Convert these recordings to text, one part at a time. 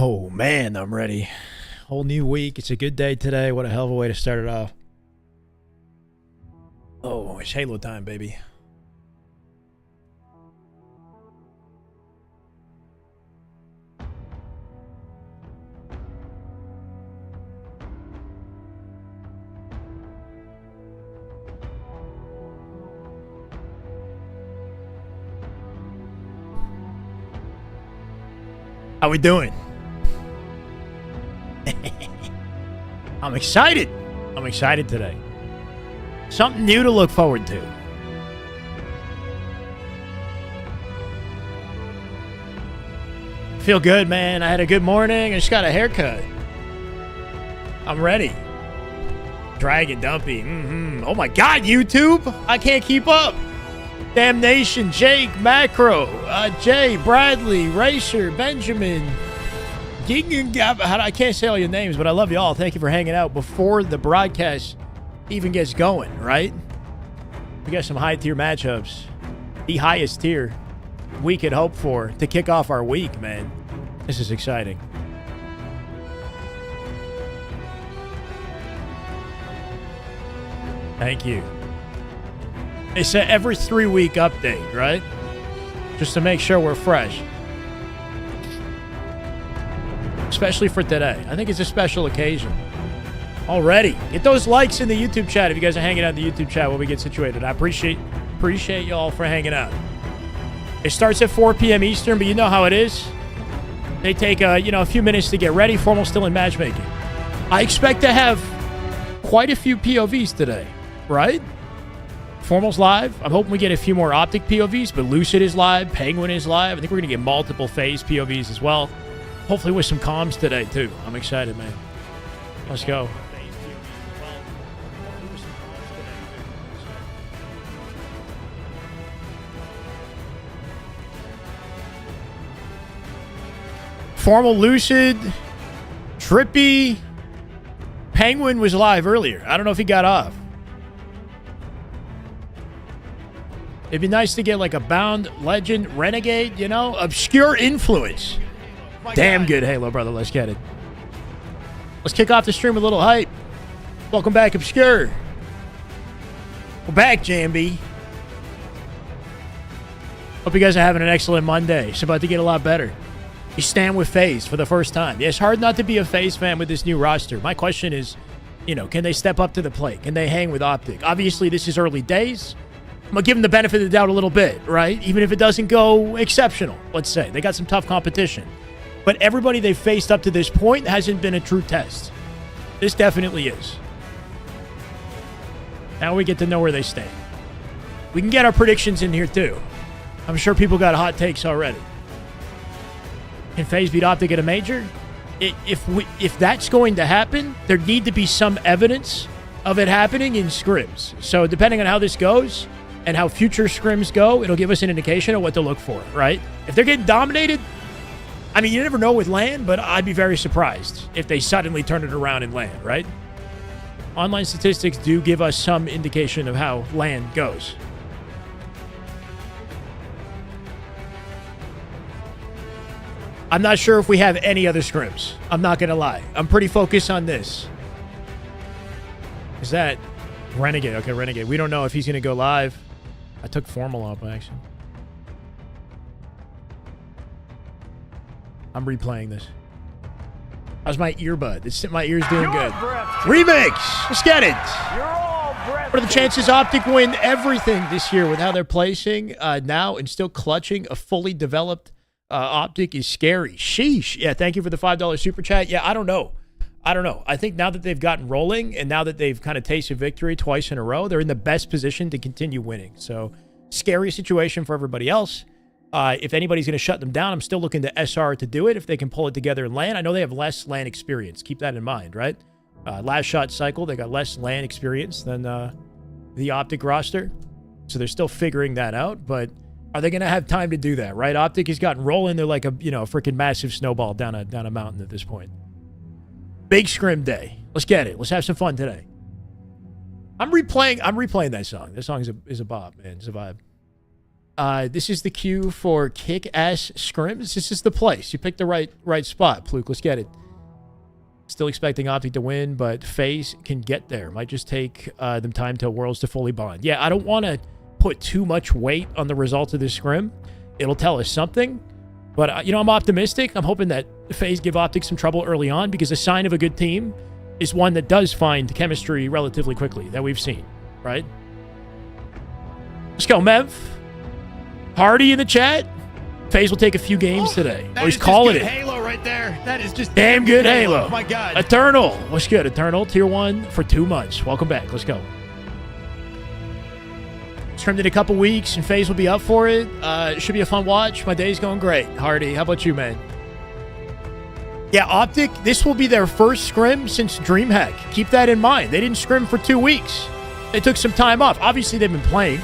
Oh, man, I'm ready. Whole new week. It's a good day today. What a hell of a way to start it off. Oh, it's Halo time, baby. How we doing? I'm excited. I'm excited today. Something new to look forward to. Feel good, man. I had a good morning. I just got a haircut. I'm ready. Dragon Dumpy. Oh my God, YouTube. I can't keep up. Damnation, Jake, Macro, Jay, Bradley, Racer, Benjamin. I can't say all your names, but I love you all. Thank you for hanging out before the broadcast even gets going, right? We got some high-tier matchups. The highest tier we could hope for to kick off our week, man. This is exciting. Thank you. It's an every 3-week update, right? Just to make sure we're fresh. Especially for today. I think it's a special occasion. Already. Get those likes in the YouTube chat if you guys are hanging out in the YouTube chat while we get situated. I appreciate y'all for hanging out. It starts at 4 p.m. Eastern, but you know how it is. They take a few minutes to get ready. Formal still in matchmaking. I expect to have quite a few POVs today, right? Formal's live. I'm hoping we get a few more Optic POVs, but Lucid is live. Penguin is live. I think we're going to get multiple Faze POVs as well. Hopefully with some comms today, too. I'm excited, man. Let's go. Formal, Lucid, Trippy. Penguin was live earlier. I don't know if he got off. It'd be nice to get like a Bound, Legend, Renegade, you know? Obscure influence. Damn good Halo, brother. Let's get it. Let's kick off the stream with a little hype. Welcome back, Obscure. We're back, JMB. Hope you guys are having an excellent Monday. It's about to get a lot better. You stand with Faze for the first time. Yeah, it's hard not to be a Faze fan with this new roster. My question is, can they step up to the plate? Can they hang with Optic? Obviously, this is early days. I'm going to give them the benefit of the doubt a little bit, right? Even if it doesn't go exceptional, let's say. They got some tough competition. But everybody they've faced up to this point hasn't been a true test. This definitely is. Now we get to know where they stand. We can get our predictions in here, too. I'm sure people got hot takes already. Can Faze beat Optic at a major? If that's going to happen, there need to be some evidence of it happening in scrims. So depending on how this goes and how future scrims go, it'll give us an indication of what to look for, right? If they're getting dominated, I mean, you never know with LAN, but I'd be very surprised if they suddenly turn it around in LAN, right? Online statistics do give us some indication of how LAN goes. I'm not sure if we have any other scrims. I'm not going to lie. I'm pretty focused on this. Is that Renegade? Okay, Renegade. We don't know if he's going to go live. I took Formal off, actually. I'm replaying this. How's my earbud? My ear's doing good. Remix! Let's get it! What are the chances Optic win everything this year with how they're placing now and still clutching a fully developed Optic is scary. Sheesh. Yeah, thank you for the $5 super chat. Yeah, I don't know. I think now that they've gotten rolling and now that they've kind of tasted victory twice in a row, they're in the best position to continue winning. So, scary situation for everybody else. If anybody's going to shut them down, I'm still looking to SR to do it if they can pull it together in LAN. I know they have less LAN experience. Keep that in mind, right? Last shot cycle, they got less LAN experience than the Optic roster. So they're still figuring that out, but are they going to have time to do that, right? Optic has gotten rolling. They're like a freaking massive snowball down a mountain at this point. Big scrim day. Let's get it. Let's have some fun today. I'm replaying that song. This song is a bop, man. It's a vibe. This is the queue for kick-ass scrims. This is the place. You picked the right spot, Pluke. Let's get it. Still expecting Optic to win, but Faze can get there. Might just take them time till Worlds to fully bond. Yeah, I don't want to put too much weight on the result of this scrim. It'll tell us something. But, you know, I'm optimistic. I'm hoping that Faze give Optic some trouble early on, because a sign of a good team is one that does find chemistry relatively quickly, that we've seen, right? Let's go, Mev. Hardy in the chat. Faze will take a few games today. Oh, he's calling it. Halo right there. That is just damn good Halo. Oh my God. Eternal. What's good, Eternal? Tier 1 for 2 months. Welcome back. Let's go. Trimmed in a couple weeks, and Faze will be up for it. It should be a fun watch. My day's going great. Hardy, how about you, man? Yeah, Optic, this will be their first scrim since DreamHack. Keep that in mind. They didn't scrim for 2 weeks. They took some time off. Obviously, they've been playing.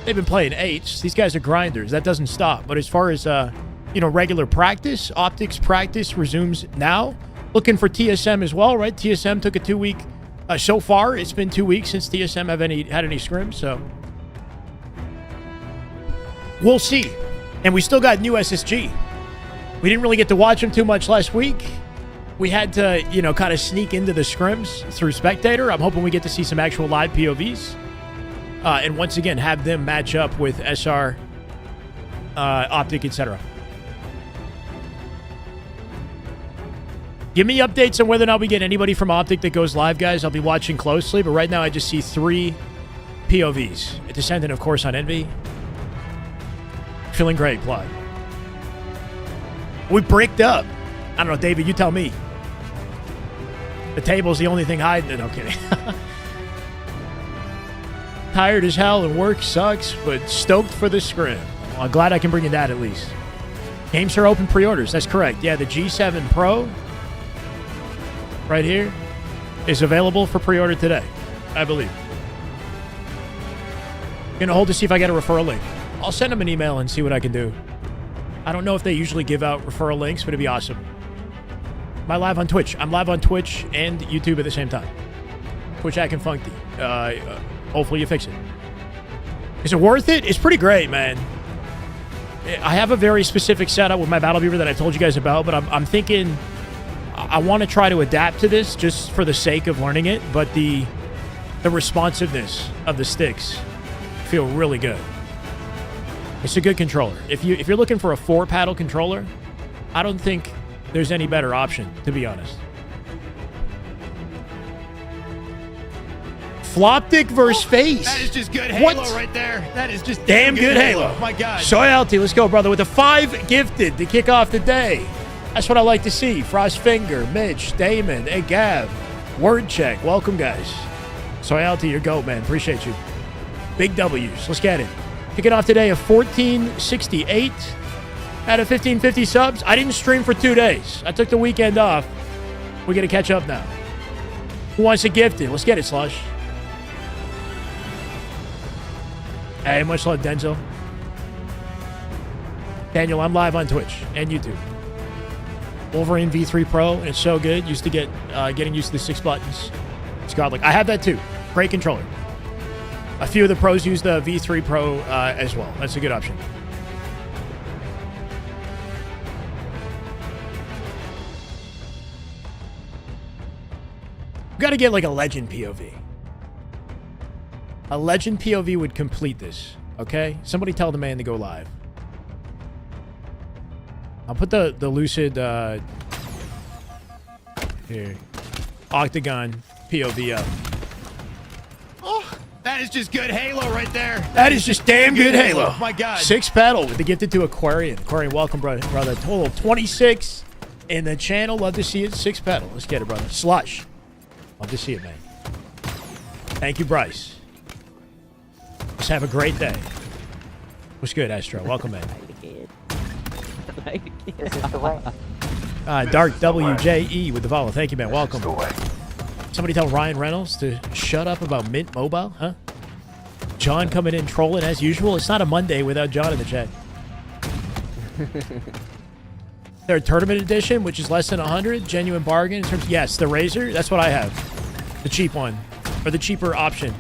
They've been playing 8s. These guys are grinders. That doesn't stop. But as far as, you know, regular practice, Optic's practice resumes now. Looking for TSM as well, right? TSM took a 2-week. So far, it's been 2 weeks since TSM had any scrims, so we'll see. And we still got new SSG. We didn't really get to watch them too much last week. We had to, you know, kind of sneak into the scrims through Spectator. I'm hoping we get to see some actual live POVs. And once again, have them match up with SR, Optic, etc. Give me updates on whether or not we get anybody from Optic that goes live, guys. I'll be watching closely, but right now I just see 3 POVs. Descendant, of course, on Envy. Feeling great, Plot. We bricked up. I don't know, David, you tell me. The table's the only thing hiding it. Okay. Tired as hell and work sucks, but stoked for the scrim. Well, I'm glad I can bring you that at least. Games are open pre-orders. That's correct. Yeah, the G7 Pro right here is available for pre-order today, I believe. Gonna hold to see if I get a referral link. I'll send them an email and see what I can do. I don't know if they usually give out referral links, but it'd be awesome. Am I live on Twitch? I'm live on Twitch and YouTube at the same time. Twitch hacking funky. Hopefully you fix it. Is it worth it? It's pretty great, man. I have a very specific setup with my Battle Beaver that I told you guys about, but I'm thinking I want to try to adapt to this just for the sake of learning it, but the responsiveness of the sticks feel really good. It's a good controller. If you're looking for a 4-paddle controller, I don't think there's any better option, to be honest. Floptic versus Faze. That is just good Halo right there. That is just damn good Halo. Oh my God. Soyalty, let's go, brother, with a 5 gifted to kick off the day. That's what I like to see. Frostfinger, Mitch, Damon, hey, Gav, Word Check. Welcome, guys. Soyalty, your GOAT, man. Appreciate you. Big W's. Let's get it. Kicking off today of 1468 out of 1550 subs. I didn't stream for 2 days. I took the weekend off. We're going to catch up now. Who wants to gift it? Let's get it, Slush. Hey, much love, Denzel. Daniel, I'm live on Twitch and YouTube. Wolverine V3 Pro, and it's so good. Used to getting used to the 6 buttons. It's godlike. I have that too. Great controller. A few of the pros use the V3 Pro as well. That's a good option. We've got to get like a Legend POV. A Legend POV would complete this, okay? Somebody tell the man to go live. I'll put the Lucid here. Octagon POV up. Oh, that is just good Halo right there. That is just damn good Halo. Oh my God. 6 paddle with the gifted to Aquarian. Aquarian, welcome, brother. Total 26 in the channel. Love to see it. 6 paddle. Let's get it, brother. Slush. Love to see it, man. Thank you, Bryce. Let's have a great day. What's good, Astro? Welcome, man. Dark WJE with the follow. Thank you, man. Welcome. Somebody tell Ryan Reynolds to shut up about Mint Mobile, huh? John coming in trolling as usual. It's not a Monday without John in the chat. Their tournament edition, which is less than 100, genuine bargain in terms. Yes, the Razor. That's what I have. The cheap one, or the cheaper option.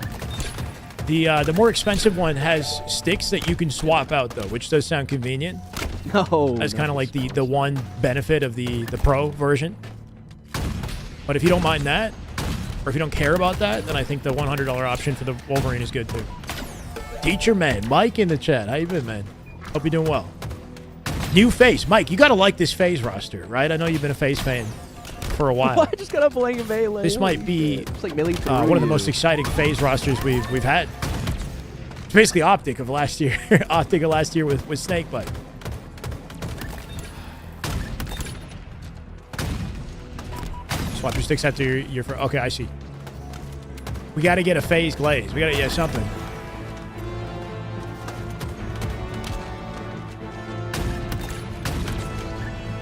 The more expensive one has sticks that you can swap out though, which does sound convenient. No. That's kind of like the one benefit of the Pro version. But if you don't mind that, or if you don't care about that, then I think the $100 option for the Wolverine is good too. Teacher man, Mike in the chat. How you been, man? Hope you're doing well. New Faze. Mike, you got to like this Faze roster, right? I know you've been a Faze fan for a while. I just got a blank melee. This might be it's like melee one of the most exciting Faze rosters we've had. It's basically Optic of last year. Optic of last year with Snakebite. Swap your sticks after your okay, I see. We got to get a Faze glaze. We got to, yeah, something.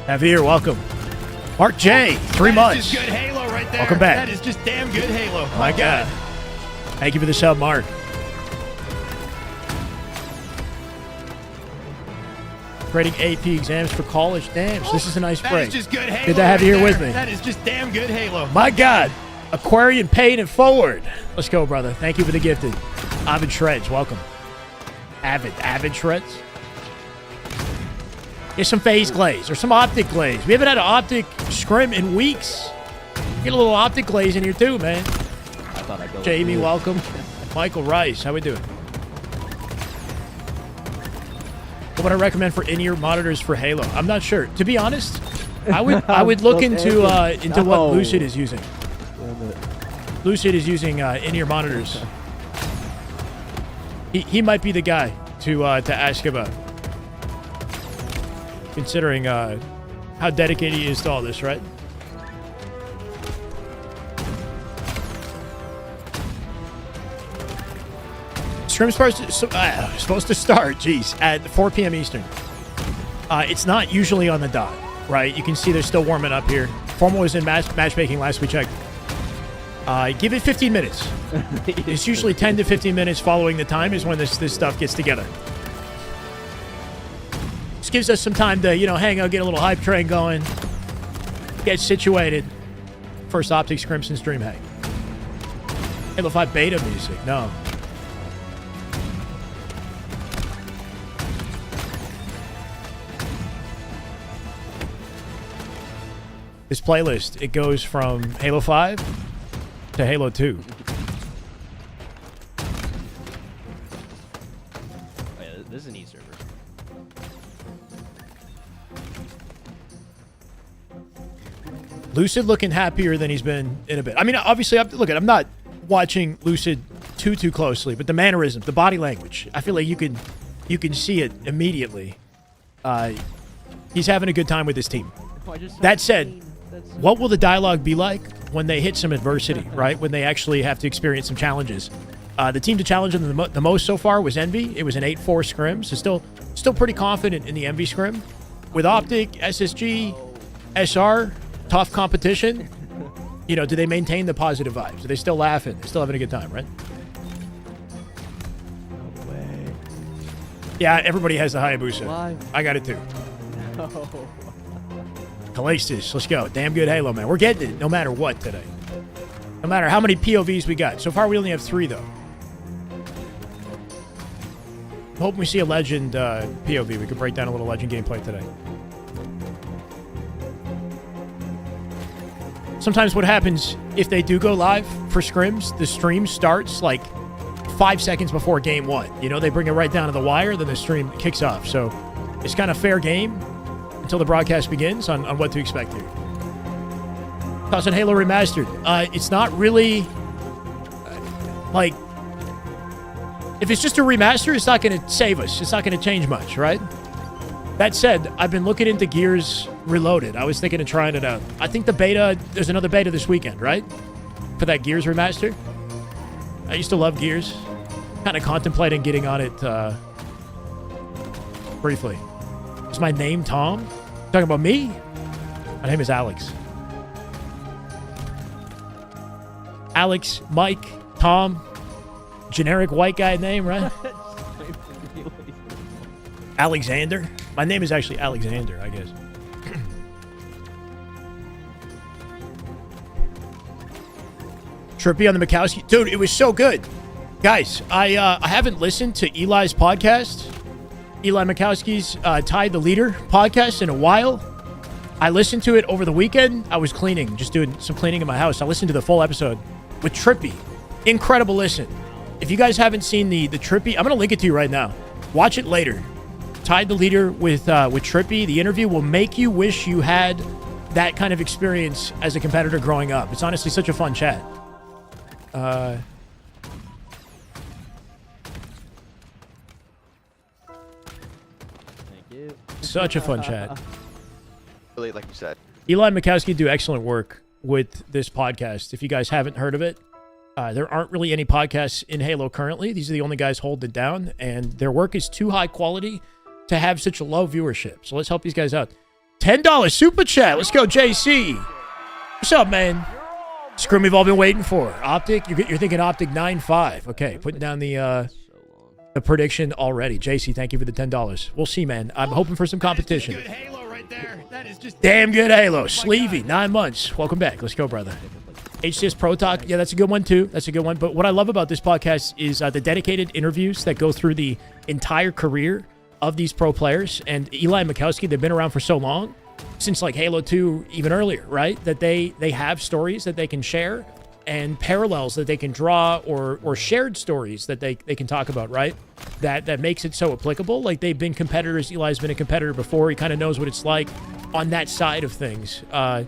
Javier, welcome. Mark J, 3 months. That is just good Halo right there. Welcome back. That is just damn good Halo. My God. Thank you for the sub, Mark. Grading AP exams for college. Damn, so this is a nice break. That is just good Halo. Good to have you here with me. That is just damn good Halo. My God. Aquarian paying it forward. Let's go, brother. Thank you for the gifted. Avid Shreds, welcome. Avid Shreds. Get some Faze glaze or some Optic glaze. We haven't had an Optic scrim in weeks. Get a little Optic glaze in here too, man. I thought I'd go. Jamie, welcome. Michael Rice, how we doing? What would I recommend for in-ear monitors for Halo? I'm not sure. To be honest, I would look into what Lucid is using. Lucid is using in-ear monitors. He might be the guy to ask about, considering how dedicated he is to all this, right? Scrim's supposed to start, geez, at 4 p.m. Eastern. It's not usually on the dot, right? You can see they're still warming up here. Formal was in matchmaking last we checked. Give it 15 minutes. It's usually 10 to 15 minutes following the time is when this stuff gets together. This gives us some time to, hang out, get a little hype train going, get situated. First Optic Scrim since DreamHack. Halo 5 beta music, no. This playlist, it goes from Halo 5 to Halo 2. Oh, yeah, this is an E server. Lucid looking happier than he's been in a bit. I mean, obviously, I'm not watching Lucid too closely, but the mannerisms, the body language, I feel like you can see it immediately. He's having a good time with his team. That said, what will the dialogue be like when they hit some adversity, right? When they actually have to experience some challenges. The team to challenge them the most so far was Envy. It was an 8-4 scrim, so still pretty confident in the Envy scrim. With Optic, SSG, SR, tough competition. Do they maintain the positive vibes? Are they still laughing? They're still having a good time, right? No way. Yeah, everybody has the Hayabusa. Live. I got it too. No. Callistus, let's go. Damn good Halo, man. We're getting it no matter what today. No matter how many POVs we got. So far, we only have 3, though. I'm hoping we see a Legend POV. We could break down a little Legend gameplay today. Sometimes what happens if they do go live for scrims, the stream starts like 5 seconds before game 1. They bring it right down to the wire, then the stream kicks off. So it's kind of fair game until the broadcast begins on what to expect here. Thoughts on Halo Remastered? It's not really like, if it's just a remaster, it's not going to save us. It's not going to change much, right? That said, I've been looking into Gears Reloaded. I was thinking of trying it out. I think the beta, there's another beta this weekend, right? For that Gears remaster. I used to love Gears. Kind of contemplating getting on it briefly. Is my name Tom? Talking about me? My name is Alex. Alex, Mike, Tom. Generic white guy name, right? Alexander? My name is actually Alexander, I guess. Trippy on the Mikowski. Dude, it was so good. Guys, I haven't listened to Eli's podcast, Eli Mikowski's Tide the Leader podcast in a while. I listened to it over the weekend. I was cleaning, just doing some cleaning in my house. I listened to the full episode with Trippy. Incredible listen. If you guys haven't seen the Trippy, I'm going to link it to you right now. Watch it later. Tide the Leader with Trippy. The interview will make you wish you had that kind of experience as a competitor growing up. It's honestly such a fun chat. Such a fun chat. Really, like you said. Eli Mikowski do excellent work with this podcast. If you guys haven't heard of it, there aren't really any podcasts in Halo currently. These are the only guys holding it down, and their work is too high quality to have such a low viewership. So let's help these guys out. $10 super chat. Let's go, JC. What's up, man? Scrim we've all been waiting for. Optic, you're thinking Optic 9.5. Okay, putting down the prediction already. JC, thank you for the $10. We'll see, man. I'm hoping for some competition. Good Halo right there. That is just damn good Halo. Sleevey, 9 months. Welcome back. Let's go, brother. HCS Pro Talk. Yeah, that's a good one, too. That's a good one. But what I love about this podcast is the dedicated interviews that go through the entire career of these pro players. And Eli and Mikowski, they've been around for so long, since like Halo 2, even earlier, right? That they have stories that they can share and parallels that they can draw or shared stories that they can talk about, right? That makes it so applicable. Like, they've been competitors. Eli's been a competitor before. He kind of knows what it's like on that side of things. But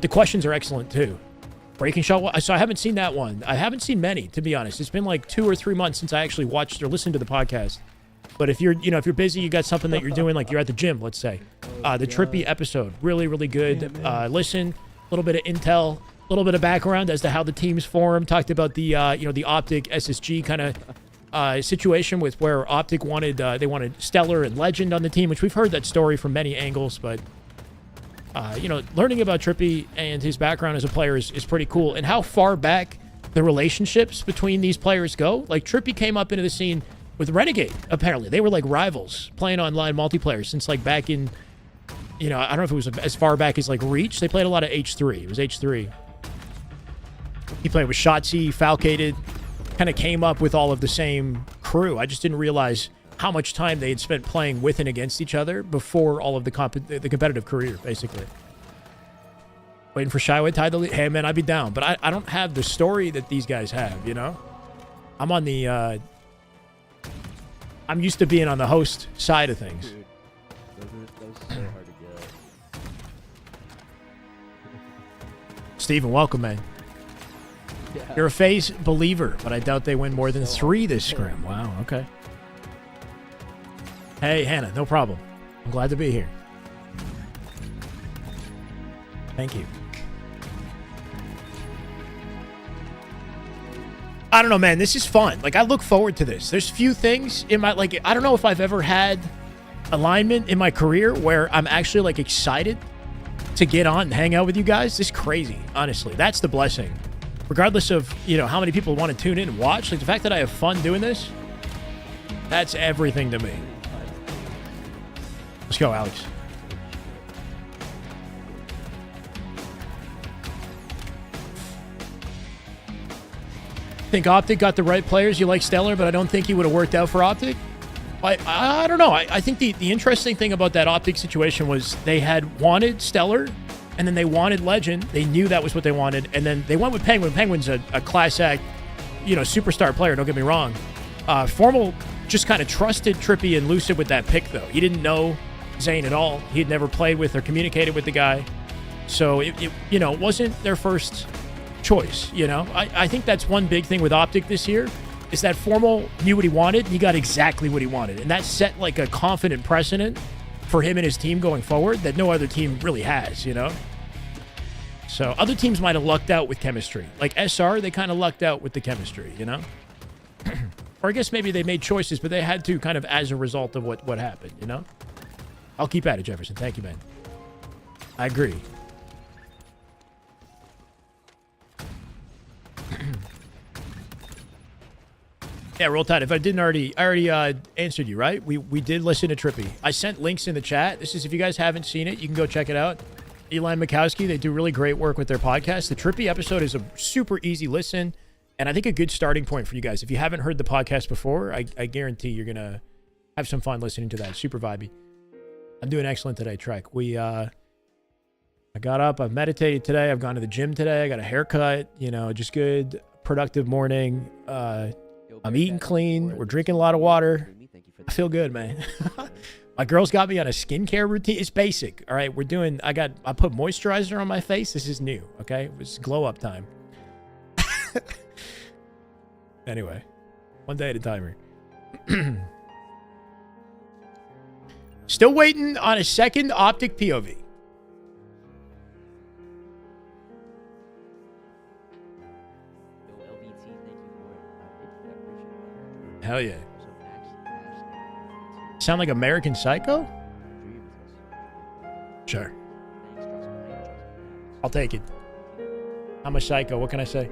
the questions are excellent, too. Breaking Shot. So I haven't seen that one. I haven't seen many, to be honest. It's been like 2 or 3 months since I actually watched or listened to the podcast. But if you're busy, you got something that you're doing, like you're at the gym, let's say. The Trippy episode, really, really good. Listen, a little bit of intel, a little bit of background as to how the teams form. Talked about the the Optic SSG kind of situation with where Optic wanted Stellar and Legend on the team, which we've heard that story from many angles. But learning about Trippy and his background as a player is pretty cool, and how far back the relationships between these players go. Like, Trippy came up into the scene with Renegade, apparently. They were like rivals playing online multiplayer since like back in, I don't know if it was as far back as like Reach. They played a lot of H3. It was H3. He played with Shotzi, Falcated, kind of came up with all of the same crew. I just didn't realize how much time they had spent playing with and against each other before all of the competitive career, basically. Waiting for Shyway Tide the lead. Hey, man, I'd be down. But I don't have the story that these guys have, I'm on the... I'm used to being on the host side of things. Dude, those are so hard to get. Steven, welcome, man. Yeah. You're a Faze believer, but I doubt they win more than 3 this scrim. Wow, okay. Hey, Hannah, no problem. I'm glad to be here. Thank you. I don't know, man. This is fun. Like, I look forward to this. There's few things in my, like, I don't know if I've ever had alignment in my career where I'm actually, like, excited to get on and hang out with you guys. This is crazy, honestly. That's the blessing. Regardless of, how many people want to tune in and watch, like, the fact that I have fun doing this, that's everything to me. Let's go, Alex. Think Optic got the right players. You like Stellar, but I don't think he would have worked out for Optic. I don't know. I think the interesting thing about that Optic situation was they had wanted Stellar, and then they wanted Legend. They knew that was what they wanted, and then they went with Penguin. Penguin's a class act, superstar player, don't get me wrong. Formal just kind of trusted Trippy and Lucid with that pick, though. He didn't know Zane at all. He had never played with or communicated with the guy. So, it wasn't their first choice, I think that's one big thing with Optic this year, is that Formal knew what he wanted, and he got exactly what he wanted. And that set like a confident precedent for him and his team going forward that no other team really has, So other teams might have lucked out with chemistry. Like SR, they kind of lucked out with the chemistry, Or I guess maybe they made choices, but they had to kind of as a result of what happened, I'll keep at it, Jefferson. Thank you, man. I agree. Yeah, Roll Tide. If I didn't I already answered you, right? We did listen to Trippy. I sent links in the chat. This is, if you guys haven't seen it, you can go check it out. Eli and Mikowski, they do really great work with their podcast. The Trippy episode is a super easy listen. And I think a good starting point for you guys, if you haven't heard the podcast before, I guarantee you're going to have some fun listening to that. Super vibey. I'm doing excellent today, Trek. I got up, I've meditated today, I've gone to the gym today, I got a haircut, you know, just good, productive morning. I'm eating clean, we're drinking a lot of water. I feel good, man. My girls got me on a skincare routine. It's basic, all right? I put moisturizer on my face. This is new, okay? It was glow up time. Anyway, one day at a time here. Still waiting on a second Optic POV. Hell yeah. Sound like American Psycho? Sure. I'll take it. I'm a psycho. What can I say?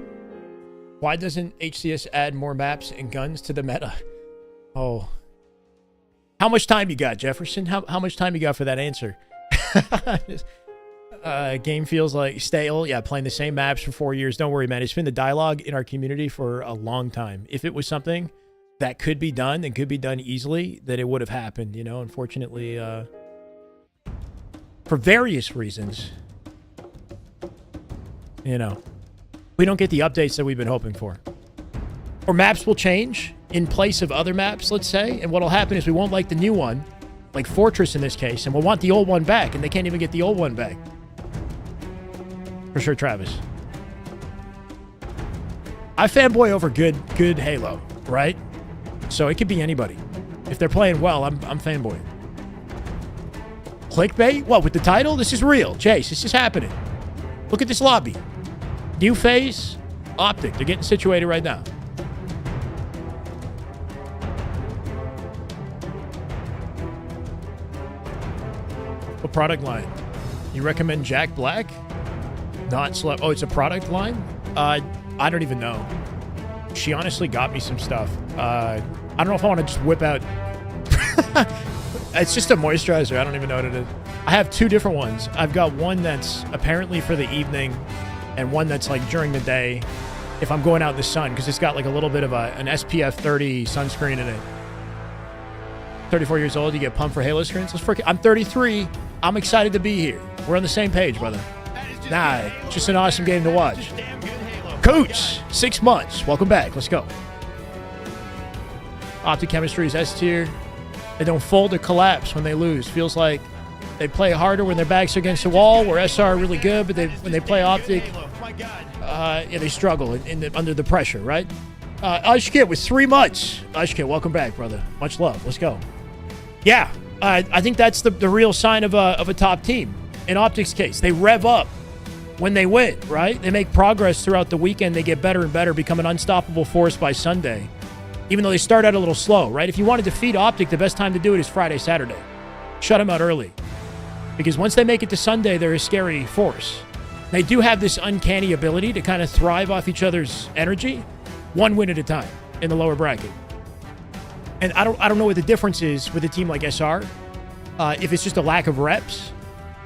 Why doesn't HCS add more maps and guns to the meta? Oh. How much time you got, Jefferson? How much time you got for that answer? Game feels like stale. Yeah, playing the same maps for 4 years. Don't worry, man. It's been the dialogue in our community for a long time. If it was something that could be done and could be done easily, that it would have happened, you know. Unfortunately, for various reasons, you know, we don't get the updates that we've been hoping for. Or maps will change in place of other maps, let's say, and what'll happen is we won't like the new one, like Fortress in this case, and we'll want the old one back, and they can't even get the old one back. For sure, Travis. I fanboy over good Halo, right? So it could be anybody. If they're playing well, I'm fanboying. Clickbait? What, with the title? This is real. Chase, this is happening. Look at this lobby. New Faze, Optic. They're getting situated right now. What product line? You recommend Jack Black? Not celeb. Oh, it's a product line? I don't even know. She honestly got me some stuff. I don't know if I want to just whip out. It's just a moisturizer. I don't even know what it is. I have two different ones. I've got one that's apparently for the evening and one that's like during the day if I'm going out in the sun, because it's got like a little bit of an SPF 30 sunscreen in it. 34 years old, you get pumped for Halo screens? I'm 33. I'm excited to be here. We're on the same page, brother. Nah, it's just an awesome game to watch. Coach, 6 months. Welcome back. Let's go. Optic chemistry is S tier. They don't fold or collapse when they lose. Feels like they play harder when their backs are against the wall, where SR are really good, but when they play Optic, yeah, they struggle under the pressure, right? Ushkit with 3 months. Ushkit, welcome back, brother. Much love. Let's go. Yeah, I think that's the real sign of a top team. In Optic's case, they rev up when they win, right? They make progress throughout the weekend. They get better and better, become an unstoppable force by Sunday, even though they start out a little slow, right? If you want to defeat Optic, the best time to do it is Friday, Saturday. Shut them out early. Because once they make it to Sunday, they're a scary force. They do have this uncanny ability to kind of thrive off each other's energy, one win at a time in the lower bracket. And I don't know what the difference is with a team like SR. If it's just a lack of reps,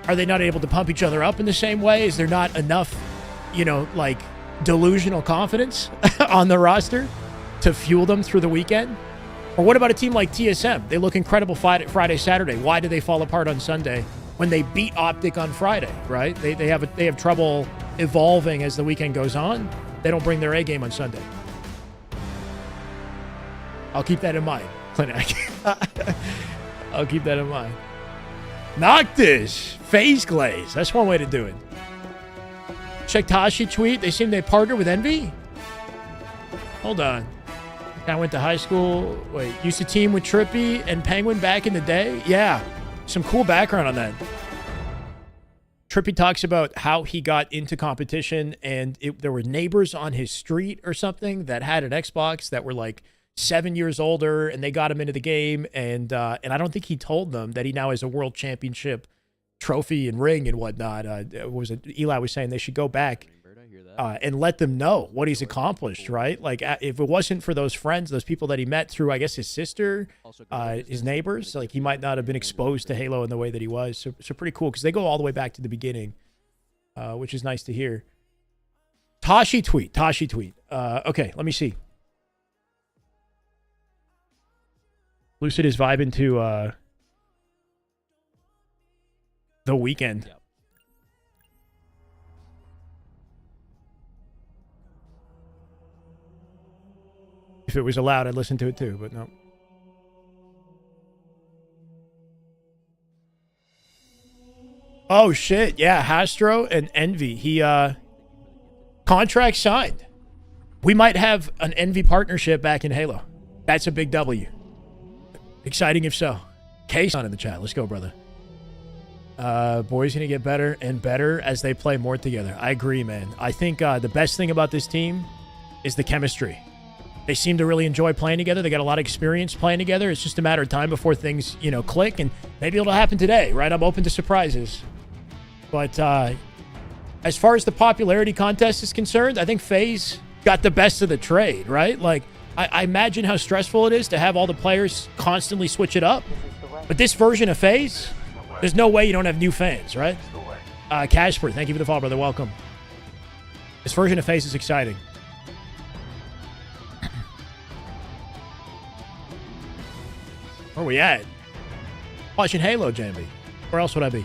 are they not able to pump each other up in the same way? Is there not enough, you know, like delusional confidence on the roster to fuel them through the weekend? Or what about a team like TSM? They look incredible Friday, Saturday. Why do they fall apart on Sunday when they beat Optic on Friday, right? They have trouble evolving as the weekend goes on. They don't bring their A game on Sunday. I'll keep that in mind, Clinic. I'll keep that in mind. Noctis, Phase Glaze. That's one way to do it. Check Tashi tweet. They seem they partner with Envy. Hold on. I went to high school. Wait, used to team with Trippy and Penguin back in the day? Yeah. Some cool background on that. Trippy talks about how he got into competition and there were neighbors on his street or something that had an Xbox that were like 7 years older, and they got him into the game, and I don't think he told them that he now has a world championship trophy and ring and whatnot. Eli was saying they should go back and let them know what he's accomplished, right? Like, if it wasn't for those friends, those people that he met through, I guess, his sister, his neighbors, like, he might not have been exposed to Halo in the way that he was. So pretty cool, because they go all the way back to the beginning, which is nice to hear. Tashi tweet. Okay, let me see. Lucid is vibing to The Weeknd. Yep. If it was allowed, I'd listen to it too, but no. Oh shit, yeah, Hastro and Envy. He contract signed. We might have an Envy partnership back in Halo. That's a big W. Exciting if so. K's on in the chat. Let's go, brother. Boys gonna get better and better as they play more together. I agree, man. I think the best thing about this team is the chemistry. They seem to really enjoy playing together. They got a lot of experience playing together. It's just a matter of time before things, you know, click, and maybe it'll happen today, right? I'm open to surprises. But as far as the popularity contest is concerned, I think Faze got the best of the trade, right? Like, I imagine how stressful it is to have all the players constantly switch it up. But this version of Faze, there's no way you don't have new fans, right? Casper, thank you for the follow, brother. Welcome. This version of Faze is exciting. Where we at? Watching Halo, JMB. Where else would I be?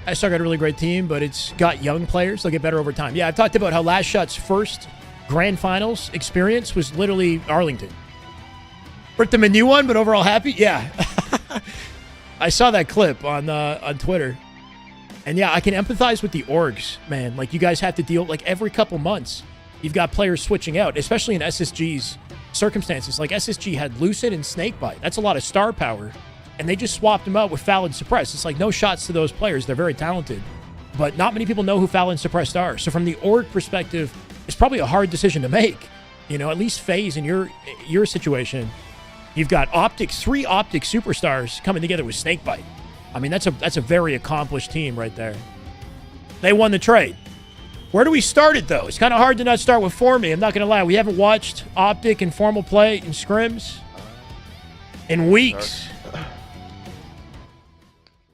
I still got a really great team, but it's got young players. They'll get better over time. Yeah, I've talked about how Last Shot's first Grand Finals experience was literally Arlington. Ripped them a new one, but overall happy? Yeah. I saw that clip on Twitter. And yeah, I can empathize with the orgs, man. Like, you guys have to deal, like, every couple months, you've got players switching out, especially in SSG's circumstances. Like, SSG had Lucid and Snakebite. That's a lot of star power. And they just swapped them out with Foul and Suppress. It's like no shots to those players. They're very talented. But not many people know who Foul and Suppressed are. So from the org perspective, it's probably a hard decision to make. You know, at least Faze in your situation, you've got Optic, 3 Optic superstars coming together with Snakebite. I mean, that's a very accomplished team right there. They won the trade. Where do we start it, though? It's kind of hard to not start with Formy. I'm not going to lie. We haven't watched Optic in formal play in scrims in weeks.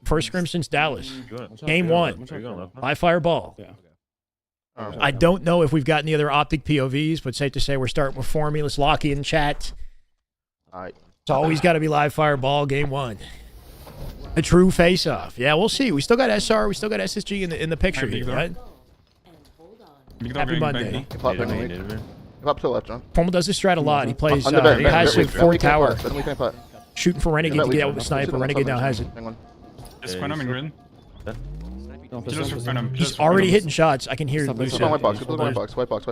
First scrim since Dallas. Game 1. Live fireball. I don't know if we've got any other Optic POVs, but safe to say we're starting with Formy. Let's lock in chat. It's always got to be live fireball. Game 1. A true face-off. Yeah, we'll see. We still got SR. We still got SSG in the picture here, right? Happy Monday. Up to the left, John. Formal does this strat a lot. He plays passive 4 tower. Shooting Shooting for Renegade to get out with the sniper. Renegade now has it. Just Phantom in green. He's already hitting shots. I can hear Lucid. White box. White box.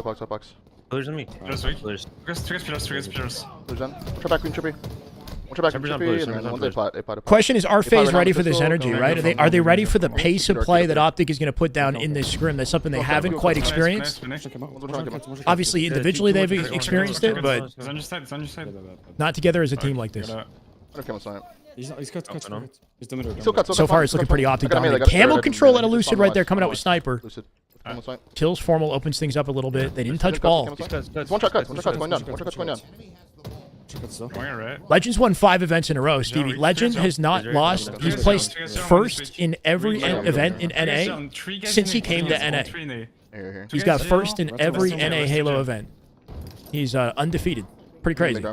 Pillars on me. Pillars. Pillars. Try back green, Trippy. Try back green, Trippy, and then one day plat. Question is, are Faze ready for this energy, right? Are they ready for the pace of play that Optic is going to put down in this scrim? That's something they haven't quite experienced. Obviously, individually they've experienced it, but not together as a team like this. He's cut. So far, it's looking pretty Optic dominant. Camel control and a Lucid right there coming out with sniper. Kills Formal, opens things up a little bit. They didn't touch ball. One shot cuts going down. Legends won 5 events in a row, Stevie. Legend has not lost. He's placed first in every event in NA since he came to NA. He's got first in every NA Halo event. He's undefeated. Pretty crazy.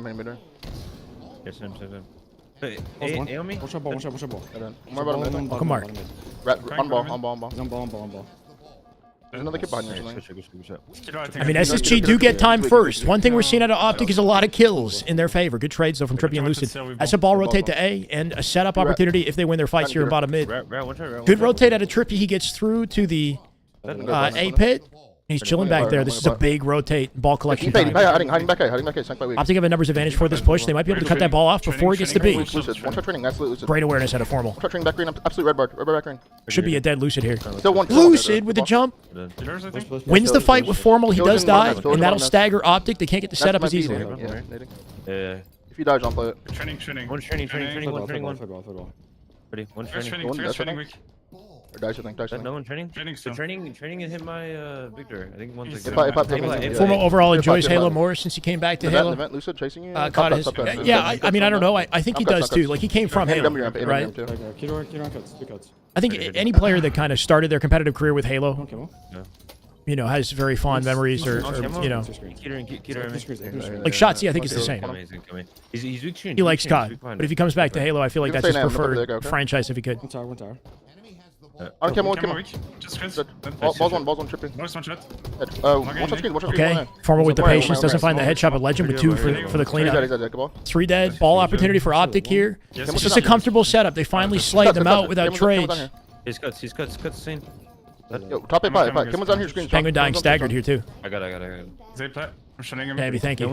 Hey, A on me? Watch out ball. Welcome, Mark. On ball. There's another kid behind you. I mean, SSG do get time first. One thing we're seeing out of Optic is a lot of kills in their favor. Good trades, though, from Trippy and Lucid. That's a ball rotate to A, and a setup opportunity if they win their fights here in bottom mid. Good rotate out of Trippy. He gets through to the A pit. He's chilling back there. This is a big rotate ball collection time. Hiding back. Optic have a numbers advantage for this push. They might be able to cut that ball off before it gets to B. One-shot training, absolute. Great awareness out of Formal. One-shot training back green, absolute red bar back green. Should be a dead Lucid here. Still one. Lucid with the jump. Wins the fight with Formal. He does die, and that'll stagger Optic. They can't get the setup as easily. If you die, jump play it. Training. One training. Ready. One training. Training weak. Or dice, I think. Dice, I think. No one training? Training still. Training and hit my Victor. I think one's He's like still- Formal overall enjoys Five, Halo five. more since he came back to Event, Halo. event, Lucid chasing you. Caught his, yeah, I mean, I don't know. I think he does too. Like, he came from Halo, right? Keep on cuts. Two cuts. I think any player that kind of started their competitive career with Halo, Okay, well. you know, has very fond memories or you know, like Shotzi, I think it's the same. Amazing. He's weak shooting. He likes COD, but if he comes back to Halo, I feel like You that's can his say now, preferred okay. franchise if he could. One tower. On camera, one Camera camera. weak. Just Scrims. Balls one, Trippy. Nice one shot. One shot screen, one shot screen. Okay, Formal with the patience, doesn't find the headshot, but Legend with 2 for the cleanup. 3 dead, ball opportunity for Optic here. It's just a comfortable setup. They finally slayed them out without trades. He's cuts scene. Yo, top 8, 5. Cameron's on here, screen. Penguin dying staggered here too. I got it. Zay plat. I'm shooting him. Maybe, thank you.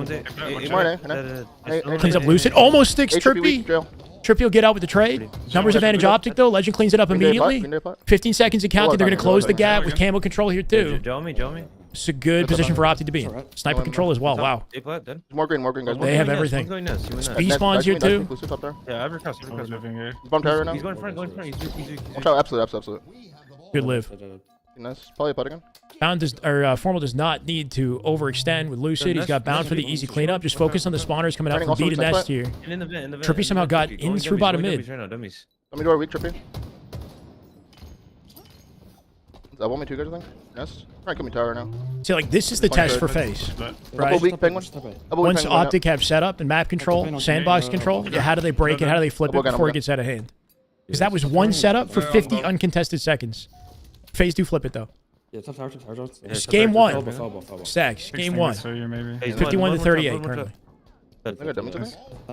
Hey, Cleans up Lucid, almost sticks Trippy. Jail. Trippy will get out with the trade. Numbers advantage Optic though. Legend cleans it up immediately. 15 seconds of counting. They're going to close the gap with camo control here too. Joe me. It's a good position for Optic to be in. Sniper control as well. Wow. More green, guys. They have everything. B spawns here too. Yeah, I've crossed. Bomb tower right now. He's going front. Watch out, absolute. Good live. Nice. Probably a putt again. Formal does not need to overextend with Lucid. He's got bound for the easy cleanup. Just focus on the spawners coming out from B to nest here. Trippy somehow got in through bottom mid. Let me do our weak, Trippy. Is that 1v2 guys, I think? Yes. Alright, come me tower now. See, like, this is the test for Faze, right? Double weak penguin. Once Optic have setup and map control, sandbox control, yeah, how do they break it? How do they flip it before it gets out of hand? Because that was one setup for 50 uncontested seconds. Faze do flip it, though. Yeah, top tower. It's game one. Foul. Stacks, game one. So you maybe. 51 to 38 currently.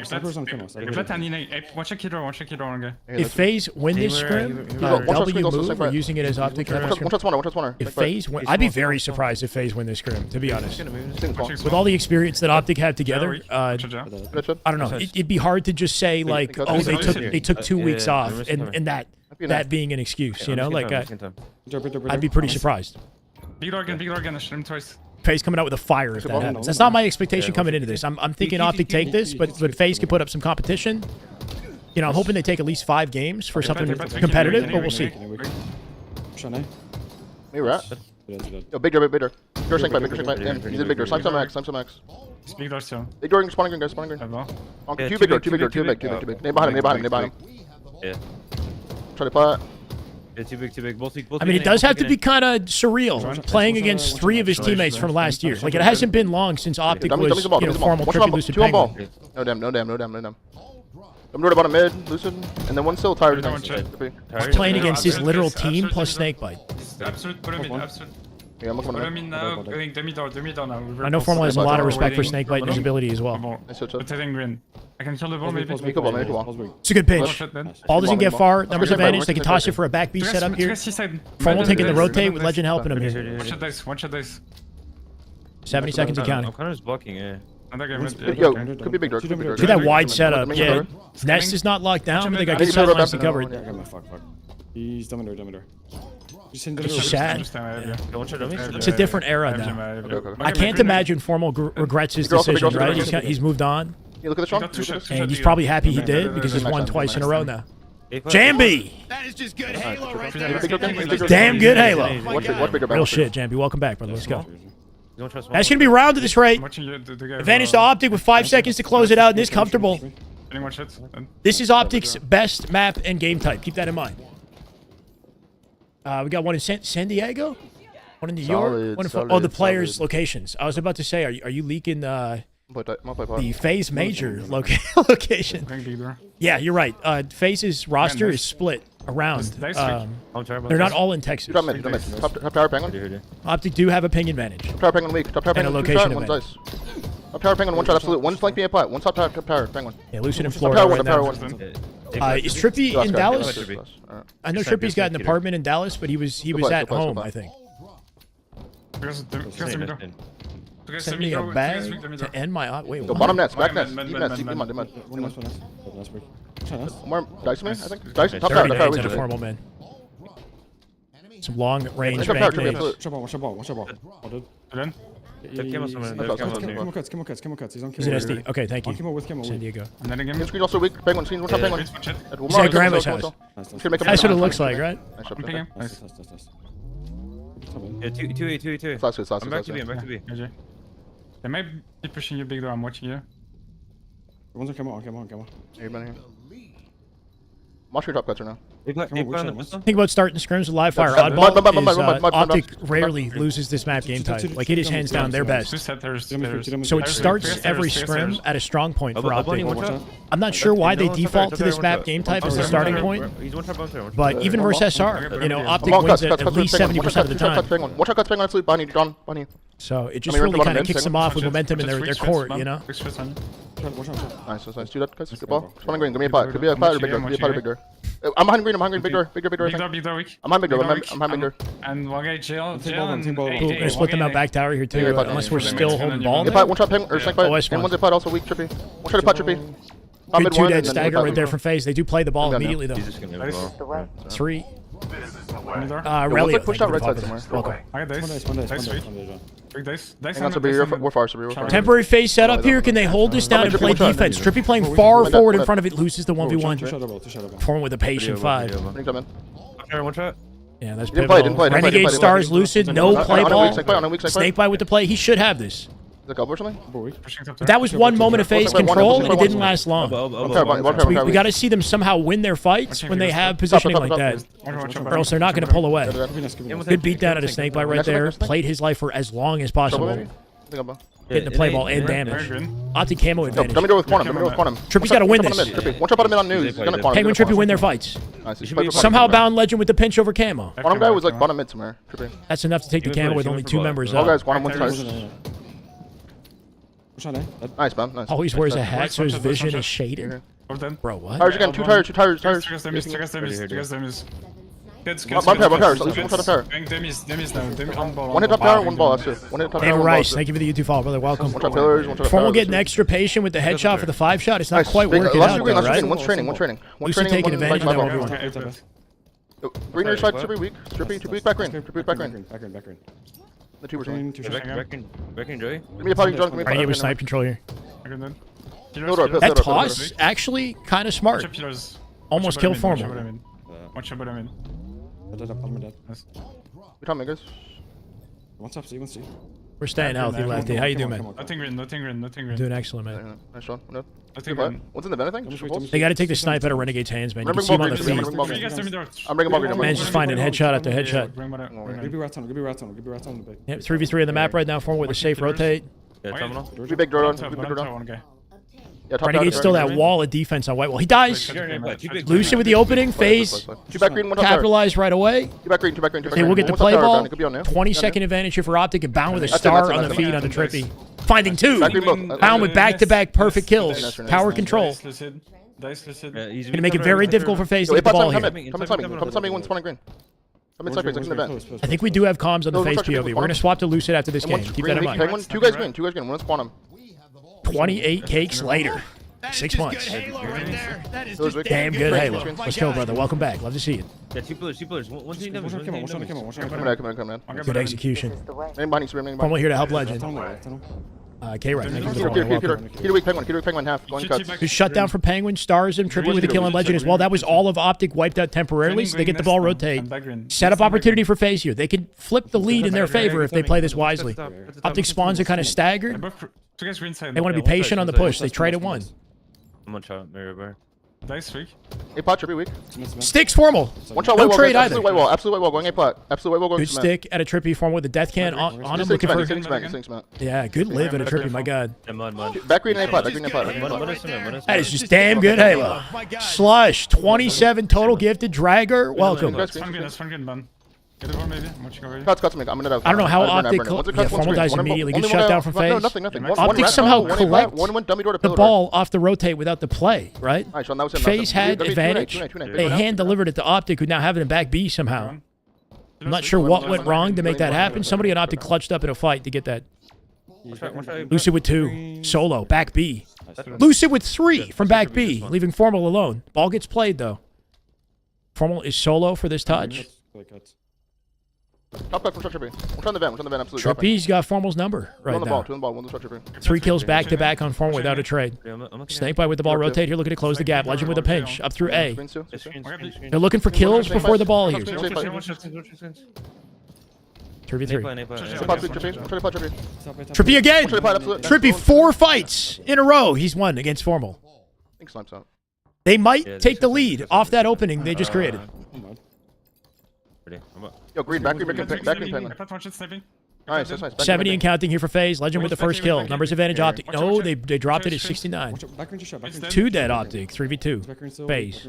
Sniper's on camera. You plat and one check kid one guy. If Faze win this scrim, W move, we're using it as Optic. One shot spawner. If Faze win, I'd be very surprised if Faze win this scrim, to be honest. With With all the experience that Optic had together, I don't know. It'd be hard to just say like, oh, they took 2 weeks off, and that being an excuse, you know? Like, I'd be pretty surprised. Big door again. I shot him twice. Faze coming out with a fire if that happens. That's not my expectation coming into this. I'm thinking Optic take this, but Faze could put up some competition. You know, I'm hoping they take at least 5 games for something competitive, but we'll see. Me rat. Yo, big door. Bigger sink pipe. He's a big door. Snipe some max. Big door still. Big door spawning green, guys. Spawning green. Too big. Name behind him. Yeah. Try to plat. Yeah, too big. Both I mean, it does have to be kind of surreal playing against 3 of his teammates from last year. Like, it hasn't been long since Optic was, you know, formal Trippy Lucid Penguin. No damn. I'm doing bottom mid, Lucid, and then one still tired. He's playing against his literal team plus Snakebite. Absolute, put him in, absolute. Yeah, I'm Put looking him in now, going demi door now. I know Formal has a lot of respect for Snakebite and his ability as well. Rotating green. I can kill the ball maybe. It's a good pitch. Ball doesn't get far. Numbers advantage. They can toss it for a back B setup here. Formal taking the rotate with Legend helping him here. One shot dice. 70 seconds of counting. I'm kind of just blocking, yeah. Yo, could be big door. Look at that wide setup. Yeah. Nest is not locked down, but they got good sidelines to cover it. He's dumb door. It's just sad. It's It's a different era now. I can't imagine Formal regrets his decision, right? He's moved on. You look at the shot. And he's probably happy he did because he's won twice in a row now. Jambi! That is just good Halo right there. Damn good Halo. What bigger Real shit, Jambi. Welcome back, brother. Let's go. That's going to be round at this rate. Advantage to Optic with 5 seconds to close it out, and it's comfortable. This is Optic's best map and game type. Keep that in mind. We got one in San Diego, one in New York, one in the players' locations. I was about to say, are you leaking the Faze major location? Yeah, you're right. Faze's roster is split around. They're not all in Texas. Top tower penguin. Optic do have a ping advantage. Top tower penguin weak. Top tower penguin. And a location One dice. Top tower penguin. One shot absolute. One flank me a plat. One top tower penguin. Yeah, Lucid in Florida right now. Is Trippy in Dallas? I know Trippy's got an apartment in Dallas, but he was at home, I think. Send me a bag to end my wait. Bottom nets, back nets, deep nets, More dice me, I think. Dice, top tower, a Formal man. Some long range. One shot ball. They came on somewhere. They came on near. Camo cuts. He's on He's an camo. SD. Okay, thank you. Camo with camo. San Diego. And then again. Green screen also weak. Penguin. Screen. One shot penguin. He's at Grandma's house. That's what it looks like, right? Nice up I'm there. picking. Nice. Yeah, 2A. Fast good, fast I'm good, back to B. I'm back to B. GG. They might be pushing you big door. I'm watching you. One's on camo. Hey, man here. Watch your top cuts right now. They play on the pistol. Think about starting scrims with live fire. Mud, Oddball mud, mud, is mud, mud, Optic mud. rarely loses this map game type. Like it is hands down their best. Two setters. So it starts every scrim at a strong point for Optic. I'm not sure why they default to this map game type as the starting point, He's one shot bouncer. but even versus SR, you know, Optic Come on, wins cuts, at least 70% of the time. Watch out, cuts penguin. Absolute bunny, John, bunny. So it just I mean, really we're kind of bottom kicks end, them off with momentum in their court, you know? Nice. Do that, guys. Good ball. Spawn green. Give me a pot. Could be a pot or big door. Could be a pot or big door. I'm behind green. Big door. Big door. Big door weak. I'm behind big door. I'm behind big door. And one guy jail. Team ball. Cool. We're gonna split them out back tower here too, unless we're still holding ball. Get pot. One shot penguin or snake Oh, pot. And one's a pot also weak. Trippy. One shot a pot. Trippy. Good two dead stagger right there from Faze. They do play the ball immediately though. He's just gonna live well. 3. We're Relio. pushed out right side somewhere. Welcome. I got dice. Dice weak. Big dice. Dice. Hang on, Sabir. We're far, Sabir. We're far. Temporary phase setup here. Can they hold this down and play defense? Trippy playing far forward in front of it, loses the 1v1. Form with a patient 5. One shot. Yeah, that's Didn't play, pivotal. didn't play. Renegade Stars, Lucid, no play ball. On a weak Snake bite with the play. He should have this. Is it elbow or something? But that was one moment of phase control, and it didn't last long. We got to see them somehow win their fights when they have positioning like that, or else they're not going to pull away. Good beatdown at a snake bite right there. Played his life for as long as possible. Hitting the play ball and damage. Optic camo advantage. Let me go with quantum. Trippy's got to win this. One shot bottom mid on news. He's gonna quantum. Penguin Trippy win their fights. Somehow Somehow bound Legend with the pinch over camo. Quantum guy was like bottom mid somewhere. Trippy. That's enough to take the camo with only 2 members All up. guys, quantum one side. Nice, man. Nice. Always wears a hat so his vision is shaded. Bro, what? Tires again. 2 tires. One hit top tower, one ball. That's it. One hit top tower. David Rice, thank you for the YouTube follow, brother. Welcome. One shot pillars. One shot Formal getting extra patient with the headshot for the 5 shot. It's not quite working out, though, right? One's training. Lucid taking advantage of that 1v1. Green your side, Trippy weak. Trippy back green. Trippy back green. The 2 percent. Back in Joey. Give me a potty, John. Renegade with snipe control here. That That toss, actually, kind of smart. Almost killed Formal. We talking guys. What's up, C? We're staying healthy, Lefty. How you doing, man? Nothing green. Doing excellent, man. Nice shot. Nothing green. What's in the vent, I think? They got to take the snipe out of Renegade's hands, man. You can see him on the feed. I'm bringing ball green. Man's just finding headshot after headshot. Give me rats on the big. Yep, 3v3 on the map right now, Formal with a safe rotate. Yeah, terminal. Be big door down. Yeah, top Renegade's still that wall of defense on white wall. He dies. Lucid with the opening. Phase. 2 back green, 1 top tower. Capitalized right away. 2 back green. Okay, we'll get the play ball. 20-second advantage here for Optic and bound with a star on the feed on the Trippy. Finding 2. Bound with back-to-back perfect kills. Power control. Gonna make it very difficult for Faze to get the ball here. Come inside me, one spawning green. Come inside me, second event. I think we do have comms on the Faze POV. We're gonna swap to Lucid after this game. Keep that in mind. 2 guys green, one's quantum. 28 cakes later. 6 months. Damn good Halo. Let's go, brother. Welcome back. Love to see you. Yeah, 2 pillars. One team damage. Come in. Good execution. Name behind you, Formal here to help Legend. K-Right, thank you for the follow. Welcome. Keto weak penguin half. Going cuts. Good shutdown for Penguin. Stars him. Trippy with a kill on Legend as well. That was all of Optic wiped out temporarily, so they get the ball rotate. Set up opportunity for Faze here. They can flip the lead in their favor if they play this wisely. Optic spawns are kind of staggered. They want to be patient on the push. They traded 1. I'm on shot, mirror bar. Dice weak. A pot, Trippy weak. Sticks Formal. One shot No white wall. trade Absolute either. white wall. Absolute white wall. Going A pot. Absolute white wall. Going Good stick at a Trippy Formal with the death can on him. Looking for. Yeah, good live at a Trippy. My God. Mud. Back green and A pot. Back green and A pot. That is just damn good Halo. Slush. 27 total gifted. Dragger. Welcome. Cuts me. I'm gonna. I don't know how Optic. Yeah, Formal dies immediately. Good shutdown from Faze. Nothing. Optic somehow collect the ball off the rotate without the play, right? Faze had advantage. They hand delivered it to Optic, who now have it in back B somehow. I'm not sure what went wrong to make that happen. Somebody at Optic clutched up in a fight to get that. Lucid with 2. Solo. Back B. Lucid with 3 from back B, leaving Formal alone. Ball gets played, though. Formal is solo for this touch. Top back from Trippy. We're trying the van. Absolutely. Dropping. Trippy's got Formal's number Two right on the now. ball. 2 on the ball. 1 to Trippy. 3 kills back to back on Formal without a trade. Snake bite with the ball rotate here, looking to close the gap. Legend with a pinch up through A. They're looking for kills before the ball here. 3v3. Trippy again. Trippy 4 fights in a row. He's won against Formal. They might take the lead off that opening they just created. Yo, green, back green, penguin. Nice, that's nice. 70 and counting here for Faze. Legend with the first kill. Numbers advantage Optic. No, they dropped it at 69. 2 dead Optic. 3v2. Faze.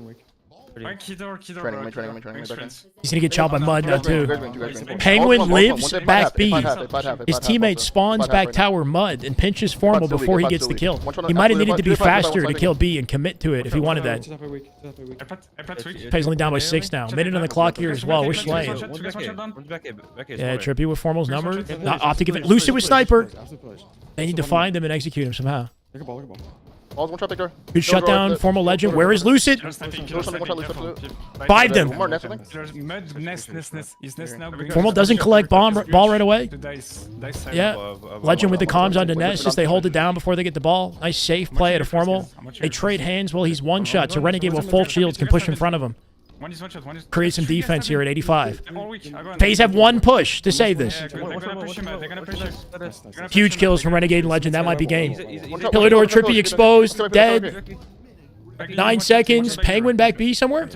Training. He's gonna get chopped by Mud now too. Penguin lives back B. His teammate spawns back tower Mud and pinches Formal before he gets the kill. He might have needed to be faster to kill B and commit to it if he wanted that. Faze only down by 6 now. Minute on the clock here as well. We're slaying. Yeah, Trippy with Formal's number. Not Optic. Lucid with sniper. They need to find him and execute him somehow. Balls, 1 shot picker. Good shutdown, Formal Legend. Where is Lucid? 5 them. One more nest, I think. Formal doesn't collect ball right away. Yeah. Legend with the comms onto Nest as they hold it down before they get the ball. Nice safe play at a Formal. They trade hands while he's 1 shot, so Renegade with full shields can push in front of him. Create some defense here at 85. Faze have 1 push to save this. Huge kills from Renegade and Legend. That might be game. Pillar door, Trippy exposed. Dead. 9 seconds. Penguin back B somewhere?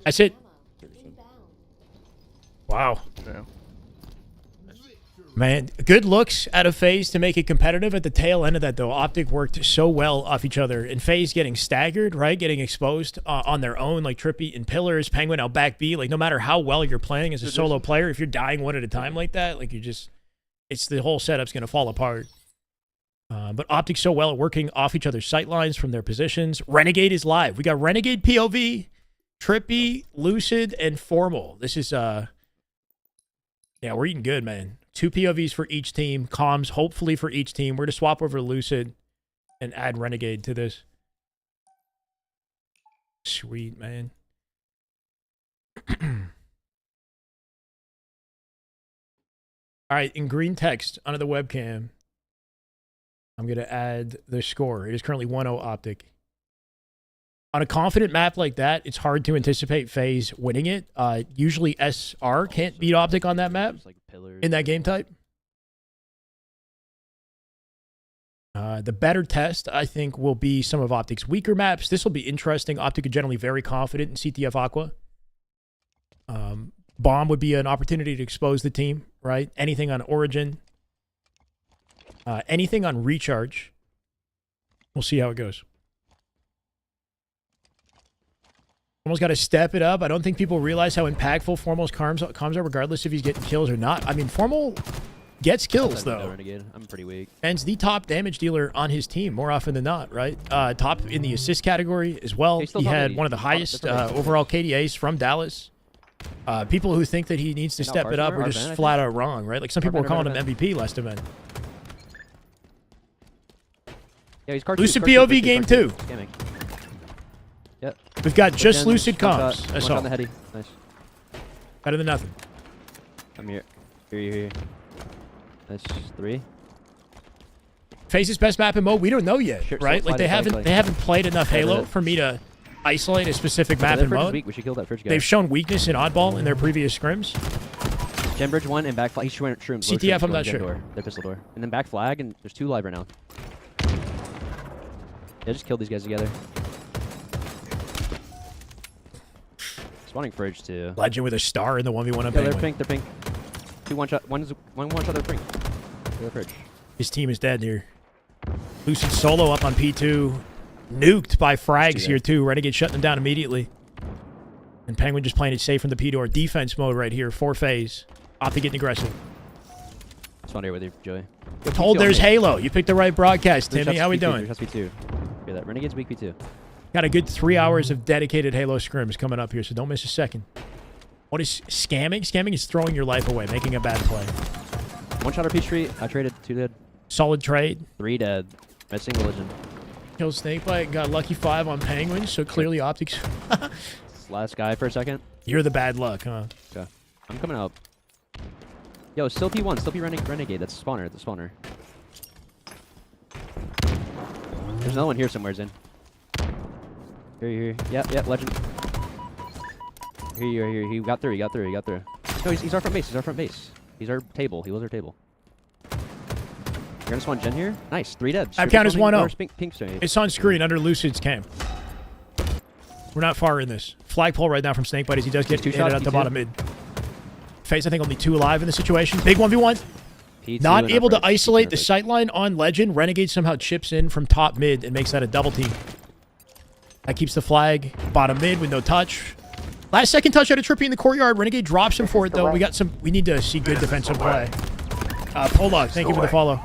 That's it. Wow. Man, good looks out of Faze to make it competitive. At the tail end of that, though, Optic worked so well off each other. And Faze getting staggered, right? Getting exposed on their own, like Trippy and Pillars, Penguin out back B. Like, no matter how well you're playing as a solo player, if you're dying 1 at a time like that, like, it's the whole setup's going to fall apart. But Optic so well at working off each other's sight lines from their positions. Renegade is live. We got Renegade POV, Trippy, Lucid, and Formal. This is, yeah, we're eating good, man. 2 POVs for each team. Comms, hopefully, for each team. We're to swap over to Lucid and add Renegade to this. Sweet, man. All right, in green text under the webcam, I'm going to add the score. It is currently 1-0 Optic. On a confident map like that, it's hard to anticipate Faze winning it. Usually SR can't beat Optic on that map in that game type. The better test, I think, will be some of Optic's weaker maps. This will be interesting. Optic are generally very confident in CTF Aqua. Bomb would be an opportunity to expose the team, right? Anything on Origin. Anything on Recharge. We'll see how it goes. Formal's got to step it up. I don't think people realize how impactful Formal's comms are, regardless if he's getting kills or not. I mean, Formal gets kills, though. I'm pretty weak. And's the top damage dealer on his team more often than not, right? Top in the assist category as well. He had one of the highest overall KDAs from Dallas. People who think that he needs to step it up are just flat out wrong, right? Like, some people were calling him MVP last event. Yeah, he's Lucid POV game 2. Yep. We've got just Lucid comms. That's all. On the heady. Nice. Better than nothing. Come here. Here. That's 3. Faze's best map in mode, we don't know yet, right? Like, they haven't played enough Halo for me to isolate a specific map in mode. We should kill that fridge guy. They've shown weakness in Oddball in their previous scrims. Gen bridge 1 and back flag. He's showing shrooms. CTF, I'm not sure. Their pistol door. And then back flag, and there's 2 live right now. Yeah, just killed these guys together. Spawning fridge too. Legend with a star in the 1v1 on Penguin. They're pink. 2 1-shot. One one-shot. They're pink. They're fridge. His team is dead here. Lucid solo up on P2. Nuked by frags here too. Renegade shutting them down immediately. And Penguin just playing it safe from the P door. Defense mode right here for Faze. Optic getting aggressive. Spawned here with you, Joey. Told there's Halo. You picked the right broadcast, Timmy. How we doing? There's P2. Hear that? Renegade's weak P2. Got a good 3 hours of dedicated Halo scrims coming up here, so don't miss a second. What is scamming? Scamming is throwing your life away, making a bad play. 1 shot RP street. I traded 2 dead. Solid trade. 3 dead. Missing Religion. Killed Snakebite and got lucky 5 on Penguin, so clearly Optics. Last guy for a second. You're the bad luck, huh? Okay. I'm coming up. Yo, still P1, still P Renegade. That's spawner, the spawner. There's another one here somewhere, Zen. Here. Yep, legend. Here. He got through. No, he's our front base. He's our table. He was our table. You're gonna spawn Gen here? Nice, 3 dead. I count as 1-0. Pink stone. It's on screen under Lucid's cam. We're not far in this. Flagpole right now from Snakebite as he does get Two hit shots, at the P2. bottom mid. Faze, I think, only 2 alive in the situation. Big 1v1. P2 Not and able our to first. isolate the sightline on Legend. Renegade somehow chips in from top mid and makes that a double team. That keeps the flag bottom mid with no touch. Last second touch out of Trippy in the courtyard. Renegade drops him for it though. We need to see good defensive play. Polog, thank you for the follow.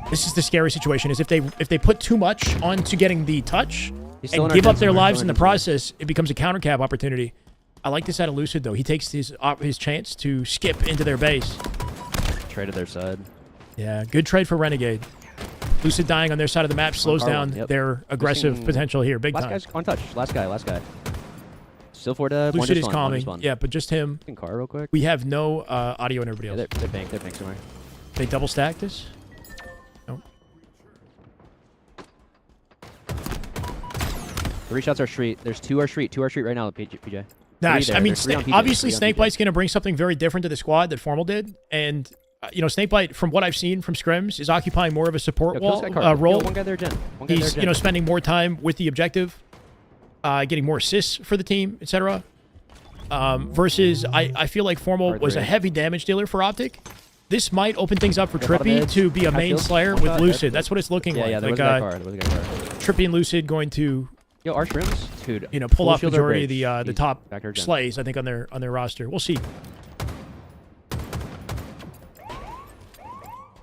This is the scary situation. Is if they put too much onto getting the touch and give up their lives in the process, it becomes a counter cap opportunity. I like this out of Lucid though. He takes his chance to skip into their base. Trade to their side. Yeah, good trade for Renegade. Lucid dying on their side of the map slows down their aggressive potential here, big last time. guy's on touch. Last guy. Still 4 dead. Lucid is calming. Yeah, but just him. Car real quick. We have no audio and everybody else. They're bank somewhere. They double stack this? Nope. 3 shots are street. There's 2 are street right now, PJ. Nice. There. I mean, There's 3 on PJ. obviously 3 on PJ. Snakebite's going to bring something very different to the squad that Formal did. And, Snakebite, from what I've seen from Scrims, is occupying more of a support Yo, role. One guy there, Gen. He's, spending more time with the objective, getting more assists for the team, etc. Versus, I feel like Formal was a heavy damage dealer for Optic. This might open things up for Trippy to be a main slayer with Lucid. That's what it's looking like. Yeah, there was a guy car. Trippy and Lucid going to, Yo, our Scrims, dude. pull off majority of the top slays, I think, on their roster. We'll see.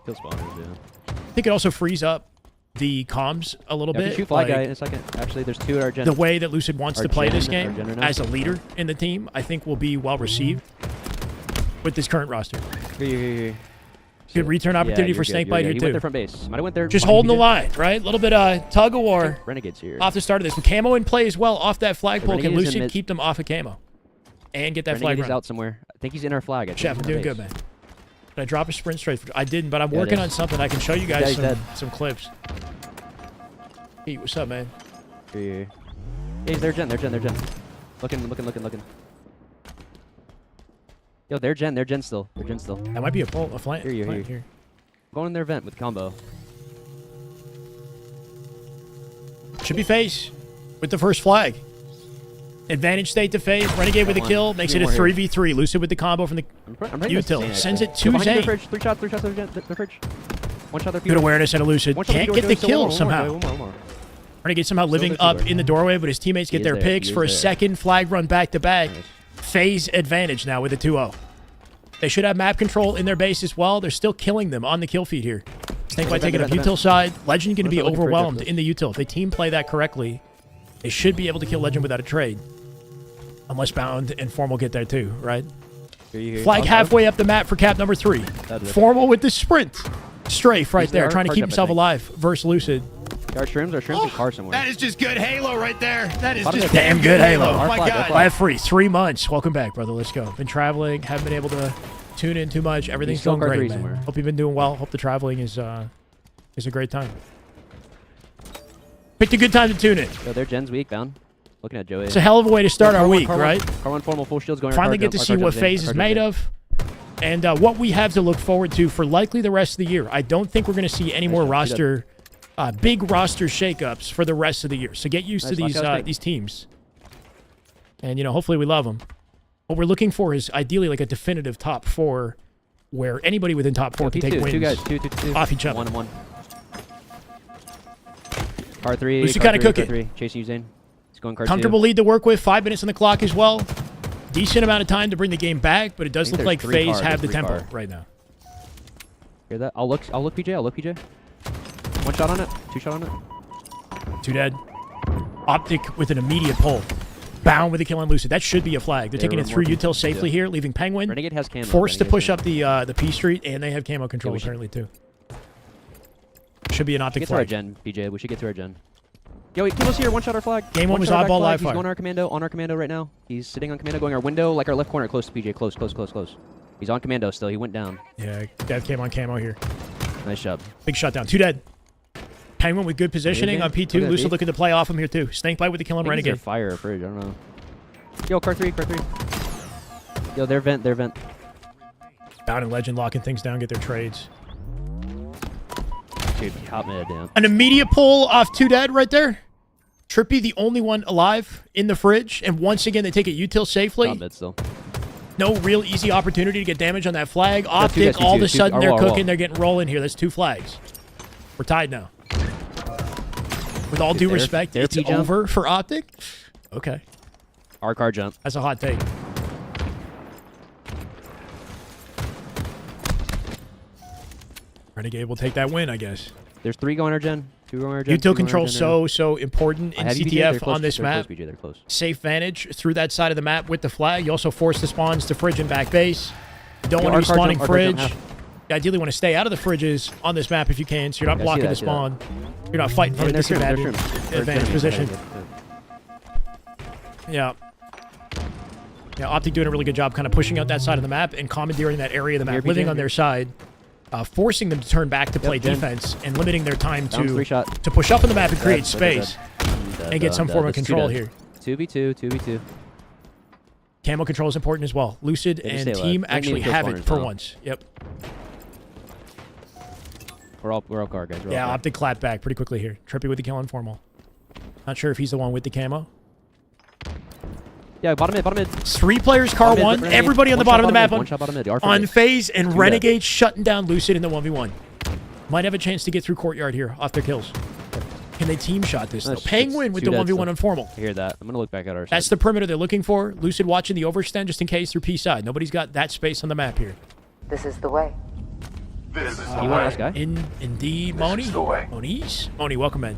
Kill spawners, yeah. I think it also frees up the comms a little bit. Shoot fly guy in a second. Actually, there's 2 at our Gen. The way that Lucid wants to play this game right as a leader in the team, I think will be well received with this current roster. Here. Good return opportunity for Snakebite here, He too. went there front base. Might have went there. Just holding the line, right? A little bit of tug of war Renegades here. off the start of this. With Camo in play as well off that flagpole, can Renegade is in Lucid mid. keep them off of Camo and get that Renegade flag is run? out somewhere. I think he's in our flag. Chef, I'm doing good, man. Did I drop a sprint straight? I didn't, but I'm working on something. I can show you guys some clips. Hey, what's up, man? Here. Hey, they're Gen. Looking. Yo, they're Gen still. That might be a flank. Here. Going in their vent with combo. Should be Faze with the first flag. Advantage state to Faze. Renegade with a kill. Makes it a 3v3. Lucid with the combo from the util. Sends it to Zane. 3 shots their fridge. 1 shot their Good awareness out of Lucid. Can't get the kill somehow. One more. Renegade somehow living up in the doorway, but his teammates get their picks for a second flag run back-to-back. Faze advantage now with a 2-0. They should have map control in their base as well. They're still killing them on the kill feed here. Snakebite taking up util side. Legend going to be overwhelmed in the util. If they team play that correctly, they should be able to kill Legend without a trade. Unless Bound and Formal get there too, right? Flag halfway up the map for cap number 3. Formal with the sprint. Strafe right there, trying to keep himself alive versus Lucid. Our Scrims in car somewhere. That is just good Halo right there. That is just damn good Halo. Oh my God. Live free, 3 months. Welcome back, brother. Let's go. Been traveling, haven't been able to tune in too much. Everything's going great, man. Somewhere. Hope you've been doing well. Hope the traveling is a great time. Picked a good time to tune in. Yo, their Gen's weak, Bound. Looking at Joey. It's a hell of a way to start our week, right? Car 1 Formal, full shields going. Finally get to see what Faze is made of. And what we have to look forward to for likely the rest of the year. I don't think we're going to see any more big roster shakeups for the rest of the year. So get used to these teams. And, hopefully we love them. What we're looking for is ideally like a definitive top 4 where anybody within top 4 can take wins 2 guys, two. off each other. 1-1. Car 3. Lucid kind of cooking. Chasing you, Zane. He's going car 2. Comfortable lead to work with. 5 minutes on the clock as well. Decent amount of time to bring the game back, but it does look like Faze have the tempo right now. Hear that? I'll look PJ. 1 shot on it. 2 shot on it. 2 dead. Optic with an immediate pull. Bound with a kill on Lucid. That should be a flag. They're taking it through util safely here, leaving Penguin Renegade has camo. forced to push up the P Street, and they have camo control apparently too. Should be an Optic flag. Get to our Gen, PJ. We should get to our Gen. Yo, wait, Camo's here. One shot our flag. Game one was shot our oddball back flag. live He's fire. going on our commando right now. He's sitting on commando, going our window, like our left corner, close to PJ. Close. He's on commando still. He went down. Yeah, Dev came on camo here. Nice job. Big shutdown. 2 dead. Penguin with good positioning on P2. Look at Lucid that, looking to play off him here too. Snakebite with the kill on Renegade. Renegade. Fire or fridge. I don't know. Yo, car 3. Yo, they're vent. Down and Legend locking things down, get their trades. Dude, hot mid, damn. An immediate pull off 2 dead right there. Trippy, the only one alive in the fridge. And once again, they take it util safely. Hot mid still. No real easy opportunity to get damage on that flag. Two, Optic, all of a sudden, they're wall. cooking. They're getting rolling here. That's 2 flags. We're tied now. With all due respect, it's P jump. over for Optic. Okay. Our car jump. That's a hot take. Renegade will take that win, I guess. There's 3 going our gen. 2 going our gen. Util control so important in CTF on this map. They're close. Safe vantage through that side of the map with the flag. You also force the spawns to fridge and back base. You don't want to be spawning fridge. You ideally want to stay out of the fridges on this map if you can, so you're not blocking the spawn. You're not fighting from a disadvantage position. Yeah. Yeah, Optic doing a really good job kind of pushing out that side of the map and commandeering that area of the map, living on their side, forcing them to turn back to play defense and limiting their time to push up in the map and create space and get some form of control here. 2v2. Camo control is important as well. Lucid and team actually have it for once. Yep. We're all car, guys. Yeah, Optic clapped back pretty quickly here. Trippy with the kill on formal. Not sure if he's the one with the camo. Yeah, bottom mid. 3 players, car 1. Everybody on the bottom of the map on Faze, and Renegade shutting down Lucid in the 1v1. Might have a chance to get through courtyard here off their kills. Can they team shot this, though? Penguin with the 1v1 on formal. I hear that. I'm going to look back at our side. That's the perimeter they're looking for. Lucid watching the overextend just in case through P side. Nobody's got that space on the map here. This is the way. This is the way. Last guy? Indeed, Moni. Moni, welcome in.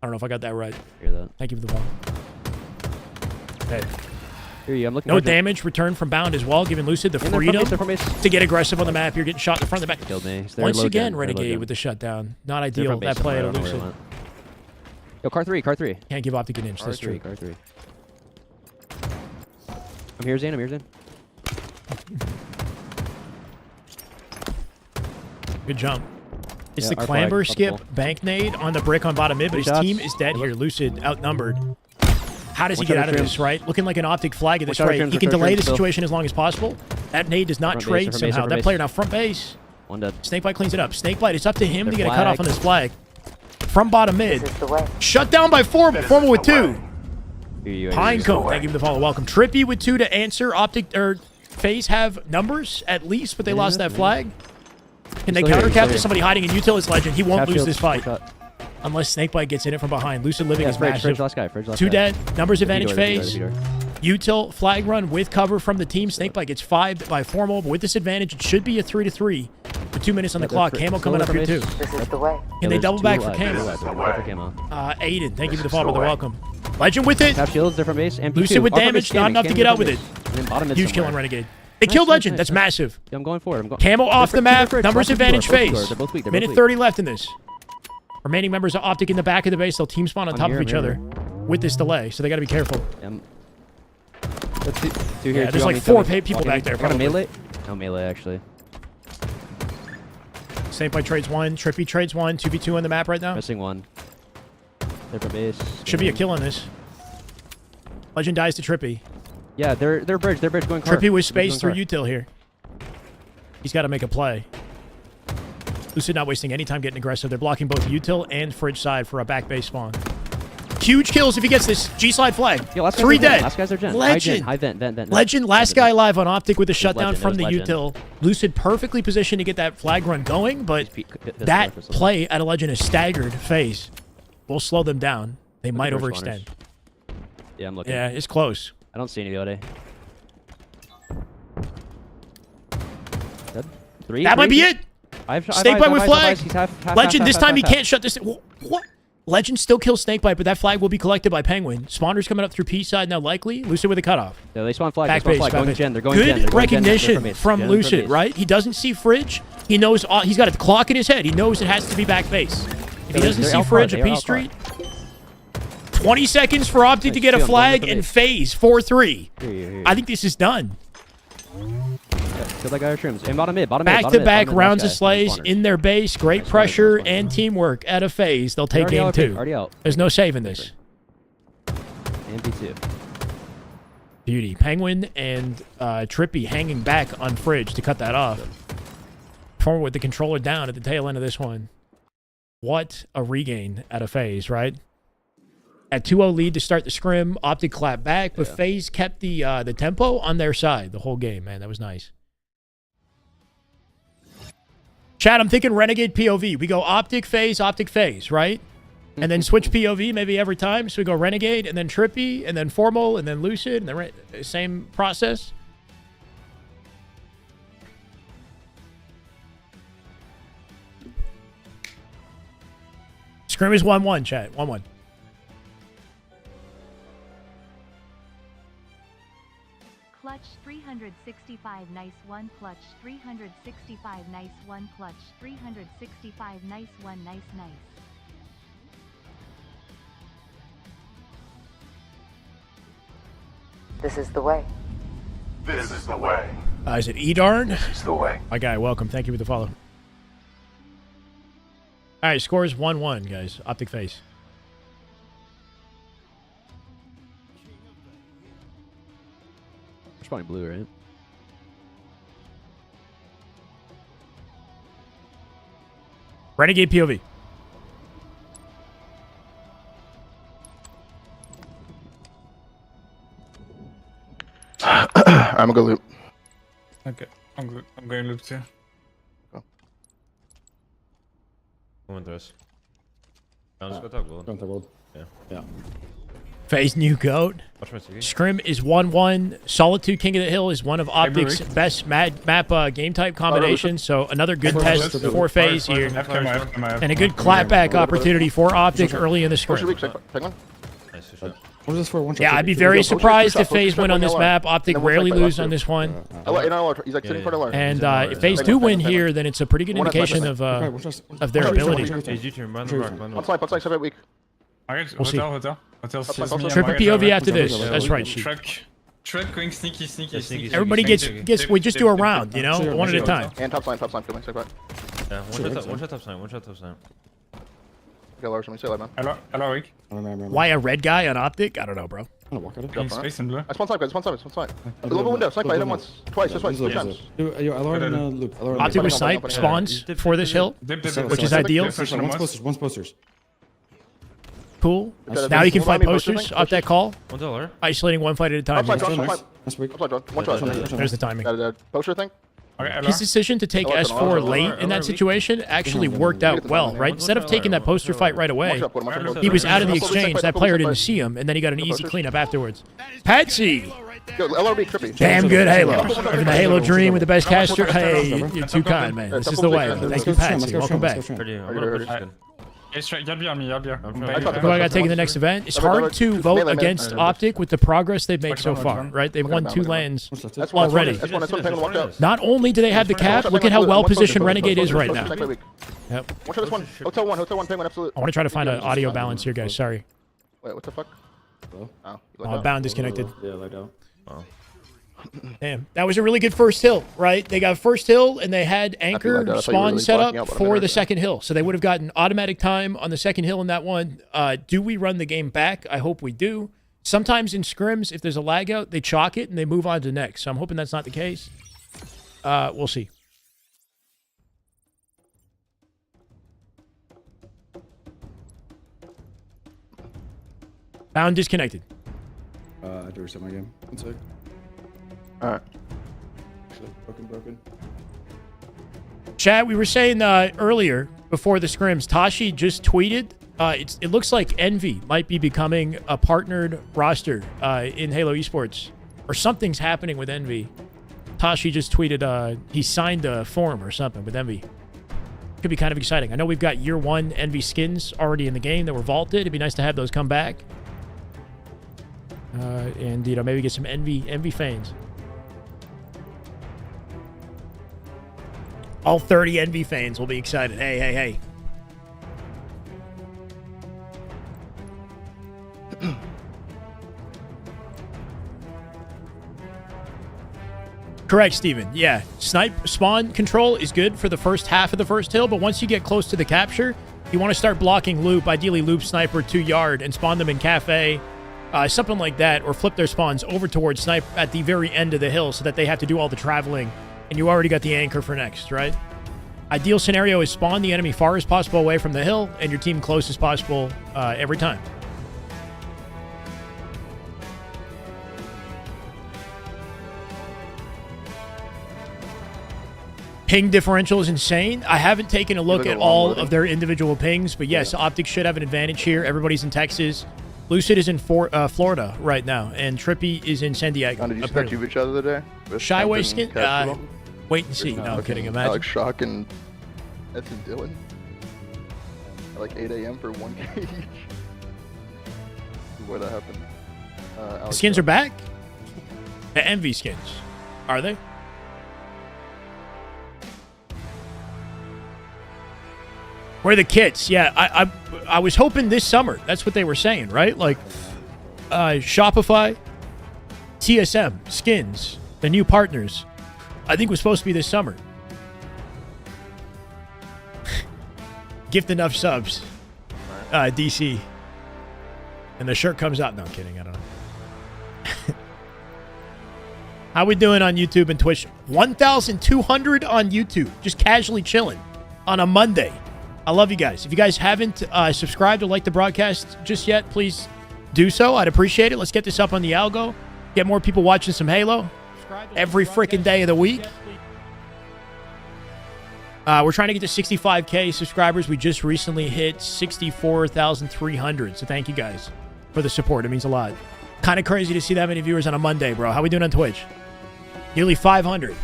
I don't know if I got that right. I hear that. Thank you for the ball. Okay. Here you, I'm looking. No damage returned from Bound as well, giving Lucid the freedom to get aggressive on the map. You're getting shot in the front and the back. Killed me. Once again, Renegade with the shutdown. Not ideal, that play out of Lucid. Yo, car 3. Can't give Optic an inch. That's true. Car 3. I'm here, Zane. Good jump. It's the clamber skip bank nade on the brick on bottom mid, but his team is dead here. Lucid outnumbered. How does he get out of this, right? Looking like an Optic flag at this rate. He can delay the situation as long as possible. That nade does not trade somehow. That player now front base. One dead. Snakebite cleans it up. Snakebite, it's up to him to get a cutoff on this flag. From bottom mid. Shut down by Formal with 2. Pinecone, thank you for the follow. Welcome. Trippy with 2 to answer. Optic or Faze have numbers at least, but they lost that flag. Can they countercap somebody hiding in util? It's Legend. He won't lose this fight. Unless Snakebite gets in it from behind. Lucid living is massive. Last guy. 2 dead. Numbers advantage Faze. Util flag run with cover from the team. Snakebite gets 5 by Formal, but with this advantage, it should be a 3-3 with 2 minutes on the clock. Camo coming up here too. This is the way. Can they double back for Camo? Aiden, thank you for the follow, brother. Welcome. Legend with it. Tap shields, different base. MP2. Lucid with damage, not enough to get out with it. Huge kill on Renegade. They killed Legend. That's massive. I'm going for it. Camo off the map. Numbers advantage Faze. Minute 30 left in this. Remaining members of Optic in the back of the base. They'll team spawn on top of each other with this delay, so they got to be careful. Yeah, there's like 4 people back there. Got a melee? No melee, actually. Snakebite trades 1. Trippy trades 1. 2v2 on the map right now. Missing 1. Different base. Should be a kill on this. Legend dies to Trippy. Yeah, they're bridge going car. Trippy with space through util here. He's got to make a play. Lucid not wasting any time getting aggressive. They're blocking both util and fridge side for a back base spawn. Huge kills if he gets this G-slide flag. Yo, 3 dead. Last guys are gen. Legend. High vent. Legend, last guy alive on Optic with a shutdown from the Legend. util. Lucid perfectly positioned to get that flag run going, but that play at a Legend is staggered Faze. We'll slow them down. They might overextend. Yeah, I'm looking. Yeah, it's close. I don't see anybody. Dead? 3? That might be it. Snakebite with flag. Legend, this time he can't shut this. What? Legend still kills Snakebite, but that flag will be collected by Penguin. Spawners coming up through P side now likely. Lucid with a cutoff. Yeah, they spawn flag. Back they base, spawn flag. back Going base. gen. They're going gen. Good recognition from Lucid, right? He doesn't see fridge. He knows he's got a clock in his head. He knows it has to be back base. If he doesn't see fridge at P Street, 20 seconds for Optic to get a flag and Faze 4-3. Here. I think this is done. Kill that guy or Scrims. And bottom mid. Back-to-back rounds of slays in their base. Great pressure and teamwork at a Faze. They'll take game 2. Already out. There's no saving this. And B2. Beauty. Penguin and Trippy hanging back on Fridge to cut that off. Forward with the controller down at the tail end of this one. What a regain at a Faze, right? At 2-0 lead to start the scrim. Optic clapped back, but Faze kept the tempo on their side the whole game, man. That was nice. Chad, I'm thinking Renegade POV. We go Optic, Faze, right? And then switch POV maybe every time. So we go Renegade, and then Trippy, and then Formal, and then Lucid, and then same process. Scrim is 1-1, chat. 1-1. Clutch 365 nice one. Clutch 365 nice one. Clutch 365 nice one. Nice. This is the way. This is the way. Is it Edarn? This is the way. My guy, welcome. Thank you for the follow. All right, score is 1-1, guys. Optic Faze. It's probably blue, right? Renegade POV. I'm gonna go loop. Okay, I'm going loop too. Come on, Thres. Let's go top gold. Don't take gold. Yeah. Faze new goat. Watch my TV. Scrim is 1-1. Solitude King of the Hill is one of Optic's best map game type combinations. So another good test for Faze here. And a good clapback opportunity for Optic early in the scrim. Nice shot. What is this for? One shot. Yeah, I'd be very surprised if Faze win on this map. Optic rarely lose on this one. He's like sitting for the line. And if Faze do win here, then it's a pretty good indication of their ability. Hey, G-turn, run the rock, run the rock. One side, 7 week. We'll see. Hotel. Trippy POV after this. That's right, Sheep. Truck going sneaky. Everybody gets. We just do a round, you know, one at a time. And top line, coming. Yeah, one shot top sign. Okay, Lars, let me say that, man. Hello, Rick. Why a red guy on Optic? I don't know, bro. Green space and blue. That's one side, guys. It's one side. A little window. Snipe by him once. Twice, 3 times. Optic with snipe spawns for this hill, which is ideal. One's posters. Cool. Now you can fight posters off that call. $1. Isolating one fight at a time. Upside, one shot. There's the timing. That poster thing? His decision to take S4 late in that situation actually worked out well, right? Instead of taking that poster fight right away, he was out of the exchange. That player didn't see him, and then he got an easy cleanup afterwards. Patsy! Yo, LRB, Trippy. Damn good Halo. Living the Halo dream with the best caster. Hey, you're too kind, man. This is the way. Thank you, Patsy. Welcome back. You'll be on me. Who I got taking the next event? It's hard to vote against Optic with the progress they've made so far, right? They've won 2 lands already. Not only do they have the cap, look at how well positioned Renegade is right now. Yep. Hotel 1, Penguin, absolute. I want to try to find an audio balance here, guys. Sorry. Wait, what the fuck? Bound disconnected. Yeah, like that. Oh. Damn, that was a really good first hill, right? They got first hill, and they had anchor spawn set up for the second hill. So they would have gotten automatic time on the second hill in that one. Do we run the game back? I hope we do. Sometimes in scrims, if there's a lag out, they chalk it, and they move on to the next. So I'm hoping that's not the case. We'll see. Bound disconnected. I do reset my game. One sec. Alright. Broken. Chat, we were saying earlier, before the scrims, Tashi just tweeted, it looks like Envy might be becoming a partnered roster in Halo Esports. Or something's happening with Envy. Tashi just tweeted he signed a form or something with Envy. Could be kind of exciting. I know we've got year 1 Envy skins already in the game that were vaulted. It'd be nice to have those come back. And, you know, maybe get some Envy fans. All 30 Envy fans will be excited. Hey. Correct, Steven. Yeah, snipe spawn control is good for the first half of the first hill, but once you get close to the capture, you want to start blocking loop, ideally loop sniper 2 yard, and spawn them in cafe, something like that, or flip their spawns over towards snipe at the very end of the hill so that they have to do all the traveling, and you already got the anchor for next, right? Ideal scenario is spawn the enemy far as possible away from the hill, and your team close as possible every time. Ping differential is insane. I haven't taken a look at all of their individual pings, but yes, Optic should have an advantage here. Everybody's in Texas. Lucid is in Florida right now, and Trippy is in San Diego. Did you spec you each other today? Shyway skin? Wait and see. No, I'm kidding. Imagine. Alex Shock and Edson Dylan. At like 8 a.m. for 1K each. Where that happened. The skins are back? The Envy skins. Are they? Where are the kits? Yeah, I was hoping this summer. That's what they were saying, right? Like, Shopify, TSM, skins, the new partners. I think was supposed to be this summer. Gift enough subs. DC. And the shirt comes out. No, I'm kidding. I don't know. How we doing on YouTube and Twitch? 1,200 on YouTube. Just casually chilling on a Monday. I love you guys. If you guys haven't subscribed or liked the broadcast just yet, please do so. I'd appreciate it. Let's get this up on the algo. Get more people watching some Halo every freaking day of the week. We're trying to get to 65K subscribers. We just recently hit 64,300. So thank you guys for the support. It means a lot. Kind of crazy to see that many viewers on a Monday, bro. How we doing on Twitch? Nearly 500.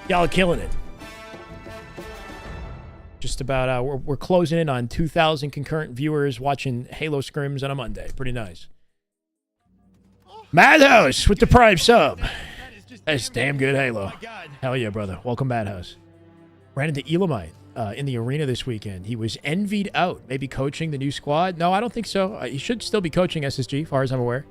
Y'all are killing it. Just about, we're closing in on 2,000 concurrent viewers watching Halo Scrims on a Monday. Pretty nice. Madhouse with the Prime sub. That's damn good Halo. Hell yeah, brother. Welcome, Madhouse. Ran into Elamite in the arena this weekend. He was envied out. Maybe coaching the new squad. No, I don't think so. He should still be coaching SSG, far as I'm aware.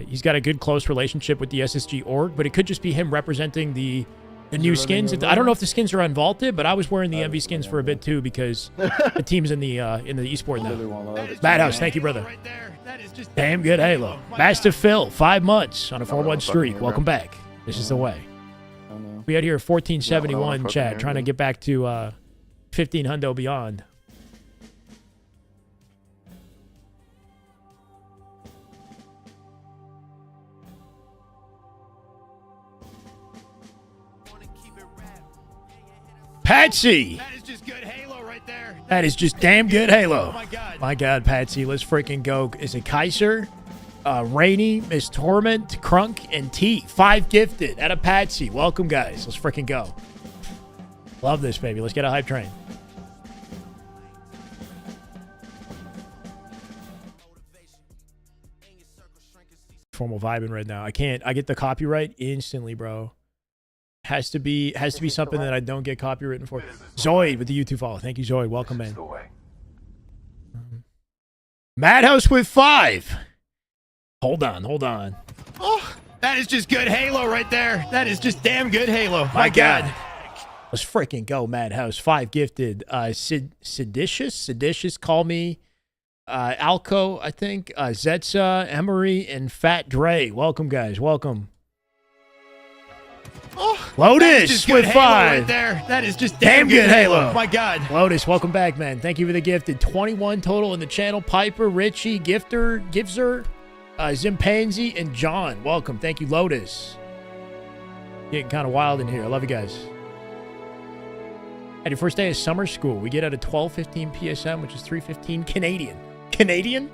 He's got a good, close relationship with the SSG org, but it could just be him representing the new skins. I don't know if the skins are unvaulted, but I was wearing the MV skins for a bit too because the team's in the esport now. Madhouse, thank you, brother. Damn good Halo. Master Phil, 5 months on a 4-1 streak. Welcome back. This is the way. We out here 1471 chat, trying to get back to 15 hundo beyond. Patsy! That is just good Halo right there. That is just damn good Halo. Oh my god. My god, Patsy, let's freaking go. Is it Kaiser, Rainy, Miss Torment, Crunk, and T? 5 gifted out of Patsy. Welcome, guys. Let's freaking go. Love this, baby. Let's get a hype train. Formal vibing right now. I can't. I get the copyright instantly, bro. Has to be something that I don't get copywritten for. Zoid with the YouTube follow. Thank you, Zoid. Welcome in. Madhouse with 5. Hold on. Oh, that is just good Halo right there. That is just damn good Halo. My god. Let's freaking go, Madhouse. 5 gifted. Seditious, call me. Alco, I think. Zetsa, Emery, and Fat Dre. Welcome, guys. Welcome. Oh, Lotus with 5. Right there. That is just damn good Halo. My god. Lotus, welcome back, man. Thank you for the gifted. 21 total in the channel. Piper, Richie, Gifter, Givzer, Zimpanzi, and John. Welcome. Thank you, Lotus. Getting kind of wild in here. I love you guys. At your first day of summer school, we get out at 12:15 PSM, which is 3:15 Canadian. Canadian?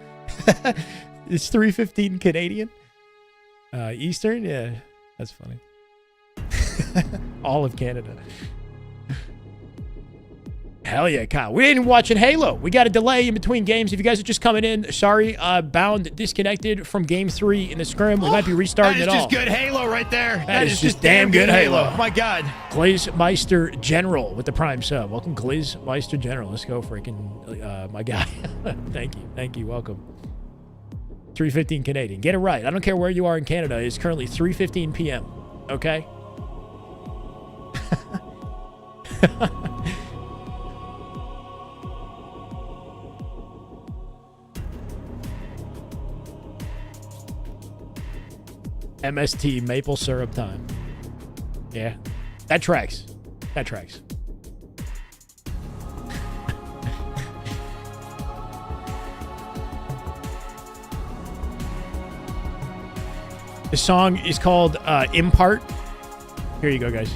It's 3:15 Canadian? Eastern? Yeah, that's funny. All of Canada. Hell yeah, Kyle. We ain't even watching Halo. We got a delay in between games. If you guys are just coming in, sorry, Bound disconnected from Game 3 in the scrim. We might be restarting it all. That is just good Halo right there. That is just damn good Halo. My god. Glizzmeister General with the Prime sub. Welcome, Glizzmeister General. Let's go, freaking, my guy. Thank you. Welcome. 3:15 Canadian. Get it right. I don't care where you are in Canada. It's currently 3:15 p.m. Okay? MST, maple syrup time. Yeah. That tracks. That tracks. The song is called Impart. Here you go, guys.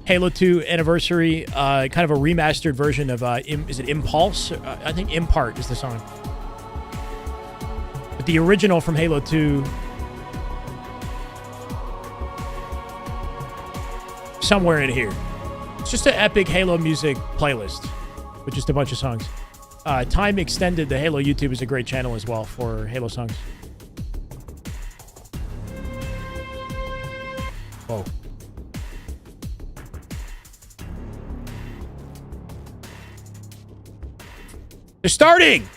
Halo 2 anniversary, kind of a remastered version of, is it Impulse? I think Impart is the song. But the original from Halo 2, somewhere in here. It's just an epic Halo music playlist with just a bunch of songs. Time Extended, the Halo YouTube is a great channel as well for Halo songs. Whoa. They're starting!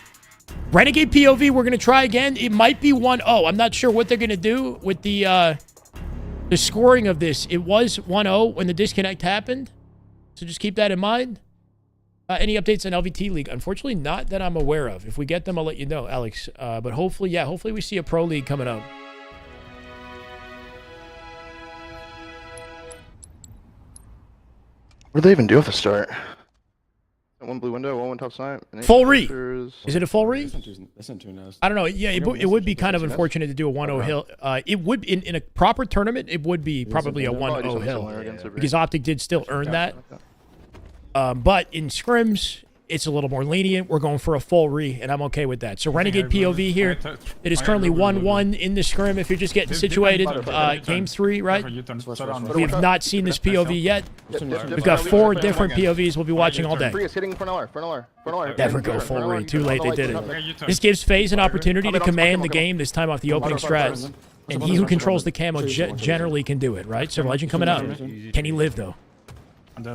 Renegade POV, we're going to try again. It might be 1-0. I'm not sure what they're going to do with the scoring of this. It was 1-0 when the disconnect happened. So just keep that in mind. Any updates on LVT League? Unfortunately, not that I'm aware of. If we get them, I'll let you know, Alex. But hopefully, yeah, hopefully we see a Pro League coming up. What do they even do at the start? One blue window, one top side. Full re. Is it a full re? That's not too nice. I don't know. Yeah, it would be kind of unfortunate to do a 1-0 hill. It would, in a proper tournament, it would be probably a 1-0 hill. Because Optic did still earn that. But in scrims, it's a little more lenient. We're going for a full re, and I'm okay with that. So Renegade POV here. It is currently 1-1 in the scrim. If you're just getting situated, game 3, right? We have not seen this POV yet. We've got 4 different POVs we'll be watching all day. Never go full re. Too late, they did it. This gives Faze an opportunity to command the game, this time off the opening strat. And he who controls the camo generally can do it, right? So Legend coming out. Can he live, though?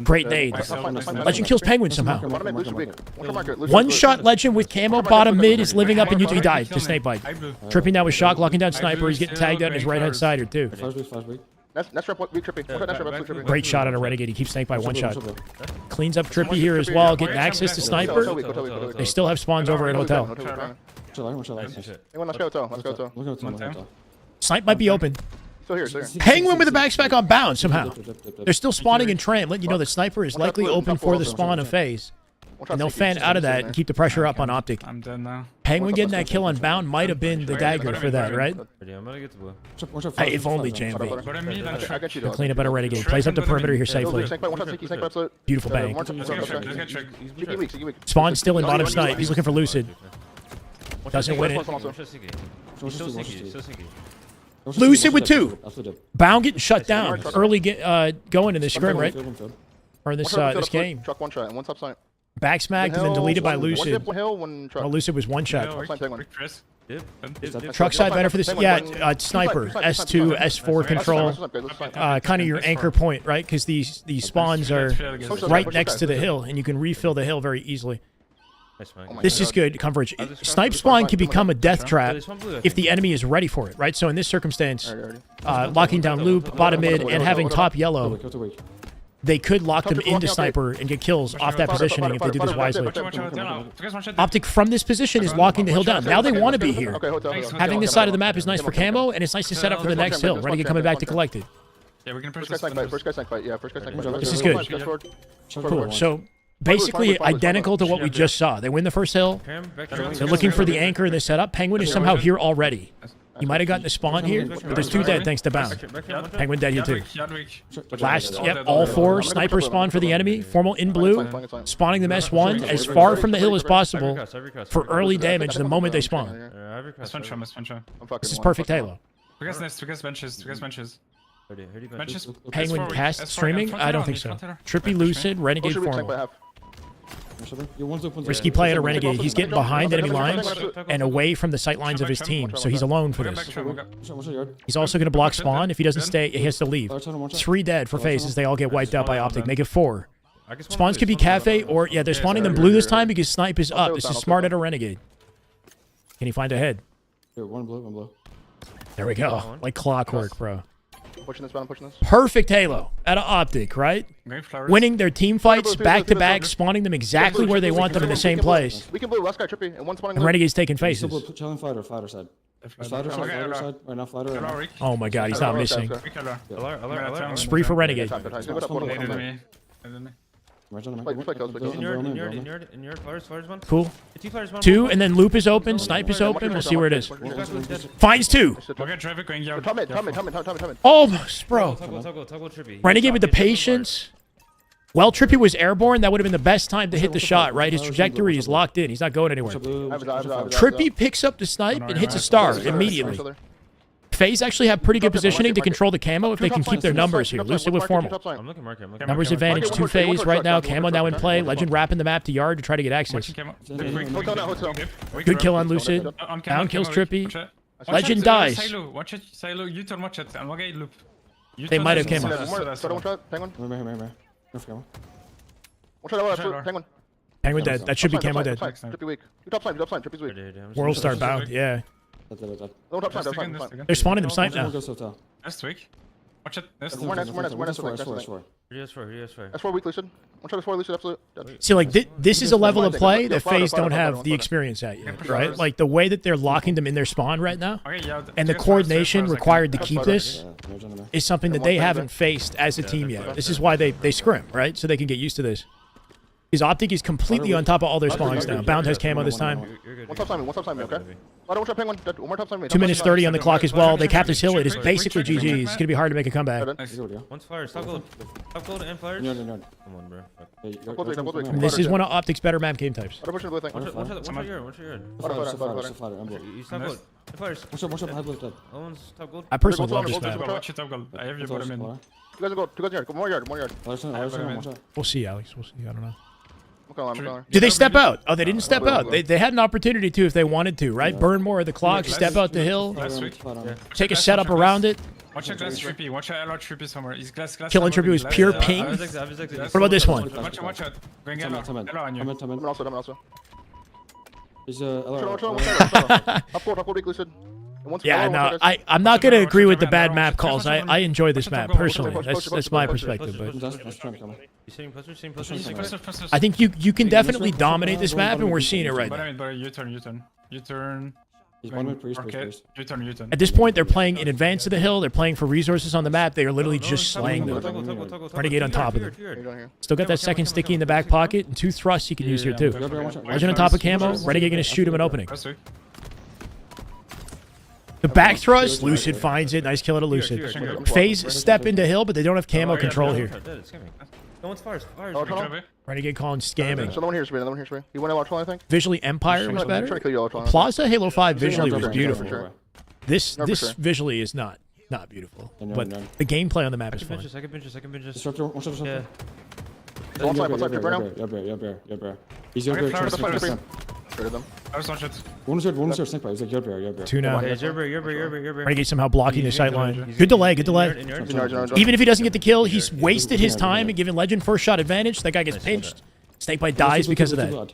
Great nades. Legend kills Penguin somehow. One-shot Legend with camo. Bottom mid is living up in YouTube. He died to snake bite. Trippy now with shock, locking down Sniper. He's getting tagged out in his right-hand sider, too. Great shot on a Renegade. He keeps snake bite one shot. Cleans up Trippy here as well, getting access to Sniper. They still have spawns over at Hotel. Snipe might be open. Penguin with a backspec on bound somehow. They're still spawning in Tram, letting you know that Sniper is likely open for the spawn of Faze. And they'll fan out of that and keep the pressure up on Optic. I'm dead now. Penguin getting that kill on bound might have been the dagger for that, right? If only, JMB. They'll clean up on a Renegade. Plays up the perimeter here safely. Beautiful bang. Spawn still in bottom snipe. He's looking for Lucid. Doesn't win it. Lucid with 2. Bound getting shut down early, going in this scrim, right? Or this this game. Back smacked and then deleted by Lucid. Oh, Lucid was one shot. Truck side better for this. Yeah, Sniper, S2, S4 control. Kind of your anchor point, right? Because these spawns are right next to the hill, and you can refill the hill very easily. This is good coverage. Snipe spawn can become a death trap if the enemy is ready for it, right? So in this circumstance, locking down loop, bottom mid, and having top yellow, they could lock them into Sniper and get kills off that positioning if they do this wisely. Optic from this position is locking the hill down. Now they want to be here. Having this side of the map is nice for camo, and it's nice to set up for the next hill. Renegade coming back to collect it. Yeah, we can push First guy snake fight. Yeah, first guy snake fight. This is good. Cool. So basically identical to what we just saw. They win the first hill. They're looking for the anchor in the setup. Penguin is somehow here already. He might have gotten the spawn here, but there's 2 dead thanks to bound. Penguin dead here too. Last, yep, all 4 Sniper spawn for the enemy. Formal in blue, spawning them S1 as far from the hill as possible for early damage the moment they spawn. This is perfect Halo. Penguin cast streaming? I don't think so. Trippy Lucid, Renegade Formal. Risky play at a Renegade. He's getting behind enemy lines and away from the sight lines of his team, so he's alone for this. He's also going to block spawn. If he doesn't stay, he has to leave. 3 dead for Faze as they all get wiped out by Optic. Make it 4. Spawns could be Cafe or, yeah, they're spawning them blue this time because Snipe is up. This is smart at a Renegade. Can he find a head? One blue. There we go. Like clockwork, bro. pushing this, man. I'm pushing this. Perfect Halo out of Optic, right? Going flowers. Winning their team fights blue, back to blue, back, blue. spawning them exactly where they want them in the same We can blue. place. We can blue. Last guy Trippy and one spawning. And Renegade's taking Still faces. blue, chilling flatter side. Flatter side. Right now, flatter. Hello, Right Rick. Oh my god, he's not missing. Rick, hello. Alert. Spree for Renegade. Good up, They photo, did photo. me. They did me. Fight kills, fight kills. In your flowers one. Cool. Two flowers one. 2, and then loop is open, snipe is open. We'll see where it is. Finds 2. Okay, traffic going yard. Top mid. Almost, bro. Toggle Trippy. Renegade with the patience. Well, Trippy was airborne. That would have been the best time to hit the shot, right? His trajectory is locked in. He's not going anywhere. Trippy picks up the snipe and hits a star immediately. Faze actually have pretty good positioning to control the camo if they can keep their numbers here. Lucid with formal. I'm looking marker. Numbers advantage to Faze right now. Camo now in play. Legend wrapping the map to yard to try to get access. Good kill on Lucid. Down kills Trippy. Legend dies. Watch it, Silo. You turn, watch it. And one guy loop. They might have camo. Penguin dead. That should be camo dead. Trippy weak. You top sign, Trippy's weak. World Star bound. Yeah. No top sign. They're spawning them snipe now. Nest weak. Watch it. Nest. More nest. PS4. S4 weak, Lucid. One shot is 4, Lucid, absolute. See, like, this is a level of play that FaZe don't have the experience at yet, right? Like, the way that they're locking them in their spawn right now, and the coordination required to keep this is something that they haven't faced as a team yet. This is why they scrim, right? So they can get used to this. His Optic is completely on top of all their spawns now. Bound has camo this time. One top sign me, okay? One shot Penguin. One more top sign me. 2 minutes 30 on the clock as well. They capped this hill. It is basically GG. It's going to be hard to make a comeback. One's flowers. Top gold and flowers. Come on, bro. And this is one of Optic's better map game types. One shot yard. You top gold. Flowers. One's top gold. I personally love this map. Watch it, top gold. I have you bottom in. You guys go. 2 guys yard. Go more yard. We'll see, Alex. We'll see. I don't know. I'm Did they step out? Oh, they didn't step out. They had an opportunity to if they wanted to, right? Burn more of the clock, step out the hill, Last week. take a setup around it. Watch a glass Trippy. Watch a LR Trippy somewhere. He's glass. Killing Trippy was pure ping. What about this one? Watch it. Going LR on you. I'm also. He's Top gold weak, Lucid. Yeah, no, I'm not going to agree with the bad map calls. I enjoy this map, personally. That's my perspective. But I think you can definitely dominate this map, and we're seeing it right now. U-turn. U-turn. At this point, they're playing in advance of the hill. They're playing for resources on the map. They are literally just slaying them. Renegade on top of them. Still got that second sticky in the back pocket, and 2 thrusts he can use here, too. Legend on top of camo. Renegade going to shoot him an opening. The back thrust, Lucid finds it. Nice kill at a Lucid. Faze step into hill, but they don't have camo control here. No one's flowers. Renegade calling scamming. So no one here, Sparty. You went out, I think? Visually, Empire was better. Trying to kill you all, Plaza Halo 5 visually was beautiful. sure. This No, for sure. visually is not beautiful, No, but no. the gameplay on the map is I fun. can pinch this. Disruptor, one shot. Yeah. One side, right now. Yeah, bear. He's your bear. Them. I was watch it. One shot, snake bite. He's like your bear. 2 now. Yeah, you're Renegade somehow blocking the sight line. Good delay. Even if he doesn't get the kill, he's wasted his time and given Legend first shot advantage. That guy gets pinched. Snakebite dies because of that.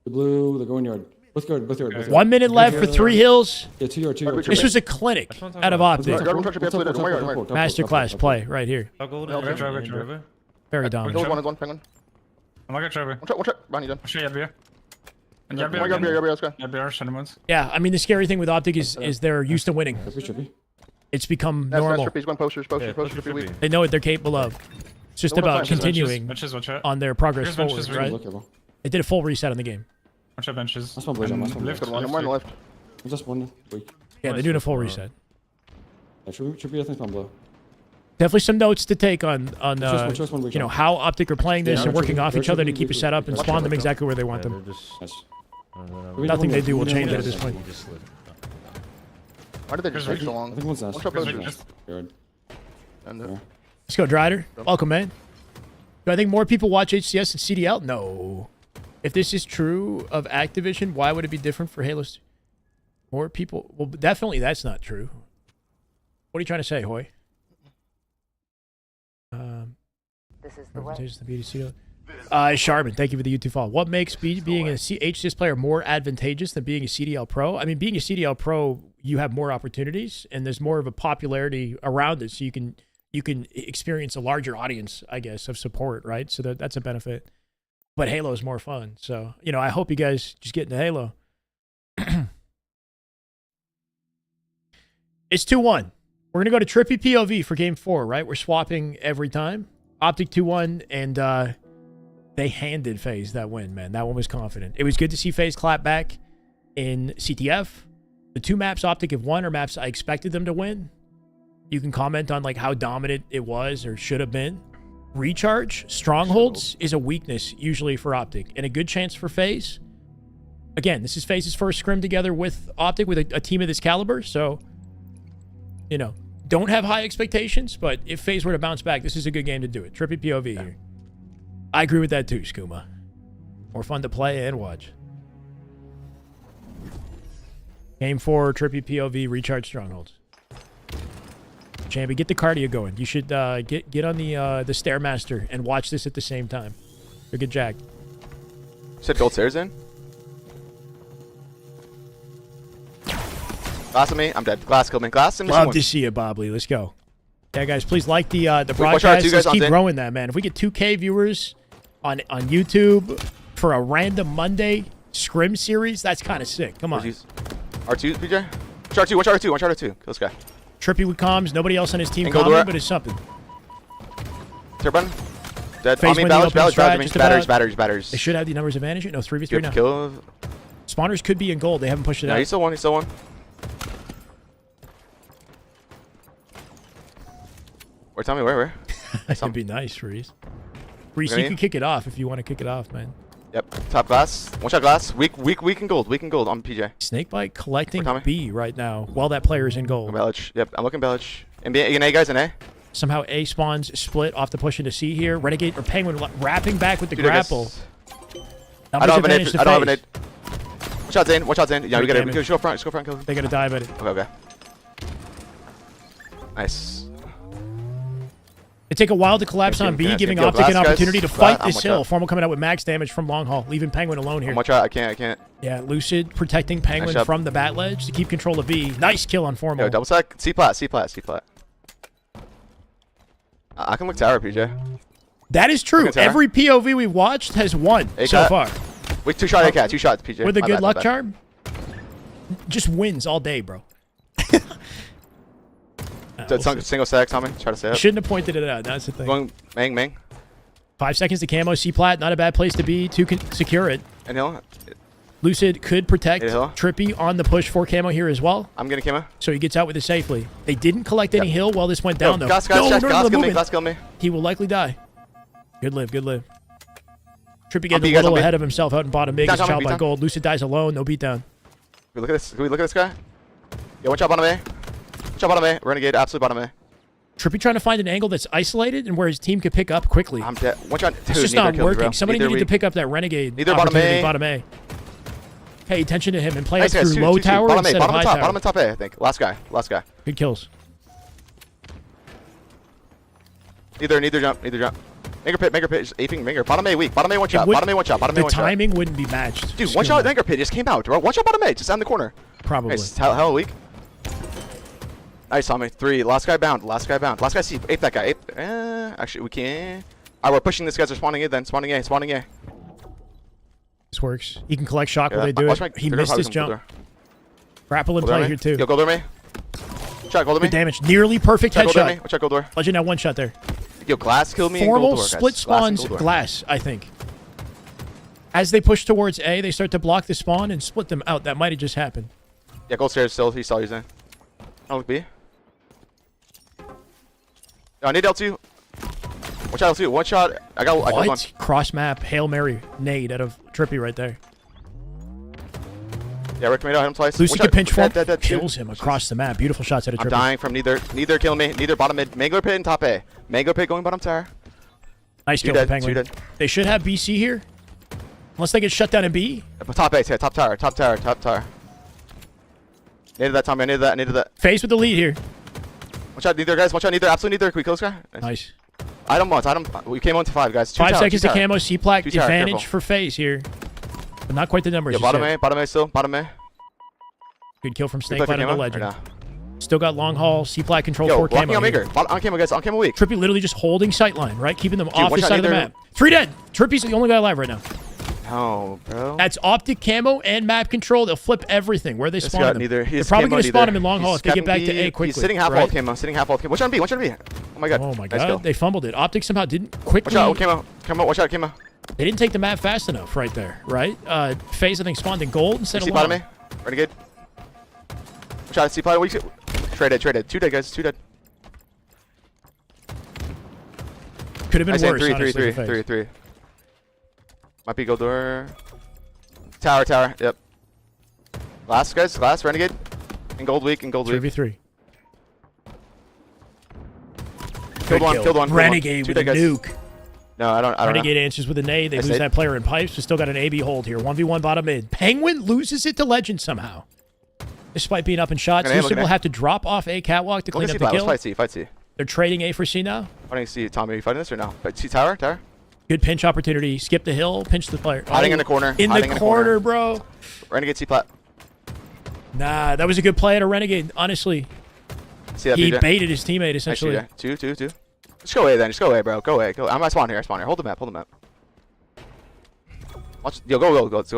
The blue, the going yard. Both yard. 1 minute left for 3 hills. Yeah, 2 yard. This was a clinic out of Optic. Masterclass Masterclass play right here. Driver. Very dominant. One Penguin. I'm not gonna driver. One shot. Behind you, then. Watch Yadbeer. And One Yadbeer. let's go. Yadbeer, Shenamons. Yeah, I mean, the scary thing with Optic is they're used to winning. It's become normal. He's going posters, Trippy weak. They know what they're capable of. It's just about continuing Benches, watch out. on their progress Here's forward, benches, right? They did a full reset on the game. Watch out benches. Last one, Blaze, last one. Lift, One more on the left. Just one week. Yeah, they're doing a full reset. Should be I think on blow. Definitely some notes to take on Just one week. you know, how Optic are playing this Yeah, and working Trippy- off each other to Trippy- keep a setup and spawn them exactly where they want them. Nice. Nothing they do will change it at this point. Why did they just take so I long? think one's One nice. shot posters. Just And Yeah. Let's go, Drider. Welcome, man. Do I think more people watch HCS and CDL? No. If this is true of Activision, why would it be different for Halo? More people. Well, definitely that's not true. What are you trying to say, Hoy? This is the way. The BDC. Sharman, thank you for the YouTube follow. What makes being a HCS player more advantageous than being a CDL pro? I mean, being a CDL pro, you have more opportunities, and there's more of a popularity around it, so you can experience a larger audience, I guess, of support, right? So that's a benefit. But Halo is more fun. So, you know, I hope you guys just get into Halo. It's 2-1. We're going to go to Trippy POV for game 4, right? We're swapping every time. Optic 2-1, and they handed Faze that win, man. That one was confident. It was good to see Faze clap back in CTF. The 2 maps Optic have won are maps I expected them to win. You can comment on like how dominant it was or should have been. Recharge, Strongholds is a weakness usually for Optic, and a good chance for Faze. Again, this is Faze's first scrim together with Optic with a team of this caliber, so, you know, don't have high expectations, but if Faze were to bounce back, this is a good game to do it. Trippy POV here. I agree with that too, Skooma. More fun to play and watch. Game 4, Trippy POV Recharge Strongholds. Chamby, get the cardio going. You should get on the Stairmaster and watch this at the same time. You'll get jacked. You said gold stairs in? Glass on me. I'm dead. Glass killed me. Glass and Love to see you, Bobley. Let's go. Yeah, guys, please like the broadcast. Let's keep growing that, man. If we get 2K viewers on YouTube for a random Monday scrim series, that's kind of sick. Come on. R2, PJ? Watch R2, watch R2, watch R2. Kill this guy. Trippy with comms. Nobody else on his team comms, but it's something. Third button. Dead. Faze On me, batteries. They should have the numbers advantage. No, 3v3 now. Kill. Spawners could be in gold. They haven't pushed it out. He's still one. Or tell me where? That could be nice, Reese. Reese, you can kick it off if you want to kick it off, man. Yep. Top glass. One shot glass. Weak and gold. Weak and gold on PJ. Snakebite collecting B right now while that player is in gold. Yep, I'm looking Bellich. And A guys in A. Somehow A spawns split off the push into C here. Renegade or Penguin wrapping back with the grapple. I don't have an nade. Watch out, Zane. Yeah, we gotta go front. Just go front. Kill him. They gotta dive at it. Okay. Nice. It take a while to collapse on B, giving Optic an opportunity to fight this hill. Formal coming out with max damage from long haul, leaving Penguin alone here. Watch out, I can't. Yeah, Lucid protecting Penguin from the bat ledge to keep control of B. Nice kill on Formal. Yo, double stack, C plat. I can look tower, PJ. That is true. Every POV we've watched has won so far. Wait, 2 shots, A-cat, 2 shots, PJ. With a good luck charm, just wins all day, bro. Single stack, Tommy. Try to say it. Shouldn't have pointed it out. That's the thing. Going Mang. 5 seconds to camo. C-plat, not a bad place to be to secure it. And hill. Lucid could protect Trippy on the push for camo here as well. I'm getting camo. So he gets out with it safely. They didn't collect any hill while this went down, though. Glass kill me. He will likely die. Good live. Trippy gets a little ahead of himself out in bottom mid. Gets shot by gold. Lucid dies alone. No beatdown. Can we look at this guy? Yeah, watch out bottom A. Bottom A. Renegade, absolute bottom A. Trippy trying to find an angle that's isolated and where his team could pick up quickly. I'm dead. Watch out. It's just not working. Somebody needed to pick up that Renegade. Neither bottom A. Pay attention to him and play it through low tower instead of high tower. Bottom and top A, I think. Last guy. Good kills. Neither jump. Manger pit, just aping Manger. Bottom A weak. Bottom A one shot. The timing wouldn't be matched. Dude, one shot Manger pit just came out, bro. One shot bottom A, just down the corner. Probably. Nice. Hell weak. Nice, Tommy. 3. Last guy bound. Last guy C. Ape that guy. Actually, we can't. Alright, we're pushing this. Guys are spawning A then. Spawning A. This works. He can collect shock while they do it. He missed his jump. Grapple in play here, too. Yo, gold door me. Shot, gold door me. Good damage. Nearly perfect headshot. Watch out, gold door. Legend had one shot there. Yo, glass killed me. Formal split spawns glass, I think. As they push towards A, they start to block the spawn and split them out. That might have just happened. Yeah, gold stairs still. He saw you in. I look B. Yo, I need L2. Watch out, L2. One shot. I got one. Cross map, Hail Mary, nade out of Trippy right there. Yeah, recommend him twice. Lucy can pinch form. Kills him across the map. Beautiful shots out of Trippy. I'm dying from neither killing me. Neither bottom mid. Mangler pit and top A. Mangler pit going bottom tower. Nice kill for Penguin. They should have BC here. Unless they get shut down in B. Top A, yeah, top tower. Needed that, Tommy. I needed that. Faze with the lead here. Watch out, neither guys. Watch out, neither. Absolutely neither. Can we kill this guy? Nice. Item once. Item. We came on to 5, guys. 5 tower, seconds to tower. camo. C-Plaque 2 tower, advantage careful. for Faze here. But not quite the numbers. Yeah, you bottom said. A. Bottom A still. Bottom A. Good kill from You Snake play for Light on the camo or legend. no? Still got long haul. C-Plaque control Yo, 4 blocking camo. on here. Maker. On camo, guys. On camo weak. Trippy literally just holding sightline, right? Keeping them off one the shot side of the neither. map. 3 dead. Trippy's the only guy alive right now. No, bro. That's Optic camo and map control. They'll flip everything. Where they This spawn guy them. neither. They're He's probably camo going to spawn neither. him in long haul He's if they get back capping to B. A quickly. He's sitting half wall right? camo. Sitting half wall camo. Watch on B. Watch on B. Oh my god. Oh my Nice kill. god. They fumbled it. Optic somehow didn't quickly. Watch out. Camo. Camo. Watch out. Camo. They didn't take the map fast enough right there, right? Faze, I think, spawned in gold instead of See long. bottom A. Renegade. Watch out. See bottom. Traded. 2 dead, guys. 2 dead. Could have been Nice aim. worse, honestly, for Faze. 3. Might be gold door. Tower. Yep. Last, guys. Last. Renegade. In gold weak. 3v3. Killed one. Renegade 2 with a dead, guys. nuke. No, I don't Renegade know. answers with an A. They Nice lose hit. that player in pipes, but still got an AB hold here. 1v1 bottom mid. Penguin loses it to Legend somehow. Despite being up in shots, Look at him, Lucid look at will him. have to drop off A catwalk to Look clean at up C the flat. kill. Let's fight C. They're trading A for C now. Fighting C. Tommy, are you fighting this or no? But C tower. Good pinch opportunity. Skip the hill, pinch the player. Hiding in the corner. In Hiding the in the corner, corner. bro. Renegade C plat. Nah, that was a good play at a Renegade, honestly. See that He PJ? baited his teammate, Nice essentially. PJ. 2. Just go away then. Just go away, bro. Go away. Go. I spawn here. Hold the map. Watch. Yo, go. Gold's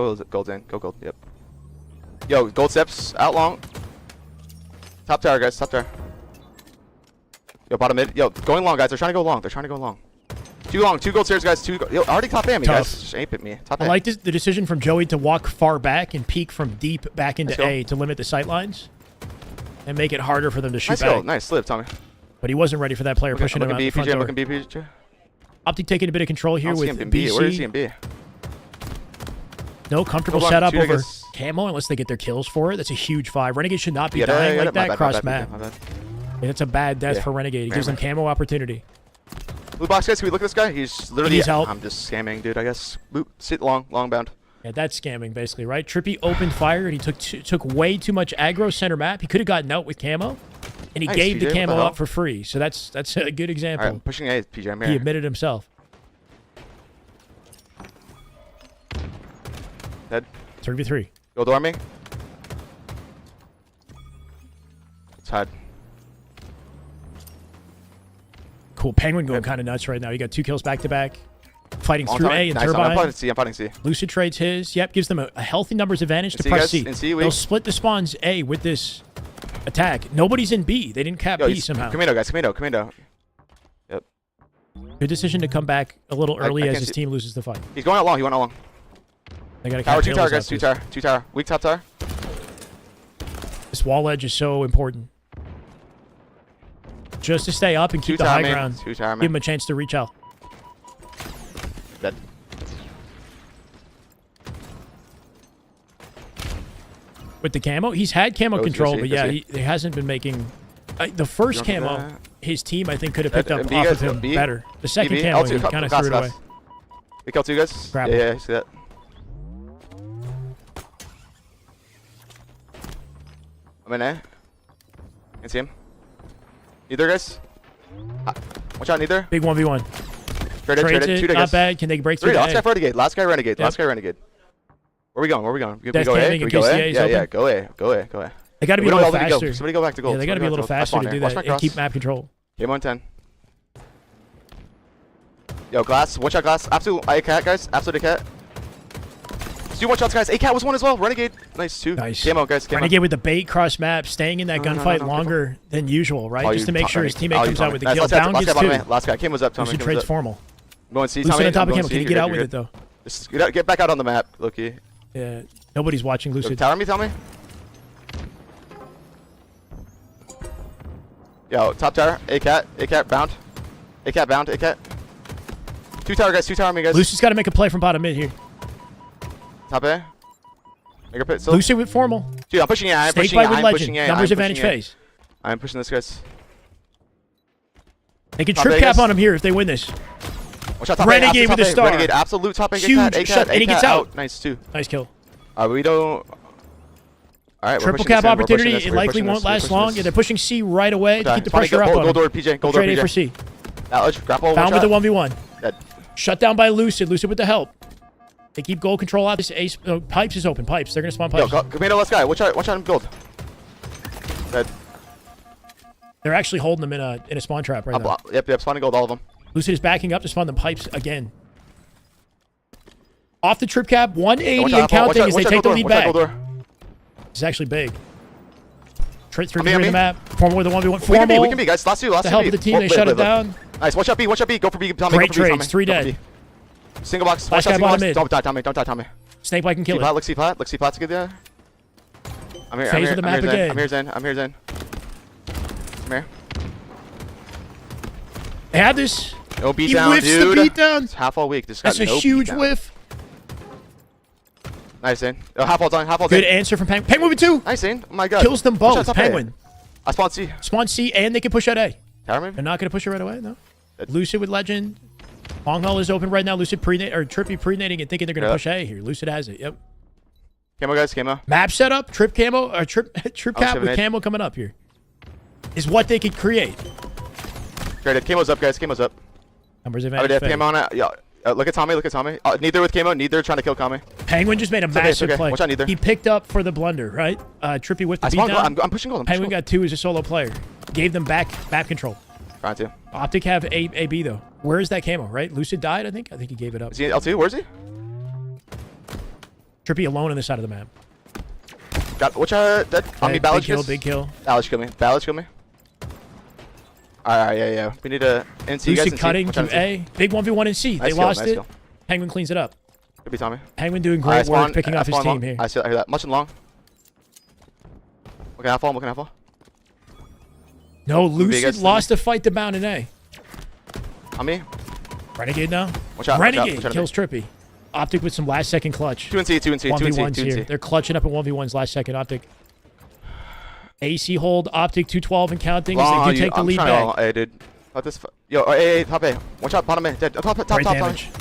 in. Go gold. Yep. Yo, gold steps out long. Top tower, guys. Top tower. Yo, bottom mid. Yo, going long, guys. They're trying to go long. 2 long. 2 gold stairs, guys. Yo, already top A me, Tough. guys. Just ape at me. Top A. I like the decision from Joey to walk far back and peek from deep back into Let's go. A to limit the sight lines and make it harder for them to shoot Nice back. goal. Nice slip, Tommy. But he wasn't ready for that player pushing him Looking out B, the front PJ. door. Looking B, PJ. Optic taking a bit of control I here don't see with him in B. Where is he in BC. B? No comfortable Hold on, setup 2 over guys. camo unless they get their kills for it. That's a huge 5. Renegade should not be Yeah, dying yeah, like my that bad, cross my map. bad, my bad. And it's a bad death Yeah. for Renegade. He gives them Very camo opportunity. Blue box, guys. Can we look at this guy? He's literally. Needs help. I'm just scamming, dude. I guess. Blue, sit long bound. Yeah, that's scamming basically, right? Trippy opened fire and he took way too much aggro center map. He could have gotten out with camo, and he Nice, gave PJ, the what the camo hell? up for free. So that's a good example. All right, I'm pushing A, PJ. I'm He here. admitted himself. Dead. 3v3. Go door me. It's hide. Cool. Penguin going kind of nuts right now. You got 2 kills back to back. Fighting Long through time. A and Nice. I'm Turbine. fighting C. Lucid trades his. Yep, gives them a healthy numbers advantage to C, press guys. C. In C, They'll split the spawns A with this attack. Nobody's in B. They didn't cap Yo, B somehow. Commando, guys. Commando. Yep. Good decision to come back a little early I as can't his see- team loses the fight. He's going out long. He went out long. They got to Tower, cap 2 tower, tails guys. out 2 tower. Weak top tower. This wall edge is so important. Just to stay up and keep 2 the tower, high man. ground. 2 tower, Give him man. a chance to reach out. Dead. With the camo, he's had camo Go control, see, but go yeah, see. he hasn't been making... the first You don't camo, do that. his team, I think, could have picked up B, off guys, of him B. better. The second B, camo, L2, he kind of glass, threw it away. glass. Big L2, guys. Grab Yeah, him. yeah, see that. I'm in A. Can't see him. Neither, guys. Watch out, neither. Big 1v1. Traded, Trades traded. 2 it, guys. not bad. Can they break through 3, the last A? guy Renegade. Last guy Renegade. Yep. Last guy Renegade. Where we going? Can we Death go A? camming Can in we go case the A? A is Yeah, open. Go A. They got to be We a don't little all need to go. faster. Somebody go back to gold. Yeah, they got to be a little faster to do that and keep map control. Game on 10. Yo, glass. One shot glass. Absolute A cat, guys. Absolute A cat. Let's do 1 shots, guys. A cat was 1 as well. Renegade. Nice, 2. Nice. Camo, guys. Camo. Renegade with the bait cross map, staying in that No, gunfight no, longer than usual, right? Oh, Just you to make top- sure his oh, teammate you comes top out me. with the Nice, kill. last guy, Down last gets guy, 2. bottom A. Last guy. Kim was up. Tommy. Lucid Kim was trades up. formal. I'm going C. Lucid Tommy. on top I'm of going camo. C. Can you You're get out good, with you're it, though? good. Just get back out on the map, Loki. Yeah. Nobody's watching Yo, Lucid. tower me, tell me. Yo, top tower. A cat bound. A cat bound. A cat. 2 tower, guys. 2 tower me, guys. Lucid's got to make a play from bottom mid here. Top A. Make pit. Still. Lucid with formal. Dude, I'm pushing A. I'm Snake pushing bite A. with I'm legend. pushing A. Numbers I'm advantage pushing A. phase. I'm pushing this, guys. They can Top trip A, cap guys. on him here if they win this. Watch out, top Renegade A, with the top A, star. Renegade, absolute top A. Huge A cat, shot, and he A gets cat out. Nice, 2. Nice kill. We don't. Alright, we're Triple pushing cap this in, we're pushing opportunity. this, It we're likely pushing won't this, we're last pushing long. this. Yeah, they're pushing C right away to Okay, keep the Sparty, pressure up on gold him. door, PJ. Gold door, Trade A for PJ. C. Ouch, grapple. Found with the 1v1. Dead. Shut down by Lucid. Lucid with the help. They keep gold control out. This ace. Pipes is open. Pipes. They're going to spawn pipes. Yo, Commando, last guy. Watch out on gold. Dead. They're actually holding them in a spawn trap right now. Yep, spawning gold, all of them. Lucid is backing up to spawn the pipes again. Off the trip cap, 180 and counting as they take the lead back. It's actually big. Three the map. Formal with the 1v1. Formal. We can be, guys. Last two. The help of the team, they shut it down. Nice. Watch out B. Go for B. Tommy. Great trades. 3 dead. Single box. Last guy bottom mid. Don't die, Tommy. Snake bite can kill it. Look, see Plat to get there. I'm here. Faze of the map again. I'm here, Zen. I'm here. They had this. No beat He down, whiffs dude. the beat down. It's half all week. That's a huge whiff. Nice, Zane. Half all done. Good answer from Penguin. Penguin with 2. Nice, Zane. Oh my god. Kills them both. Penguin. I spawn C. Spawn C, and they can push out A. Tower maybe? They're not going to push it right away, no. Lucid with Legend. Long Haul is open right now. Lucid Trippy pre-nating and thinking they're going to push A here. Lucid has it. Yep. Camo, guys. Camo. Map setup. Trip camo. Or trip cap with camo coming up here. Is what they could create. Great. Camo's up, guys. Camo's up. Numbers I have advantage. camo on it. Yeah. Look at Tommy. Neither with camo. Neither trying to kill Kami. Penguin just made a massive play. Watch out, neither. He picked up for the blunder, right? Trippy with the beat down. I'm pushing gold. Penguin got 2 as a solo player. Gave them back control. Trying to. Optic have AB though. Where is that camo, right? Lucid died, I think. I think he gave it up. Is he L2? Where is he? Trippy alone on the side of the map. Watch out. Dead. On me, Ballage. Big kill. Ballage kill me. Alright, yeah. We need a NC. Lucid cutting to A. Big 1v1 in C. They lost it. Penguin cleans it up. Could be Tommy. Penguin doing great work picking off his team here. I hear that. Much and long. Looking half wall. No, Lucid lost the fight to Bound in A. On me. Renegade now. Watch out. Renegade kills Trippy. Optic with some last second clutch. 2 and C. 1v1s here. They're clutching up at 1v1s last second. Optic. AC hold. Optic 212 and counting as they do take the lead back. Hey, dude. Yo, hey, top A. Watch out, bottom A. Dead. Top.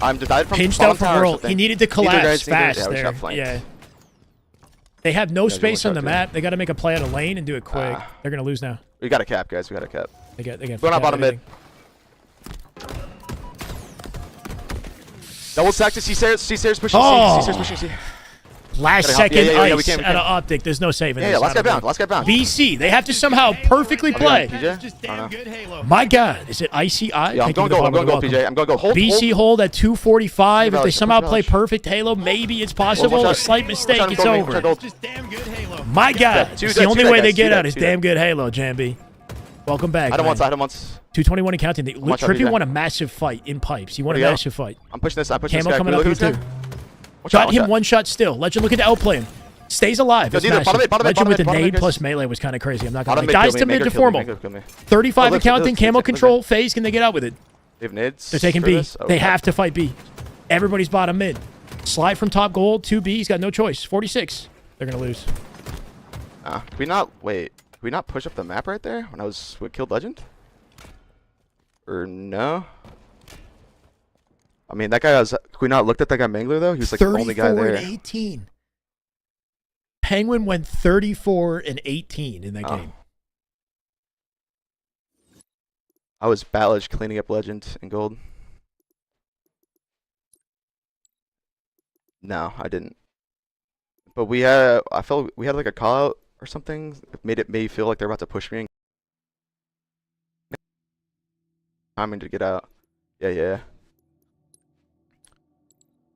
I'm died from pinched out from Earl. He needed to collapse fast there. Yeah. They have no space on the map. They got to make a play out of lane and do it quick. They're going to lose now. We got a cap, guys. We got a cap. They got going out bottom mid. Double stack to C-stairs pushing C. C-stairs pushing C. Last second ice out of Optic. There's no saving. Yeah, last guy bound. VC. They have to somehow perfectly play. Just damn good Halo. My God. Is it ICI? Yeah, I'm going gold, PJ. I'm going gold. Hold. VC hold at 245. If they somehow play perfect Halo, maybe it's possible. A slight mistake, it's over. Just damn good Halo. My God. It's the only way they get out is damn good Halo, Jambi. Welcome back. I don't want. 221 and counting. Trippy won a massive fight in pipes. He won a massive fight. I'm pushing this. Camo coming up here too. Got him one shot still. Legend looking to outplay him. Stays alive. Legend with the nade plus melee was kind of crazy. I'm not going to lie. Dies to mid to formal. 35 and counting. Camo control. Faze. Can they get out with it? They have nades. They're taking B. They have to fight B. Everybody's bottom mid. Slide from top gold. 2B. He's got no choice. 46. They're going to lose. Can we not push up the map right there when I was killed Legend? Or no? I mean, that guy was. Could we not looked at that guy Mangler though? He was like the only guy there. 34 and 18. Penguin went 34 and 18 in that game. I was Ballage cleaning up Legend in gold. No, I didn't. But we had. I felt we had like a call out or something. It made me feel like they're about to push me. Timing to get out. Yeah.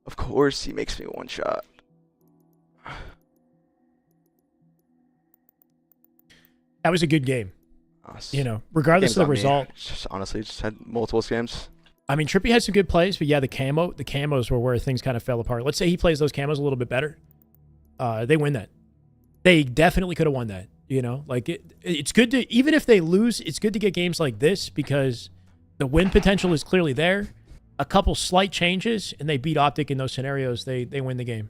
Of course, he makes me one shot. That was a good game. You know, regardless of the result. Honestly, just had multiple scams. I mean, Trippy had some good plays, but yeah, the camos were where things kind of fell apart. Let's say he plays those camos a little bit better. They win that. They definitely could have won that. You know, like it's good to, even if they lose, it's good to get games like this because the win potential is clearly there. A couple slight changes, and they beat Optic in those scenarios. They win the game.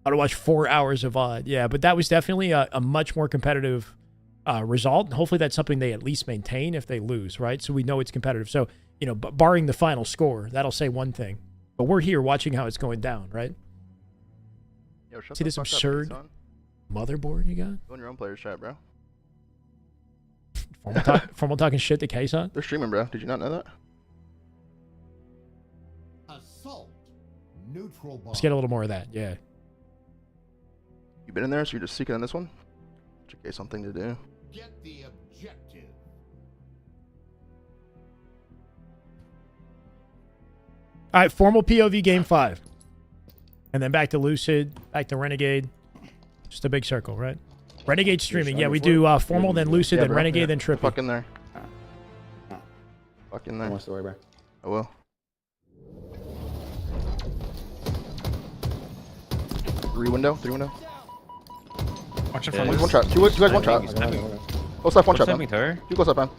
I had to watch 4 hours of VOD. Yeah, but that was definitely a much more competitive result. And hopefully that's something they at least maintain if they lose, right? So we know it's competitive. So, you know, barring the final score, that'll say one thing. But we're here watching how it's going down, right? Yo, see this absurd motherboard you got? Go in your own player's chat, bro. Formal talking shit to Kason? They're streaming, bro. Did you not know that? Let's get a little more of that. Yeah. You been in there, so you're just seeking on this one? Just in case something to do. Get the objective. All right, formal POV game 5. And then back to Lucid, back to Renegade. Just a big circle, right? Renegade streaming. Yeah, we do formal, then Lucid, then Renegade, then Trippy. Fuck in there. Fuck in there. Wants to worry back. I will. Three window. Watch it One from trap. Two guys, one trap. Close left, one trap, man. Two close left, man.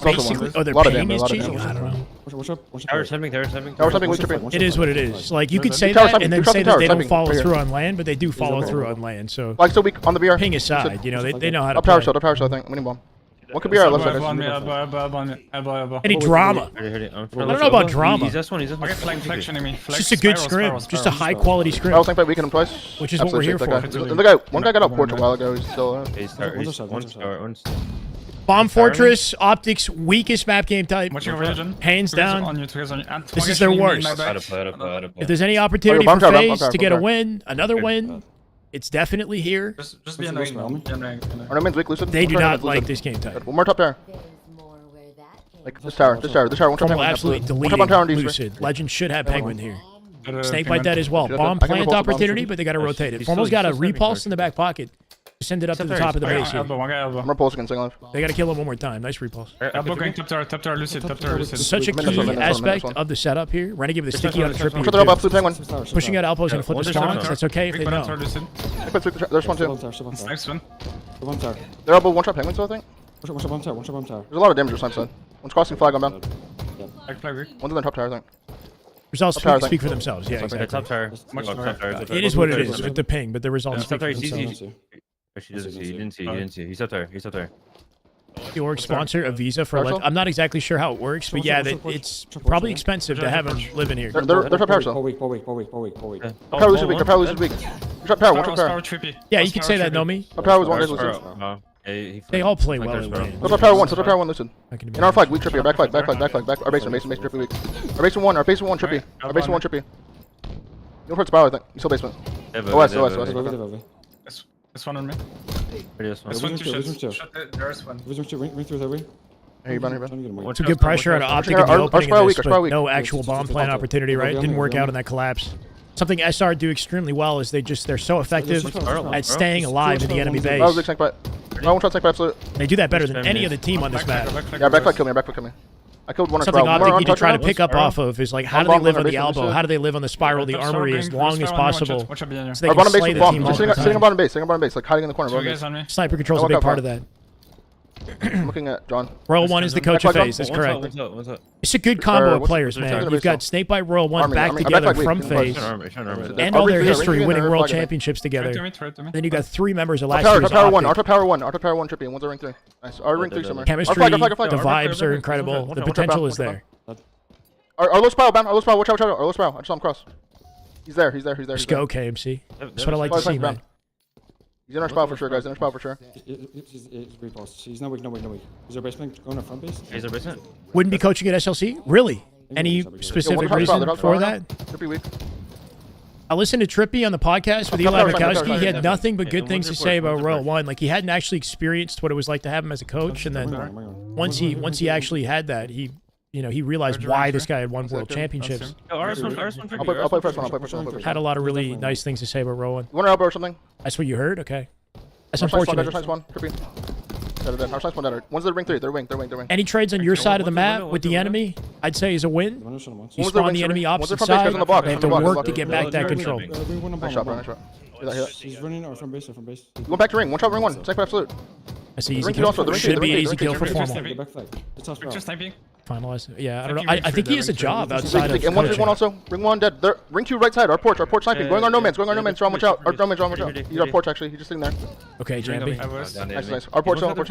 Basically, oh, they're paying these cheesy? I don't know. Tower stepping, Tower stepping, weak tripping. It is what it is. Like, you could say Tower that stepping, and then two say tower that they don't stepping, follow right here. through on land, but they do follow through on land. So Like, so weak on the BR. ping aside, you know, they know how to Up tower play. shot, I think. Winning bomb. One could be our left side. Elbow on me, guys. elbow. Any drama? I don't know about drama. He's this one, he's this one. Okay, flex enemy. It's just a good scrim. Just a high-quality I scrim. was thinking about weakening him twice. Which is what we're here for. One guy got up porch a while ago. He's still. One Bomb Fortress, Optic's weakest map game type. Watching Origin. Hands down. On you, two guys on you. And This is one their guy shooting me in worst. my back. If there's any opportunity bomb for tower, Faze to get a bomb tower. win, another win, it's definitely here. Just be annoying. Our name's weak, Lucid. They do One not trap, like Lucid. this game type. One more top tower. Like this tower. One trap Formal penguin. absolutely One trap on tower on deleting D, sir. Lucid. Legend should have Penguin here. Snake bite Penguin. that as well. Should have Bomb done- I can plant repulse the bomb, opportunity, should but they got to rotate it. He's Formal's still- got a he's still repulse in the starting back pocket. Send it up to the top of the base here. Elbow, one guy elbow. I'm repulsing and single life. They got to kill him one more time. Nice repulse. Elbow going top tower, Lucid, top tower, Lucid. Such a Minutes key on, minutes on, aspect minutes on. of the setup here. Renegade with a sticky on the Minutes on. Shut the elbow Trippy. up, Blue Penguin. Pushing out Alpo's going to flip the There's spawns. one That's okay if they Big bottom tower, know. Lucid. There's one too. Next one. They're elbow one trap penguin, so I think. One shot bomb tower. There's a lot of damage on side. One's crossing flag on down. Back flag weak. One's in the top tower, I think. Results Top tower, I speak think. for themselves. Yeah, Okay, exactly. top tower. Much Oh, more. top tower, top tower. It is what it Top is tower. with the ping, but the results Yeah, speak for top tower, themselves. Actually, doesn't see. You didn't see. He's up there. The org sponsor a visa for Partial? I'm not exactly sure how it works, but yeah, it's probably expensive to have him living here. They're top tower still. Four week. Top tower Lucid weak. Top tower Lucid weak. Top tower, one top tower. Trippy. Yeah, you could say that, Nomi. Top tower was one Lucid. They all play well in lane. Top tower one, top tower one Lucid. Not gonna be In our flag, weak Trippy. Back flag. Our base Trippy weak. Our base one Trippy. Our base one Trippy. You don't hurt Sparrow, I think. You still basement. West. This one on me. This This one, two Vision shots. two. Shot the- There's one. Ring through that way. Here you been. Some good pressure on Optic in the Our opening Sparrow of weak, this, our Sparrow but weak. no actual bomb plant opportunity, right? Didn't work out in that collapse. Something SR do extremely well is they're so effective at staying alive in the enemy I was base. big snake bite. I won't try snake bite absolute. They do that better than any other team on this map. Yeah, back flag kill me. I killed one on Something Sparrow. Optic One need to on try to touch pick up off of is like, how do they live on the elbow? How do they live on the spiral, the armory as long as possible? Watch out behind you. So they Our can bottom base slay was the bomb. team Just multiple sitting on times. bottom base, like hiding in the corner. Two Bottom guys base. on me. Sniper control's a big part of that. I'm looking at John. Royal 1 is the coach of Back Faze, that's up. correct. What's up? It's a good combo of what's- players, what's man. the You've got base Snakebite Royal 1 Army, back I mean, together back weak, from can Faze, Our and all base their leader, history ring winning leader, world flag it. championships Right to together. me, right to me. Then you got 3 members of Top last tower, year's top tower one, our Optic. top tower one Trippy, and one's a ring 3. Nice. Our ring 3 somewhere. Chemistry, Our the flag. vibes are incredible. The potential is there. Our low Sparrow, watch out. Our low Sparrow. I just saw him cross. He's there. Just go, KMC. That's what I like to see, man. He's in our spot for sure, guys. In our spot for sure. He's repulsed. He's no weak. Is there basement going up front base? Is there basement? Wouldn't be coaching at SLC? Really? Any specific reason for that? Trippy weak. I listened to Trippy on the podcast with Eli Top tower, Rakowski. He had top nothing but good tower. things to say about Royal 1. Like, he hadn't actually experienced what it was like to have him as a coach, and then once he actually had that, he realized why this guy had won world championships. RS1 I'll play first one. Had a lot of really nice things to say about Rowan. You want an elbow or something? That's what you heard? Okay. That's Our slice unfortunate. one. Trippy. Our slice one dead. One's the ring 3. They're wing. Any trades on your side of the map with the enemy, I'd say is a win. You One's the spawn wing the three. enemy One's the opposite front base, guys side. on the block, They have on the to block. work to get back that control. Nice shot, bro. Nice shot. Hear that. He's running or from base. Going back to ring. One shot, ring 1. Snake bite absolute. That's an easy Ring two kill. also, the ring two, Should the be an ring easy two, kill the for ring two, formal. The back flag. It's us, Just sniping. Finalize. Yeah, I don't know. Sniping I think he has a ring job three. outside of And one's ring 1 coaching. also. Ring 1 dead. Ring 2 right side. Our porch sniping. Going on no man's. Strong, watch out. Our no man's, strong, watch out. He's our porch actually. He's just sitting there. Okay, Jambi. Nice. Our porch, Other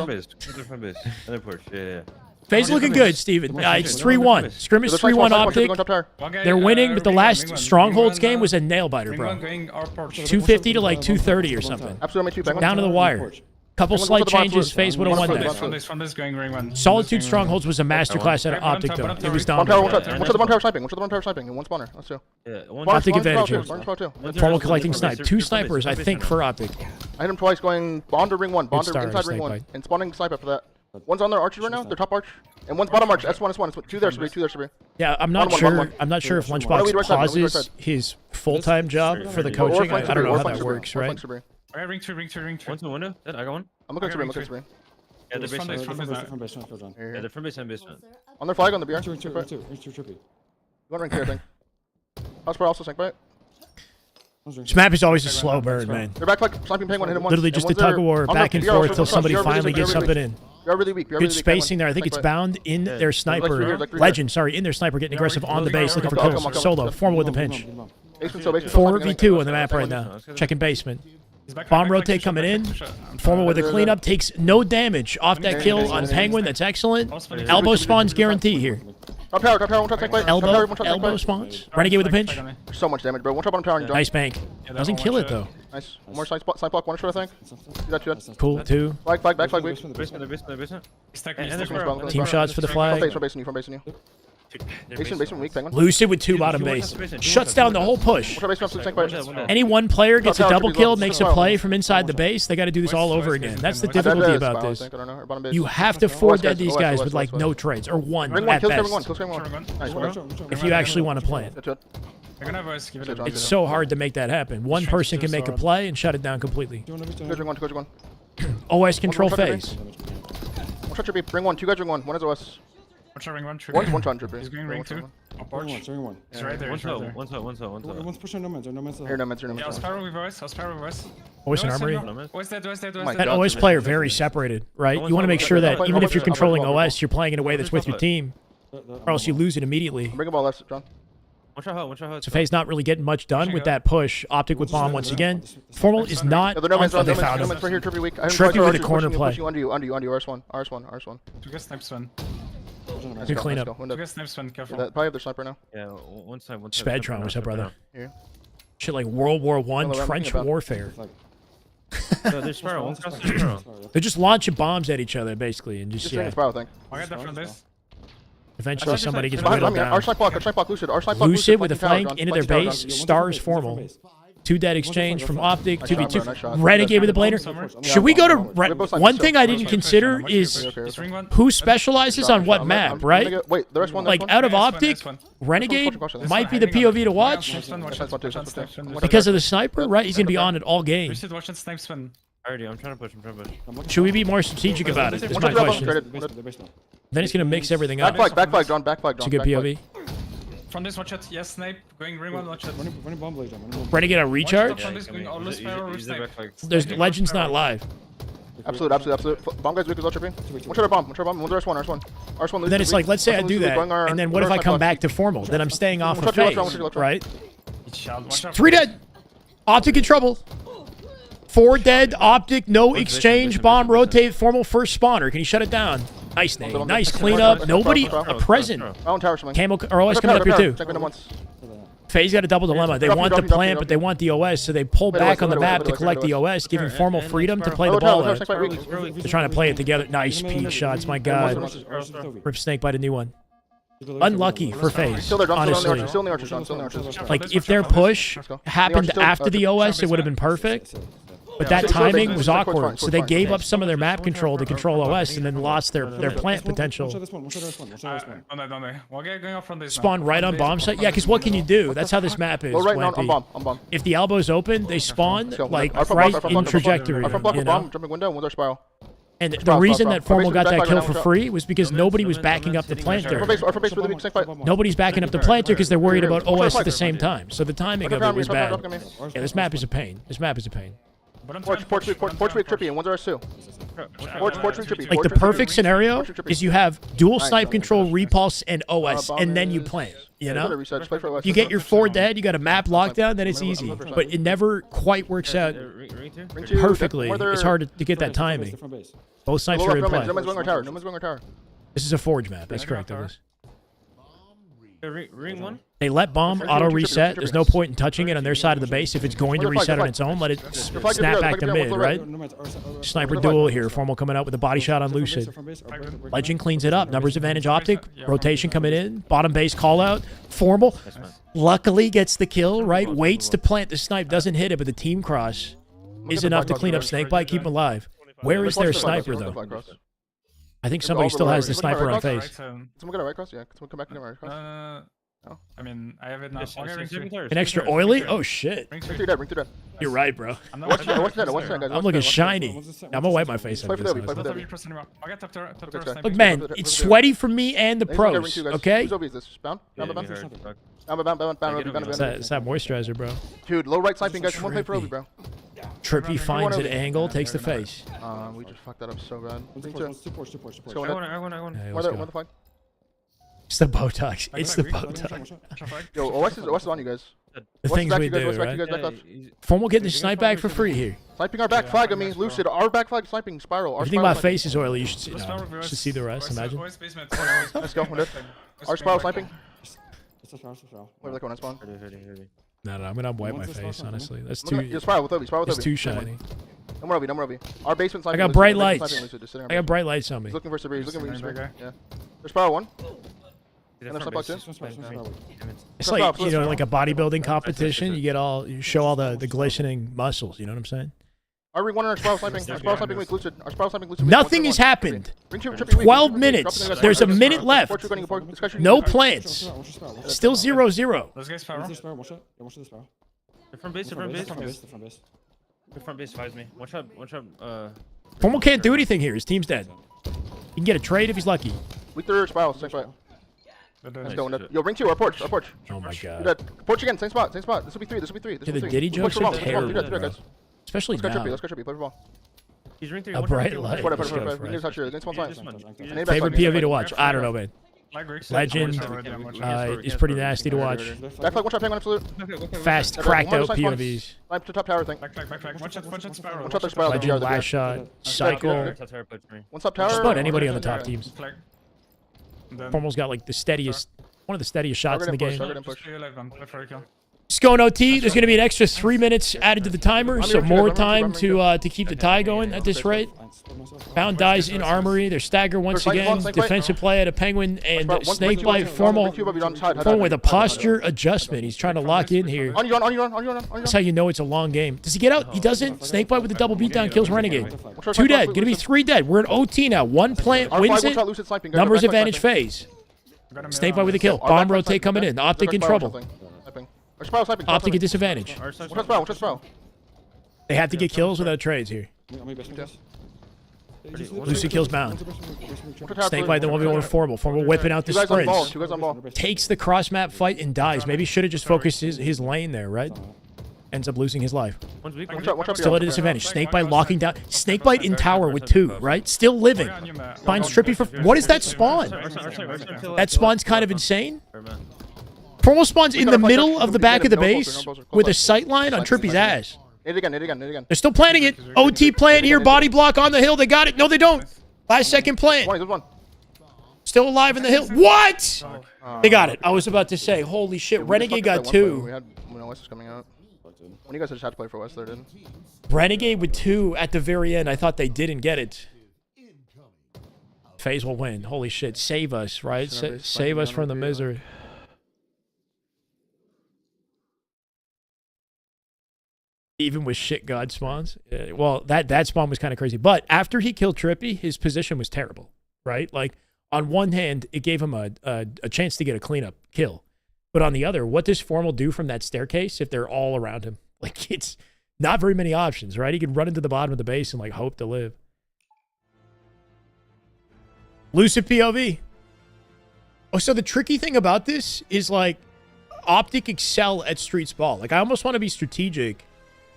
porch. Yeah. Faze looking good, Steven. It's 3-1. Scrim is 3-1 Optic. They're winning, but the last Strongholds game was a nail biter, bro. 250 to like 230 or something. Absolutely, Down to the wire. Couple One slight for the bottom changes. floor. Phase would have won One that. From this going ring one. Solitude Strongholds was a masterclass out of Optic, though. It was dominant. One shot the one tower sniping. One shot the one tower sniping. And one spawner. Let's do. Yeah, one Optic One advantage spawner here. One spawner too. Formal collecting snipe. 2 snipers, I think, for Optic. I hit him twice going bond to ring 1. Bond to start, inside ring snake 1. bite. And spawning snipe after that. One's on their arches right now. Their top arch. And one's bottom arch. S1, S1. 2 there, Sparty. 2 there, Sparty. Yeah, I'm not One, sure. one, one. I'm not sure if One Lunchbox lead right side, one lead right pauses side. his full-time job for the coaching. I don't know how that works, right? Alright, ring 2, ring 2, ring 2. One to the window. I got one. I'm looking at Sparty. I'm looking at Sparty. Yeah, the From basement. this, from this. From base, from John. Yeah, the front basement, basement. On their flag on the BR. Ring You 2, ring 2, ring 2, Trippy. want ring 2, I think. House Sparty also sank by it. This map is always a slow burn, man. They're back flag. Sniping penguin. Hit him once. Literally And just a one's tug of there. war, On back the and BR, forth till somebody BR really finally weak, gets BR really something weak. in. You're really weak. Good spacing there. I think it's bound in their sniper. Legend, sorry, in their sniper getting aggressive on the base, looking for kills. Solo, Formal with the pinch. 4v2 on the map right now. Checking basement. Bomb rotate coming in. Formal with a cleanup. Takes no damage off that kill on Penguin. That's excellent. Elbow spawns guarantee here. Top tower, one shot tank by. Elbow spawns. Renegade with a pinch. So much damage, bro. One shot bottom tower and jump. Nice bank. Doesn't kill it though. Nice. One more side block, one shot I think. Do that. Cool, 2. Flag, back, flag, weak. Basement, basement. Team shots for the flag. From basing you. Basement weak, penguin. Lucid with 2 bottom base. Shuts down the whole push. One shot basement, tank by. Any one player gets a double kill, makes a play from inside the base, they got to do this all over again. That's the difficulty about this. You have to 4-dead these guys with like no trades, or one Ring 1, at kill best, 1, kill 1. Nice, if you actually want to play it. That's it. It's so hard to make that happen. One person can make a play and shut it down completely. Ring 1. OS control One shot phase. One shot Trippy, ring 1, 2 guys ring 1. One is OS. Ring 1, One shot Trippy. He's going ring 2. Ring 1. He's right there. One shot. One's pushing no man's, no man's. Here, no man's. Yeah, I'll Sparrow with voice. OS and Armory. What's that? That OS player very separated, right? You want to make sure that even if you're controlling OS, you're playing in a way that's with your team, or else you lose it immediately. Bring a ball left, John. One shot hot. So Faze not really getting much done with that push. Optic with bomb once again. Formal is not. No, no man's Oh, on. they No found man's him. right here, Trippy weak. Trippy with a corner play. Under you, RS1. Two guys snipes one. Good cleanup. Two guys snipes one, careful. Probably have their sniper now. Yeah, one side. Spedtron, what's up, brother? Here. Shit like World War I Well, trench about- warfare. No, there's Sparrow. One cross the Sparrow. They're just launching bombs at each other, basically, and just, Just ring yeah. the Sparrow thing. I got that from this. Eventually somebody gets Behind whittled me, down. our snipe block, Lucid. Our snipe block, Lucid with a flanking flank tower, into John. their Flanking tower, base. John. Stars formal. 2 dead exchange from Optic. Nice shot, bro, 2v2. nice shot. Renegade with a blader. Should we go to... One thing I didn't consider is who specializes on what map, right? Wait, the rest one. Like, out of Optic, Renegade might be the POV to watch because of the sniper, right? He's going to be on it all game. Lucid watching snipes one. Alrighty, I'm trying to push. Should we be more strategic about it? Is my question. Then it's going to mix everything up. Back flag, John. Back flag, John. It's a good POV. From this, watch it. Yes, snipe. Going ring one, watch it. Running bomb blade, John. Renegade on recharge? From this, going all the Sparrow, snipe. There's Legends not live. Absolute. Bomb guys weak as well, Trippy. One shot bomb. One's RS1. RS1 Then it's like, let's say I do that, and then what if I come back to formal? Then I'm staying off of Faze, right? 3 dead. Optic in trouble. 4 dead. Optic, no exchange. Bomb rotate. Formal first spawner. Can you shut it down? Nice name. Nice cleanup. Nobody present. Camo or OS coming up here too. Faze got a double dilemma. They want the plant, but they want the OS, so they pull back on the map to collect the OS, giving formal freedom to play the ball out. They're trying to play it together. Nice peach shots, my god. Rip Snake bite a new one. Unlucky for Faze, honestly. Like, if their push happened after the OS, it would have been perfect. But that timing was awkward, so they gave up some of their map control to control OS and then lost their plant potential. Spawn right on bomb site? Yeah, because what can you do? That's how this map is, Wimpy. If the elbow's open, they spawn, like, right in trajectory, you know? And the reason that Formal got that kill for free was because nobody was backing up the planter. Nobody's backing up the planter because they're worried about OS at the same time. So the timing of it was bad. Yeah, this map is a pain. This map is a pain. Porch Trippy and one's RS2. Porch Trippy. Like, the perfect scenario is you have dual snipe control, repulse, and OS, and then you plant, you know? You get your 4 dead, you got a map lockdown, then it's easy. But it never quite works out perfectly. It's hard to get that timing. Both snipes are in play. No man's going our tower. This is a forge map. That's correct, Douglas. Ring one. They let bomb auto reset. There's no point in touching it on their side of the base. If it's going to reset on its own, let it snap back to mid, right? Sniper duel here. Formal coming out with a body shot on Lucid. Legend cleans it up. Numbers advantage Optic. Rotation coming in. Bottom base call out. Formal luckily gets the kill, right? Waits to plant the snipe. Doesn't hit it, but the team cross is enough to clean up Snakebite, keep him alive. Where is their sniper, though? I think somebody still has the sniper on Faze. Someone got a right cross? Yeah, someone come back and get a right cross. I mean, I have it now. An extra oily? Oh, shit. Ring through dead, ring through dead. You're right, bro. Watch that, guys. I'm looking shiny. I'm gonna wipe my face Play on for this. Debbie, play for honestly. Debbie. Look, man, it's sweaty for me and the pros, okay? Whose OB is this? Bound? Bound. It's that moisturizer, bro. Dude, low right sniping, guys. Someone play for OB, bro. Trippy finds an angle, takes the face. We just fucked that up so bad. Two porch. I won. Hey, More let's the go. flag. It's the Botox. It's the Botox. Yo, OS is on you guys. The things we do, right? Formal getting the snipe back for free here. Sniping our back flag, I mean, Lucid. Our back flag sniping spiral. If you think my face is oily, you should see, you should see the rest, imagine. Let's go, we're dead. Our spiral sniping. Spiral. Whatever that going on spawn. No, I'm gonna wipe my face, honestly. That's You're too, spiral with OB, spiral with it's OB. too shiny. No more OB. Our basement I sniping. got Lucid. bright Basement lights. sniping Lucid, just sitting on I got base. bright lights on me. He's looking for Sabri, he's looking for Sabri. Yeah. There's spiral one. And there's up too. It's like, you know, like a bodybuilding competition. You show all the glistening muscles. You know what I'm saying? Our ring one on our spiral sniping. Our spiral sniping weak, Lucid. Our spiral sniping Lucid. Nothing has happened. 12 minutes. There's a minute left. No plants. Still 0-0. Let's get spiral. Different base. Different base fights me. Watch out. Formal can't do anything here. His team's dead. He can get a trade if he's lucky. We threw our spiral, same spot. Let's go. Yo, ring two, our porch. Oh my You're god. dead. Porch again, same spot. This will be three. The Diddy jokes are terrible, bro. Especially Let's go now. Trippy, play for ball. He's ring three. A bright light. Put Let's go it. for We need to it. touch your. Next one fine. Favorite POV to watch? I don't know, man. Legend. Legend. It's pretty nasty to watch. Back flag, one shot, penguin, absolute. Fast, cracked out POVs. Snipe to top tower thing. Back. One shot spiral. One shot the spiral. Legend, last shot, cycle. One top tower. Just about anybody on the top teams. Formal's got like the steadiest, one of the steadiest shots in the game. It's going OT. There's going to be an extra 3 minutes added to the timer, so more time to keep the tie going at this rate. Bound dies in armory. They're staggered once again. Defensive play at a penguin and Snakebite. Formal with a posture adjustment. He's trying to lock in here. On you. That's how you know it's a long game. Does he get out? He doesn't. Snakebite with the double beatdown kills Renegade. 2 dead. Going to be 3 dead. We're in OT now. 1 plant wins it. Numbers advantage Faze. Snakebite with a kill. Bomb rotate coming in. Optic in trouble. Optic at disadvantage. They have to get kills without trades here. Lucid kills Bound. Snakebite then 1v1 Formal. Formal whipping out the sprints. Takes the cross map fight and dies. Maybe should have just focused his lane there, right? Ends up losing his life. Still at a disadvantage. Snakebite locking down. Snakebite in tower with 2, right? Still living. Finds Trippy for... What is that spawn? That spawn's kind of insane. Formal spawns in the middle of the back of the base with a sight line on Trippy's ass. Hit it again. They're still planting it. OT plant here. Body block on the hill. They got it. No, they don't. Last second plant. Still alive in the hill. What? They got it. I was about to say, holy shit. Renegade got 2. When West was coming out. When you guys just had to play for West there, didn't? Renegade with 2 at the very end. I thought they didn't get it. Faze will win. Holy shit. Save us, right? Save us from the misery. Even with shit god spawns. Well, that spawn was kind of crazy. But after he killed Trippy, his position was terrible, right? Like, on one hand, it gave him a chance to get a cleanup kill. But on the other, what does Formal do from that staircase if they're all around him? Like, it's not very many options, right? He could run into the bottom of the base and, like, hope to live. Lucid POV. Oh, so the tricky thing about this is, like, Optic excel at Streets Ball. Like, I almost want to be strategic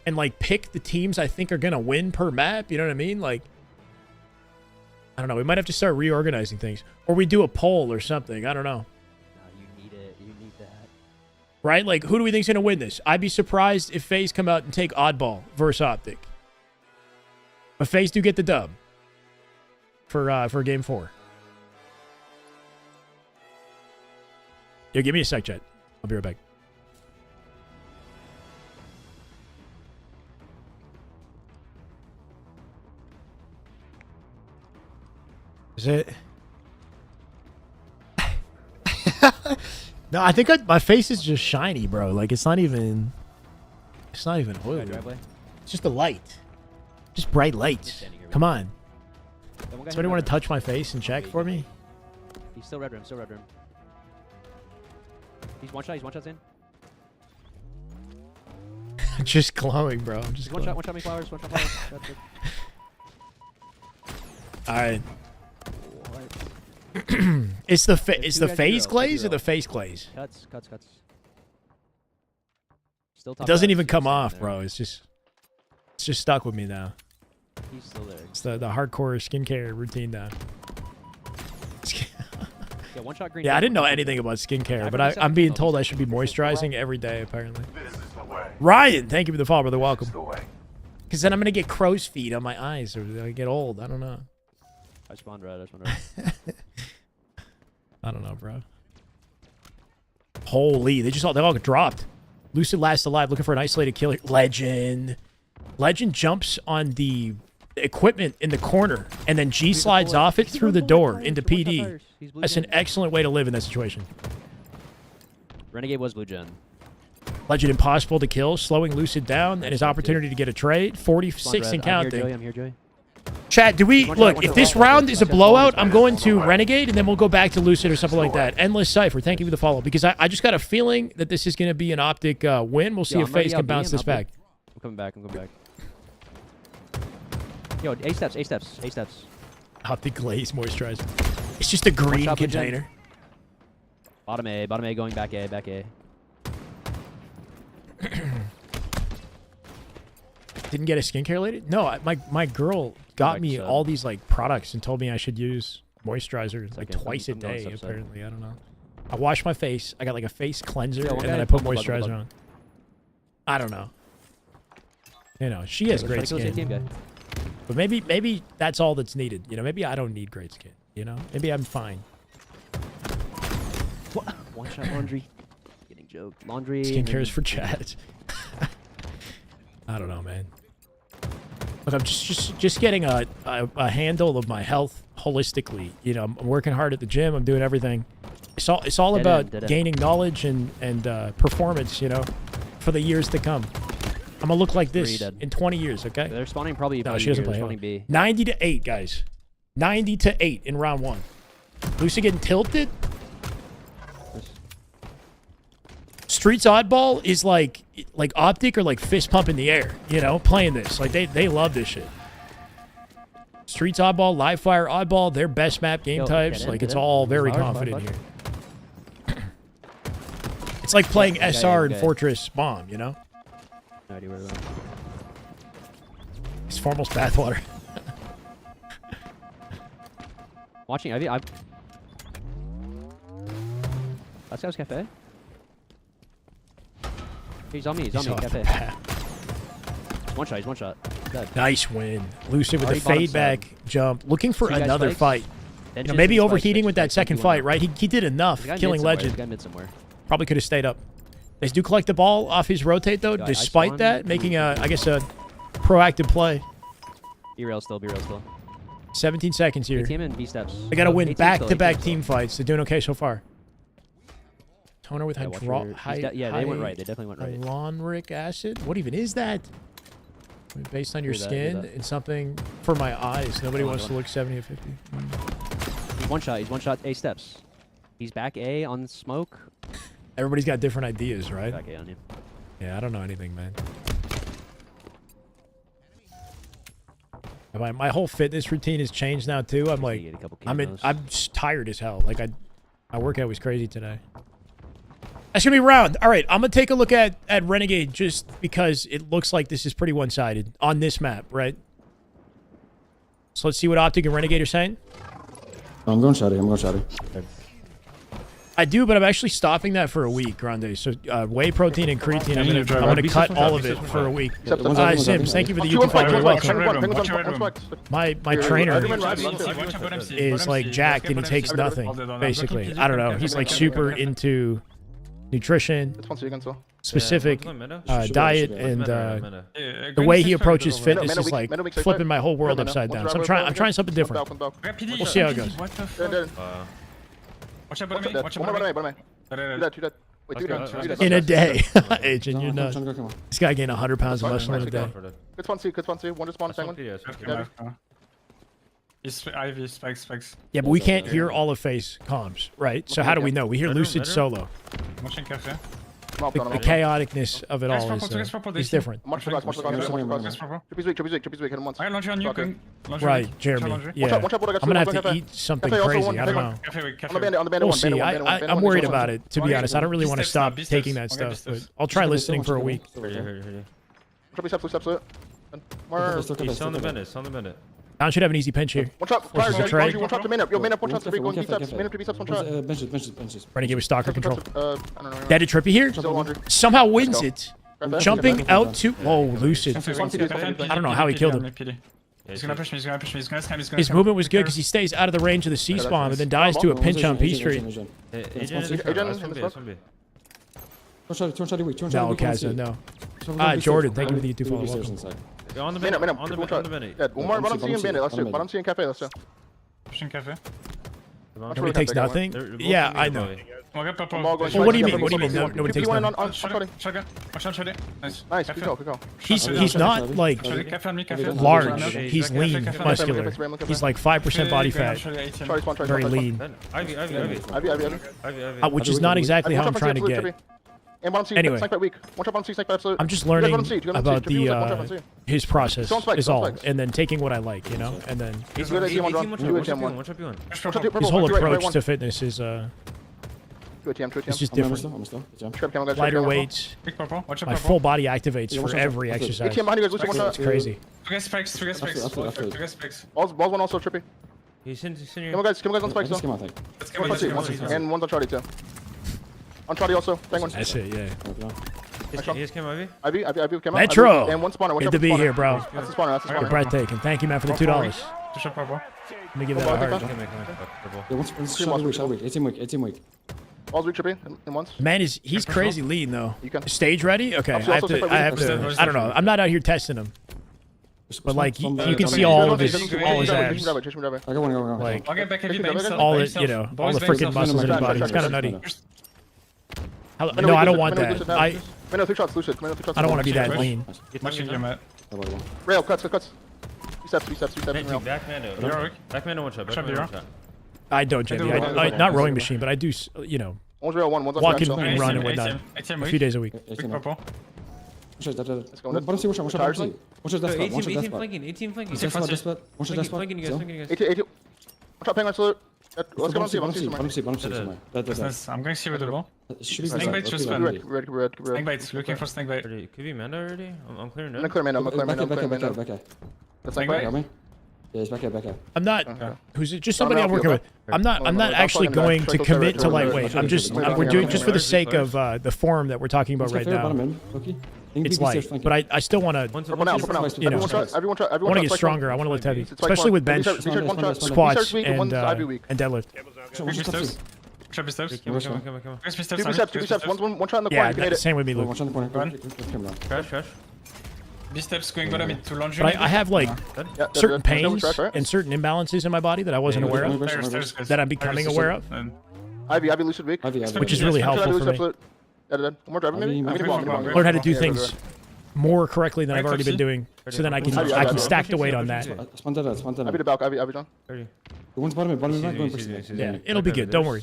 and, like, pick the teams I think are going to win per map. You know what I mean? Like, I don't know. We might have to start reorganizing things. Or we do a poll or something. I don't know. No, you need it. You need that. Right? Like, who do we think's going to win this? I'd be surprised if FaZe come out and take Oddball versus Optic. But FaZe do get the dub for Game 4. Yo, give me a sec, Jet. I'll be right back. Is it? No, I think my face is just shiny, bro. Like it's not even oily. It's just a light. Just bright lights. Come on. Somebody want to touch my face and check for me? He's still red room. Still red room. He's one shot. He's one shot in. Just glowing, bro. I'm just glowing. One shot me flowers. One shot flowers. That's it. All right. It's the phase glaze or the face glaze? Cuts. Still It doesn't even come off, bro. It's just stuck with me now. He's still there. It's the hardcore skincare routine now. Yeah, one shot green. Yeah, I didn't know anything about skincare, but I'm being told I should be moisturizing every day, apparently. Ryan, thank you for the follow, brother. Welcome. Because then I'm going to get crow's feet on my eyes or I get old. I don't know. I spawned red. I don't know, bro. Holy, they all got dropped. Lucid last alive, looking for an isolated killer. Legend jumps on the equipment in the corner and then G slides off it through the door into PD. That's an excellent way to live in that situation. Renegade was blue gen. Legend impossible to kill, slowing Lucid down and his opportunity to get a trade. 46 and counting. I'm here, Joey. Chat, do we look? If this round is a blowout, I'm going to Renegade, and then we'll go back to Lucid or something like that. Endless Cypher, thank you for the follow, because I just got a feeling that this is going to be an Optic win. We'll see if Faze can bounce this back. I'm coming back. Yo, A steps. Optic glaze moisturizer. It's just a green container. Bottom A going back A. Didn't get a skincare lady? No, my girl got me all these like products and told me I should use moisturizer like twice a day. Apparently, I don't know. I wash my face. I got like a face cleanser, and then I put moisturizer on. I don't know. You know, she has great skin. But maybe that's all that's needed. You know, maybe I don't need great skin. You know, maybe I'm fine. One shot laundry. Getting joked. Laundry. Skincare is for chat. I don't know, man. Look, I'm just getting a handle of my health holistically. You know, I'm working hard at the gym. I'm doing everything. It's all about gaining knowledge and performance. You know, for the years to come. I'm gonna look like this in 20 years. Okay. They're spawning probably. No, she doesn't play. B. 90 to 8, guys. 90 to 8 in round 1. Lucid getting tilted. Streets Oddball is like Optic or like fist pump in the air, you know, playing this. Like they love this shit. Streets Oddball, Live Fire Oddball, their best map game types. Like it's all very confident here. It's like playing SR and Fortress Bomb, you know? No idea where we're going. It's Formal's bathwater. Watching Ivy, Let's go cafe. He's on me, cafe. One shot. Dead. Nice win. Lucid with the fade back jump. Looking for another fight. You know, maybe overheating with that second fight, right? He did enough, killing Legend. Probably could have stayed up. They do collect the ball off his rotate, though, despite that, making, I guess, a proactive play. Be real still. 17 seconds here. Team and B steps. They got to win back-to-back team fights. They're doing okay so far. Toner with yeah, they went right. They definitely went right. Hyaluronic acid? What even is that? Based on your skin and something for my eyes. Nobody wants to look 70 or 50. He's one shot. A steps. He's back A on smoke. Everybody's got different ideas, right? Back A on you. Yeah, I don't know anything, man. My whole fitness routine has changed now too. I'm like, I'm just tired as hell. Like my workout was crazy today. That's gonna be round. All right, I'm gonna take a look at Renegade just because it looks like this is pretty one-sided on this map, right? So let's see what Optic and Renegade are saying. I'm going Shady. Okay. I do, but I'm actually stopping that for a week, Grande. So whey protein and creatine, I'm gonna cut all of it for a week. Sims, thank you for the YouTube follow. You're welcome. My trainer is like jacked and he takes nothing, basically. I don't know. He's like super into nutrition, specific diet, and the way he approaches fitness is like flipping my whole world upside down. So I'm trying something different. We'll see how it goes. Watch out, bottom In a day. Agent, you're nuts. This guy gained 100 pounds of muscle in a day. Good one, see. One just spawn, second one. He's Ivy, spikes. Yeah, but we can't hear all of Faze comms, right? So how do we know? We hear Lucid solo. Watching cafe. The chaoticness of it all is different. Trippy's weak, hit him once. Right, Jeremy. Yeah. I'm gonna have to eat something crazy. I don't know. We'll see. I'm worried about it, to be honest. I don't really want to stop taking that stuff, but I'll try listening for a week. Trippy steps. He's on the minute. Down should have an easy pinch here. One shot to main up. Yo, main up, one shot to three, going deep steps. Main up, Trippy steps, one shot. Benches. Renegade with stalker control. I don't know. Dead to Trippy here. Somehow wins it. Jumping out to... Oh, Lucid. I don't know how he killed him. He's gonna push me, he's gonna scam, His movement was good because he stays out of the range of the C spawn, but then dies to a pinch on P Street. No, Kaza, no. Jordan, thank you for the YouTube follow. Welcome. On the minute. Yeah, one more bottom C and bandit, let's do. Bottom C and cafe, let's do. Pushing cafe. Nobody takes nothing? Yeah, I know. Well, what do you mean? Nobody takes nothing? Shotgun. Nice, good go. He's not like large. He's lean, muscular. He's like 5% body fat. Very lean. Which is not exactly how I'm trying to get. Anyway, I'm just learning about his process is all, and then taking what I like, you know, and then his whole approach to fitness is it's just different. Lighter weights, my full body activates for every exercise. It's crazy. Two guys spikes. Balls one also Trippy. He's in here. Come on guys on spikes. Let's go. And one's on Charlie too. On Charlie also. That's it, yeah. He just came over. Ivy came out. Metro! And one spawner. Good to be here, bro. That's the spawner. You're breathtaking. Thank you, man, for the $2. Let me give that a heart. 18 week. All's weak, Trippy. And once. Man, he's crazy lean, though. Stage ready? Okay, I have to, I don't know. I'm not out here testing him. But like you can see all of his abs, like all the all the freaking muscles in his body. It's kind of nutty. No, I don't want that. I don't want to be that lean. Rail cuts. 3 steps. Back man, one shot. I don't, Jimmy. Not rowing machine, but I do. One's rail, one's walk and run and whatnot. A few days a week. Let's go. Bottom C, one shot. 18 flanking. 18 flanking. 18. Watch out, salute. Let's go on C. Bottom C. I'm going C with the ball. Snake bait just went. Red. Snake bait, looking for snake bait. Could be Manda already? I'm clearing I'm clear man. That's snake bait? Yeah, he's back here. I'm not. Who's it? Just somebody I'm working with. I'm not actually going to commit to lightweight. We're doing just for the sake of the form that we're talking about right now. It's light, but I still want to. I want to get stronger. I want to lift heavy, especially with bench, squats, and deadlift. Trippy steps. Come on. 2 steps. One shot in the corner. Yeah, same with me, Luke. Crash. B steps going bottom into launch. But I have like certain pains and certain imbalances in my body that I wasn't aware of, that I'm becoming aware of, Ivy Lucid weak, which is really helpful for me. One more driver maybe? Learn how to do things more correctly than I've already been doing, so then I can stack the weight on that. Ivy to balk, Ivy John. One's bottom mid. Yeah, it'll be good. Don't worry.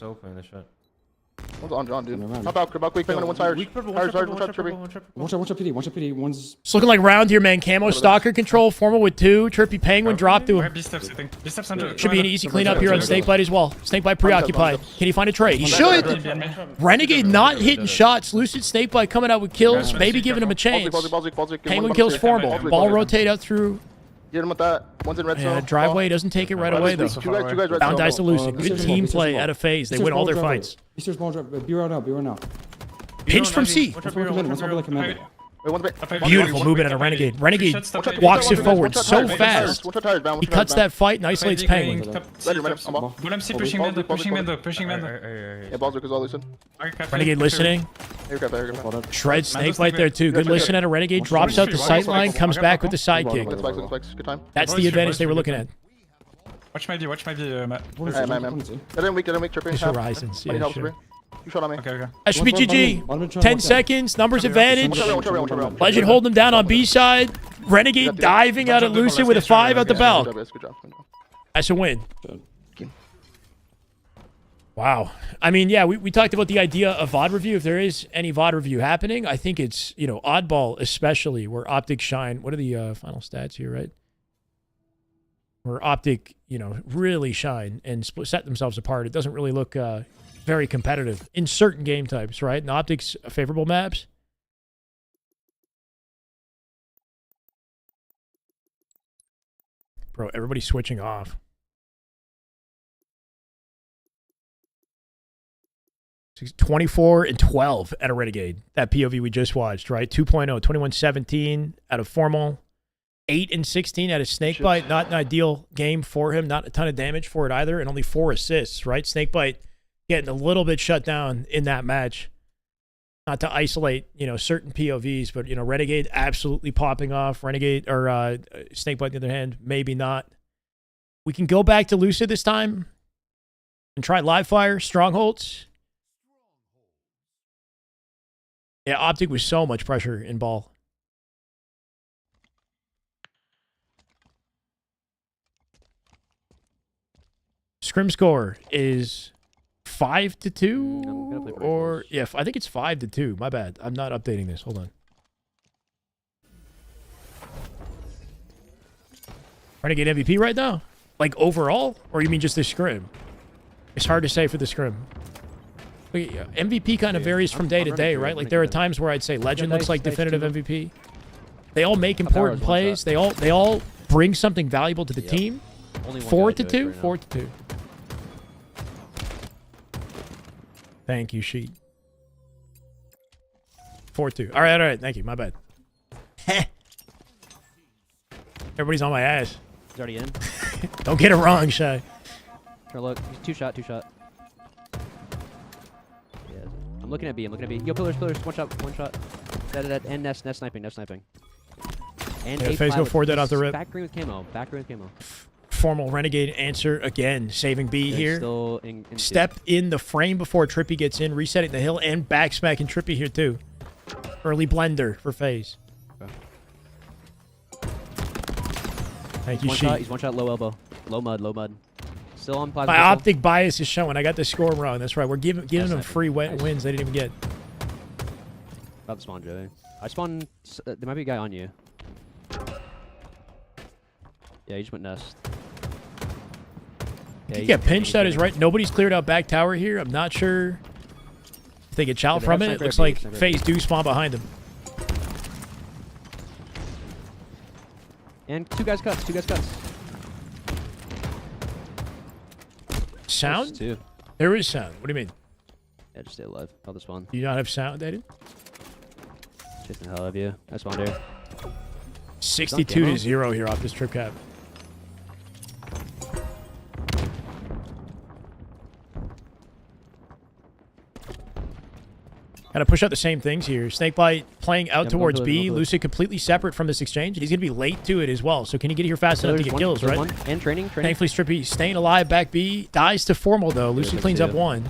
One's on John, dude. How about quick? One tires. One shot, Trippy. One shot PD. One's. It's looking like round here, man. Camo, stalker control, formal with 2. Trippy Penguin drop to him. Should be an easy cleanup here on Snakebite as well. Snakebite preoccupied. Can he find a trade? He should. Renegade not hitting shots. Lucid Snakebite coming out with kills. Maybe giving him a chance. Penguin kills formal. Ball rotate out through. Get him with that. One's in red zone. Yeah, driveway doesn't take it right away, though. Down dice to Lucid. Good team play out of Faze. They win all their fights. Easter's ball drop. Be right now. Be right now. Pinch from C. Watch out, One minute, watch out, like a minute. Wait, one bit. Beautiful movement on a Renegade. Renegade walks it forward so fast. He cuts that fight and isolates Penguin. Golem C pushing window, pushing window, pushing window. Yeah, balls because all Lucid. Renegade listening. Shreds Snake Bite there too. Good listen at a Renegade. Drops out the sight line, comes back with the sidekick. Good time. That's the advantage they were looking at. Watch my view, Matt. Hey, man. Get in weak, Trippy. His horizons. Yeah, sure. You shot on me. Okay. SPGG. 10 seconds. Numbers advantage. Legend holding him down on B side. Renegade diving out at Lucid with a 5 out the belt. Good job. That's a win. Wow. I mean, yeah, we talked about the idea of VOD review. If there is any VOD review happening, I think it's, Oddball especially, where Optic shine. What are the final stats here, right? Where Optic, really shine and set themselves apart. It doesn't really look very competitive in certain game types, right? And Optic's favorable maps. Bro, everybody's switching off. 24 and 12 at a Renegade. That POV we just watched, right? 2.0, 21-17 out of Formal. 8 and 16 out of Snakebite. Not an ideal game for him. Not a ton of damage for it either. And only 4 assists, right? Snakebite getting a little bit shut down in that match. Not to isolate, certain POVs, but, Renegade absolutely popping off. Renegade, or Snakebite on the other hand, maybe not. We can go back to Lucid this time and try live fire, strongholds. Yeah, Optic was so much pressure in ball. Scrim score is 5-2, or yeah, I think it's 5-2. My bad. I'm not updating this. Hold on. Renegade MVP right now, like overall, or you mean just this scrim? It's hard to say for the scrim. MVP kind of varies from day to day, right? Like there are times where I'd say Legend looks like definitive MVP. They all make important plays. They all bring something valuable to the team. 4-2, 4-2. Thank you, Sheet. 4-2. All right. Thank you. My bad. Everybody's on my ass. He's already in. Don't get it wrong, Shy. Here, look. He's two shot. Yeah. I'm looking at B. Yo, pillars. One shot. And nest sniping. And yeah, Faze go forward that off the rip. Back green with camo. Formal Renegade answer again, saving B here. Still Step in the frame before Trippy gets in, resetting the hill, and backsmacking Trippy here too. Early blender for Faze. Okay. Thank you, Sheet. He's one shot, low elbow. Low mud. Still on plasma. My Optic bias is showing. I got the score wrong. That's right. We're giving them free wins they didn't even get. About to spawn, Joey. I spawned. There might be a guy on you. Yeah, he just went nest. You get pinched, that is right. Nobody's cleared out back tower here. I'm not sure if they get chow from it. It looks like Faze do spawn behind him. And two guys cuts. Sound? There is sound. What do you mean? Yeah, just stay alive. I'll just spawn. Do you not have sound, Aiden? Chasing the hell out of you. I spawned here. 62-0 here off this trip cap. Gotta push out the same things here. Snakebite playing out towards B. Lucid completely separate from this exchange. He's gonna be late to it as well. So can he get here fast enough to get kills, right? And training. Thankfully, Trippy staying alive back B. Dies to Formal though. Lucid cleans up 1.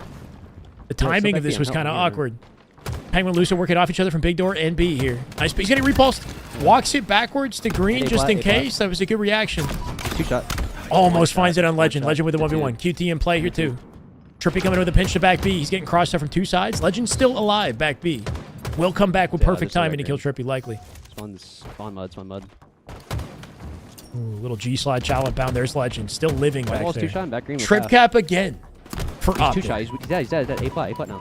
The timing of this was kind of awkward. Penguin Lucid working off each other from big door and B here. Nice. He's getting repulsed. Walks it backwards to green just in case. That was a good reaction. 2 shot. Almost finds it on Legend. Legend with a 1v1. QT in play here too. Trippy coming with a pinch to back B. He's getting crossed out from 2 sides. Legend still alive back B. Will come back with perfect timing to kill Trippy likely. Spawn mud. Ooh, little G slide challenge bound. There's Legend still living back there. 2 shot back green. Trip cap again for Optic. 2 shot. He's dead. A plot now.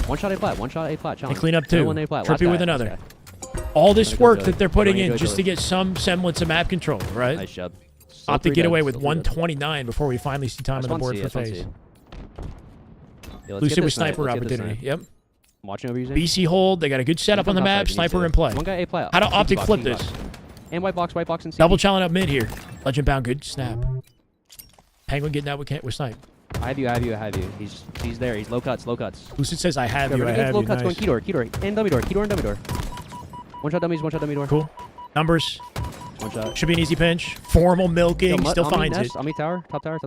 1 shot A plot. And clean up 2. Trippy with another. All this work that they're putting in just to get some semblance of map control, right? Nice job. Optic get away with 129 before we finally see time on the board for Faze. Yo, let's get Lucid this with snipe, sniper let's get this opportunity. snipe. Yep. I'm watching over you. Zane. BC hold. They got a good setup on the map. Sniper in play. One guy A play. How to Sneaky Optic box, flip sneaky this? box. And white box, and Double challenge up mid here. Legend bound. Good snap. Penguin getting out with snipe. I have you. He's there. He's low cuts. Lucid says I have you. I Renegade's have low you. cuts Nice. going key door, and dummy door. One shot dummy door. Cool. Numbers. One shot. Should be an easy pinch. Formal milking. Still finds it. On me tower. Top tower.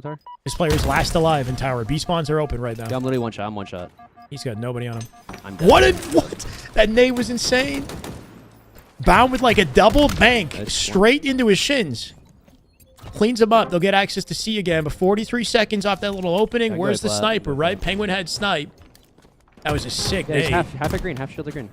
This player is last alive in tower. B spawns are open right now. Yeah, I'm literally one shot. I'm one shot. He's got nobody on him. I'm dead. What? That nade was insane. Bound with like a double bank straight into his shins. Cleans him up. They'll get access to C again. But 43 seconds off that little opening. Yeah, Where's the flat. sniper, right? Penguin had snipe. That was a sick Yeah, he's nade. half a green, half shield of green.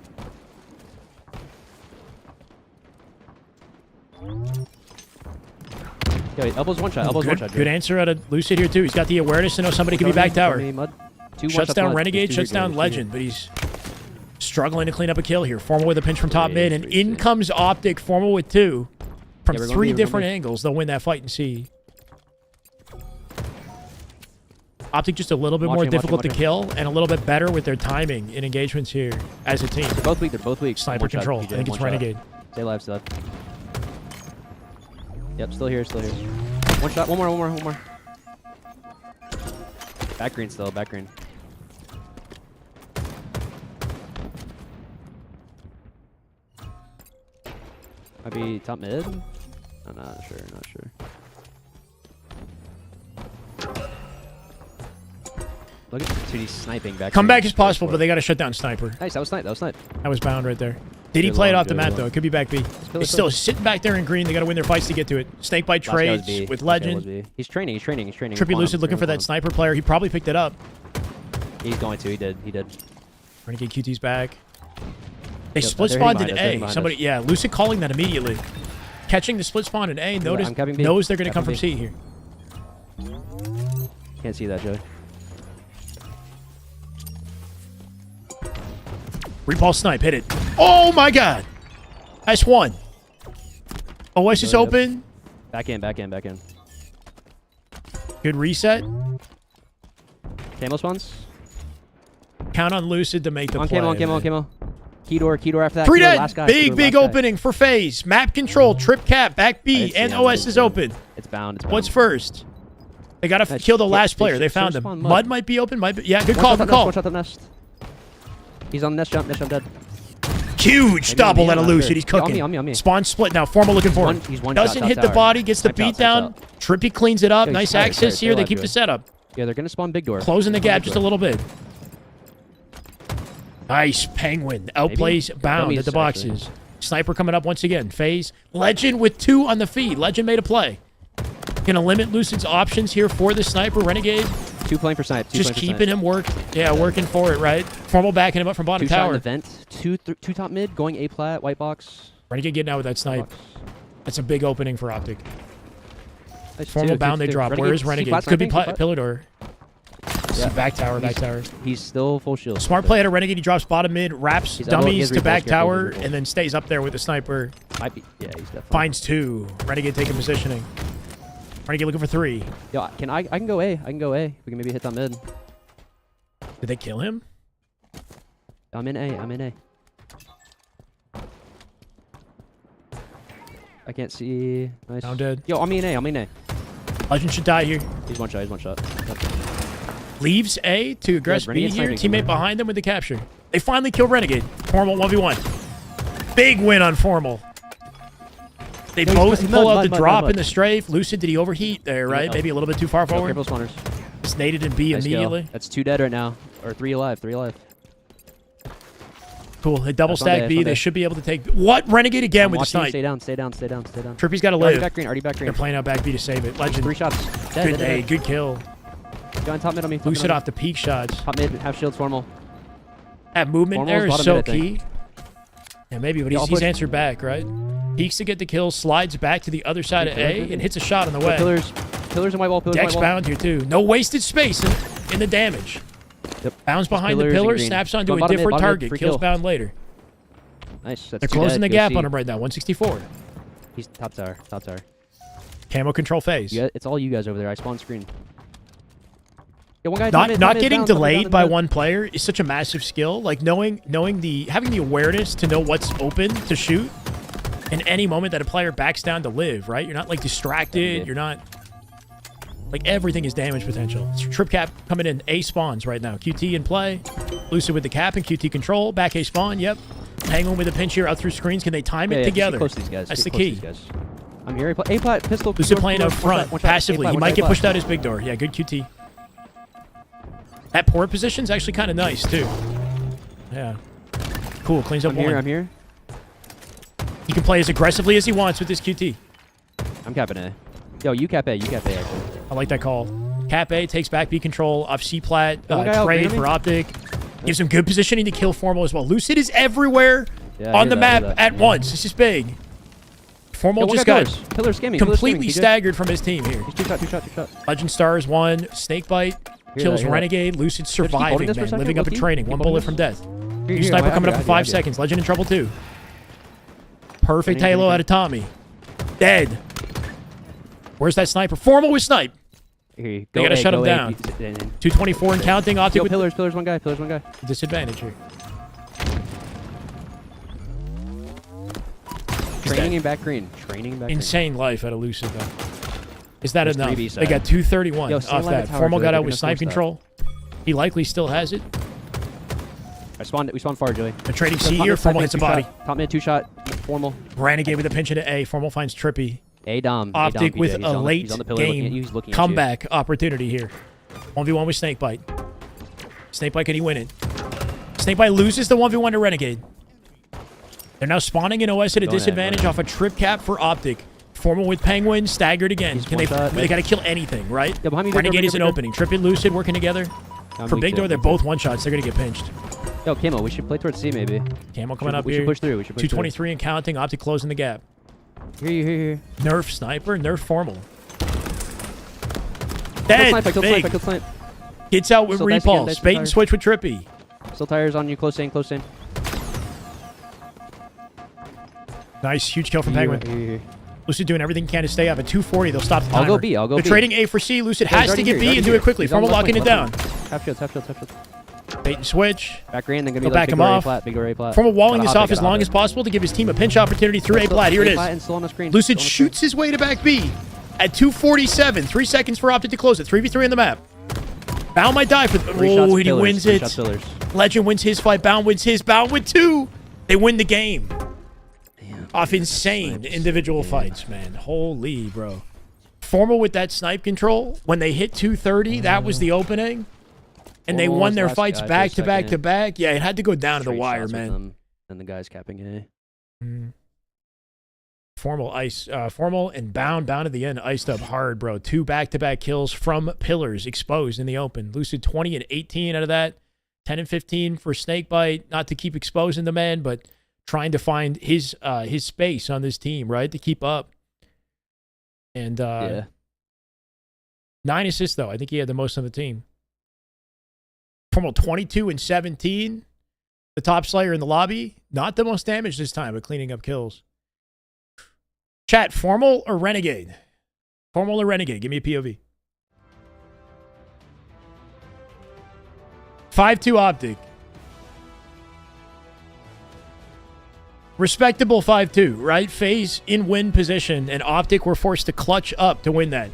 Yo, elbows one shot. Good answer out of Lucid here, too. He's got the awareness to know somebody could be back tower. Shuts down Renegade, shuts down Legend, but he's struggling to clean up a kill here. Formal with a pinch from top mid, and in comes Optic. Formal with 2. From 3 different angles, they'll win that fight and see. Optic just a little bit more difficult to kill and a little bit better with their timing in engagements here as a team. They're both weak. Sniper One shot, control. I PJ, think it's one shot. Renegade. Stay alive. Yep, still here. One shot, one more. Back green still, back green. Might be top mid? I'm not sure. Look at 2D sniping back. Comeback is possible, but they got to shut down Sniper. Nice, that was snipe. That was bound right there. Did he play it off the map, though? It could be back B. He's still sitting back there in green. They got to win their fights to get to it. Snake bite trades with Legend. He's training. Trippy Lucid looking for that sniper player. He probably picked it up. He's going to. He did. Renegade QT's back. They Yep, split they're spawned hitting in behind us, A. they're Somebody, yeah, Lucid calling that immediately. Catching the split spawn in A. Knows they're going to come from C here. Can't see that, Joey. Repulse snipe, hit it. Oh my god. Nice one. OS is open. Back in. Good reset. Camo spawns. Count on Lucid to make the play. Camo. Key door after that. 3 dead. Last guy. Big opening for Faze. Map control, trip cap, back B, and OS is open. It's bound. What's first? They got to kill the last player. They found him. Mud might be open. Yeah, good call. One shot the nest. He's on the nest jump. Dead. Huge double at a Lucid. He's cooking. On me. Spawn split now. Formal looking for him. He's one Doesn't shot, hit top the tower. body. Gets the beat down. Trippy cleans it up. Yo, Nice tired, access stay here. They alive, keep Joey. the setup. Yeah, they're gonna spawn big door. Closing the gap just a little bit. Nice Penguin. Outplays bound at the boxes. Sniper coming up once again. Faze. Legend with 2 on the feed. Legend made a play. Gonna limit Lucid's options here for the sniper. Renegade. 2 playing for snipe. Just keeping him working for it, right? Formal backing him up from bottom 2 shot in tower. the vent. 2 top mid going A plat. White box. Renegade getting out with that snipe. That's a big opening for Optic. Nice, Formal two, bound they drop. Where is Renegade? Could be pillar door. Yeah. Back tower. He's still full shield. Smart play at a Renegade. He drops bottom mid, wraps He's dummies elbow, to back careful, tower, careful. and then stays up there with the sniper. Might be. Yeah, he's definitely. Finds 2. Renegade taking positioning. Renegade looking for 3. Yo, I can go A. We can maybe hit that mid. Did they kill him? I'm in A. I can't see. Nice. Down dead. Yo, I'm in A. Legend should die here. He's one shot. Leaves A to aggress B Renegade's here. sniping. Teammate behind them with the capture. They finally kill Renegade. Formal 1v1. Big win on Formal. They both pull out the drop in the strafe. Lucid, did he overheat there, right? Maybe a little bit too far forward. Careful spawners. Just naded in B Nice immediately. kill. That's 2 dead right now. Or 3 alive. Cool. They double That's on stack day, B. that's on They day. should be able to take... What? Renegade again with the snipe. Stay down. Trippy's got to Already live. back green. They're playing out back B to save it. Legend. 3 shots. Good Dead. nade. Good kill. Go on top mid on me. Lucid off the peak shots. Top mid. Half shields. Formal. That movement Formal's there is bottom so mid, I key. Yeah, maybe, but Yeah, he's I'll push. answered back, right? Peeks to get the kill, slides back to the other side of A, and hits a shot on the way. Pillars and white wall. Dex bound here, too. No wasted space in the damage. Yep. Bounds behind the pillars and pillar, green. snaps onto Go a bottom mid, different bottom mid, target. free Kills kill. bound later. Nice. That's They're 2 closing dead. the Go gap C. on him right now, 164. He's top tower. Camo control Phase. It's all you guys over there. I spawned screen. Yeah, one guy Not getting delayed by one player is such a massive skill. Like having the awareness to know what's open to shoot in any moment that a player backs down to live, right? You're not like distracted. You're not like everything is damage potential. Trip cap coming in. A spawns right now. QT in play. Lucid with the cap and QT control. Back A spawn. Yep. Penguin with a pinch here out through screens. Can they time it together? Close to these guys. That's the key. I'm here. A plat pistol. Lucid playing up front passively. He might get pushed out his big door. Yeah, good QT. That port position's actually kind of nice too. Yeah. Cool. Cleans up one. I'm here. He can play as aggressively as he wants with this QT. I'm capping A. Yo, you cap A. You cap A. Actually. I like that call. Cap A takes back B control off C plat. Trade Trade for Optic. Gives him good positioning to kill Formal as well. Lucid is everywhere on the map at once. This is big. Formal just got completely staggered from his team here. He's two shot. Legend Stars one. Snakebite kills Renegade. Lucid surviving, man. Living up in training. One bullet from death. New sniper coming up in 5 seconds. Legend in trouble too. Perfect halo out of Tommy. Dead. Where's that sniper? Formal with snipe. They gotta shut him down. 224 and counting. Optic with pillars, one guy. disadvantage here. Training and back green. Insane life out of Lucid though. Is that There's enough? 3B They got 231 Yo, off that. Formal got out with snipe control. He likely still has it. We spawned far, Joey. A trading C here. Formal hits a body. Top mid, 2-shot. Formal. Renegade with a pinch into A. Formal finds Trippy. A-Dom. Optic with a late game comeback opportunity here. 1v1 with Snakebite. Snakebite, can he win it? Snakebite loses the 1v1 to Renegade. They're now spawning in OS at a disadvantage off a trip cap for Optic. Formal with Penguin, staggered again. They gotta kill anything, right? Yeah, behind me, Renegade is an opening. Trippy, Lucid working together. For big door, they're both one-shots. They're gonna get pinched. Yo, Camo, we should play towards C maybe. Camo coming up here. We should push through. 223 and counting. Optic closing the gap. Here. Nerf sniper, nerf Formal. Dead. Kill snipe. Gets out with repulse. Bait and switch with Trippy. Still tires on you. Close in. Nice, huge kill from Penguin. Here. Lucid doing everything he can to stay up. At 240, they'll stop the timer. I'll go B. They're trading A for C. Lucid has to get B and do it quickly. Formal locking it down. Half shields. Bait and switch. Back green, then gonna be back him off. Big door A plat. Formal walling this off as long as possible to give his team a pinch opportunity through A plat. Here it is. Lucid shoots his way to back B at 247. 3 seconds for Optic to close it. 3v3 on the map. Bound might die for... Oh, he wins it. Legend wins his fight. Bound wins his. Bound with 2. They win the game. Off insane individual fights, man. Holy, bro. Formal with that snipe control. When they hit 230, that was the opening. And they won their fights back to back to back. Yeah, it had to go down to the wire, man. And the guy's capping A. Formal and Bound at the end, iced up hard, bro. 2 back-to-back kills from pillars exposed in the open. Lucid 20 and 18 out of that. 10 and 15 for Snakebite. Not to keep exposing the man, but trying to find his space on this team, right? To keep up. And 9 assists, though. I think he had the most on the team. Formal 22 and 17. The top slayer in the lobby. Not the most damage this time, but cleaning up kills. Chat, Formal or Renegade? Formal or Renegade? Give me a POV. 5-2 Optic. Respectable 5-2, right? Faze in win position, and Optic were forced to clutch up to win that.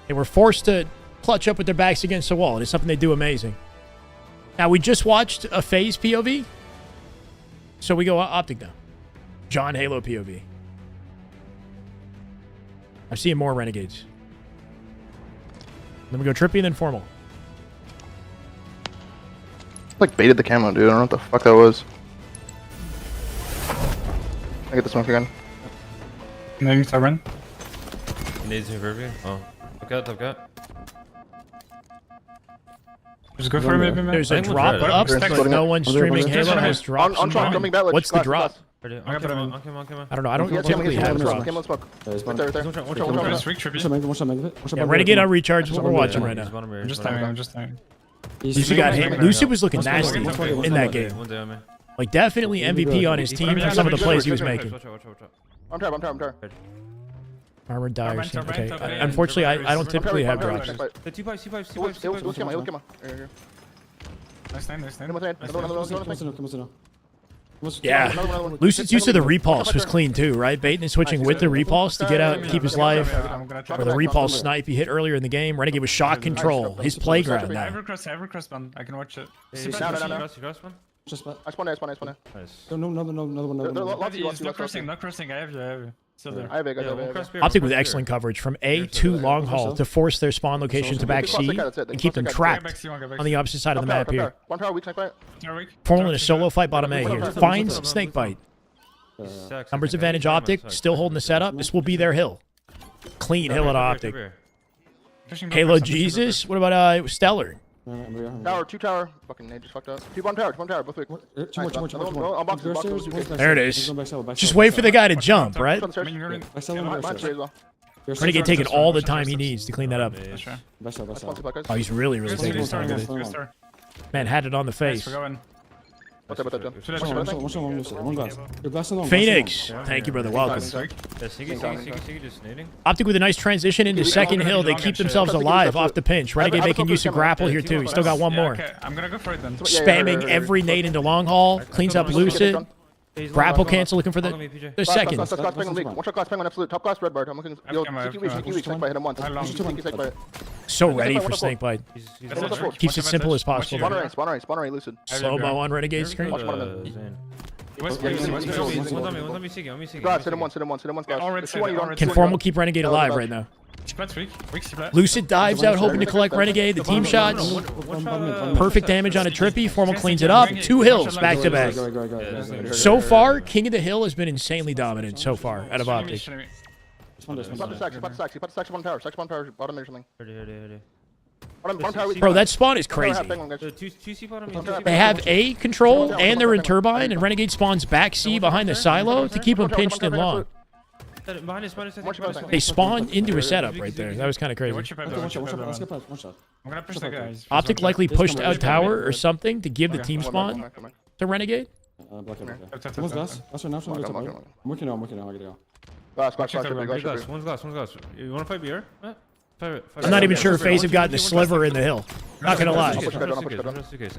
They were forced to clutch up with their backs against the wall. It is something they do amazing. Now, we just watched a Faze POV, so we go Optic now. John Halo POV. I'm seeing more Renegades. Then we go Trippy and then Formal. Like baited the camo, dude. I don't know what the fuck that was. I get the smoke again. Maybe Siren. Needs me review. Oh, I've got. Just go for it, maybe. There's a drop up, but no one's streaming Halo has drops. On track, coming back. What's the drop? I don't know. I don't know. I don't typically have drops. Camo smoke. Right there. Yeah, Renegade on recharge is what we're watching right now. I'm just timing. Lucid got hit. Lucid was looking nasty in that game. Like, definitely MVP on his team for some of the plays he was making. I'm trapped. Armored dire. Turbine, turbine, Okay. turbine, Unfortunately, turbine, I don't turbine, typically have turbine, drops. turbine. The 2-5, 2-5, 2-5, Let's 2-5. get him. Here. Nice name, nice name. Yeah. Lucid's use of the repulse was clean too, right? Baiting and switching with the repulse to get out, keep his life. Or the repulse snipe he hit earlier in the game. Renegade with shot control. His playground I have now. recross one. I can watch it. You cross one? Just spot. I spawn. Nice. No, another one. He's not crossing. I have you. Still there. I have it. Yeah, we'll cross beer, Optic we'll with cross excellent beer. coverage from A to long haul to force their spawn location to back C and keep them trapped on the opposite side of the map here. One power, weak sniper. Forming a solo fight bottom A here. Finds Snakebite. Sucks. Numbers advantage Optic, still holding the setup. This will be their hill. Clean hill at Optic. Halo Jesus. What about Stellar? Tower, 2 tower. Fucking nade just fucked up. 2 one tower, both weak. Two more. I'll box There it is. Just wait for the guy to jump, right? Renegade taking all the time he needs to clean that up. Oh, he's really taking his time with it. Man, had it on the face. Phoenix. Thank you, brother. Welcome. Optic with a nice transition into second hill. They keep themselves alive off the pinch. Renegade making use of grapple here, too. He's still got one more. Okay, I'm gonna go for it then. Spamming every nade into long haul. Cleans up Lucid. Grapple cancel looking for the second. One shot class penguin, absolute. Top class red bar. I'm looking. Yo, CQ weak. Snakebite hit him once. Snakebite. So ready for Snakebite. Keeps it simple as possible. Spawn array, Lucid. Slow-mo on Renegade screen. Watch one of them. One's on me, CQ. Glass, hit him once, glass. Can Formal keep Renegade alive right now? Splat weak. Lucid dives out, hoping to collect Renegade. The team shots. Perfect damage on a Trippy. Formal cleans it up. 2 hills back to back. So far, King of the Hill has been insanely dominant so far out of Optic. One power, bottom or something. Bro, that spawn is crazy. They have A control and they're in Turbine, and Renegade spawns back C behind the silo to keep them pinched and long. They spawn into a setup right there. That was kind of crazy. I'm gonna push the guys. Optic likely pushed out tower or something to give the team spawn to Renegade. One's glass. I'm working on. I gotta go. One's glass. You wanna fight beer? I'm not even sure if Faze have gotten the sliver in the hill. Not gonna lie. I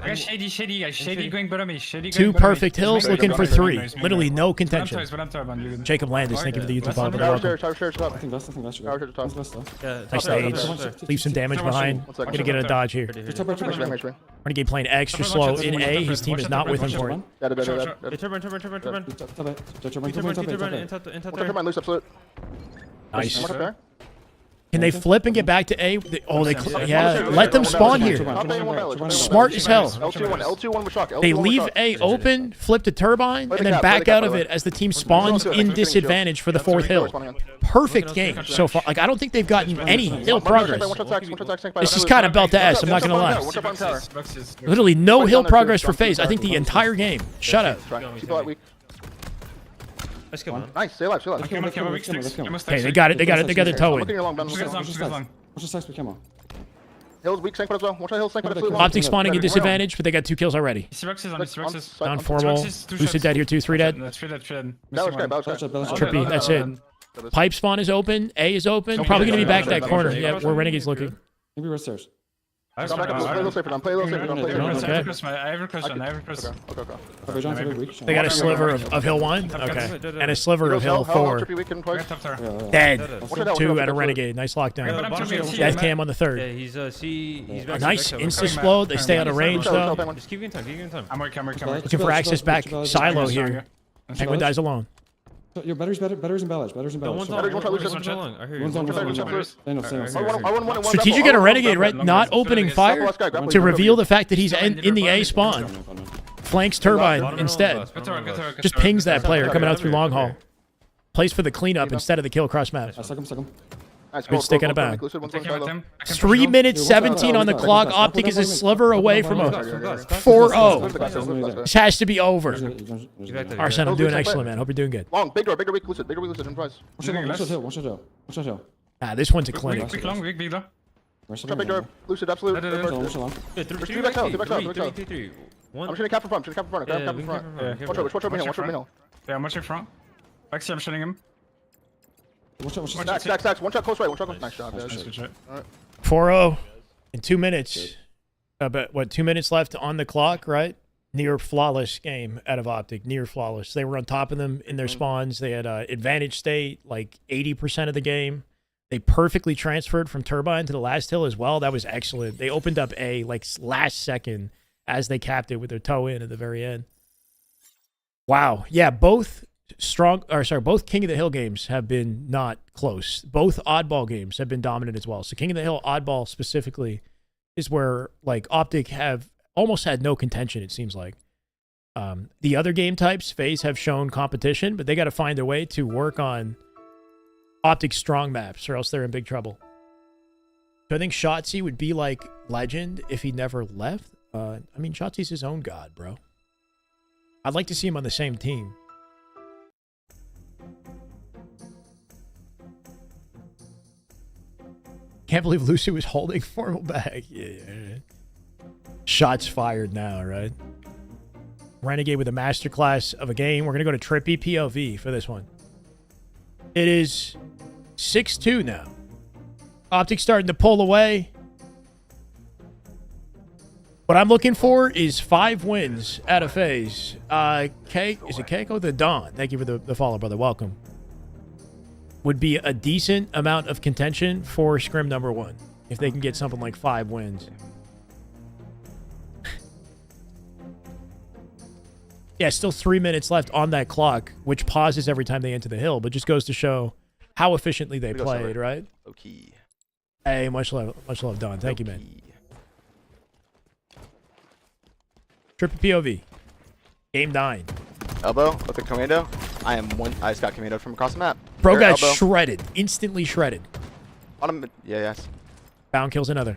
got shady going bottom. Shady 2 perfect hills looking for 3. Literally no contention. Jacob. Jacob Landis, thank you for the YouTube follow. Welcome. I think that's Nice nades. Leave some damage behind. Gonna get a dodge here. Renegade playing extra slow in A. His team is not with him for it. Nice. Can they flip and get back to A? Yeah. Let them spawn here. Smart as hell. They leave A open, flip to Turbine, and then back out of it as the team spawns in disadvantage for the 4th hill. Perfect game so far. Like, I don't think they've gotten any hill progress. This is kind of belt to S, I'm not going to lie. Literally no hill progress for Faze. I think the entire game. Shut up. Let's go, man. Nice, stay alive. Hey, they got it. They got their toe in. Hills weak, Snakebite as well. Watch out, Hills, Snakebite absolute. Optic spawning at disadvantage, but they got 2 kills already. Boxes. Down formal. Lucid dead here too. 3 dead. Trippy, that's it. Pipe spawn is open. A is open. Probably going to be back that corner. Yeah, where Renegade's looking. Maybe right stairs. I have a question. They got a sliver of Hill 1. Okay. And a sliver of Hill 4. Dead. 2 at a Renegade. Nice lockdown. Death cam on the 3rd. He's Nice insta-explode. They stay out of range though. Just keep in time. I'm working. Looking for access back. Silo here. Penguin dies alone. Your batteries and ballads. One's on. I hear you. Strategic at a Renegade, right? Not opening fire to reveal the fact that he's in the A spawn. Flanks Turbine instead. Just pings that player coming out through long haul. Plays for the cleanup instead of the kill across map. Good stick and a bound. 3 minutes 17 on the clock. Optic is a sliver away from a 4-0. This has to be over. Arsene, I'm doing excellent, man. Hope you're doing good. Long, big door, Lucid, and twice. Watch that hill. This one's a clinic. Big door. Big door, Lucid, absolute. I'm just gonna cap in front. Watch over me. Yeah, I'm watching front. Actually, I'm shooting him. Stacks. One shot close right. One shot close. Nice job, guys. Good shot. 4-0 in 2 minutes. But what, 2 minutes left on the clock, right? Near flawless game out of Optic. Near flawless. They were on top of them in their spawns. They had advantage state, like 80% of the game. They perfectly transferred from Turbine to the last hill as well. That was excellent. They opened up A, like, last second as they capped it with their toe in at the very end. Wow. Yeah, both both King of the Hill games have been not close. Both oddball games have been dominant as well. So King of the Hill oddball specifically is where, like, Optic have almost had no contention, it seems like. The other game types, Faze, have shown competition, but they got to find a way to work on Optic strong maps, or else they're in big trouble. So I think Shotzzy would be like Legend if he never left. I mean, Shotzi's his own god, bro. I'd like to see him on the same team. Can't believe Lucid was holding formal bag. Yeah. Shots fired now, right? Renegade with a masterclass of a game. We're going to go to Trippy POV for this one. It is 6-2 now. Optic starting to pull away. What I'm looking for is 5 wins out of Faze. Is it Keiko? The Dawn. Thank you for the follow, brother. Welcome. Would be a decent amount of contention for Scrim number 1 if they can get something like 5 wins. Yeah, still 3 minutes left on that clock, which pauses every time they enter the hill, but just goes to show how efficiently they played, right? Okay. Hey, much love, Don. Thank you, man. Trippy POV. Game 9. Elbow with the commando. I just got commandoed from across the map. Bro got shredded. Instantly shredded. Bottom. Yeah, yes. Bound kills another.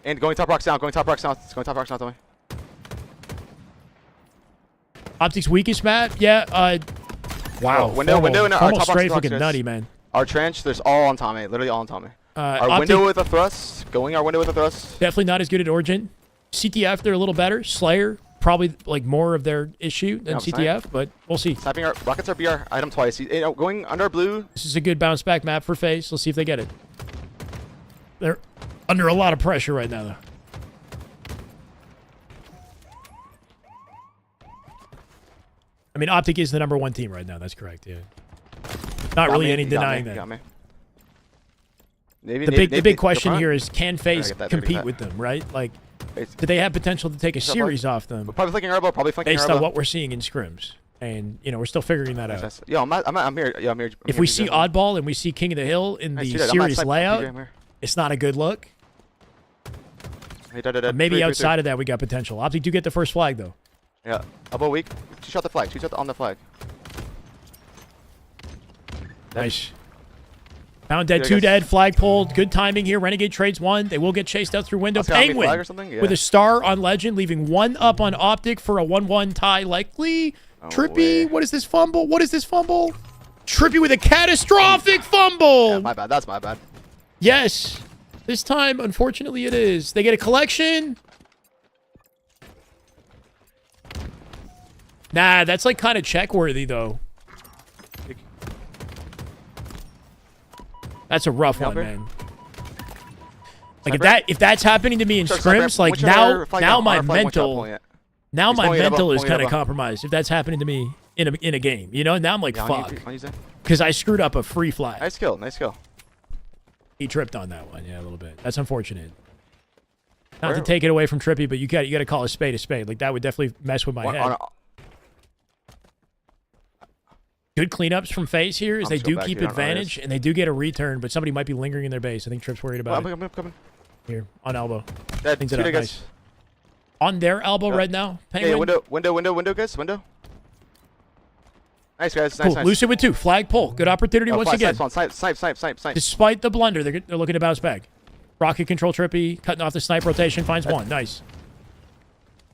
And going top rocks down. Going top rocks down. It's going top rocks down, tell me. Optic's weakest map? Yeah, wow. Window in our almost top straight box looking nutty, man. Our trench, there's all on Tommy. Literally all on Tommy. Our Optic, window with a thrust. Going our window with a thrust. definitely not as good at Origin. CTF, they're a little better. Slayer, probably like more of their issue than CTF, but we'll see. Sniping our rockets are BR item twice. Going under blue. This is a good bounce back map for Faze. Let's see if they get it. They're under a lot of pressure right now, though. I mean, Optic is the #1 team right now. That's correct, yeah. Not really any denying that. The big question here is, can Faze compete with them, right? Like, do they have potential to take a series off them? Probably flanking elbow, based on what we're seeing in scrims. And, you know, we're still figuring that out. Yo, I'm here. Yo, I'm here. If we see Oddball and we see King of the Hill in the series layout, it's not a good look. Maybe outside of that, we got potential. Optic do get the first flag, though. Yeah. Elbow weak. She shot the flag. She shot on the flag. Nice. Pound dead, 2 dead, flag pulled. Good timing here. Renegade trades 1. They will get chased out through window. Penguin with a star on Legend, leaving 1 up on Optic for a 1-1 tie likely. Trippy, what is this fumble? What is this fumble? Trippy with a catastrophic fumble. Yeah, my bad. That's my bad. Yes. This time, unfortunately, it is. They get a collection. Nah, that's like kind of check-worthy, though. That's a rough one, man. Like if that's happening to me in scrims, like now my mental is kind of compromised. If that's happening to me in a game, you know, now I'm like fuck, because I screwed up a free flag. Nice kill, nice kill. He tripped on that one, yeah, a little bit. That's unfortunate. Not to take it away from Trippy, but you got to call a spade a spade. Like that would definitely mess with my head. Good cleanups from Faze here as they do keep advantage and they do get a return, but somebody might be lingering in their base. I think Tripp's worried about it. I'm coming. Here, on elbow. Things it up, nice. On their elbow right now. Penguin. Yeah, window, guys. Window. Nice, guys. Cool. Nice. Lucid with 2. Flag pull. Good opportunity once again. Snipe. Despite the blunder, they're looking to bounce back. Rocket control Trippy. Cutting off the snipe rotation. Finds 1. Nice.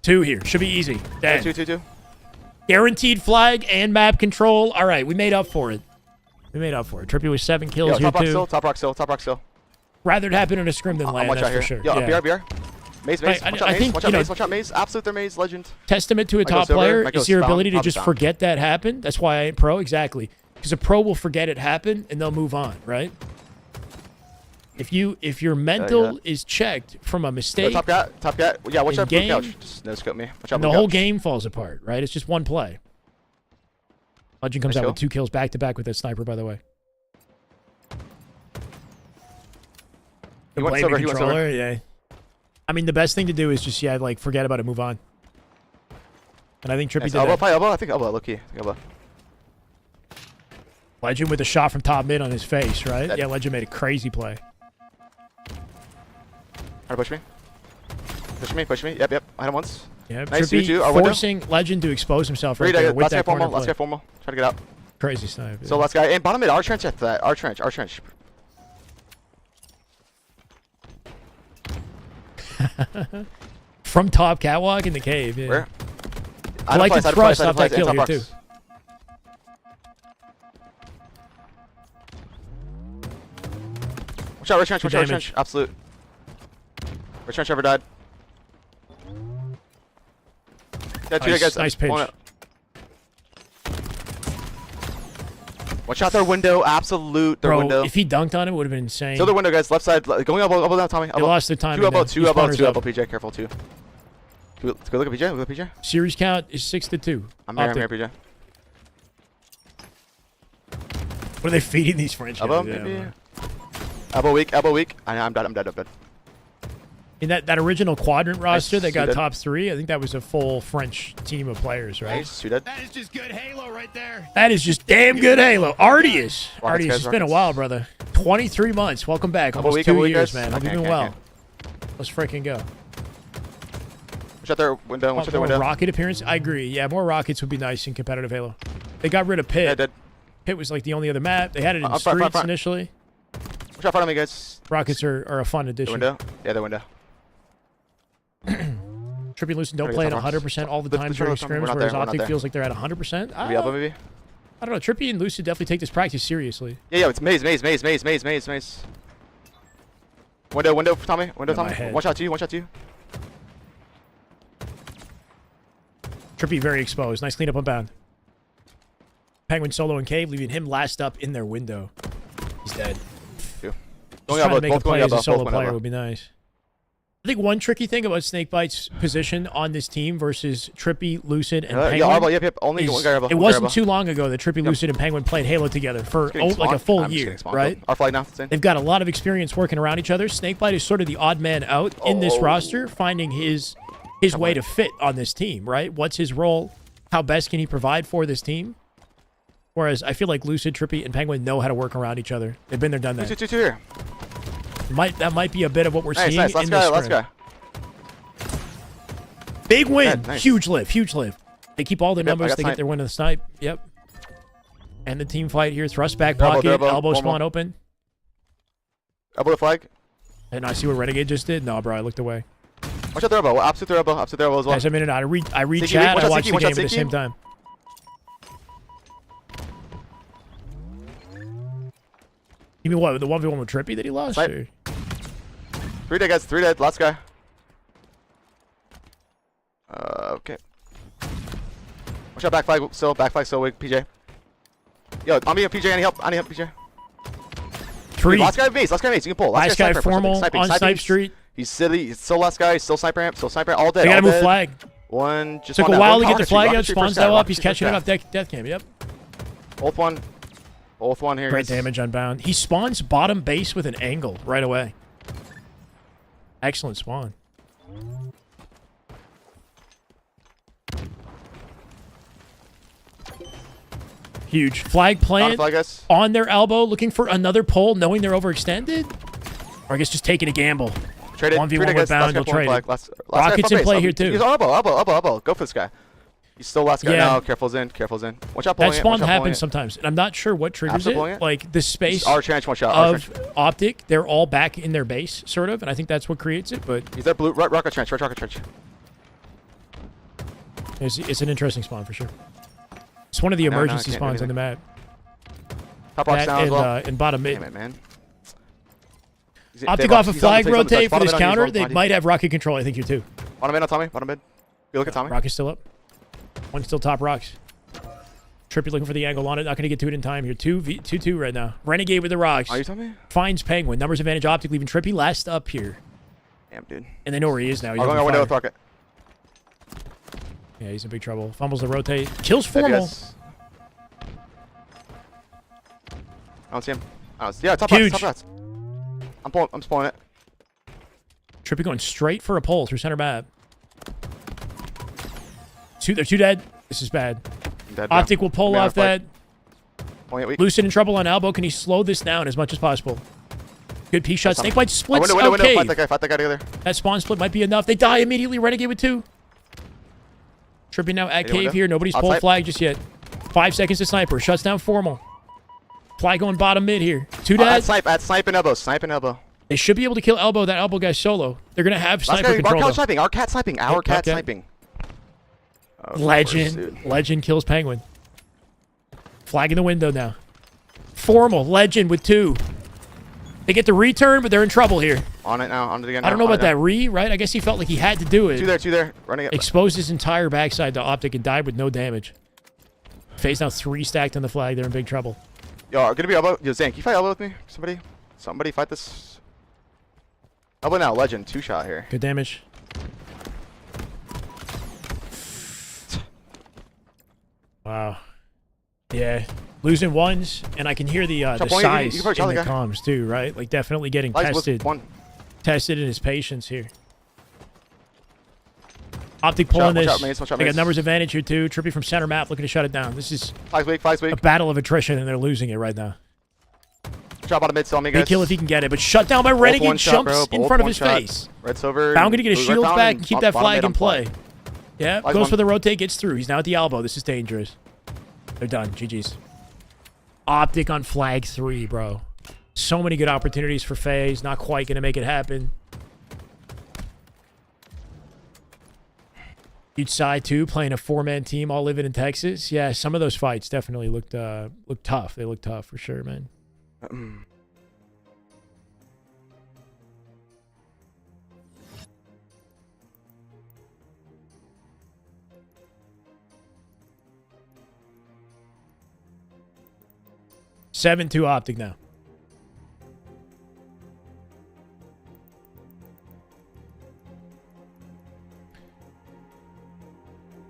2 here. Should be easy. Dead. 2. Guaranteed flag and map control. All right, we made up for it. Trippy with 7 kills here, too. Top rock still. Rather it happen in a scrim than land, that's for sure. Yo, BR. Maze. Watch out, Maze. Absolute, their Maze. Legend. Testament to a top player is your ability to just forget that happened. That's why I ain't pro. Exactly. Because a pro will forget it happened and they'll move on, right? If your mental is checked from a mistake, top cat. Yeah, watch out for the game, couch. Just no scope me. Watch out the for whole couch. game falls apart, right? It's just one play. Legend comes Nice out kill. with 2 kills back to back with that sniper, by the way. He went over. He went over. Yeah. I mean, the best thing to do is just like forget about it, move on. And I think Trippy Nice. did Elbow, that. play elbow. I think elbow. Low key. Elbow. Legend with a shot from top mid on his face, right? Dead. Yeah, Legend made a crazy play. Try to push me. Push me. Yep. I hit him once. Yeah, Nice, Trippy you two. Our window. forcing Legend to expose himself right 3 there dead. with Last guy that corner formal. Last play. guy formal. Try to get out. Crazy snipe. So last guy. And bottom mid. Our trench at that. Our trench. From top catwalk in the cave. Yeah. Where? I like to thrust off that kill here, too. Watch out, retrench, retrench. Absolute. Retrench ever died. Yeah, 2 guys. Nice pitch. Watch out their window, absolute. Their Bro, window. if he dunked on it, it would have been insane. Still their window, guys. Left side. Going elbow down, Tommy. They lost their time. 2 elbow, 2 elbow, He 2 elbow. spawners up. PJ, careful, 2. Go look at PJ. Look at PJ. Series count is 6-2. I'm here, PJ. What are they feeding these French guys? Elbow, maybe. Elbow weak. I'm dead. In that original quadrant roster that got suited. top 3, I think that was a full French team of players, right? Nice, suited. That is just good Halo right there. That is just damn good Halo. Artius. Rockets, Artius, guys, it's been a Rockets. while, brother. 23 months. Welcome back. Elbow Almost weak, 2 elbow weak, years, guys. man. Hope you've been well. Let's freaking go. Watch out their window. Watch out their More window. rocket appearance? I agree. Yeah, more rockets would be nice in competitive Halo. They got rid of Pit. Yeah, dead. Pit was like the only other map. They had it in front, Streets front. initially. Watch out front of me, guys. Rockets are a fun The addition. window. Yeah, the window. Trippy and Lucid don't Try to play at get top 100% all the The- time the during short one, we're scrims, not whereas there, we're not Optic there. feels like they're at 100%. Maybe elbow, maybe. I don't know. Trippy and Lucid definitely take this practice seriously. Yeah, it's maze. Window, Tommy. Window, Yeah, my Tommy. head. Watch out to you. Trippy very exposed. Nice cleanup on bound. Penguin solo and Cave, leaving him last up in their window. He's dead. Going Just trying to make a both going play as a elbow, solo both going player elbow. would be nice. I think one tricky thing about Snakebite's position on this team versus Trippy, Lucid, and Penguin Yeah, elbow, yep. Only is one guy elbow. it wasn't too long ago that Trippy, Lucid, and Penguin played Halo together for like a full year, right? Our flag now. They've got a lot of experience working around each other. Snakebite is sort of the odd man out in this roster, finding his way to fit on this team, right? What's his role? How best can he provide for this team? Whereas I feel like Lucid, Trippy, and Penguin know how to work around each other. They've been there, done that. 2 here. That might be a bit of what we're seeing Nice. in Last this guy. Big win. Nice. Huge live. They keep all their numbers. got They snipe. get their win of the snipe. Yep. And the team fight here. Thrust back Elbow, pocket. elbow, Elbow formal. spawn open. Elbow the flag. And I see what Renegade just did. No, bro. I looked away. Watch out their elbow. Opposite their elbow as well. Guys, I'm in and out. I read Siki, chat. watch I out watch Siki, the watch game out at the Siki. same time. You mean what? The 1v1 with Trippy that he lost? Snipe. Or? 3 dead, guys. 3 dead. Last guy. Okay. Watch out back flag still. Wig. PJ. Yo, I'm being PJ. I need help, PJ. 3. Last guy base. You can pull. Last guy sniper, formal sniping. on Snipe Street. He's silly. He's still last guy. He's still sniper amp. All dead. They gotta all move dead. flag. One. Just Took one a down. while One to get the rocket flag street, out. rocket street Spawns first that guy, up. He's rocket catching it first off death cam. Yep. guy. Both one here. Great guys. damage unbound. He spawns bottom base with an angle right away. Excellent spawn. Huge. Flag plant Flag, guys. on their elbow, looking for another pull, knowing they're overextended? Or I guess just taking a gamble. Traded. 1v1 with bound, you'll trade it. Rockets in play here, too. He's elbow. Go for this guy. He's still last guy. Yeah. No, careful's in. Watch out pulling That it. spawn Watch out pulling happens it. sometimes. And I'm not sure what triggers After it. pulling it? Like, the space Our trench, watch out. Our trench. of Optic, they're all back in their base, sort of. And I think that's what creates it. But He's that blue rocket trench. Rocket trench. it's an interesting spawn for sure. It's one of the No, emergency I can't do spawns on the map. Top rocks That down as and, well. and bottom mid. Damn it, man. Optic Dave, off a he's on flag the- he's on the rotate for touch. this Bottom mid on you, counter. he's They on might have rocket control, I think, here too. Bottom mid on Tommy. Bottom mid. You look at Tommy. Rocket's still up. One still top rocks. Trippy looking for the angle on it. Not going to get to it in time here. 2-2 right now. Renegade with the rocks. Are you telling me? Finds Penguin. Numbers advantage Optic leaving Trippy last up here. Damn, dude. And they know where he is now. He's I'm going open window fire. with rocket. Yeah, he's in big trouble. Fumbles the rotate. Kills Formal. FPS. I don't see him. Yeah, top Huge. rats. I'm spawning it. Trippy going straight for a pole through center map. They're two dead. This is bad. I'm dead, bro. Optic will pull off that. Lucid in trouble on elbow. Can he slow this down as much as possible? Good P shot. Snakebite splits Window. out cave. Fight that guy together. That spawn split might be enough. They die immediately. Renegade with 2. Trippy now at cave here. Nobody's pulled flag just yet. 5 seconds to sniper. Shuts down Formal. Flag going bottom mid here. 2 dead. At snipe and elbow. Snipe and elbow. They should be able to kill elbow. That elbow guy's solo. They're going to have sniper control. Our cat sniping. Our cat sniping. Oh, Legend kills Penguin. Flag in the window now. Formal. Legend with 2. They get the return, but they're in trouble here. On it now. On it again. I don't know about that right? I guess he felt like he had to do it. 2 there. Running it. Exposed his entire backside to Optic and died with no damage. Faze now 3 stacked on the flag. They're in big trouble. Yo, I'm gonna be elbow. Yo, Zan, can you fight elbow with me? Somebody fight this. Elbow now. Legend. 2 shot here. Good damage. Wow. Yeah. Losing ones, and I can hear the size in the comms too, right? Like definitely getting tested. Tested in his patience here. Optic pulling this. They got numbers advantage here too. Trippy from center map looking to shut it down. This is a battle of attrition, and they're losing it right now. Drop on the mid, still on me, guys. Big kill if he can get it, but shut down by Renegade. Jumps in front of his face. Red silver. Found gonna get his shields back and keep that flag in play. Yeah, goes for the rotate, gets through. He's now at the elbow. This is dangerous. They're done. GG's. Optic on flag 3, bro. So many good opportunities for Faze. Not quite going to make it happen. Each side, too, playing a 4-man team, all living in Texas. Yeah, some of those fights definitely looked tough. They looked tough for sure, man. 7-2 Optic now.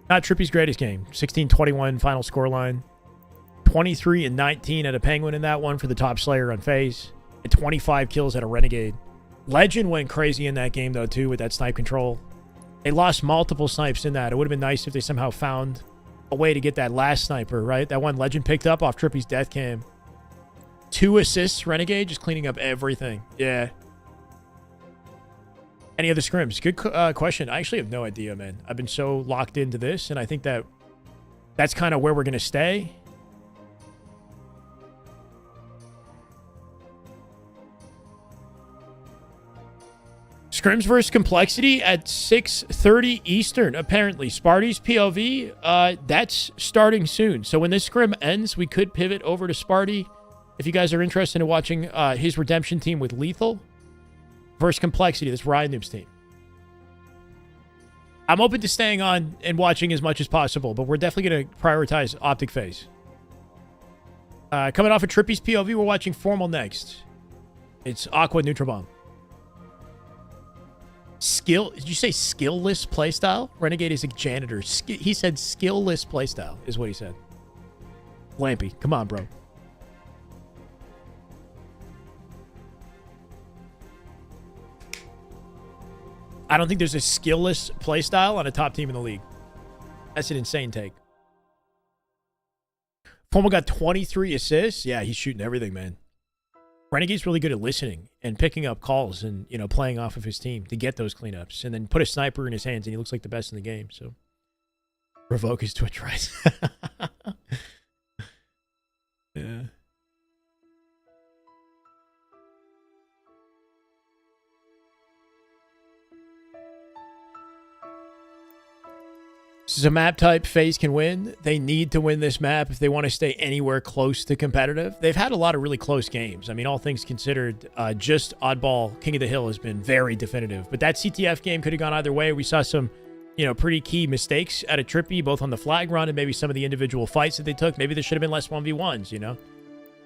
Not Trippy's greatest game. 16-21 final scoreline. 23-19 at a Penguin in that one for the top Slayer on Faze. And 25 kills at a Renegade. Legend went crazy in that game, though, too, with that snipe control. They lost multiple snipes in that. It would have been nice if they somehow found a way to get that last sniper, right? That one Legend picked up off Trippy's death cam. 2 assists, Renegade, just cleaning up everything. Yeah. Any other scrims? Good question. I actually have no idea, man. I've been so locked into this, and I think that's kind of where we're going to stay. Scrims versus Complexity at 6:30 Eastern, apparently. Sparty's POV, that's starting soon. So when this scrim ends, we could pivot over to Sparty. If you guys are interested in watching his redemption team with Lethal versus Complexity, this Ryan Noob's team. I'm open to staying on and watching as much as possible, but we're definitely going to prioritize Optic Faze. Coming off of Trippy's POV, we're watching Formal next. It's Aqua Neutral Bomb. Did you say skillless playstyle? Renegade is a janitor. He said skillless playstyle is what he said. Lampy, come on, bro. I don't think there's a skillless playstyle on a top team in the league. That's an insane take. Formal got 23 assists. Yeah, he's shooting everything, man. Renegade's really good at listening and picking up calls and, you know, playing off of his team to get those cleanups and then put a sniper in his hands and he looks like the best in the game. So revoke his Twitch rights. Yeah. This is a map type Faze can win. They need to win this map if they want to stay anywhere close to competitive. They've had a lot of really close games. I mean, all things considered, just Oddball King of the Hill has been very definitive. But that CTF game could have gone either way. We saw some you know, pretty key mistakes out of Trippy, both on the flag run and maybe some of the individual fights that they took. Maybe there should have been less 1v1s, you know?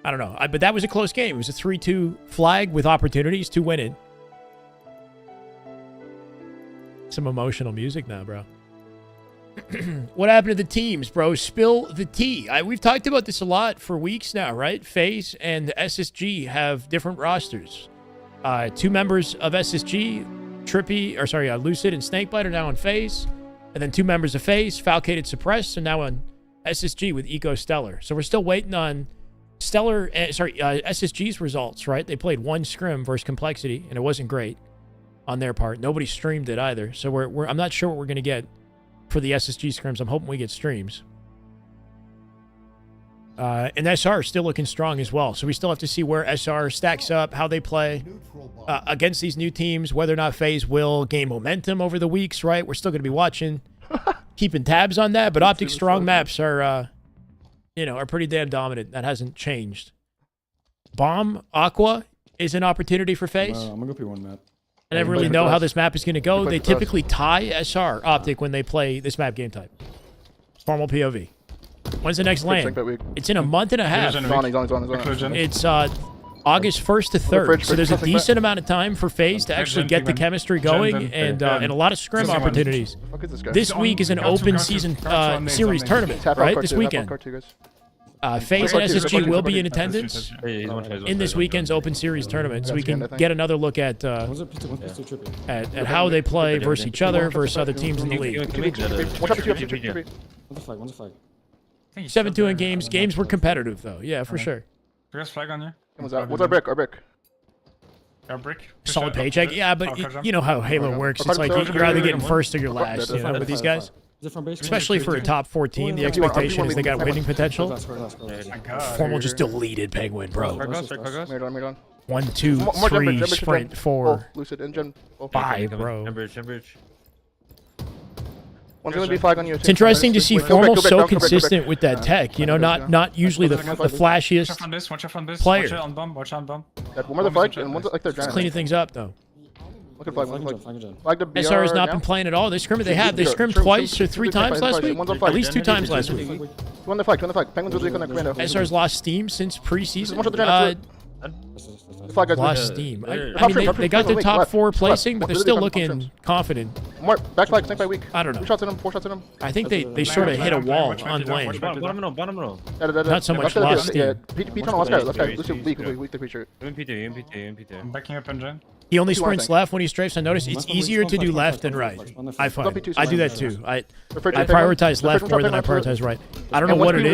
I don't know. But that was a close game. It was a 3-2 flag with opportunities to win it. Some emotional music now, bro. What happened to the teams, bro? Spill the tea. We've talked about this a lot for weeks now, right? Faze and SSG have different rosters. 2 members of SSG, Lucid and Snakebite are now on Faze. And then 2 members of Faze, Falcated Suppressed, are now on SSG with Eco Stellar. So we're still waiting on SSG's results, right? They played 1 scrim versus Complexity, and it wasn't great on their part. Nobody streamed it either. So I'm not sure what we're going to get for the SSG scrims. I'm hoping we get streams. And SR is still looking strong as well. So we still have to see where SR stacks up, how they play against these new teams, whether or not FaZe will gain momentum over the weeks, right? We're still going to be watching, keeping tabs on that. But Optic strong maps are, are pretty damn dominant. That hasn't changed. Bomb Aqua is an opportunity for FaZe. I'm going to go P1 map. I never really know how this map is going to go. They typically tie SR Optic when they play this map game type. Formal POV. When's the next land? It's in a month and a half. It's August 1st to 3rd. So there's a decent amount of time for FaZe to actually get the chemistry going and a lot of scrim opportunities. This week is an open season series tournament, right? This weekend. FaZe and SSG will be in attendance in this weekend's Open Series tournament, so we can get another look at how they play versus each other, versus other teams in the league. 7-2 in games. Games were competitive, though. Yeah, for sure. Flag on you. What's our brick? Our brick. Our brick. Solid paycheck. Yeah, but you know how Halo works. It's like you're either getting first or you're last, you know, with these guys. Especially for a top 4 team, the expectation is they got winning potential. Formal just deleted Penguin, bro. 1, 2, 3, sprint, 4, Lucid, engine. 5, bro. One's gonna be flag on you. It's interesting to see Formal so consistent with that tech. You know, not usually the flashiest player. One more the flag, and one's like they're Just cleaning things up, though. Look at flag. Flag to BR SR has not been playing at all. They scrimmed twice or 3 times last week. At least 2 times last week. Two on the flag. Penguins will be on the commando. SR's lost steam since preseason. Lost steam. I mean, they got their top 4 placing, but they're still looking confident. More back flag, snake by week. I don't know. 2 shots in them, 4 shots in them. I think they sort of hit a wall on lane. Bottom row. Not so much lost steam. P-turn on left guy. Lucid weak the creature. I'm backing up engine. He only sprints left when he strafes. I notice it's easier to do left than right. I find. I do that too. I prioritize left more than I prioritize right. I don't know what it is.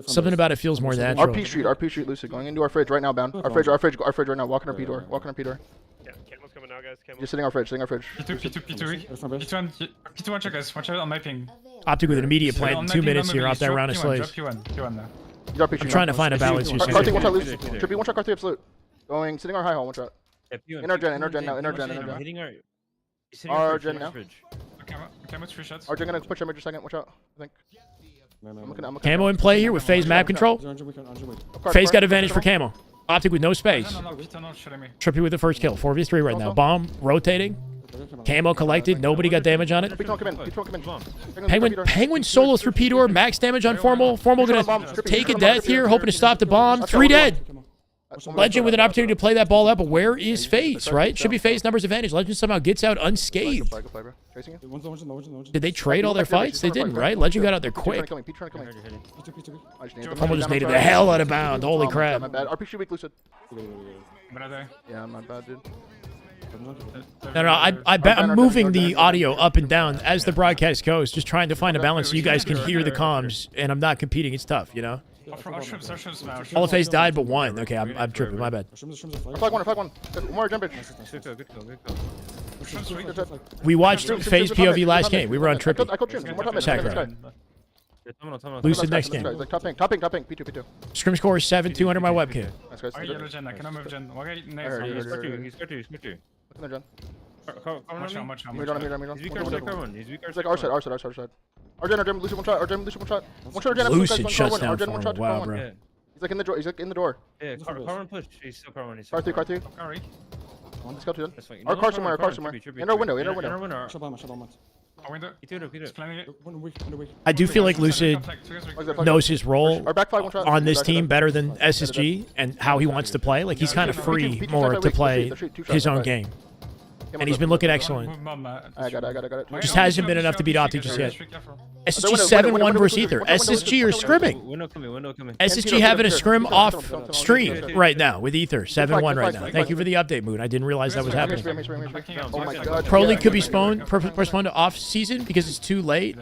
Something about it feels more natural. RP street, Lucid. Going into our fridge right now, bound. Our fridge right now. Walking our P door. Yeah, Camo's coming now, guys. Just sitting our fridge. P2 check guys. Watch out on my ping. Optic with an immediate plant in 2 minutes here off that round of slaves. I'm trying to find a balance here. Karthik, one shot loose. Trippy, one shot Karthik absolute. Going, sitting our high hall, one shot. Inner gen now. Our gen now. Camo's 3 shots. Our gen gonna push him in a second, watch out. I think. Camo in play here with FaZe map control. FaZe got advantage for Camo. Optic with no space. Trippy with the first kill. 4v3 right now. Bomb rotating. Camo collected. Nobody got damage on it. Penguin solo through P-Door. Max damage on Formal. Formal gonna take a death here, hoping to stop the bomb. 3 dead. Legend with an opportunity to play that ball up, but where is FaZe, right? Should be FaZe numbers advantage. Legend somehow gets out unscathed. Did they trade all their fights? They didn't, right? Legend got out there quick. Formal just made it the hell out of bounds. Holy crap. My bad. RP weak, Lucid. Yeah, my bad, dude. No, I'm moving the audio up and down as the broadcast goes, just trying to find a balance so you guys can hear the comms, and I'm not competing. It's tough, you know? All of FaZe died but 1. Okay, I'm tripping. My bad. Flag one. More jump We watched FaZe POV last game. We were on Trippy. Check right. Lucid next game. Top ping. P2. Scrim score is 7-2 under my webcam. He's like our side. Argen, Lucid one shot. Lucid shuts down Formal. Wow, bro. He's like in the door. Yeah, Carmen push. He's still Carmen. Car 3. Let's go to them. Our car somewhere. In our window. Inner window. Window. He's planning it. I do feel like Lucid knows his role Our back flag, one shot. on this Back, team back. better than SSG and how he wants to play. Like, he's kind of free more to play his own game. And he's been looking excellent. I got it. Just hasn't been enough to beat Optic just yet. SSG 7-1 versus Ether. SSG are scrimming. Window coming. SSG having a scrim off stream right now with Ether. 7-1 right now. Thank you for the update, Moon. I didn't realize that was happening. Oh my god. Pro League could be postponed to off season because it's too late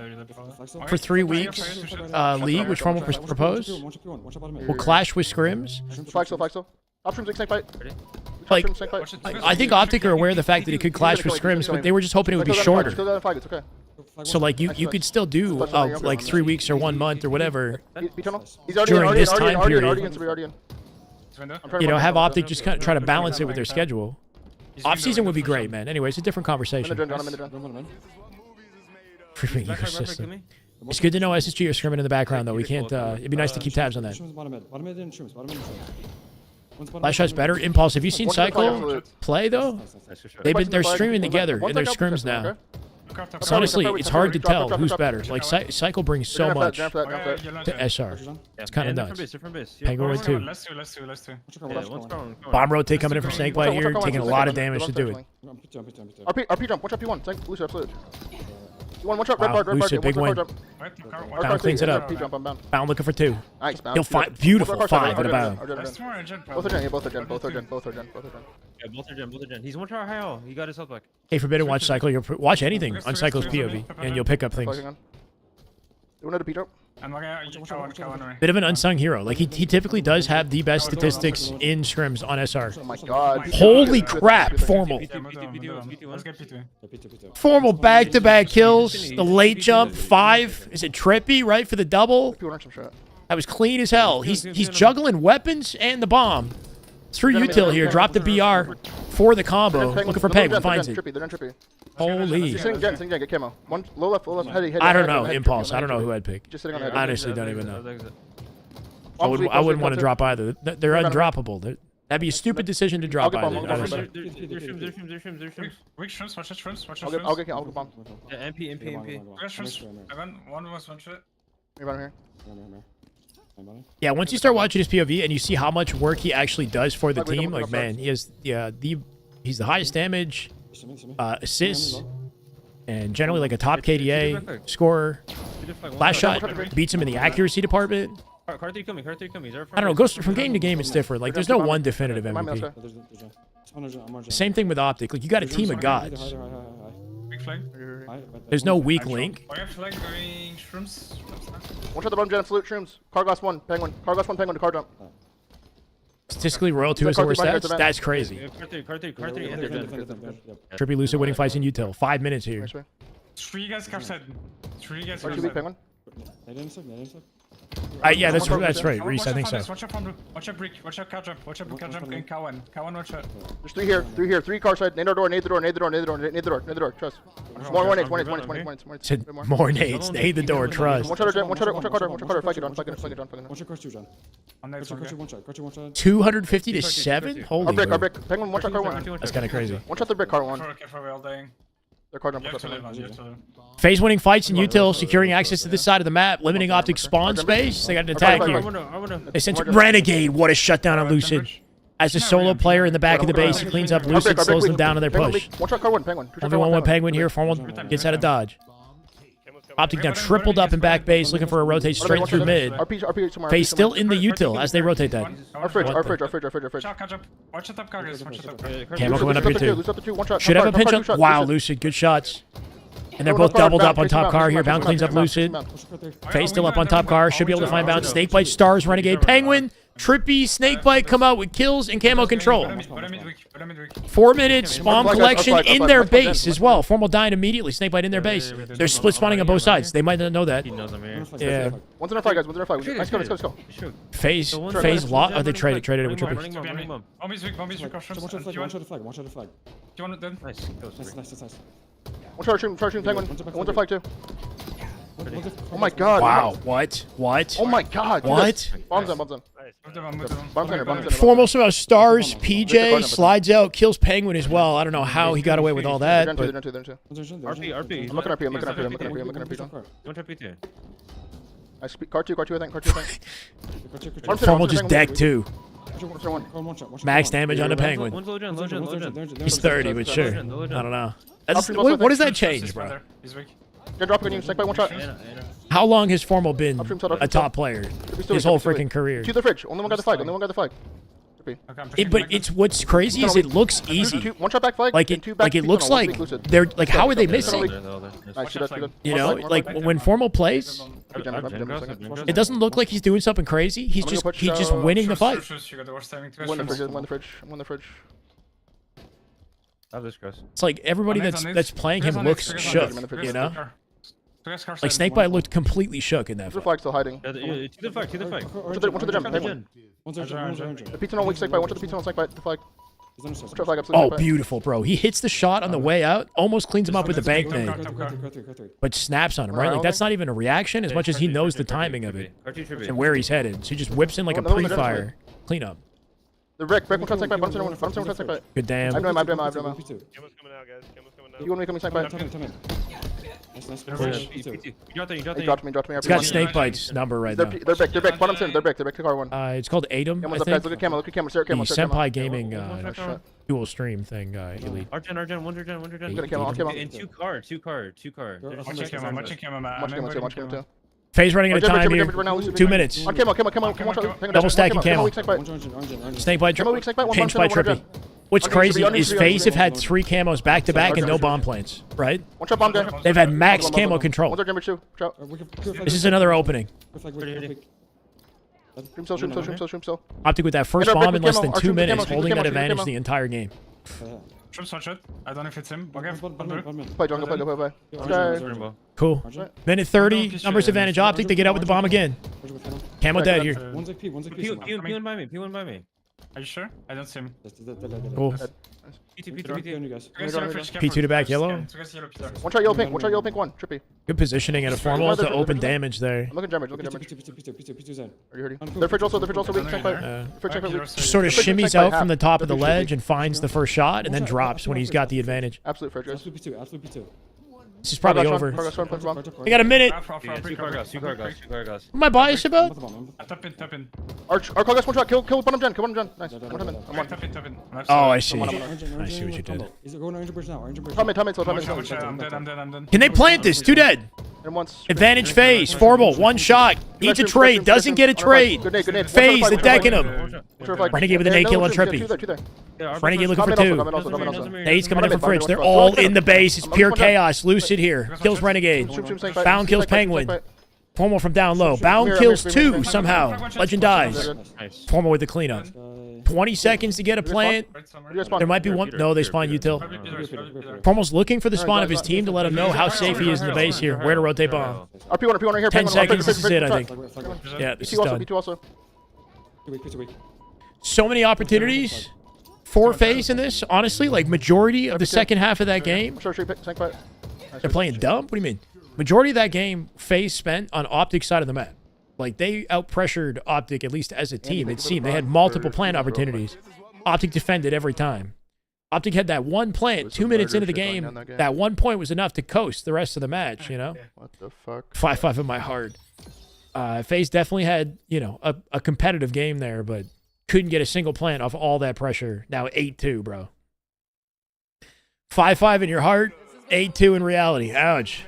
for 3 weeks. League, which form will propose, will clash with scrims. Flag still. Options snake bite. Like, I think Optic are aware of the fact that it could clash with scrims, but they were just hoping it would be shorter. It's okay. So like you could still do like 3 weeks or 1 month or whatever He's during this time already period. You know, have Optic just kind of try to balance it with their schedule. Off season would be great, man. Anyway, it's a different conversation. Freaking ecosystem. It's good to know SSG are scrimming in the background though. We can't. It'd be nice to keep tabs on that. Flash shot's better. Impulse. Have you seen Cycle play though? They're streaming together in their scrims now. So honestly, it's hard to tell who's better. Like Cycle brings so much to SR. It's kind of nuts. Penguin with 2. Let's do. Bomb rotate coming in from Snakebite here, taking a lot of damage to do it. RP jump. Watch out P1. Lucid absolute. One shot. Red Wow, bar. Lucid, big win. Bound cleans it up. Bound looking for 2. Nice. He'll find beautiful 5 in a bound. Both are gen. Both are gen. He's one try high all. He got his health back. Hey, Forbidden, watch Cycle. Watch anything on Cycle's POV, and you'll pick up things. Bit of an unsung hero. Like he typically does have the best statistics in scrims on SR. Oh my god. Holy crap, Formal. Formal back-to-back kills. The late jump, 5. Is it Trippy, right, for the double? That was clean as hell. He's juggling weapons and the bomb. Through util here. Drop the BR for the combo. Looking for Penguin. Finds it. Holy. Get camo. One low left, heady. I don't know. Impulse. I don't know who I'd pick. Just sitting on head. Honestly, don't even know. I wouldn't want to drop either. They're undroppable. That'd be a stupid decision to drop either. Honestly. Weak shrimps, watch out shrimps. I'll get bomb. Yeah, MP. One was one shot. You're here. Yeah, once you start watching his POV and you see how much work he actually does for the team, like man, he's the highest damage, assists, and generally like a top KDA scorer. Last shot beats him in the accuracy department. Car 3 coming. I don't know. Goes from game to game. It's different. Like there's no one definitive MVP. Same thing with Optic. Like you got a team of gods. Big flag. There's no weak link. I have flag going shrooms. One shot the bottom gen absolute shrooms. Carglass 1 penguin. Carglass 1 penguin to car jump. Statistically, Royal 2 is the worst stats. That's crazy. Car 3, enter gen. Trippy Lucid winning fights in util. 5 minutes here. 3 guys captured. 3 guys RTB penguin. Yeah, that's right. Reese, I think so. Watch out from blue. Watch out brick. Watch out car jump. Watch out car jump going K1. K1 watch out. There's 3 here. 3 car side. Nade the door. Trust. More nades. Said more nades. Nade the door. Trust. One shot Carter. Flag it on. One shot Carter 2 250 to 7. Holy. Our brick. Penguin. One shot car 1. That's kind of crazy. One shot the brick car 1. Careful, we're all dying. Their car jump. You have to live. Faze winning fights in util, securing access to this side of the map, limiting Optic spawn space. They got an attack here. They sent Renegade. What a shutdown on Lucid. As a solo player in the back of the base, he cleans up Lucid, slows them down on their push. One shot car 1 penguin. 1v1 with Penguin here. Formal gets out of dodge. Optic now tripled up in back base, looking for a rotate straight through mid. Faze still in the util as they rotate that. Our fridge. Watch it up, guys. Camo going up here too. Should have a pinch on. Wow, Lucid, good shots. And they're both doubled up on top car here. Bound cleans up Lucid. Faze still up on top car. Should be able to find Bound. Snakebite, Stars, Renegade, Penguin. Trippy, Snakebite come out with kills and camo control. 4 minutes, bomb collection in their base as well. Formal dying immediately. Snakebite in their base. They're split spawning on both sides. They might not know that. Yeah. One's in our flag, guys. Let's go. Faze lot. Oh, they traded it with Trippy. One shot the flag. Do you want it then? Nice. One shot shooting penguin. One's a flag too. Oh my god. Wow. What? Oh my god. What? Bombs them. Bottom center, bottom center. Formal somehow stars PJ, slides out, kills Penguin as well. I don't know how he got away with all that. They're But in two. RP. I'm looking up here, I'm looking up here. Don't tap it. I speak car two, I think. Formal just decked too. One. Max damage on the Penguin. One's low gen. He's 30, but sure. I Low gen. don't know. What does that change, bro? He's weak. Get drop again, snake by one shot. How long has Formal been a top player? His whole freaking career. To the fridge, only one got the flag, But it's what's crazy is it looks easy. One shot back flag, Like it looks like they're like, how are they missing? Nice, good. You know, like when Formal plays, it doesn't look like he's doing something crazy. He's just winning the fight. Win the fridge. Have this, Chris. It's like everybody that's playing him looks shook, you know? Like Snakebite looked completely shook in that The fight. flag still hiding. To the fight. One to the jump, Penguin. The pizza on weak snake bite, one to the pizza on snake bite, the flag. Flag up, Oh, beautiful, bro. He hits the shot on the way out, almost cleans him up with the bank thing, but snaps on him, right? Like, that's not even a reaction as much as he knows the timing of it and where he's headed. So he just whips in like a pre-fire cleanup. The Rick, one shot snake bite, bottom center, snake bite. Good damn. I've done him. Camo's coming out, guys. Camo's coming out. You want me coming snake bite? You dropped me. It's got Snakebite's number right now. They're back, bottom center, they're back to car one. It's called Atom, I Camo's up, think. guys, look at Camo, The Senpai Gaming dual stream thing, Elite. Argen, one gen. And two car. Watching Camo, Watch Camo too. Faze running out of time here. 2 minutes. On Camo, Double stacking Camo. Snakebite, pinch by Trippy. What's crazy is Faze have had 3 camos back to back and no bomb plants, right? One shot bomb there. They've had max camo control. This is another opening. Stream still. Optic with that first bomb in less than 2 minutes, holding that advantage the entire game. Shrimps one shot. I don't know if it's him. Okay, Play jungle, play. Cool. Minute 30, numbers advantage Optic. They get out with the bomb again. Camo dead here. P1 by me. Are you sure? I don't see him. Cool. P2 to back yellow. One shot yellow pink, one. Trippy. Good positioning at a formal to open damage there. Look at damage. Are you hurting? Their fridge also weak. Just sort of shimmies out from the top of the ledge and finds the first shot and then drops when he's got the advantage. Absolute fridge. This is probably over. I got a minute. Two car guys. What am I biased about? Tap in. Arch, our guys one shot. Kill bottom gen. Nice. Tap in. Oh, I see. I see what you did. Time it. I'm dead. Can they plant this? 2 dead. Advantage Faze. Formal. 1 shot. Needs a trade. Doesn't get a trade. Faze, the decking him. Renegade with an 8 kill on Trippy. Renegade looking for 2. Nate's coming in for Fridge. They're all in the base. It's pure chaos. Lucid here. Kills Renegade. Bound kills Penguin. Formal from down low. Bound kills 2 somehow. Legend dies. Formal with the cleanup. 20 seconds to get a plant. There might be one. No, they spawn util. Formal's looking for the spawn of his team to let him know how safe he is in the base here. Where to rotate bomb. 10 seconds. This is it, I think. Yeah, this is done. So many opportunities for Faze in this. Honestly, like majority of the second half of that game. They're playing dumb? What do you mean? Majority of that game, Faze spent on Optic's side of the map. Like, they out-pressured Optic, at least as a team, it seemed. They had multiple plant opportunities. Optic defended every time. Optic had that one plant 2 minutes into the game. That 1 point was enough to coast the rest of the match, you know? What the fuck? 5-5 in my heart. Faze definitely had, you know, a competitive game there, but couldn't get a single plant off all that pressure. Now 8-2, bro. 5-5 in your heart, 8-2 in reality. Ouch.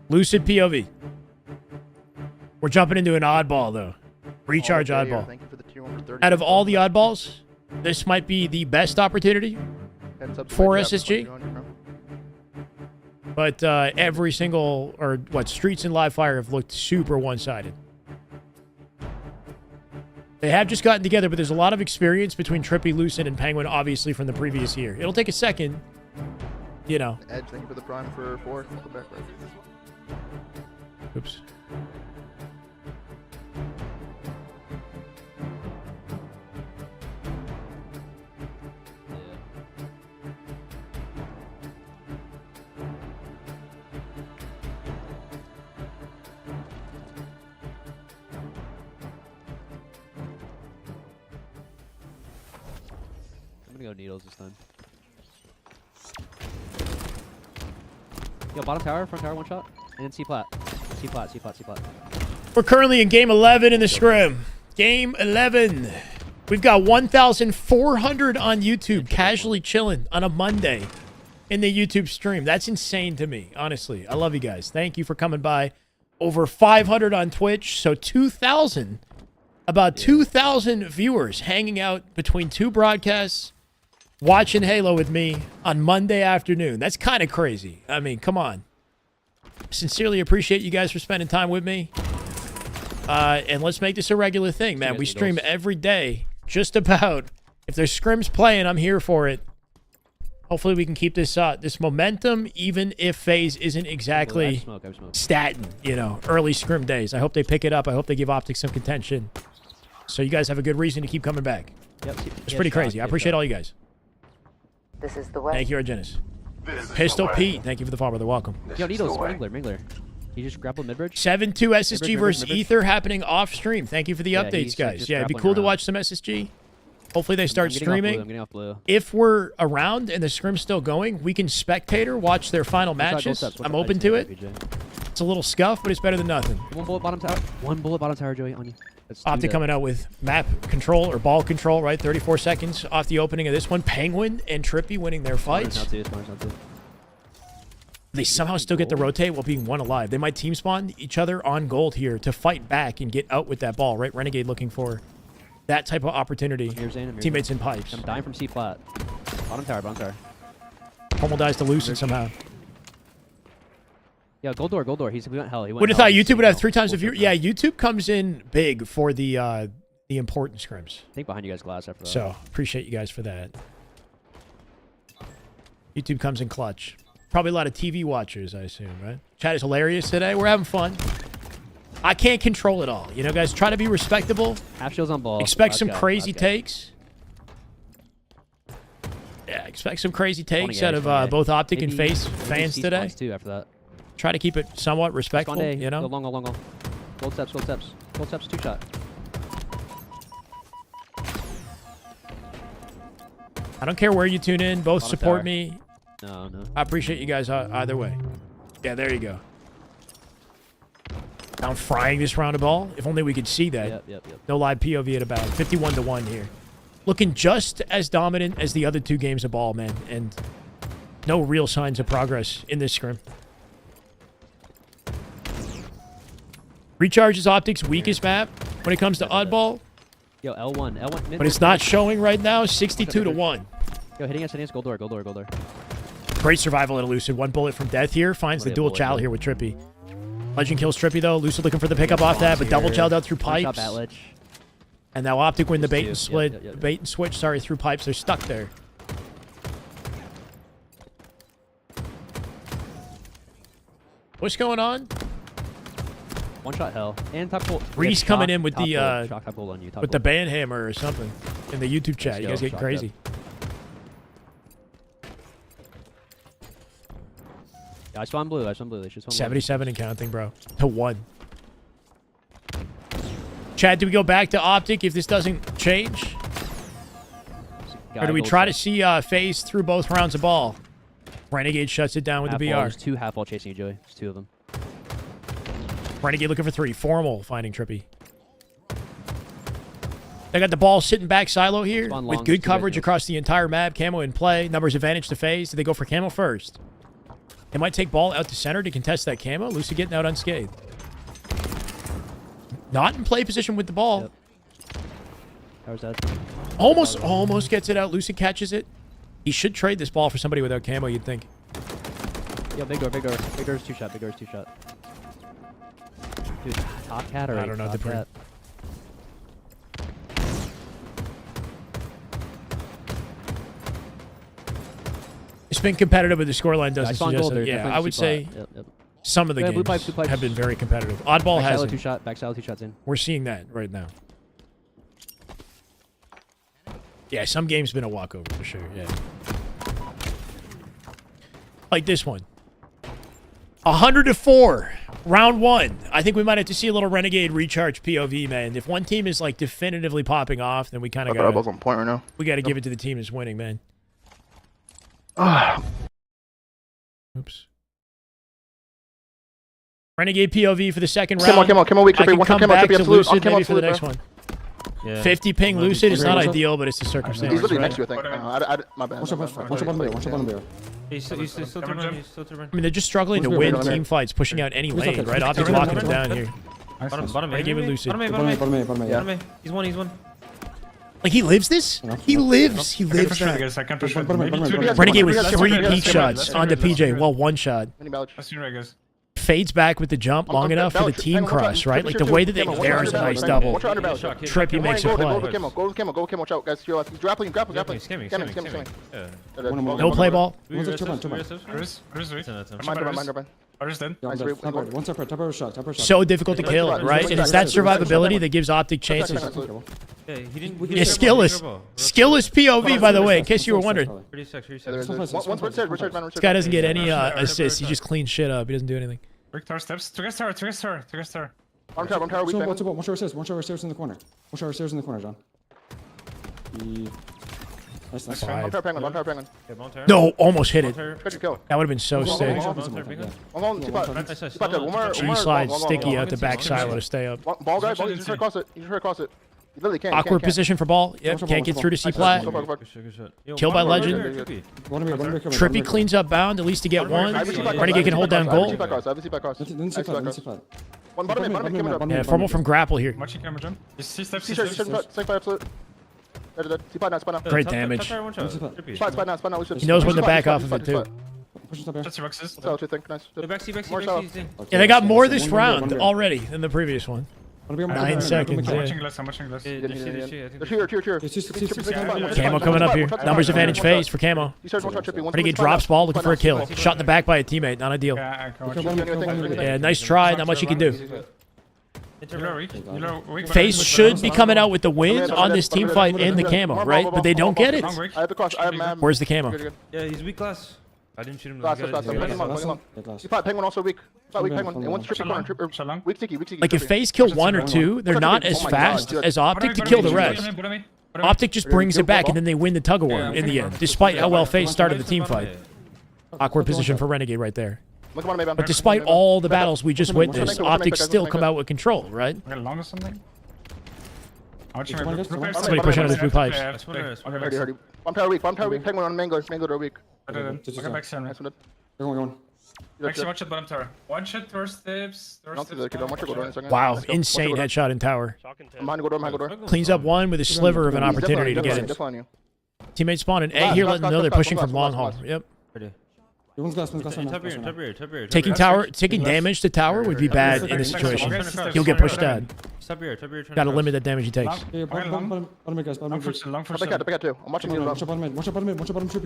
Lucid POV. We're jumping into an oddball, though. Recharge oddball. Out of all the oddballs, this might be the best opportunity for SSG. But every single, Streets and Live Fire have looked super one-sided. They have just gotten together, but there's a lot of experience between Trippy, Lucid, and Penguin, obviously, from the previous year. It'll take a second, you know. Edge, thank you for the prime for 4. Oops. gonna go needles this time. Yo, bottom tower, front tower, one shot, and then C plat. C plat, C plat, C plat. We're currently in game 11 in the scrim. Game 11. We've got 1,400 on YouTube, casually chilling on a Monday in the YouTube stream. That's insane to me, honestly. I love you guys. Thank you for coming by. Over 500 on Twitch, so 2,000. About 2,000 viewers hanging out between two broadcasts, watching Halo with me on Monday afternoon. That's kind of crazy. I mean, come on. Sincerely appreciate you guys for spending time with me. And let's make this a regular thing, man. We stream every day, just about. If there's scrims playing, I'm here for it. Hopefully we can keep this this momentum, even if Faze isn't exactly statin, you know, early scrim days. I hope they pick it up. I hope they give Optic some contention. So you guys have a good reason to keep coming back. Yep. It's pretty crazy. I appreciate all you guys. This is the way. Thank you, Argenis. Pistol Pete, thank you for the follow, brother. Welcome. Yo, Needles, Mingler. He just grappled mid-bridge? 7-2 SSG versus Ether happening off stream. Thank you for the updates, guys. Yeah, it'd be cool to watch some SSG. Hopefully they start streaming. I'm getting off blue. If we're around and the scrim's still going, we can spectator, watch their final matches. I'm open to it. It's a little scuff, but it's better than nothing. One bullet bottom tower. One bullet bottom tower, Joey, on you. Optic coming out with map control or ball control, right? 34 seconds off the opening of this one. Penguin and Trippy winning their fights. They somehow still get to rotate while being one alive. They might team spawn each other on gold here to fight back and get out with that ball, right? Renegade looking for that type of opportunity. Teammates in pipes. I'm dying from C flat. Bottom tower, bottom tower. Pummel dies to Lucid somehow. Yeah, gold door. He went hell. He went would have thought YouTube would have 3 times the view. Yeah, YouTube comes in big for the important scrims. I think behind you guys glass after that. So appreciate you guys for that. YouTube comes in clutch. Probably a lot of TV watchers, I assume, right? Chat is hilarious today. We're having fun. I can't control it all. You know, guys, try to be respectable. Half shields on ball. Expect some crazy takes. Yeah, expect some crazy takes out of both Optic and Faze fans today. Too after that. Try to keep it somewhat respectful, you know? Go long. Gold steps. Gold steps, 2 shot. I don't care where you tune in. Both Bottom support tower. me. No. I appreciate you guys either way. Yeah, there you go. I'm frying this round of ball. If only we could see that. Yep. No live POV at about 51-1 here. Looking just as dominant as the other 2 games of ball, man. And no real signs of progress in this scrim. Recharge is Optic's weakest map when it comes to oddball. Yo, L1. But it's not showing right now. 62-1. Yo, hitting us. Gold door. Great survival at Lucid. 1 bullet from death here. Finds the dual chow here with Trippy. Legend kills Trippy, though. Lucid looking for the pickup off that, but double chowed out through pipes. And now Optic win the bait and split. Bait and switch, sorry, through pipes. They're stuck there. What's going on? One shot hell. And top gold. Reese coming in with the band hammer or something in the YouTube chat. You guys getting crazy. Yeah, I spawned blue. They should spawn 77 and counting, bro. To 1. Chad, do we go back to Optic if this doesn't change? Or do we try to see Faze through both rounds of ball? Renegade shuts it down with the BR. There's 2 half wall chasing you, Joey. There's 2 of them. Renegade looking for 3. Formal finding Trippy. They got the ball sitting back silo here with good coverage across the entire map. Camo in play. Numbers advantage to Faze. Do they go for camo first? They might take ball out to center to contest that camo. Lucid getting out unscathed. Not in play position with the ball. How's that? Almost gets it out. Lucid catches it. He should trade this ball for somebody without camo, you'd think. Yo, big door. Big door's 2 shot. Dude, top cat or I don't know. cat? It's been competitive, but the scoreline doesn't suggest it. Yeah, I would say some of the games blue pipes. have been very competitive. Oddball hasn't. Back silo 2 shots in. We're seeing that right now. Yeah, some games been a walkover for sure. Yeah, like this one. 100-4, round 1. I think we might have to see a little Renegade Recharge POV, man. If one team is like definitively popping off, then we kind of got on point right now. we got to give it to the team that's winning, man. Oops. Renegade POV for the second round. Come on, weak. I can One come shot, back Trippy to absolute. Lucid Camo maybe for the absolute, next bro. one. Yeah. 50 ping Lucid is not What's up? ideal, but it's the circumstances. He's literally right? next to you, I think. My bad. One shot bottom bear. One shot bottom bear. He's still to run. He's still to run. I mean, they're just struggling to Who's win behind team fights, pushing out any Who's up lane, there? right? Optic's Who's up locking there? him down here. Bottom Renegade with Lucid. Bottom A. Yeah. He's one. Like, he lives this? He lives that. Guys, I can push Bottom A, bottom A, bottom A. Renegade with Let's 3 go, peak shots onto PJ. Well, 1 shot. Let's see, guys. Fades back with the jump long enough for the team cross, right? Like, the way that they there is a nice double. Trippy makes a Go play. with Camo. Watch out, guys. He's grappling. Scamming. No play ball. One's a turban. Mind. Ours dead. One separate. Top of shot. So difficult to kill, right? And it's that survivability that gives Optic chances. Yeah, he didn't. Yeah, skillless POV, by the way, in case you were wondering. 36. One's Richard, man. This guy doesn't get any assists. He just cleans shit up. He doesn't do anything. Break tower steps. Together. One tower, weak. One shower stairs in the corner. John. Nice. Five. One tower penguin. No, almost hit it. Good kill. That would have been so sick. G slide sticky out the back silo to stay up. Ball guy, you just across it. You literally can't. Awkward position for ball. Yep, can't get through to C plat. Killed by Legend. Trippy cleans up bound, at least to get one. Renegade can hold down goal. One bottom. Yeah, formal from grapple here. Watching camera jump. C steps. Great damage. Spot now. He knows when to back off of it too. Touch your boxes. Back. Yeah, they got more this round already than the previous one. 9 seconds. I'm Yeah. watching glass. Camo coming up here. Numbers advantage phase for Camo. Renegade drops ball, looking for a kill. Shot in the back by a teammate, not ideal. Yeah, nice try. Not much he can do. Faze should be coming out with the win on this team fight in the Camo, right? But they don't get it. Where's the Camo? Yeah, he's weak glass. I didn't shoot him. Penguin also weak. Penguin. One's trippy corner. Weak sticky. Like, if Faze kill 1 or 2, they're not as fast as Optic to kill the rest. Optic just brings it back, and then they win the tug-of-war in the end, despite how well Faze started the team fight. Awkward position for Renegade right there. But despite all the battles we just witnessed, Optic still come out with control, right? Somebody push under those blue pipes. One tower weak. Penguin on mango door weak. Going. Actually, watch it bottom tower. One shot, door steps. Wow, insane headshot in tower. Behind door. Cleans up 1 with a sliver of an opportunity to get it. Teammate spawn in A here, letting them know they're pushing from long haul. Yep. One's glass. Taking damage to tower would be bad in this situation. He'll get pushed down. Got to limit that damage he takes. Bottom guys. Long for too. I'm watching you. One shot bottom.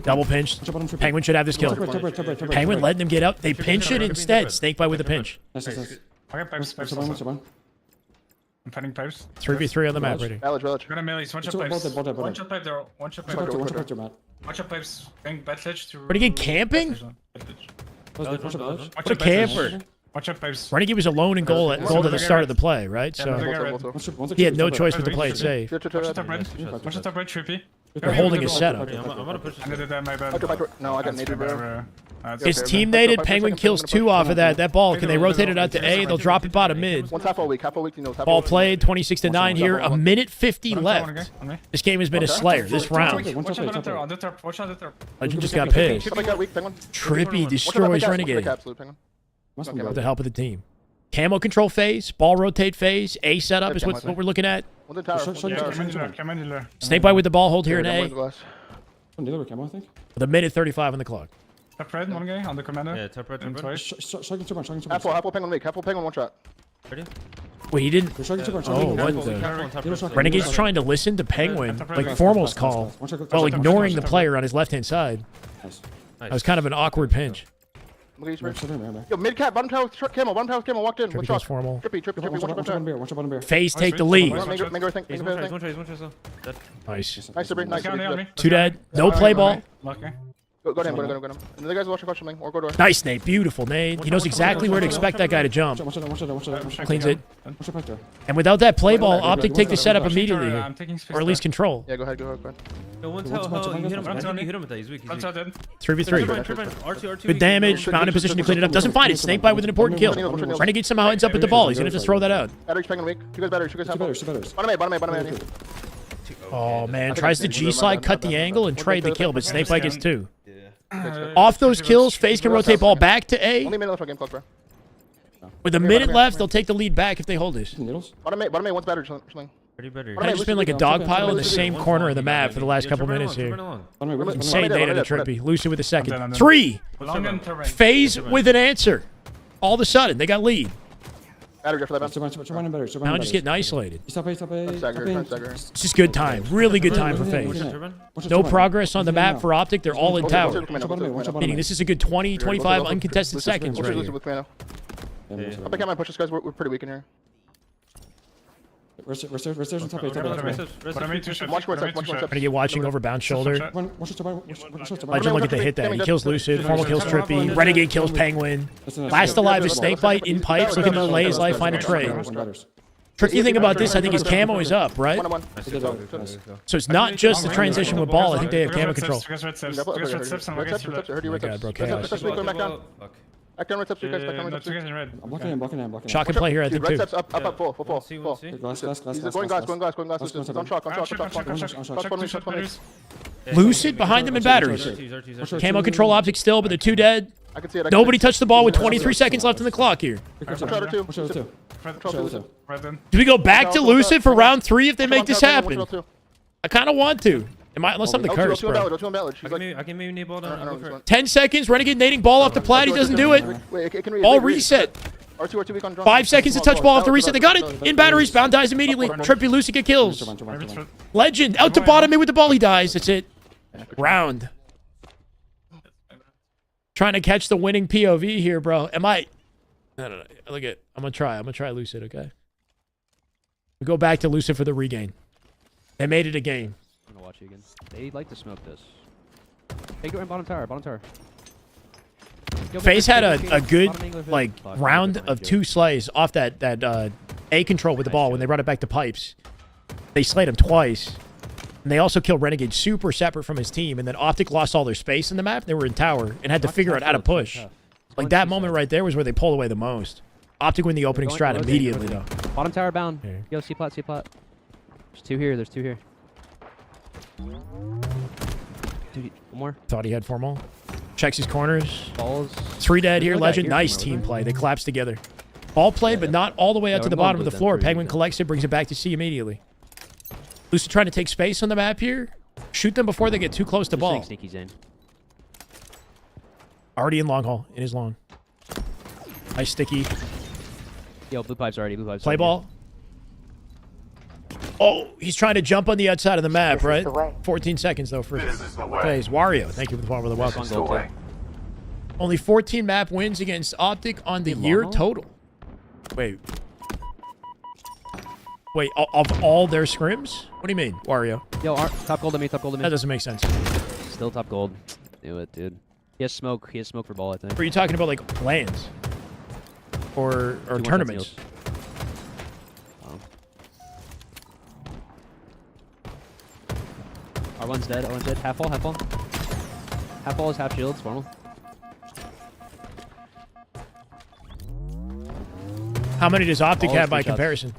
Double pinched. Penguin should have this kill. Penguin letting them get out. They pinch it instead. Snakebite with a pinch. Nice. Okay, pipes also. I'm fighting pipes. 3v3 on the map ready. Village. Gonna melee. One shot pipes. One shot pipe there. One shot pipe. One shot pipes. Going bad ledge to. Renegade camping? What a camper. Watch out pipes. Renegade was alone in goal at the start of the play, right? So he had no choice but to play it safe. Watch the top red. Watch the top red, Trippy. They're holding his setup. I'm gonna push I did that, my bad. No, I got naded, bro. His team naded. Penguin kills 2 off of that. That ball, can they rotate it out to A? They'll drop it bottom mid. One's half a week, you know. Ball played, 26-9 here. A minute 50 left. This game has been a slayer this round. Watch out on the top. Watch out on the top. Legend just got pissed. Trippy destroys Renegade with the help of the team. Camo control phase, ball rotate phase, A setup is what we're looking at. Snakebite with the ball hold here in A. With a minute 35 on the clock. Top red, one guy on the commander. Yeah, top red. Half full penguin weak, half full penguin one shot. Wait, he didn't. Oh, what the? Renegade's trying to listen to Penguin, like Formal's call, while ignoring the player on his left-hand side. That was kind of an awkward pinch. Yo, mid cap, bottom tower, Camo, walked in. Trippy goes Formal. Trippy. Faze take the lead. Nice. Nice, Nice. 2 dead. No play ball. Go to him. And the other guys watching questioning or go door. Nice nade. Beautiful nade. He knows exactly where to expect that guy to jump. Cleans it. And without that play ball, Optic take the setup immediately here. Or at least control. Yeah, go ahead. No, one tell. You hit him with that. He's weak. 3v3. Good damage. Found in position to clean it up. Doesn't find it. Snakebite with an important kill. Renegade somehow ends up with the ball. He's going to have to throw that out. Battery's pinging weak. Two guys battery. Bottom A. Oh, man. Tries to G-slide, cut the angle, and trade the kill, but Snakebite gets 2. Off those kills, Faze can rotate ball back to A. Only minute left on game clock, bro. With a minute left, they'll take the lead back if they hold this. Bottom A, one's battery. It's been like a dog pile in the same corner of the map for the last couple minutes here. Insane data to Trippy. Lucid with a second. 3! Faze with an answer. All of a sudden, they got lead. Now just getting isolated. It's just good time. Really good time for Faze. No progress on the map for Optic. They're all in tower. Meaning this is a good 20, 25 uncontested seconds right here. I'll pick out my pushes, guys. We're pretty weak in here. Watch Renegade watching over bound shoulder. Legend look at the hit there. He kills Lucid. Formal kills Trippy. Renegade kills Penguin. Last alive is Snakebite in pipes. Looking to lay his life, find a trade. Tricky thing about this, I think his camo is up, right? So it's not just the transition with ball. I think they have camo control. Oh my God, bro, chaos. Back down, right steps, guys. Back down, right steps. I'm blocking him. Shock and play here, I think, too. Right steps, up, full. Glass. He's going glass. On shock. Lucid behind them in batteries. Camo control Optic still, but they're 2 dead. I can see it. Nobody touched the ball with 23 seconds left in the clock here. Do we go back to Lucid for round 3 if they make this happen? I kind of want to. Unless I'm the curse, bro. I can maybe nade ball down. 10 seconds. Renegade nading ball off the plat. He doesn't do it. Ball reset. 5 seconds to touch ball off the reset. They got it. In batteries. Bound dies immediately. Trippy Lucid get kills. Legend out to bottom mid with the ball. He dies. That's it. Round. Trying to catch the winning POV here, bro. Am I? No. Look at. I'm gonna try Lucid. Okay. We go back to Lucid for the regain. They made it a game. I'm gonna watch you again. They like to smoke this. Hey, go in bottom tower. Faze had a good like round of 2 slays off that A control with the ball when they brought it back to pipes. They slayed him twice. And they also killed Renegade super separate from his team. And then Optic lost all their space in the map. They were in tower and had to figure out how to push. Like that moment right there was where they pulled away the most. Optic win the opening strat immediately though. Bottom tower bound. Yo, C plot. There's 2 here. Dude, one more. Thought he had 4 more. Checks his corners. Balls. 3 dead here. Legend. Nice team play. They collapse together. Ball played, but not all the way out to the bottom of the floor. Penguin collects it, brings it back to C immediately. Lucid trying to take space on the map here. Shoot them before they get too close to ball. Sneaky Zane. Already in long haul. In his long. Nice sticky. Yo, blue pipes already. Play ball. Oh, he's trying to jump on the outside of the map, right? 14 seconds, though, for Faze. Wario, thank you for the follow. Welcome. Only 14 map wins against Optic on the year total. Wait, of all their scrims? What do you mean, Wario? Yo, top gold to me. That doesn't make sense. Still top gold. Do it, dude. He has smoke for ball, I think. Are you talking about, like, lands? Or tournaments? R1's dead. Half ball. Half ball is half shields. Formal. How many does Optic have by comparison?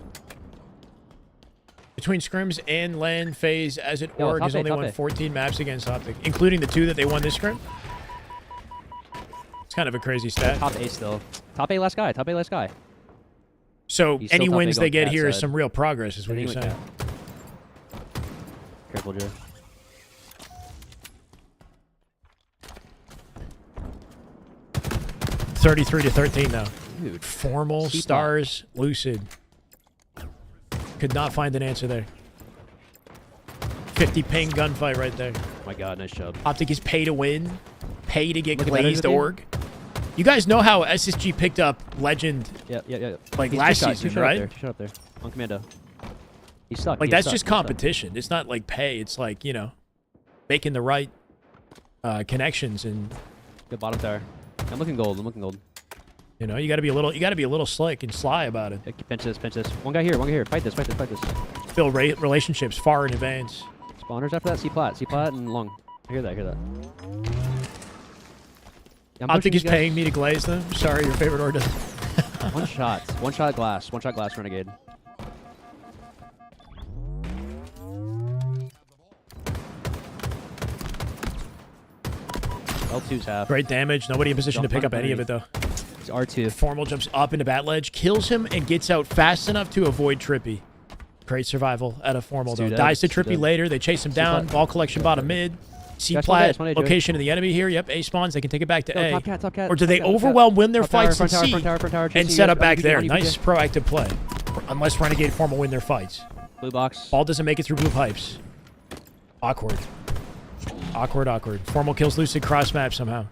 Between scrims and LAN Faze, as it org, has only won 14 maps against Optic, including the 2 that they won this scrim. It's kind of a crazy stat. Top A still. Top A last guy. So any wins they get here is some real progress, is what you're saying. Careful, Joe. $33-13 now. Dude. Formal, Stars, Lucid. Could not find an answer there. 50 ping gunfight right there. Oh my God, nice job. Optic is pay to win. Pay to get glazed org. You guys know how SSG picked up Legend like last season, right? Shut up there. On commando. He's stuck. Like, that's just competition. It's not like pay. It's like, you know, making the right connections and. Good bottom tower. I'm looking gold. I'm looking gold. You know, you gotta be a little slick and sly about it. Yeah, pinch this, pinch this. One guy here, one guy here. Fight this, fight this, fight this. Build relationships far in advance. Spawners after that, C plat and long. I hear that, I hear that. Yeah, Optic is paying me to glaze them. Sorry, your favorite order. One shot glass Renegade. L2's half. Great damage. Nobody in position to pick up any of it though. It's R2. Formal jumps up into bat ledge, kills him, and gets out fast enough to avoid Trippy. Great survival out of Formal though. Dies to Trippy later. They chase him down. Ball collection bottom mid. C-plat, location of the enemy here. Yep, A spawns. They can take it back to A. Top cat. Or do they overwhelm, win their fights in C, front tower, and set up back there? Nice proactive play. Unless Renegade Formal win their fights. Blue box. Ball doesn't make it through blue pipes. Awkward. Formal kills Lucid cross map somehow.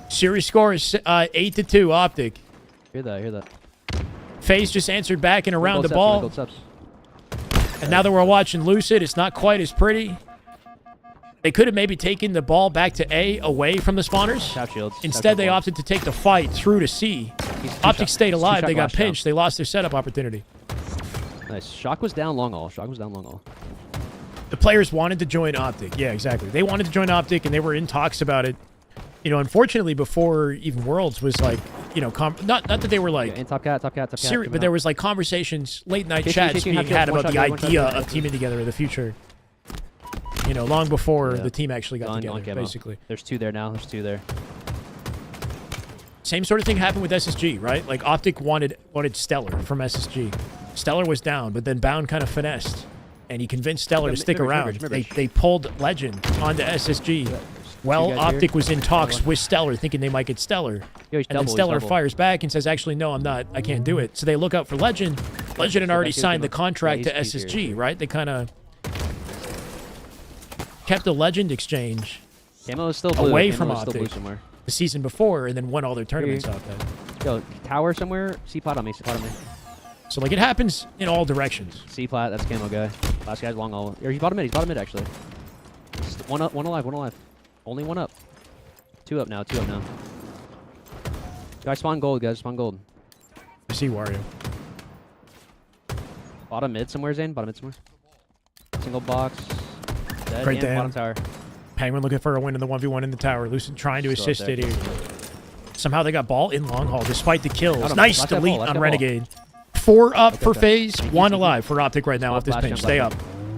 Series score is 8-2 Optic. Hear that. Faze just answered back and around the ball. And now that we're watching Lucid, it's not quite as pretty. They could have maybe taken the ball back to A away from the spawners. Instead, they opted to take the fight through to C. Optic stayed alive. They got pinched. They lost their setup opportunity. Nice. Shock was down long all. The players wanted to join Optic. Yeah, exactly. They wanted to join Optic, and they were in talks about it. You know, unfortunately, before even Worlds was like, you know, not that they were like... And top cat. But there was like conversations, late night chats being had about the idea of teaming together in the future. You know, long before the team actually got together, basically. There's two there now. Same sort of thing happened with SSG, right? Like, Optic wanted Stellar from SSG. Stellar was down, but then Bound kind of finessed, and he convinced Stellar to stick around. They pulled Legend onto SSG. Well, Optic was in talks with Stellar, thinking they might get Stellar. And then Stellar fires back and says, actually, no, I'm not. I can't do it. So they look out for Legend. Legend had already signed the contract to SSG, right? They kind of kept the Legend exchange away from Optic the season before, and then won all their tournaments off that. Yo, tower somewhere. C-plat on me. So, like, it happens in all directions. C-plat, that's camo guy. Last guy's long all. Or he's bottom mid, actually. One alive. Only one up. Two up now. Guys, spawn gold. I see Wario. Bottom mid somewhere, Zane. Single box. Dead. Great damn. Bottom tower. Penguin looking for a win in the 1v1 in the tower. Lucid trying to assist it here. Somehow they got ball in long haul despite the kills. Nice delete on Renegade. 4 up for Faze, 1 alive for Optic right now off this pinch. Stay up.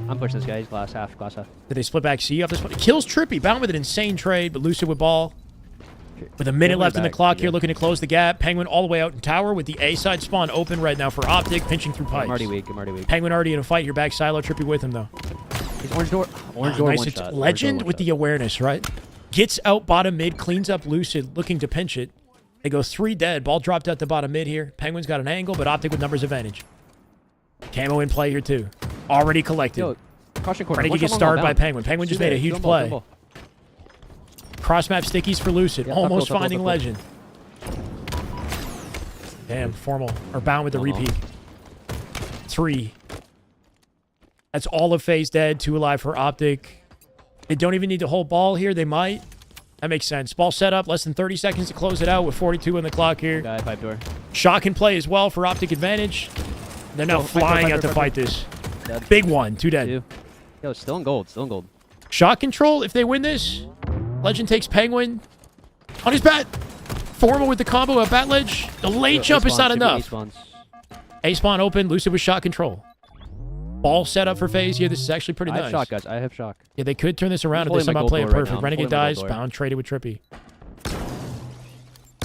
I'm pushing this guy. He's glass half. Did they split back C off this one? Kills Trippy. Bound with an insane trade, but Lucid with ball. With a minute left in the clock here, looking to close the gap. Penguin all the way out in tower with the A side spawn open right now for Optic, pinching through pipes. I'm already weak. Penguin already in a fight here, back silo. Trippy with him though. He's orange door. Nice one shot. Legend with the awareness, right? Gets out bottom mid, cleans up Lucid, looking to pinch it. They go 3 dead. Ball dropped out the bottom mid here. Penguin's got an angle, but Optic with numbers advantage. Camo in play here too. Already collected. Yo, caution corner. Ready to get started by Penguin. Penguin just made a huge play. Cross map stickies for Lucid. Almost finding Legend. Damn, Formal. Or Bound with the repeat. 3. That's all of Faze dead. 2 alive for Optic. They don't even need to hold ball here. They might. That makes sense. Ball set up. Less than 30 seconds to close it out with 42 in the clock here. Guy, pipe door. Shock in play as well for Optic advantage. They're now flying out to fight this. Dead. Big one. 2 dead. 2. Yo, still in gold. Shock control if they win this. Legend takes Penguin on his bat. Formal with the combo at bat ledge. The late jump is not enough. A spawn open. Lucid with shot control. Ball set up for Faze here. This is actually pretty nice. I have shock, guys. I have shock. Yeah, they could turn this around if they somehow play it perfect. Renegade dies. Bound traded with Trippy.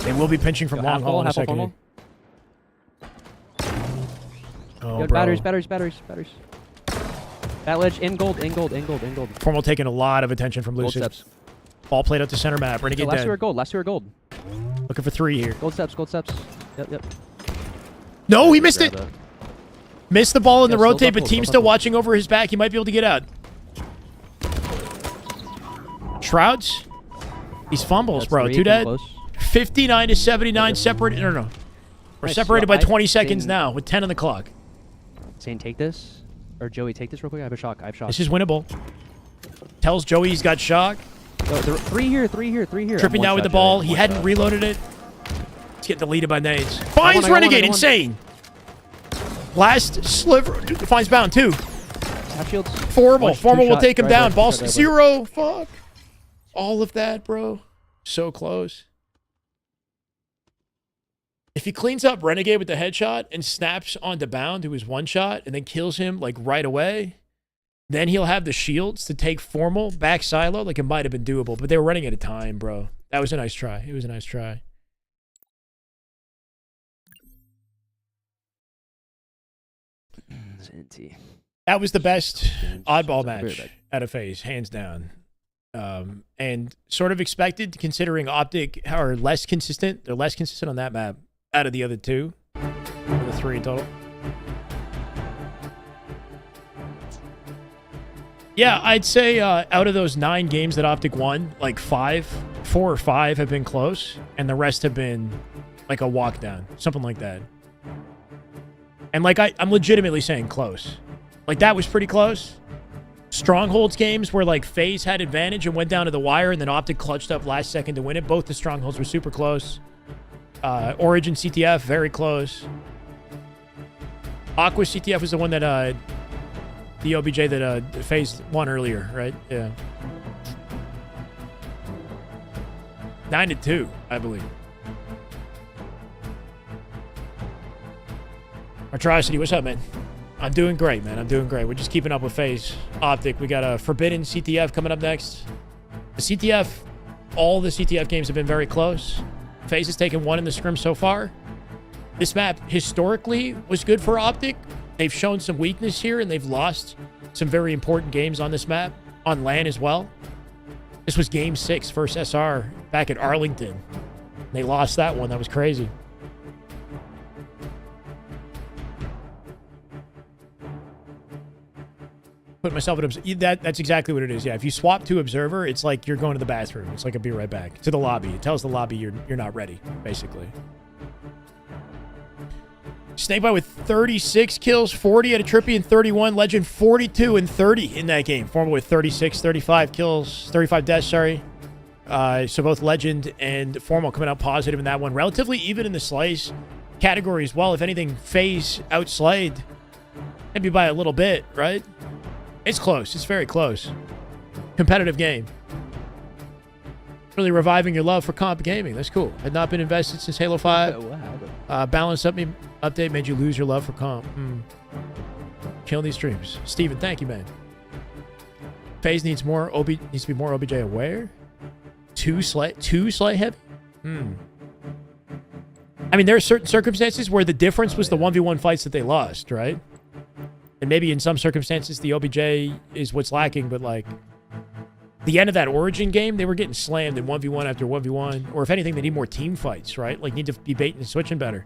They will be pinching from long haul in a second. Oh, yo, bro. Batteries. Bat ledge, in gold. Formal taking a lot of attention from Lucid. Gold steps. Ball played out to center map. Renegade last dead. Last two are gold. Looking for 3 here. Gold steps. Yep. No, he missed it. Missed the ball in the rotate, but team's still watching over his back. He might be able to get out. Shrouds. These fumbles, bro. 2 dead. 59 to 79. Separated. No. We're separated by 20 seconds now with 10 on the clock. Zane, take this. Or Joey, take this real quick. I have a shock. This is winnable. Tells Joey he's got shock. Oh, three here. Tripping down with the ball. He hadn't reloaded it. He's getting deleted by nades. Finds Renegade. Insane. Last sliver. Dude, finds bound too. Half shields. Formal will take him down. Ball 0. Fuck. All of that, bro. So close. If he cleans up Renegade with the headshot and snaps onto Bound, who is one shot, and then kills him like right away, then he'll have the shields to take Formal back silo. Like it might have been doable, but they were running out of time, bro. That was a nice try. It was a nice try. That was the best oddball match out of Faze, hands down. And sort of expected, considering Optic are less consistent. They're less consistent on that map out of the other two. The 3 in total. Yeah, I'd say out of those 9 games that Optic won, like 4 or 5 have been close, and the rest have been like a walk down, something like that. And like I'm legitimately saying close. Like that was pretty close. Strongholds games where like Faze had advantage and went down to the wire, and then Optic clutched up last second to win it. Both the Strongholds were super close. Origin CTF, very close. Aqua CTF was the one that the OBJ that Faze won earlier, right? Yeah. 9-2, I believe. Atrocity, what's up, man? I'm doing great, man. I'm doing great. We're just keeping up with Faze. Optic, we got a Forbidden CTF coming up next. The CTF, all the CTF games have been very close. Faze has taken 1 in the scrim so far. This map historically was good for Optic. They've shown some weakness here, and they've lost some very important games on this map, on LAN as well. This was game 6 versus SR back at Arlington. They lost that one. That was crazy. Put myself at that's exactly what it is. Yeah, if you swap to observer, it's like you're going to the bathroom. It's like a be right back to the lobby. It tells the lobby you're not ready, basically. Snakebite with 36 kills, 40 out of Trippy and 31. Legend 42 and 30 in that game. Formal with 36, 35 kills, 35 deaths, sorry. So both Legend and Formal coming out positive in that one. Relatively even in the slays category as well. If anything, Faze outslayed maybe by a little bit, right? It's close. It's very close. Competitive game. Really reviving your love for comp gaming. That's cool. Had not been invested since Halo 5. Balance update made you lose your love for comp. Killing these streams. Steven, thank you, man. Faze needs to be more OBJ aware. Too slay heavy? I mean, there are certain circumstances where the difference was the 1v1 fights that they lost, right? And maybe in some circumstances, the OBJ is what's lacking, but like the end of that Origin game, they were getting slammed in 1v1 after 1v1. Or if anything, they need more team fights, right? Like need to be baiting and switching better.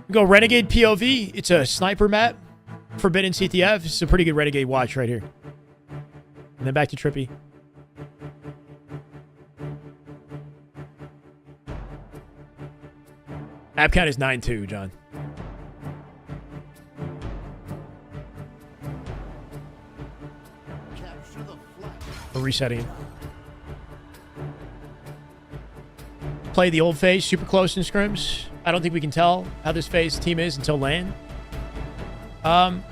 We go Renegade POV. It's a sniper map. Forbidden CTF. It's a pretty good Renegade watch right here. And then back to Trippy. App count is 9-2, John. We're resetting. Play the old Faze, super close in scrims. I don't think we can tell how this Faze team is until LAN. Well,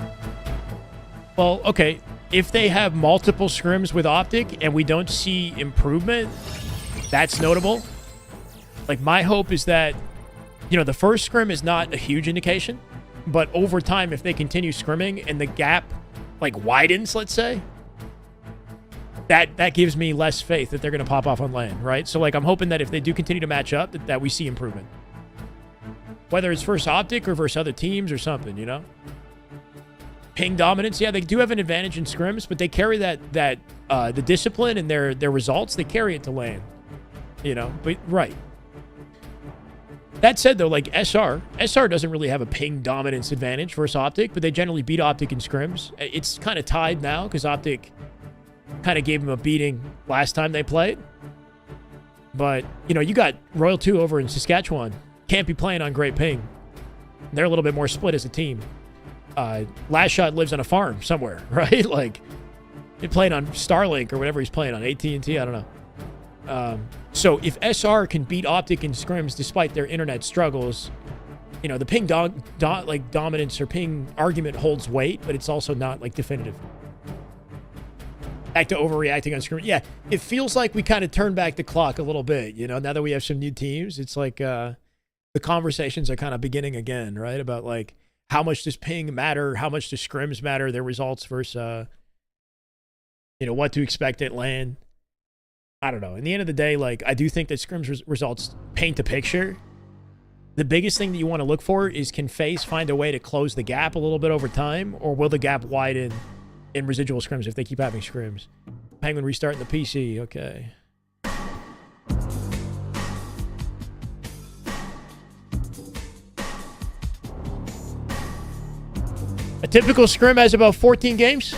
okay. If they have multiple scrims with Optic and we don't see improvement, that's notable. Like, my hope is that, you know, the first scrim is not a huge indication, but over time, if they continue scrimming and the gap, like, widens, let's say, that gives me less faith that they're going to pop off on LAN, right? So, like, I'm hoping that if they do continue to match up, that we see improvement. Whether it's versus Optic or versus other teams or something, you know? Ping dominance, yeah, they do have an advantage in scrims, but they carry the discipline and their results, they carry it to LAN, you know? But, right. That said, though, like SR doesn't really have a ping dominance advantage versus Optic, but they generally beat Optic in scrims. It's kind of tied now because Optic kind of gave them a beating last time they played. But, you know, you got Royal 2 over in Saskatchewan can't be playing on great ping. They're a little bit more split as a team. Last Shot lives on a farm somewhere, right? Like, he's playing on Starlink or whatever he's playing on, AT&T, I don't know. So if SR can beat Optic in scrims despite their internet struggles, you know, the ping dominance or ping argument holds weight, but it's also not like definitive. Back to overreacting on scrim. Yeah, it feels like we kind of turned back the clock a little bit, you know, now that we have some new teams. It's like the conversations are kind of beginning again, right? About like how much does ping matter? How much does scrims matter? Their results versus, you know, what to expect at LAN. I don't know. In the end of the day, like, I do think that scrims results paint a picture. The biggest thing that you want to look for is, can Faze find a way to close the gap a little bit over time, or will the gap widen in residual scrims if they keep having scrims? Penguin restarting the PC. Okay. A typical scrim has about 14 games,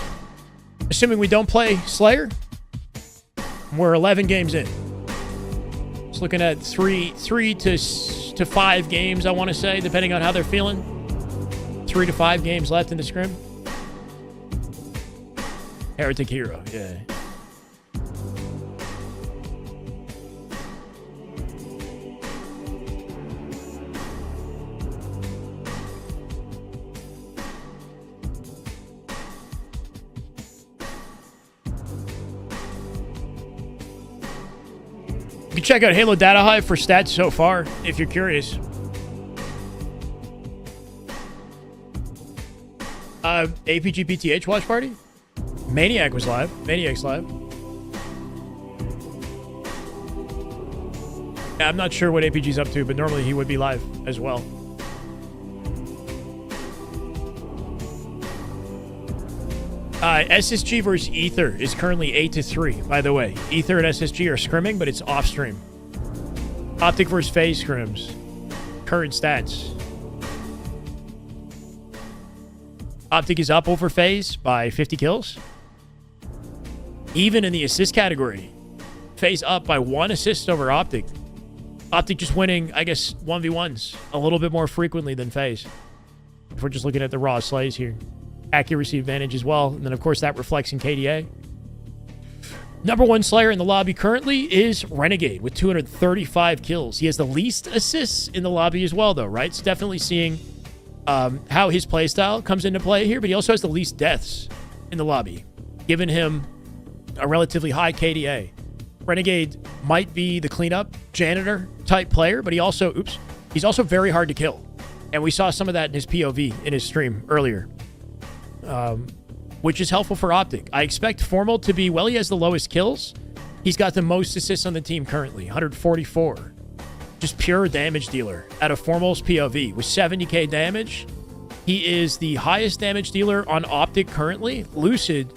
assuming we don't play Slayer. We're 11 games in. Just looking at three to 5 games, I want to say, depending on how they're feeling. 3 to 5 games left in the scrim. Heretic Hero, yeah. You can check out Halo Data Hive for stats so far, if you're curious. APG PTH watch party? Maniac was live. Maniac's live. Yeah, I'm not sure what APG's up to, but normally he would be live as well. SSG versus Ether is currently 8-3, by the way. Ether and SSG are scrimming, but it's off stream. Optic versus Faze scrims. Current stats. Optic is up over Faze by 50 kills. Even in the assist category, Faze up by 1 assist over Optic. Optic just winning, I guess, 1v1s a little bit more frequently than Faze. If we're just looking at the raw slays here. Accuracy advantage as well. And then, of course, that reflects in KDA. Number 1 Slayer in the lobby currently is Renegade with 235 kills. He has the least assists in the lobby as well, though, right? So definitely seeing how his playstyle comes into play here, but he also has the least deaths in the lobby, giving him a relatively high KDA. Renegade might be the cleanup janitor type player, but he also, he's also very hard to kill. And we saw some of that in his POV in his stream earlier. Which is helpful for Optic. I expect Formal to be, well, he has the lowest kills. He's got the most assists on the team currently, 144. Just pure damage dealer out of Formal's POV with 70k damage. He is the highest damage dealer on Optic currently. Lucid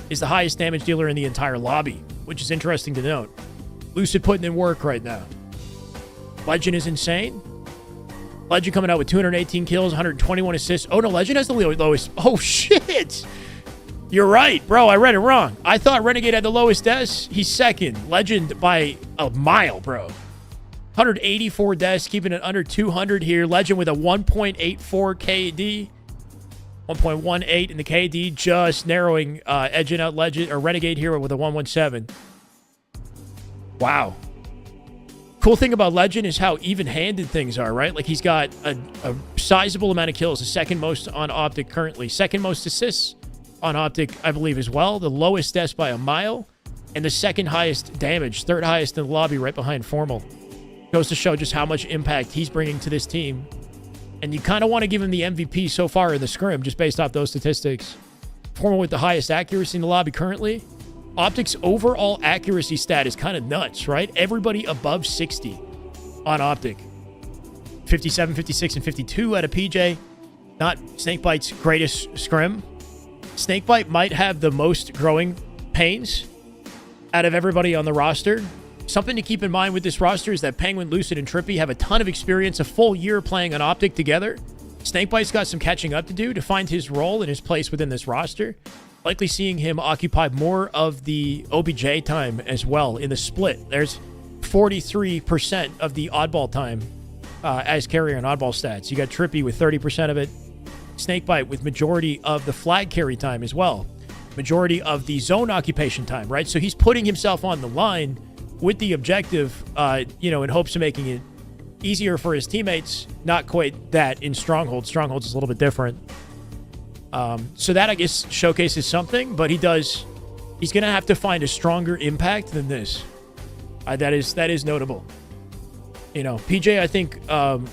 is the highest damage dealer in the entire lobby, which is interesting to note. Lucid putting in work right now. Legend is insane. Legend coming out with 218 kills, 121 assists. Oh, no, Legend has the lowest. Oh, shit. You're right, bro. I read it wrong. I thought Renegade had the lowest deaths. He's second. Legend by a mile, bro. 184 deaths, keeping it under 200 here. Legend with a 1.84 KD. 1.18 in the KD, just narrowing, edging out Legend or Renegade here with a 117. Wow. Cool thing about Legend is how even-handed things are, right? Like, he's got a sizable amount of kills, the second most on Optic currently. Second most assists on Optic, I believe, as well. The lowest deaths by a mile. And the second highest damage, third highest in the lobby, right behind Formal. Goes to show just how much impact he's bringing to this team. And you kind of want to give him the MVP so far in the scrim, just based off those statistics. Formal with the highest accuracy in the lobby currently. Optic's overall accuracy stat is kind of nuts, right? Everybody above 60 on Optic. 57, 56, and 52 out of PJ. Not Snakebite's greatest scrim. Snakebite might have the most growing pains out of everybody on the roster. Something to keep in mind with this roster is that Penguin, Lucid, and Trippy have a ton of experience, a full year playing on Optic together. Snakebite's got some catching up to do to find his role and his place within this roster. Likely seeing him occupy more of the OBJ time as well in the split. There's 43% of the oddball time as carrier and oddball stats. You got Trippy with 30% of it. Snakebite with majority of the flag carry time as well. Majority of the zone occupation time, right? So he's putting himself on the line with the objective, in hopes of making it easier for his teammates. Not quite that in Stronghold. Strongholds is a little bit different. So that, I guess, showcases something, but he's going to have to find a stronger impact than this. That is notable. PJ, I think,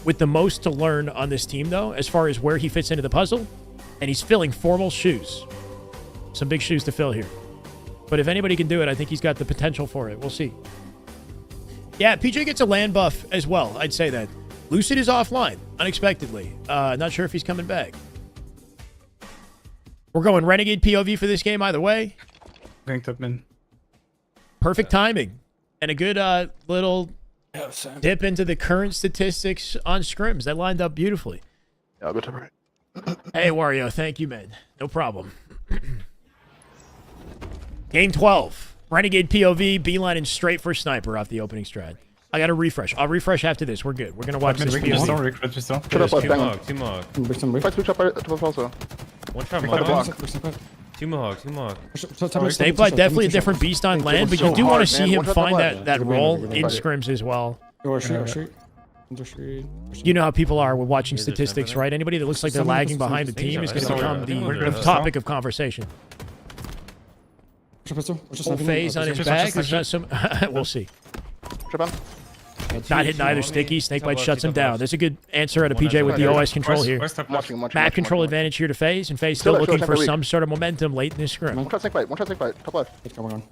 with the most to learn on this team, though, as far as where he fits into the puzzle, and he's filling formal shoes. Some big shoes to fill here. But if anybody can do it, I think he's got the potential for it. We'll see. Yeah, PJ gets a land buff as well. I'd say that. Lucid is offline, unexpectedly. Not sure if he's coming back. We're going Renegade POV for this game either way. Going top mid. Perfect timing. And a good little dip into the current statistics on Scrims. That lined up beautifully. Yeah, I'll go top right. Hey, Wario. Thank you, man. No problem. Game 12. Renegade POV, beeline and straight for sniper off the opening strat. I got to refresh. I'll refresh after this. We're good. We're going to watch this POV. Two Mohawk. Fight switch up top also. One shot Fight the Mohawk. block. Two Mohawk. Snakebite definitely a different beast on land, but you do want to see him find that role in Scrims as well. You know how people are with watching statistics, right? Anybody that looks like they're lagging behind the team is going to become the topic of conversation. Full Faze on his back. There's not some. We'll see. Not hitting either sticky. Snakebite shuts him down. There's a good answer out of PJ with the OS control here. Map control advantage here to Faze, and Faze still looking for some sort of momentum late in this scrim. One shot Snakebite. Top left. One shot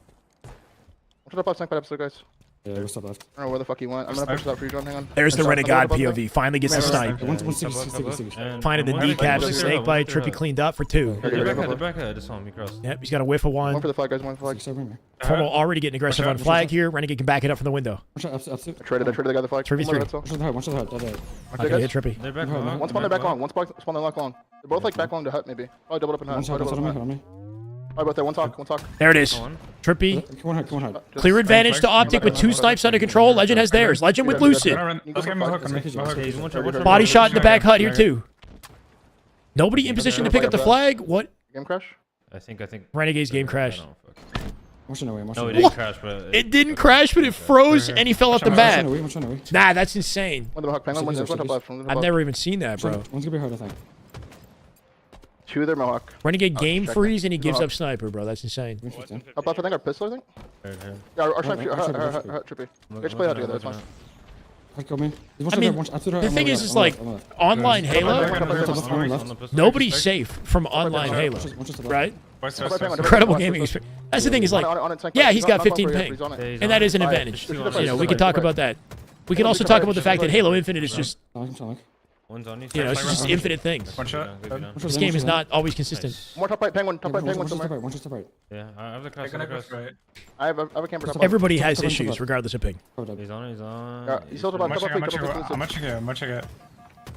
top left, Snakebite episode, guys. Yeah, we're top left. I don't know where the fuck he went. I'm gonna push it out for you, John. Hang on. There's the Renegade POV. Finally gets the snipe. Finding the kneecaps of Snakebite. Trippy cleaned up for 2. The back just saw me cross. Yep, he's got a whiff of 1. One for the flag, guys. One for the flag. Formal already getting aggressive on flag here. Renegade can back it up from the window. I traded the guy the flag. 3v3. One shot the heart. Okay, hit Trippy. They're back. One spawn, they're back long. One spawn, they're lock long. They're both like back long to hut, maybe. Oh, doubled up in hut. One shot on me. Alright, both there. One talk. There it is. Trippy. Come on, hard. Clear advantage to Optic with 2 snipes under control. Legend has theirs. Legend with Lucid. Body shot in the back hut here too. Nobody in position to pick up the flag. What? Game crash? I think. Renegade's game crashed. No, it didn't crash, but it didn't crash, but it froze and he fell off the map. Nah, that's insane. I've never even seen that, bro. One's gonna be hard, I think. 2 there, Mohawk. Renegade game freeze and he gives up sniper, bro. That's insane. Up, I think our pistol, I think. Yeah, our sniper, Trippy. We just play that together, that's fine. I mean, the thing is like, online Halo, nobody's safe from online Halo, right? Incredible gaming experience. That's the thing is like, yeah, he's got 15 ping, and that is an advantage. We can talk about that. We can also talk about the fact that Halo Infinite is just, it's just infinite things. This game is not always consistent. More top right, penguin somewhere. Yeah, I have the cross. I have a camper top. Everybody has issues regardless of ping. He's on. Yeah, he's still top How much you get?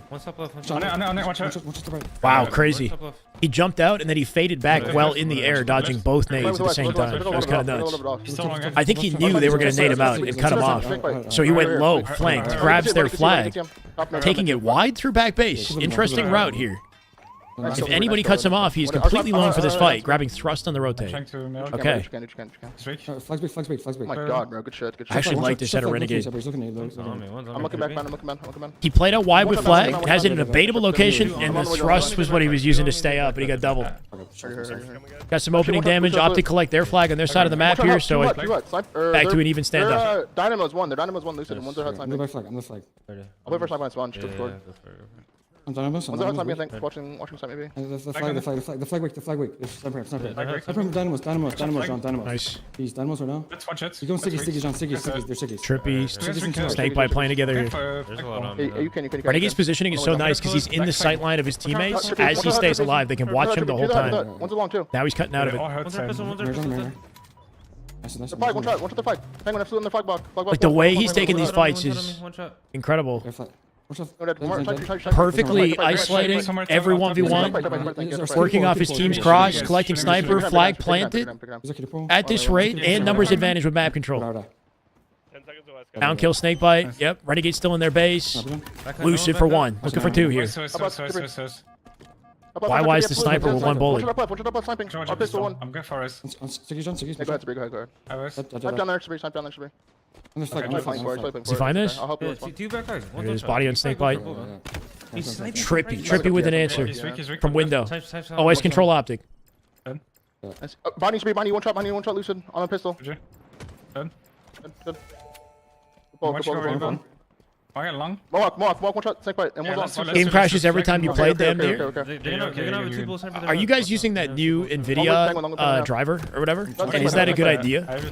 One stop left. Watch out. Wow, crazy. He jumped out and then he faded back well in the air, dodging both nades at the same time. That was kind of nuts. I think he knew they were going to nade him out and cut him off. So he went low, flanked, grabs their flag, taking it wide through back base. Interesting route here. If anybody cuts him off, he's completely alone for this fight, grabbing thrust on the rotate. Okay. Flags big. Oh my god, bro. Good shit. I actually like this out of Renegade. I'm looking back, man. I'm looking back. He played out wide with flag, has it in a baitable location, and the thrust was what he was using to stay up, but he got doubled. Got some opening damage. Optic collect their flag on their side of the map here, so back to an even standoff. Dynamo's one. Their Dynamo's one, Lucid, and one's their hut I'm the flag. I'll play for sniper on spawn. Just score. I'm Dynamo. One's their hut side, I think. Watching side, maybe. The flag weak. Sniper. Dynamo. Nice. He's Dynamos right now. Let's watch it. He's going Siggy, John. Siggy. They're Siggies. Trippy, Snakebite playing together here. You can. Renegade's positioning is so nice because he's in the sight line of his teammates. As he stays alive, they can watch him the whole time. One's along too. Now he's cutting out of it. The flag, one shot the flag. Penguin, absolute in the flag block. Like the way he's taking these fights is incredible. Perfectly isolating every 1v1, working off his team's cross, collecting sniper, flag planted at this rate, and numbers advantage with map control. 10 seconds OS. Down kill Snakebite. Yep. Renegade still in their base. Lucid for 1. Looking for 2 here. Why is the sniper with 1 bullet? I'm good for us. Go ahead, go ahead. Snipe down there, snipe down there. Does he find this? I'll help you. Two back guys. Look at his body on Snakebite. Trippy with an answer from window. OS control Optic. Bonnie should be Bonnie, one shot Lucid on a pistol. Good. Good. Long. Mohawk, one shot, Snakebite, and one Game crashes every time you play, damn near. Okay. Are you guys using that new NVIDIA driver or whatever? And is that a good idea?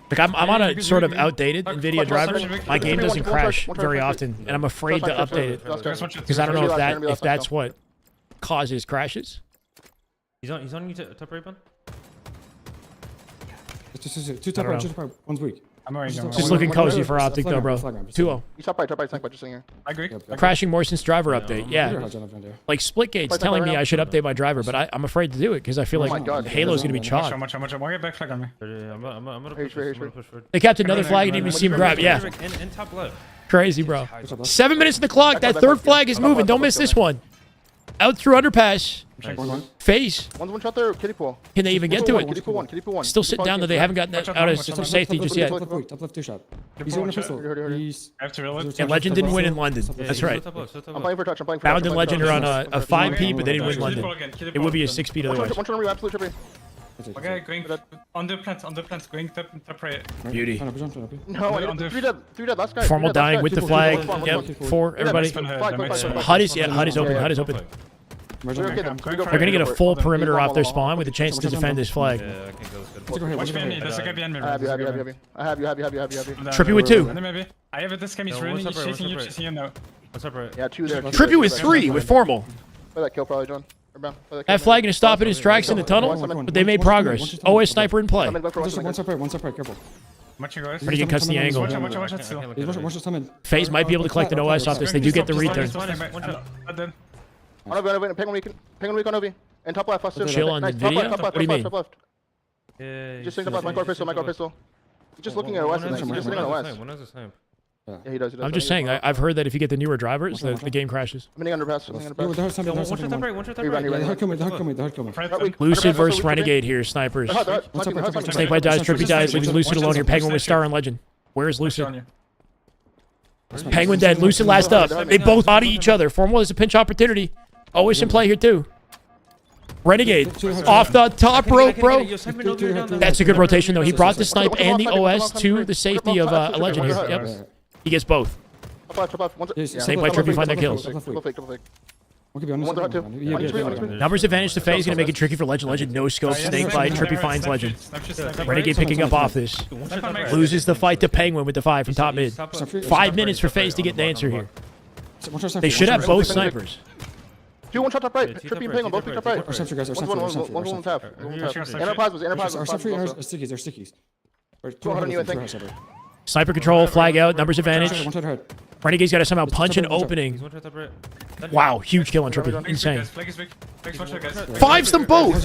Like I'm on a sort of outdated NVIDIA driver. My game doesn't crash very often, and I'm afraid to update it because I don't know if that's what causes crashes. He's on you top right one. Two top right, one's weak. Just looking cozy for Optic though, bro. 2-0. He's top right, Snakebite, just sitting here. I agree. Crashing more since driver update. Yeah. Like Splitgate's telling me I should update my driver, but I'm afraid to do it because I feel like Halo's gonna be chalked. Much. Why get back flag on me? I'm gonna push forward. They kept another flag and didn't even see him grab. Yeah. And top left. Crazy, bro. 7 minutes in the clock. That third flag is moving. Don't miss this one. Out through underpass. Faze. One's one shot there, kiddie pool. Can they even get to it? Kiddie pool one. Still sitting down though. They haven't gotten that out of safety just yet. Top left 2 shot. He's on a pistol. I have to reload. And Legend didn't win in London. That's right. I'm playing for touch, Bound and Legend are on a 5P, but they didn't win London. It would be a 6P otherwise. One shot on you, absolute trippy. Okay, going on the plant, going top right. Beauty. No, 3 dead, last guy. Formal dying with the flag. Yep, 4, everybody. HUD is open. They're going to get a full perimeter off their spawn with a chance to defend this flag. Watch behind me, there's a guy behind me. I have you. Trippy with 2. I have this guy, he's running, he's chasing you now. What's up, right? Yeah, 2 there. Trippy with 3 with Formal. Play that kill probably, John. That flag going to stop in his tracks in the tunnel, but they made progress. OS sniper in play. One separate, careful. Renegade cuts the angle. Watch Faze might be able to collect an OS off this. They do get the return. Penguin weak on Ovi. And top left, fast. Chill on the video? What do you mean? Top left. Just sitting top left, my car pistol. He's just looking at OS. He's just sitting on OS. Yeah, he does. I'm just saying, I've heard that if you get the newer drivers, the game crashes. I'm hitting underpass. Lucid versus Renegade here, snipers. Snakebite dies, Trippy dies, leaving Lucid alone here. Penguin with Star and Legend. Where's Lucid? Penguin dead, Lucid last up. They both body each other. Formal is a pinch opportunity. Always in play here too. Renegade off the top rope, bro. That's a good rotation though. He brought the snipe and the OS to the safety of a Legend here. Yep. He gets both. Snakebite, Trippy find their kills. Numbers advantage to Faze, gonna make it tricky for Legend. Legend no scope. Snakebite, Trippy finds Legend. Renegade picking up off this. Loses the fight to Penguin with the 5 from top mid. 5 minutes for Faze to get the answer here. They should have both snipers. 2 1 shot top right. Trippy and Penguin both picked up right. One tap. Enterprise was stickies. They're stickies. 200 on you, I think. Sniper control, flag out, numbers advantage. Renegade's got to somehow punch an opening. Wow, huge kill on Trippy. Insane. 5's them both.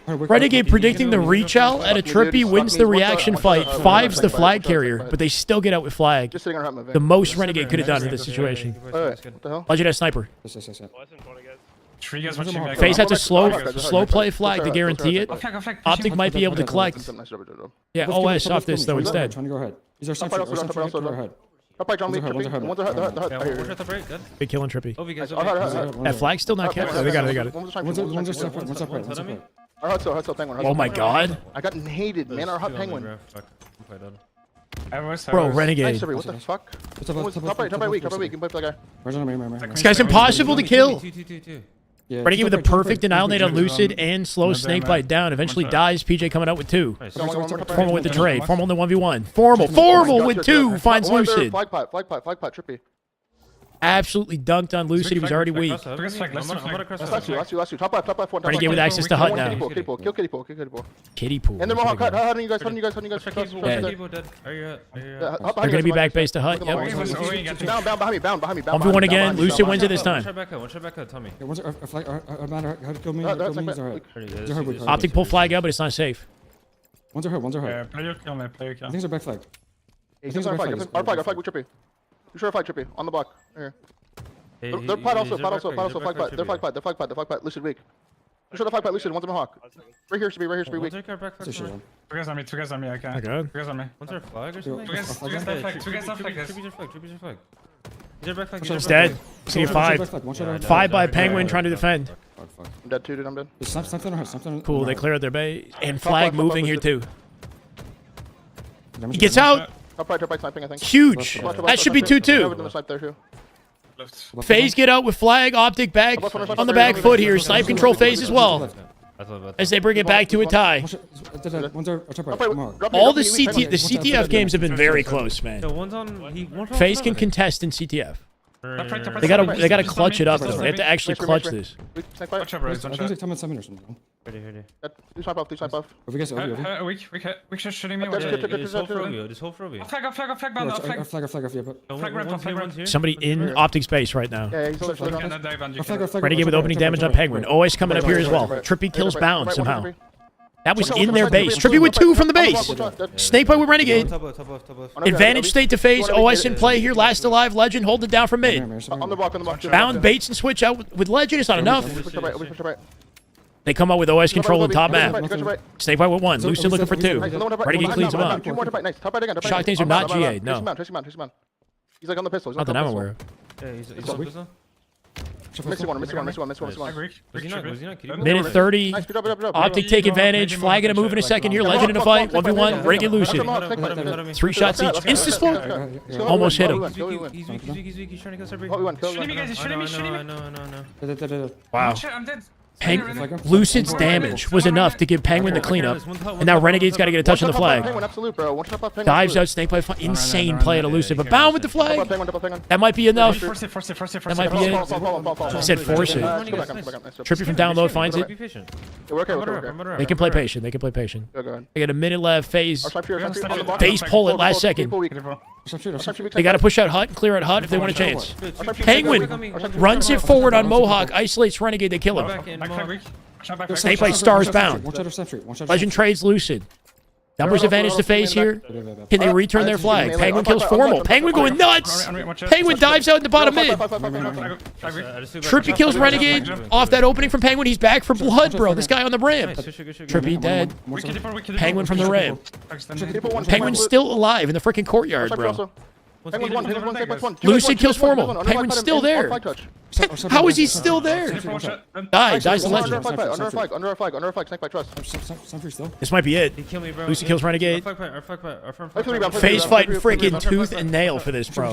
Renegade predicting the reach out at a Trippy wins the reaction fight. 5's the flag carrier, but they still get out with flag. The most Renegade could have done in this situation. Legend has sniper. Faze had to slow play flag to guarantee it. Optic might be able to collect. Yeah, OS off this though instead. Big kill on Trippy. That flag's still not kept. Oh, they got it. Oh my god. I got hated, man. Our hot penguin. Bro, Renegade. What the fuck? Top right weak. This guy's impossible to kill. Renegade with a perfect denial nade on Lucid and slows Snakebite down. Eventually dies. PJ coming out with 2. Formal with the tray. Formal in the 1v1. Formal with 2 finds Lucid. Flag pot, Trippy. Absolutely dunked on Lucid. He was already weak. Last two. Top left. Renegade with access to HUD now. Kill Kitty Pool. Kiddie pool. And then Mohawk cut. How do you guys? They're going to be back base to HUD. Yep. Behind me. 1v1 again. Lucid wins it this time. Optic pull flag out, but it's not safe. One's are hurt, one's are hurt. Yeah, play your kill, man. Play your kill. I think they're back flag. He's on flag. Our flag with Trippy. You sure flag Trippy on the block. Here. They're plat also. Flag plat. They're flag plat. Lucid weak. You sure the flag plat Lucid. One's in Hawk. Right here should be weak. Two guys on me. Okay. Okay. Two guys on me. One's our flag or something? Two guys left flag. Two guys left flag. Trippies are flag. Trippies are flag. He's our back flag. He's dead. See a 5. 5 by Penguin trying to defend. I'm dead too, dude. I'm dead. Cool, they cleared their base. And flag moving here too. He gets out. Top right sniping, I think. Huge. That should be 2-2. Faze get out with flag. Optic back on the back foot here. Snipe control Faze as well. As they bring it back to a tie. All the CTF games have been very close, man. Faze can contest in CTF. They gotta clutch it up though. They have to actually clutch this. Watch out, bro. Please snipe off. Weak shot shooting me. This whole Frovio. Flag bound. Somebody in Optic's base right now. Yeah, he's on Renegade with opening damage on Penguin. OS coming up here as well. Trippy kills Bound somehow. That was in their base. Trippy with 2 from the base. Snakebite with Renegade. Advantage state to Faze. OS in play here. Last alive. Legend hold it down from mid. On the block. Bound baits and switch out with Legend. It's not enough. They come out with OS control on top map. Snakebite with 1. Lucid looking for 2. Renegade cleans him up. Shock things are not GA. No. He's like on the pistol. Not that I'm aware of. Yeah, he's Missing one. Was he not kidding? Minute 30. Optic take advantage. Flag gonna move in a second here. Legend in a fight. 1v1. Renegade Lucid. 3 shots each. Insta smoke. Almost hit him. He's weak. He's trying to kill Sparty. Shooting me, guys. He's shooting me. No. Wow. I'm dead. Lucid's damage was enough to give Penguin the cleanup. And now Renegade's got to get a touch on the flag. Dives out, Snakebite. Insane play at a Lucid. But Bound with the flag. That might be enough. That might be it. He said force it. Trippy from down low finds it. They can play patient. They got a minute left. Faze pull it last second. They got to push out Hut and clear out Hut if they want a chance. Penguin runs it forward on Mohawk. Isolates Renegade. They kill him. Snakebite stars Bound. Legend trades Lucid. Numbers advantage to Faze here. Can they return their flag? Penguin kills Formal. Penguin going nuts. Penguin dives out in the bottom mid. Trippy kills Renegade off that opening from Penguin. He's back for blood, bro. This guy on the ramp. Trippy dead. Penguin from the ramp. Penguin's still alive in the freaking courtyard, bro. Lucid kills Formal. Penguin's still there. How is he still there? Dies the Legend. Under our flag, Snakebite trust. This might be it. Lucid kills Renegade. Faze fighting freaking tooth and nail for this, bro.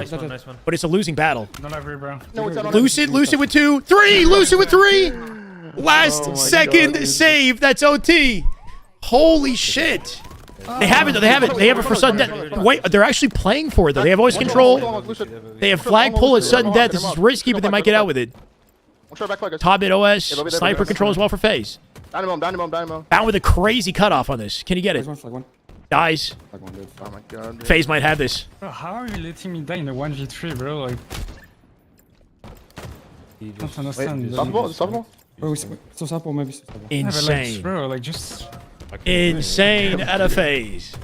But it's a losing battle. Lucid with 2. 3! Lucid with 3! Last second save. That's OT. Holy shit. They have it, though. They have it for sudden death. Wait, they're actually playing for it, though. They have voice control. They have flag pull at sudden death. This is risky, but they might get out with it. Top mid OS. Sniper control as well for Faze. Bound with a crazy cutoff on this. Can he get it? Dies. Oh my god. Faze might have this. Bro, how are you letting me die in the 1v3, bro? Like, I don't understand. Insane. Bro, like, just... Insane at a Faze.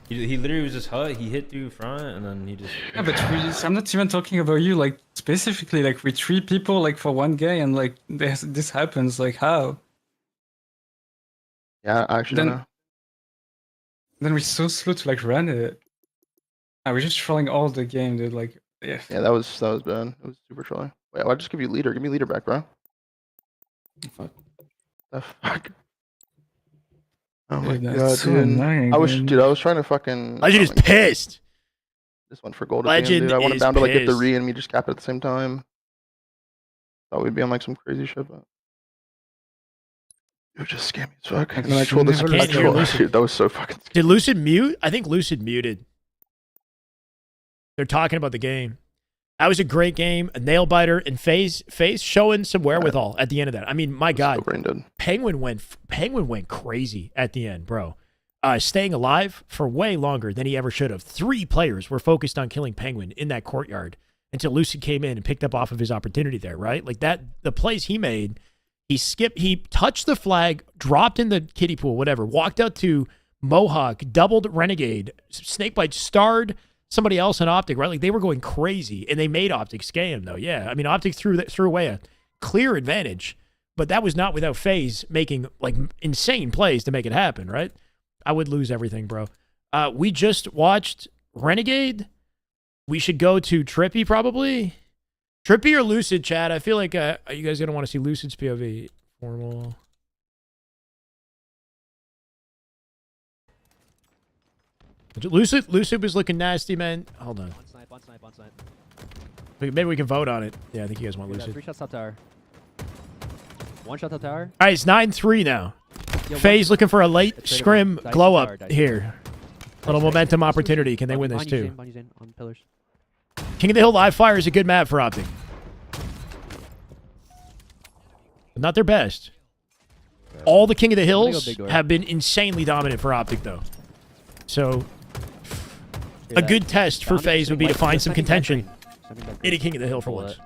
He literally was just Hut. He hit through front, and then he just... Yeah, but I'm not even talking about you, like, specifically, like, we 3 people, like, for 1 guy, and, like, this happens, like, how? Yeah, I actually don't know. Then we're so slow to, like, run it. We're just trolling all the game, dude, like, yeah. Yeah, that was bad. It was super trolling. Wait, I'll just give you leader. Give me leader back, bro. Fuck. The fuck? Oh my Dude, god, that's so dude. annoying, I was trying to fucking... Legend is pissed. This one for gold. Legend dude. I wanted is Bound to like get the pissed. re and me just cap it at the same time. Thought we'd be on like some crazy shit, but... It was just scammy as fuck. And then I trolled this. Dude, that was so fucking scammy. Did Lucid mute? I think Lucid muted. They're talking about the game. That was a great game. A nail biter and Faze showing some wherewithal at the end of that. I mean, my God, So brain dead. Penguin went crazy at the end, bro. Staying alive for way longer than he ever should have. 3 players were focused on killing Penguin in that courtyard until Lucid came in and picked up off of his opportunity there, right? Like that, the plays he made, He touched the flag, dropped in the kiddie pool, whatever, walked out to Mohawk, doubled Renegade, Snakebite starred somebody else in Optic, right? Like, they were going crazy, and they made Optic scam, though. Yeah, I mean, Optic threw away a clear advantage, but that was not without Faze making, like, insane plays to make it happen, right? I would lose everything, bro. We just watched Renegade. We should go to Trippy, probably. Trippy or Lucid, chat? I feel like are you guys going to want to see Lucid's POV formal? Lucid was looking nasty, man. Hold on. On snipe. Maybe we can vote on it. Yeah, I think you guys want Lucid. 3 shots top tower. 1 shot top tower. All right, it's 9-3 now. Faze looking for a late scrim glow up here. Little momentum opportunity. Can they win this too? On pillars. King of the Hill live fire is a good map for Optic. But not their best. All the King of the Hills have been insanely dominant for Optic, though. So, a good test for Faze would be to find some contention in a King of the Hill for once.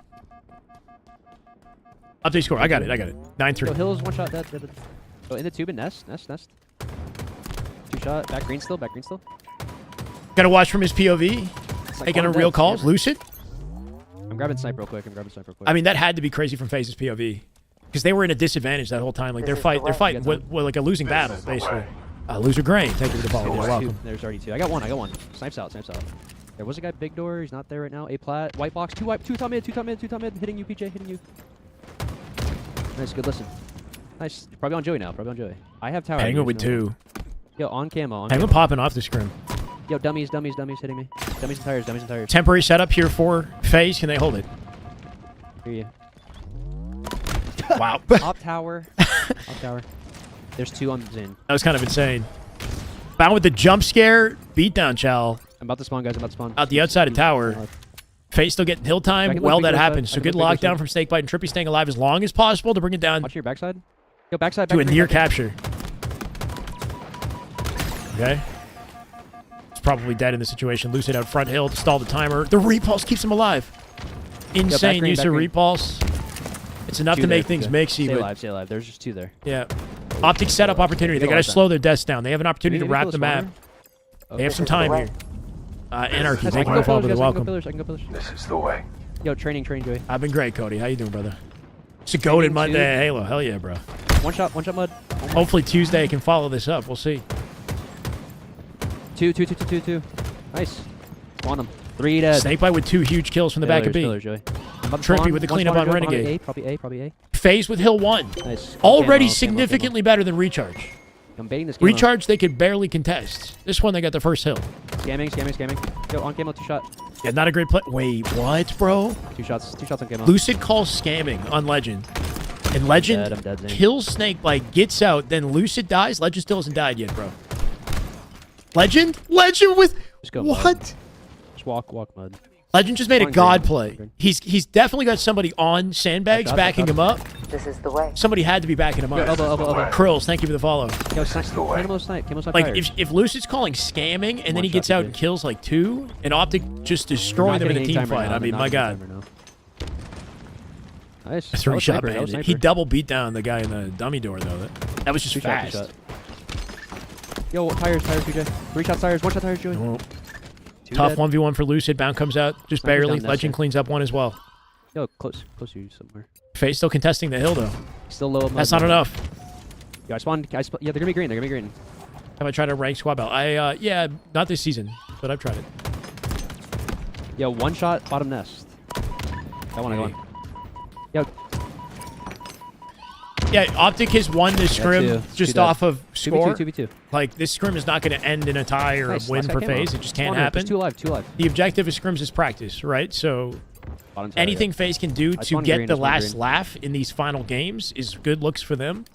Update score. I got it. 9-3. Hills 1 shot dead. Oh, in the tube and nest. 2 shot. Back green still. Got to watch from his POV. Making a real call. Lucid. I'm grabbing snipe real quick. I mean, that had to be crazy from Faze's POV. Because they were in a disadvantage that whole time. Like, they're fighting with like a losing battle, basically. Loser Grain. Thank you for the follow. You're welcome. There's already 2. I got one. Snipes out. There was a guy big door. He's not there right now. A plat. White box. 2 top mid. Hitting you, PJ. Hitting you. Nice. Good listen. Nice. Probably on Joey now. I have tower. Penguin with 2. Yo, on camo. Penguin popping off the scrim. Yo, dummies hitting me. Dummies and tires. Temporary setup here for Faze. Can they hold it? Hear you. Wow. Op tower. There's 2 on Zin. That was kind of insane. Bound with the jump scare. Beatdown, Chow. I'm about to spawn, guys. Out the outside of tower. Faze still getting hill time. Well, that happens. So good lockdown from Snakebite and Trippy staying alive as long as possible to bring it down. Watch your backside. Yo, backside. To a near capture. Okay. It's probably dead in this situation. Lucid out front hill to stall the timer. The repulse keeps him alive. Insane use of repulse. It's enough to make things mixy. Stay alive. There's just 2 there. Yeah. Optic setup opportunity. They got to slow their deaths down. They have an opportunity to wrap the map. They have some time here. Anarchy, thank you for the welcome. I can go pillars. This is the way. Yo, training, Joey. I've been great, Cody. How you doing, brother? It's a goated Monday Halo. Hell yeah, bro. One shot mud. Hopefully Tuesday can follow this up. We'll see. 2. Nice. Spawn him. 3 dead. Snakebite with 2 huge kills from the back of B. Trippy with the cleanup on Renegade. Probably A. Faze with hill 1. Nice. Already significantly better than Recharge. I'm baiting this game. Recharge, they could barely contest. This one, they got the first hill. Scamming. Yo, on camo, 2 shot. Yeah, not a great play. Wait, what, bro? 2 shots on camo. Lucid calls scamming on Legend. And Legend I'm dead, kills Snakebite, gets out, then Lucid dies. Legend still hasn't died yet, bro. Legend with... Just go what? Mud. Just walk mud. Legend just made a god play. He's definitely got somebody on sandbags backing him up. This is the way. Somebody had to be backing him up. Elbow. Krills, thank you for the follow. Yo, snipe. Like, if Lucid's calling scamming and then he gets out and kills like 2, and Optic just destroy them in a team fight, I mean, my god. Nice. 3 shot bandit. He double beat down the guy in the dummy door, though. That was just fast. Yo, tires, PJ. 3 shots tires, 1 shot tires, Joey. Oh. Tough 1v1 for Lucid. Bound comes out just barely. Legend cleans up 1 as well. Yo, close to you somewhere. Faze still contesting the hill, though. Still low. That's not enough. Yo, I spawned. Yeah, they're gonna be green. Have I tried a ranked squad battle? Yeah, not this season, but I've tried it. Yo, 1 shot, bottom nest. I want. Yo. Yeah, Optic has won this scrim just off of score. 2v2. Like, this scrim is not going to end in a tie or a win for Faze. It just can't happen. 2 alive. The objective of scrims is practice, right? So anything Faze can do to get the last laugh in these final games is good looks for them.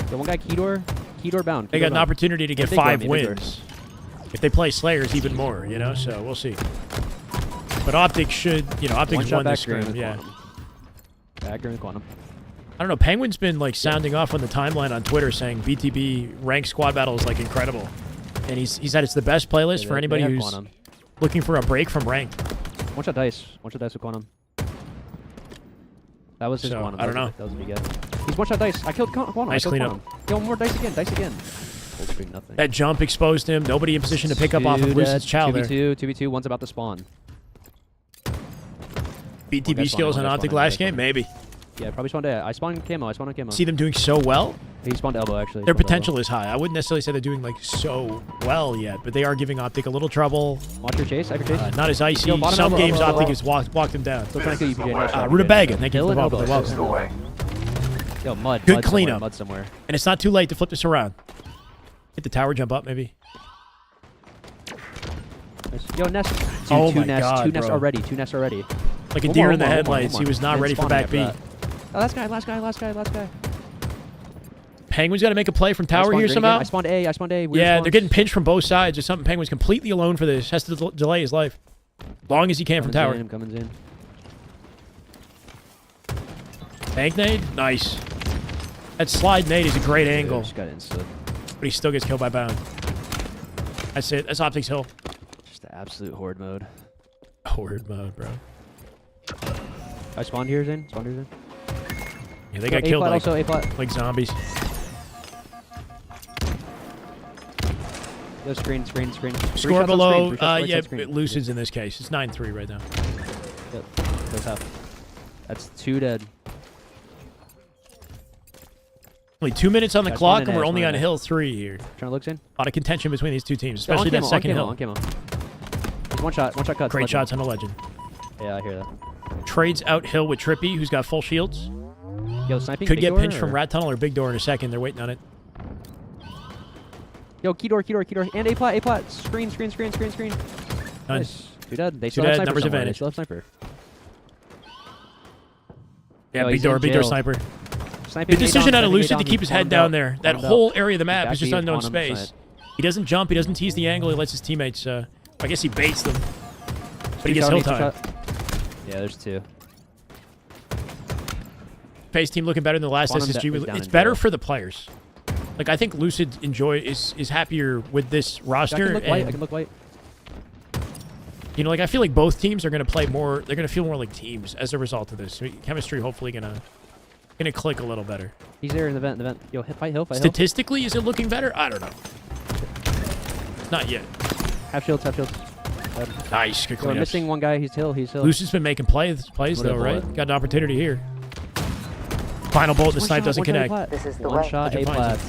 The one guy, Keydor bound. They got an opportunity to get 5 wins. If they play Slayers, even more, you know? So we'll see. But Optic should, Optic's won this scrim, yeah. Back in Quantum. I don't know. Penguin's been like sounding off on the timeline on Twitter saying BTB ranked squad battle is like incredible, and he said it's the best playlist for anybody who's looking for a break from ranked. 1 shot dice. 1 shot dice with Quantum. That was his So, quantum. I don't know. That was a big guy. He's one shot dice. I killed quantum. Nice I killed cleanup. quantum. Yo, more dice again. Dice again. Full screen, nothing. That jump exposed him. Nobody in position to pick up off of Lucid's chow there. 2v2. One's about to spawn. BTB skills on Optic last game? Maybe. Yeah, probably spawned A. I spawned camo. on camo. See them doing so well? He spawned elbow, actually. Their potential is high. I wouldn't necessarily say they're doing like so well yet, but they are giving Optic a little trouble. Watch your chase. Not as icy. Yo, Some elbow, games elbow, Optic elbow. has walked them down. Still trying to kill you, PJ. Rutabaga, thank you for the Hill ball. and Welcome. elbow. Yo, mud. Good mud cleanup. Somewhere, mud somewhere. And it's not too late to flip this around. Hit the tower, jump up maybe. Nice. Yo, nest. Dude, Oh two my nests. God, Two nests bro. already. Two nests already. Like a One deer more, in the one more, headlights. one He more. was not And ready for spawning back B. after that. Oh, last guy. Penguin's got to make a play from tower here green somehow. again. I spawned A. Weird Yeah, spawns. they're getting pinched from both sides or something. Penguin's completely alone for this. Has to delay his life. Long as he can from tower. Coming in. Bank nade? Nice. That slide nade is a great angle. Just got insta. But he still gets killed by Bound. That's it. That's Optic's hill. Just the absolute horde mode. Horde mode, bro. I spawned here, Zane. Yeah, they got killed like, also A-plot. like zombies. Yo, screen. Three Score shots on below, screen, right yeah, side screen. Lucid's in this case. It's 9-3 right now. Yep. Goes half. That's 2 dead. Only 2 minutes on the Guys, clock, one in and we're A, only one on in A. hill 3 here. Trying to look, Zane. A lot of contention between these two teams, Yo, especially that on second camo, hill. on camo. There's one shot cuts. Great legend. shots on the legend. Yeah, I hear that. Trades out hill with Trippy, who's got full shields. Yo, sniping. Could big get door, pinched or? from Rat Tunnel or Big Door in a second. They're waiting on it. Yo, key door. And A-plot. Screen. Done. Nice. 2 dead. They Two still dead, have sniper numbers somewhere. advantage. They still have sniper. Yeah, Yo, Big he's Door, in Big Door jail. sniper. Sniping Good decision out of Lucid to keep his head down there. there. That whole area of the map Back is just B, unknown quantum space. side. He doesn't jump. He doesn't tease the angle. He lets his teammates. I guess he baits them. But he gets hill time. Yeah, there's 2. Faze team looking better than the last Quantum SSG. is down It's in better jail. for the players. Like I think Lucid is happier with this I roster. can look and, white. you know, like I feel like both teams are gonna play more. They're gonna feel more like teams as a result of this. Chemistry hopefully gonna click a little better. He's there in the vent. Yo, fight hill. Statistically, is it looking better? I don't know. Not yet. Half shields. Nice, good Yo, we're cleanup. missing one guy. He's hill. Lucid's been making plays though, right? bullet. Got an opportunity here. Final bolt, the snipe doesn't connect. This is the One way. shot, How'd you find A-plat.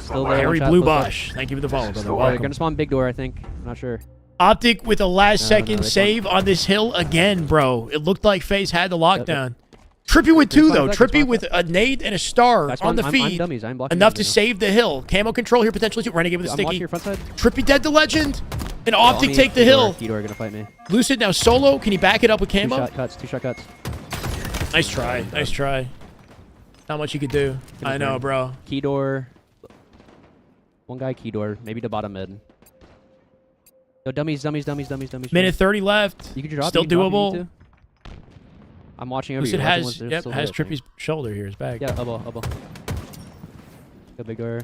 Still there. Harry one shot, Blue close up. Bosch. Thank you for the follow, brother. They're Welcome. gonna spawn big door, I think. I'm not sure. Optic with a last second they save on this hill again, bro. It looked like Faze had the lockdown. Trippy with They 2, spawn though. back, Trippy they spawn with a nade and a star on the I'm feed. dummies. I'm blocking Enough to dummies now. save the hill. Camo control here potentially too. Renegade with a I'm watching sticky. your front side. Trippy dead to legend. And Yo, Optic Omni, take the key door, hill. Key door gonna fight me. Lucid now solo. Can he back it up with 2 camo? shot cuts. Nice try. Nice try. Not much you could do. I know, bro. Key door. One guy key door. Maybe the bottom mid. Yo, dummies. Minute 30 left. You can drop. Still you can drop if you doable. need to. I'm watching over Lucid you. has Watching ones, has still hit, I Trippy's shoulder here. His back. think. Yeah, elbow. Go big door.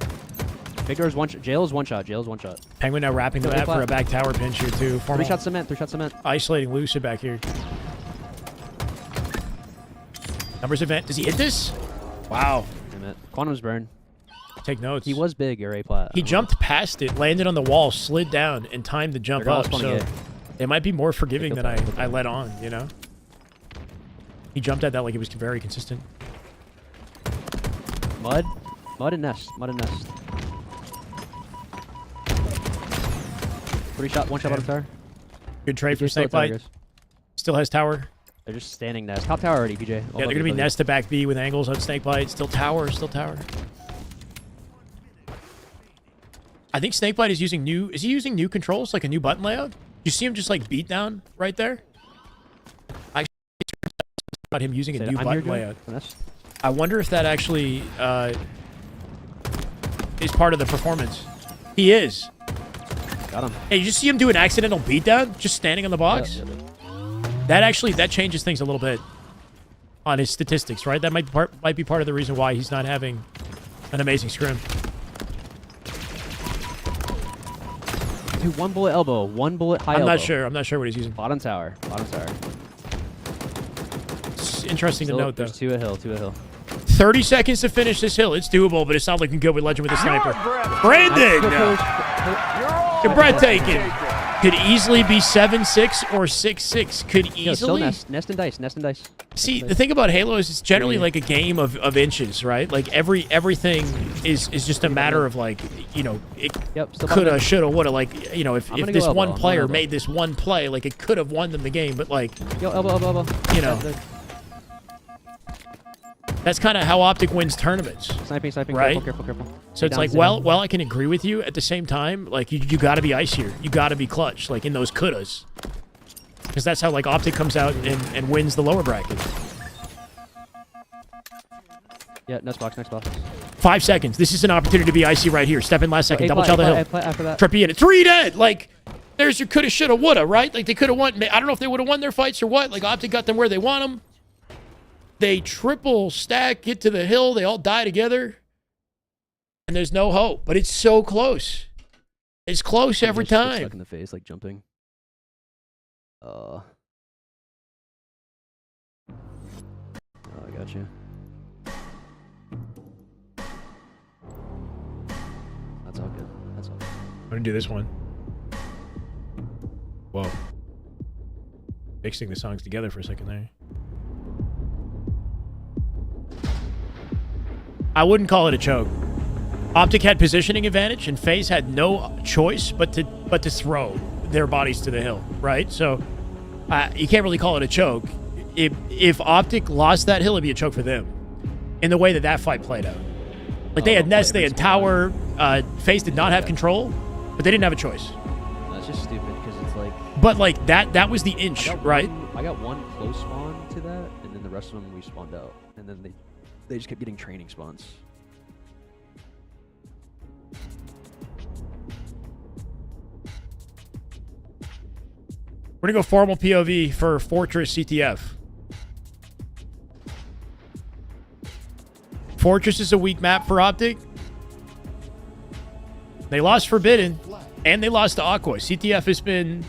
Big door's one shot. Jail's one shot. Penguin now wrapping the Yo, map A-plat. for a back tower pinch here too. 3 shot cement. Isolating Lucid back here. Numbers event. Does he hit this? Wow. Damn it. Quantum's burn. Take notes. He was big or A-plat. He jumped past it, landed on the wall, slid down, and timed the jump They're all up. spawning So A. it might be more forgiving Take than the I let on, you know? He jumped at that like it was very consistent. Mud and nest. 3 shot. One shot bottom tower. Good trade for PJ still Snake at tower, Bite. guys. Still has tower. They're just standing nest. Top tower already, PJ. Yeah, they're going to be nest to back B with angles on Snakebite. Still tower. I think Snakebite is using new... Is he using new controls, like a new button layout? You see him just, like, beat down right there? I actually about him using a new button layout. I wonder if that actually is part of the performance. He is. Got him. Hey, you just see him do an accidental beatdown, just standing on the box? Yeah. That changes things a little bit on his statistics, right? That might be part of the reason why he's not having an amazing scrim. Dude, 1 bullet elbow, 1 bullet high elbow. I'm not sure what he's using. Bottom tower. interesting to note, though. There's two a hill, 30 seconds to finish this hill. It's doable, but it's not looking good with Legend with the sniper. Brandon! You're breathtaking. Could easily be 7-6 or 6-6. Could easily. Still nest and dice. See, the thing about Halo is it's generally like a game of inches, right? Like everything is just a matter of like, you know, it coulda, shoulda, woulda. Like, you know, if this one player made this one play, like it could have won them the game, but like, elbow. You know, that's kind of how Optic wins tournaments. Sniping. Right? Careful. So it's like, well, I can agree with you. At the same time, like you got to be icier. You got to be clutch, like in those couldas, because that's how like Optic comes out and wins the lower bracket. Yeah, next box. 5 seconds. This is an opportunity to be icy right here. Step in last second. Double tail the hill. After that. Trippy in it. 3 dead. Like, there's your coulda, shoulda, woulda, right? Like they could have won. I don't know if they would have won their fights or what. Like Optic got them where they want them. They triple stack, get to the hill. They all die together. And there's no hope. But it's so close. It's close every time. Stuck in the face, like jumping. Oh, I got you. That's all good. I'm going to do this one. Whoa. Mixing the songs together for a second there. I wouldn't call it a choke. Optic had positioning advantage, and Faze had no choice but to throw their bodies to the hill, right? So you can't really call it a choke. If Optic lost that hill, it'd be a choke for them in the way that fight played out. Like they had nest, they had tower. Faze did not have control, but they didn't have a choice. That's just stupid because it's like. But like that was the inch, right? I got one close spawn to that, and then the rest of them we spawned out, and then they just kept getting training spawns. We're going to go formal POV for Fortress CTF. Fortress is a weak map for Optic. They lost Forbidden, and they lost to Aqua. CTF has been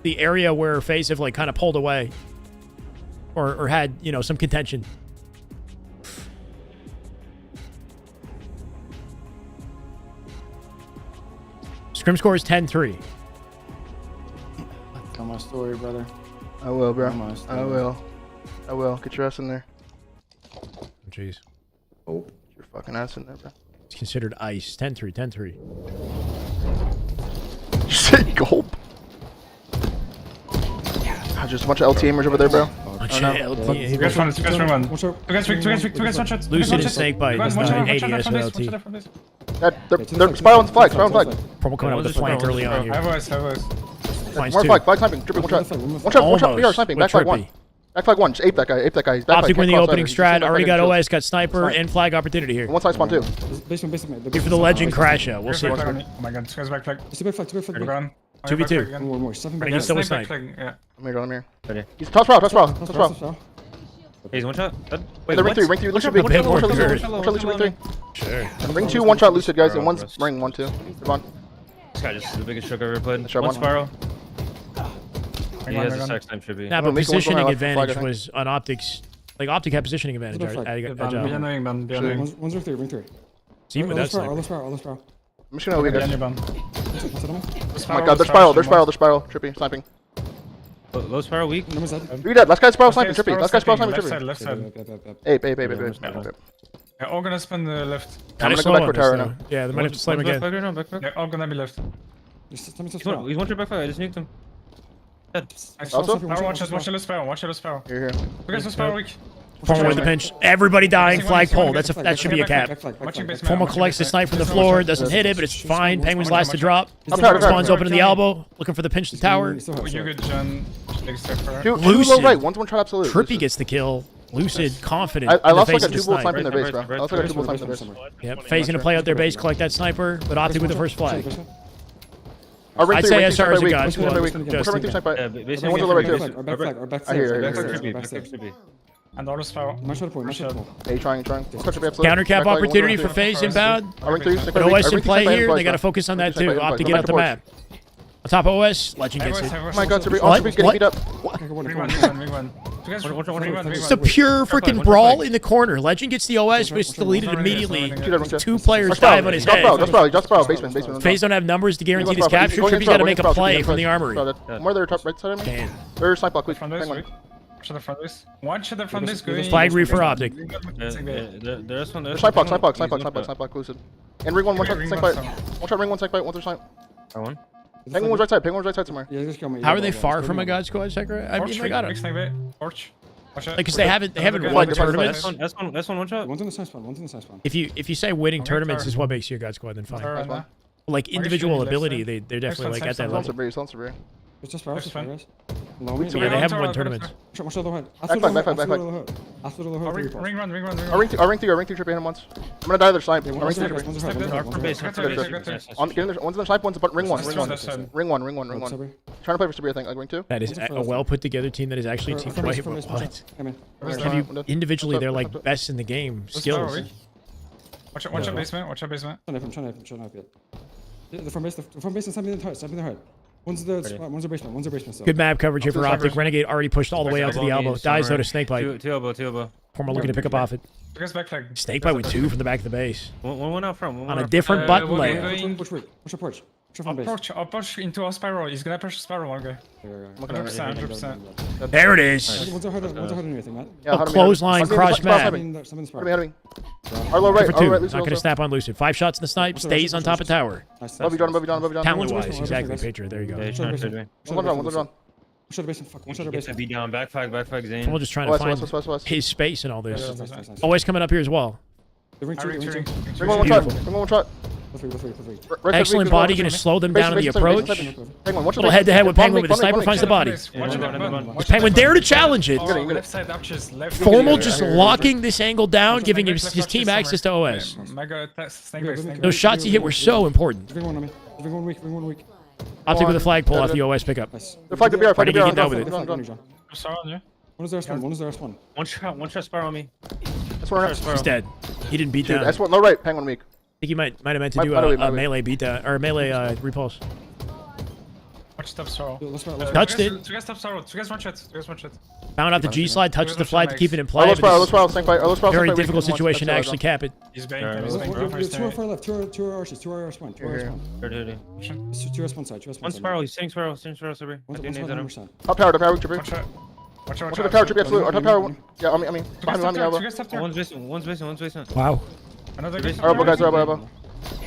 the area where FaZe have like kind of pulled away. Or had, you know, some contention. Scrim score is 10-3. Tell my story, brother. I will, bro. I will. Get your ass in there. Jeez. Oh. Get your fucking ass in there, bro. It's considered ice. 10-3, 10-3. You said gulp. Just a bunch of LT aimers over there, bro. Bunch of LT You guys one shots. Lucid and Snakebite. That's not an ADS or LT. They're spiral on flag. Promo coming out with the flank early on here. One flag sniping. Trippy, one shot. We are sniping. Back flag one. Back flag one. Just ape that guy. He's back Optic flag. win the opening strat. Already got OS, got sniper, and flag opportunity here. One side spawn too. Here for the legend crash out. We'll see. Oh my god, this guy's back flag. 2v2. He's still with snipe. Yeah. I'm here. He's top spiral. He's one shot. Wait, ring three. Lucid big. bit more Lucid good. ring three. Sure. Ring two, one shot Lucid guys, and one's ring 1-2. Come on. This guy just the biggest choke I've ever played. Shot One one. spiral. He has a sex time should be. Nah, but Make one positioning flag, advantage flag, I was on Optic's. Like Optic had positioning advantage. Be annoying, man. Be annoying. One's ring three. So even with that sniper. All spiral. I'm just gonna leave guys. Oh my god, they're spiral. Trippy, sniping. Low spiral weak. Three dead. Last guy's spiral sniping. Trippy. Trippy. Left side. Ape. They're all gonna spin the left. I'm gonna go back for tower now. Yeah, they might have to slam again. They're all gonna be left. He's one trip back fire. I just nuked him. Dead. Also? Watch the spiral. Here. Look at the spiral weak. Formal with the pinch. Everybody dying. Flagpole. That should be a cap. Watching base Formal collects the snipe from the floor. Doesn't hit it, but it's fine. Penguin's last to drop. Tower. Spawns open in the elbow. Looking for the pinch to tower. You good, John. Two Lucid. low right. One's one shot absolute. Trippy gets the kill. Lucid, confident. I in the lost face like of a the 2 bullet snipe. snipe in their base, bro. I lost like a 2 bullet snipe in their base. Yep, Faze gonna play out their base, collect that sniper, but Optic with the first flag. I'd say SR is a god. One's ring three snipe by. One's a low right too. I hear. And all the spiral. Hey, trying. Counter cap opportunity for Faze inbound. Ring three. But OS in play here, they gotta focus on that too. Optic get out the map. On top of OS, Legend gets it. Oh my god, Trippy getting beat up. Big one. It's a pure freaking brawl in the corner. Legend gets the OS, but it's deleted immediately. Two players dive on his head. Just basement. Faze don't have numbers to guarantee this capture. Trippy's got to make a play from the armory. More there, top right side of me. There's snipe block, quick. One shot from this going. Flag reef for Optic. There's one. Snipe block, Lucid. And ring one shot, snake bite. One shot, ring one, snake bite, one snipe. One. Penguin one's right side somewhere. Yeah, just kill me. How are they far from a God Squad, Secretary? I mean, they got it. Like, because they haven't won tournaments. That's one shot. One's in the side spawn. If you say winning tournaments is what makes you a God Squad, then fine. Like individual ability, they're definitely like at that level. It's just Sparrows. Yeah, they haven't won tournaments. Watch out the head. Back. After the hood. Ring run. I'll ring through Trippy him once. I'm gonna die their snipe. One's in the snipe, one's but ring one. Trying to play for Sabri, I think. Like ring two. That is a well put together team that is actually team fight. What? Have you individually, they're like best in the game. Skills. Watch out basement. I'm trying to The front base is something the heart. One's the basement. Good map coverage here for Optic. Renegade already pushed all the way out to the elbow. Dies though to snakebite. Two elbow. Former looking to pick up off it. Snakebite with two from the back of the base. One out front. On a different button layer. Watch your porch. Approach into a spiral. He's gonna push spiral, okay. 100%. There it is. One's a hard anything, man. A clothesline cross map. Arlo right. For two. Not going to snap on Lucid. 5 shots in the snipe. Stays on top of tower. Above you, John. Talent-wise, exactly. Patriot. There you go. One's on. One shot of basement. One shot of basement. Be down. Back flag. Zane. We're just trying to find his space in all this. Always coming up here as well. Ring one shot. Excellent body, going to slow them down in the approach. Little head-to-head with Penguin, but the sniper finds the body. Penguin dare to challenge it. Formal just locking this angle down, giving his team access to OS. Those shots he hit were so important. Ring one weak. Optic with a flag pull off the OS pickup. The flag to BR. Ready to get down with it. One is the rest one. One shot Sparrow on me. He's dead. He didn't beat down. S1 low right. Penguin weak. I think he might have meant to do a melee beat down or melee repulse. Watch top sorrow. Touched it. Two guys top sorrow. Two guys one shot. Found out the G slide, touches the flag to keep it in play. Very difficult situation to actually cap it. He's bang. Two are far left. Two are arches. Two are arch one. Two are spawn side. One Sparrow. He's sitting Sparrow. Sabri. Top tower. Trippy. Watch out the tower, Trippy, absolute. Our top tower. Yeah, I mean. Behind me. One's basement. Wow. Elbow, guys. Elbow.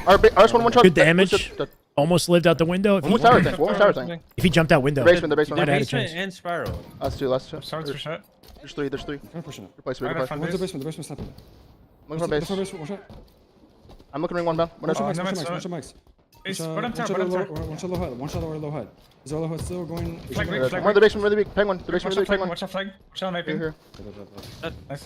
Our one shot. Good damage. Almost lived out the window. One tower thing. If he jumped out window. The basement. Might have had a chance. And Sparrow. Last two. There's three. Replace. One's the basement snapping. Looking for base. One shot. I'm looking ring one down. One shot. One shot low height. Is our low height still going? One of the basement really weak. Penguin. The basement really Penguin. Watch out flag. Watch out sniping. Here.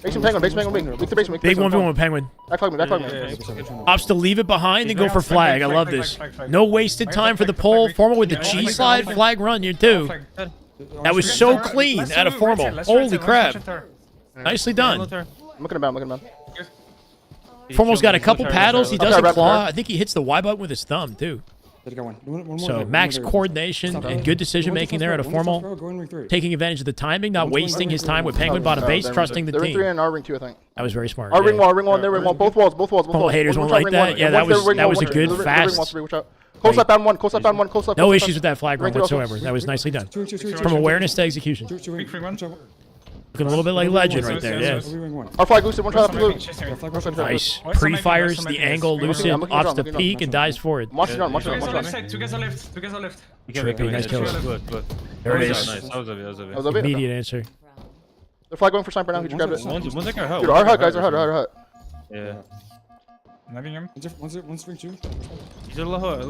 Basement Penguin. Weak the basement. Big 1v1 with Penguin. Back flag me. Opts to leave it behind and go for flag. I love this. No wasted time for the pull. Formal with the G slide. Flag run here too. That was so clean out of Formal. Holy crap. Nicely done. I'm looking about. Formal's got a couple paddles. He doesn't claw. I think he hits the Y button with his thumb too. So max coordination and good decision making there at a Formal. Taking advantage of the timing, not wasting his time with Penguin bottom base, trusting the team. Ring 3 and our ring 2, I think. That was very smart. Our ring one, their ring one, both walls. Formal haters won't like that. Yeah, that was a good fast. Close up down one. No issues with that flag run whatsoever. That was nicely done. From awareness to execution. Looking a little bit like Legend right there, yeah. Our flag Lucid, one shot blue. Nice. Pre-fires the angle, Lucid opts to peek and dies forward. Watch it on. Two guys are left. Trippy, nice kills. There it is. That was Immediate answer. The flag going for sniper now, he just grabbed it. One's like our hut. Dude, our hut, guys, our hut. Yeah. One's ring 2. He's a low hut.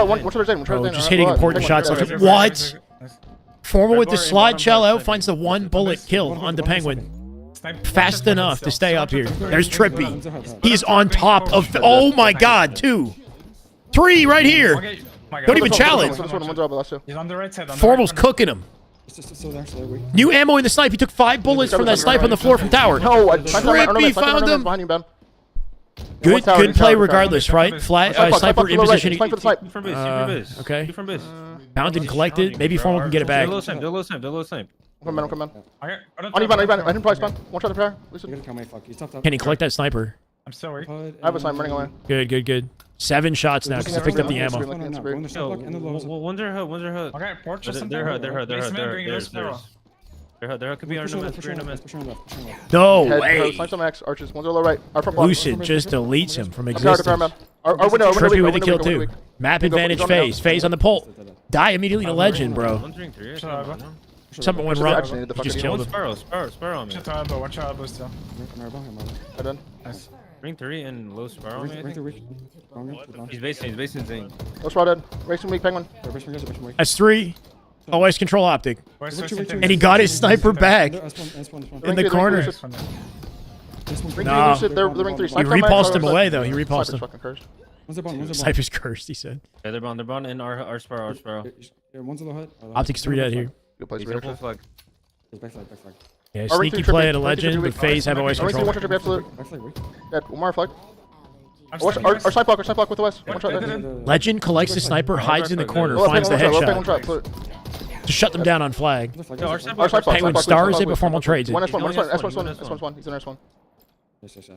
One shot Zane. Just hitting important shots. What? Formal with the slide shell out finds the 1 bullet kill on the Penguin. Fast enough to stay up here. There's Trippy. He is on top of... Oh my god, 2. 3 right here. Don't even challenge. Formal's cooking him. New ammo in the snipe. He took 5 bullets from that snipe on the floor from tower. Trippy found him. Good play regardless, right? Sniper in position. Okay. Found and collected. Maybe Formal can get it back. They're low snipe. Come on. Okay. On you, I didn't probably spawn. One shot the pair. Lucid. You're gonna kill me, fuck. He's top. Can he collect that sniper? I'm still weak. I have a sniper running away. Good. 7 shots now because I picked up the ammo. One's their hood. Okay, port or something. They're hood. Could be our mid. No Head, way. Snipe some X, arches. One's low right. Our front block. Lucid just deletes him from Our window, existence. our window. Trippy with the kill window, too. weak. Map Go, advantage go, go, Faze. Faze on the pole. Die immediately to legend, bro. One's ring 3 or something. Something went I wrong. just needed the He just fucking killed him. Sparrow on me. Watch out, elbow still. I done. Nice. Ring 3 and low Sparrow on me, I think. He's basing Zane. Let's ride in. Racing weak penguin. S3. Always control optic. And he got his sniper back in the corner. Ring No. 3, Lucid. They're ring 3. He repulsed him away though. He repulsed him. Fucking cursed. Sniper's cursed, he said. Yeah, they're bound in our Sparrow. One's on the hut. Optic's 3 dead here. Good place. He's on full flag. Backflag. Yeah, Our ring sneaky three play trippy, at a ring three legend, trippy but weak. Faze have always Ring 3, control. one shot trippy absolute. Backflag weak. Dead. One more flag. Watch our snipe block with the west. One shot dead. Legend collects the sniper, hides in the corner, Low finds the penguin, one headshot shot. to shut them down on flag. Our snipe block. Penguin stars it before Formal trades it. One S1. He's in S1. Yes.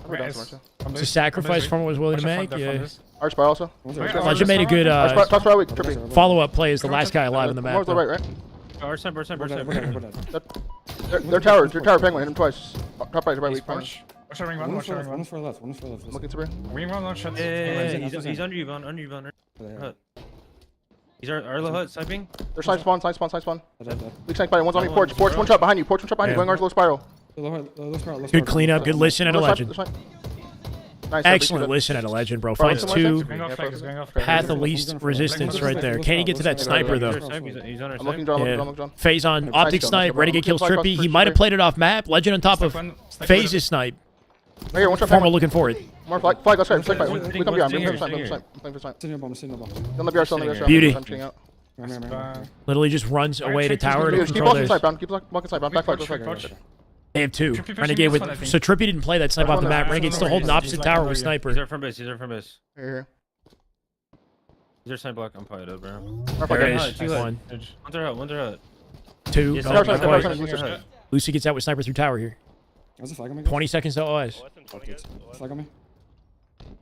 We're down somewhere, too. It's a sacrifice Formal was willing to make. Yeah. Our spy also. Legend made a good Top spy weak. Trippy. follow-up play as the last guy alive on the More map. to the right, right? Our sniper. They're tower penguin. Hit him twice. Top right, weak. Watch out, ring one. One's for left. Looking to bring. Ring one, one shot. Yeah, he's under you, Von. Hut. He's our low hut sniping. They're snipe spawn. Weak snipe by. One's on me. Porch. One shot behind you. Going ours low spiral. Good cleanup, good listen at a legend. Nice. Excellent listen at a legend, bro. Finds 2. Going off flag, going off Path of least resistance right there. Can he get to that sniper though? He's on our I'm looking side. John. Faze on optic snipe. Renegade kills Trippy. He might have played it off map. Legend on top of Faze's snipe. Right here, one shot. Formal looking for it. More flag. Let's try. We come behind. I'm playing for snipe. Don't let BR. Beauty. I'm cheating out. Literally just runs away to tower to Keep control blocking this. snipe, Brown. Keep blocking snipe, Brown. Back flag. They have 2. Renegade with... So Trippy didn't play that snipe off the map. Renegade's still holding opposite tower with sniper. He's our front base. Here. He's our side block. I'm probably dead, bro. There it is. Two hut. 1. One's our hut. 2. Yes, Oh, our not side, quite. Lucy gets out with sniper through tower here. 20 seconds to OS. Flag on me.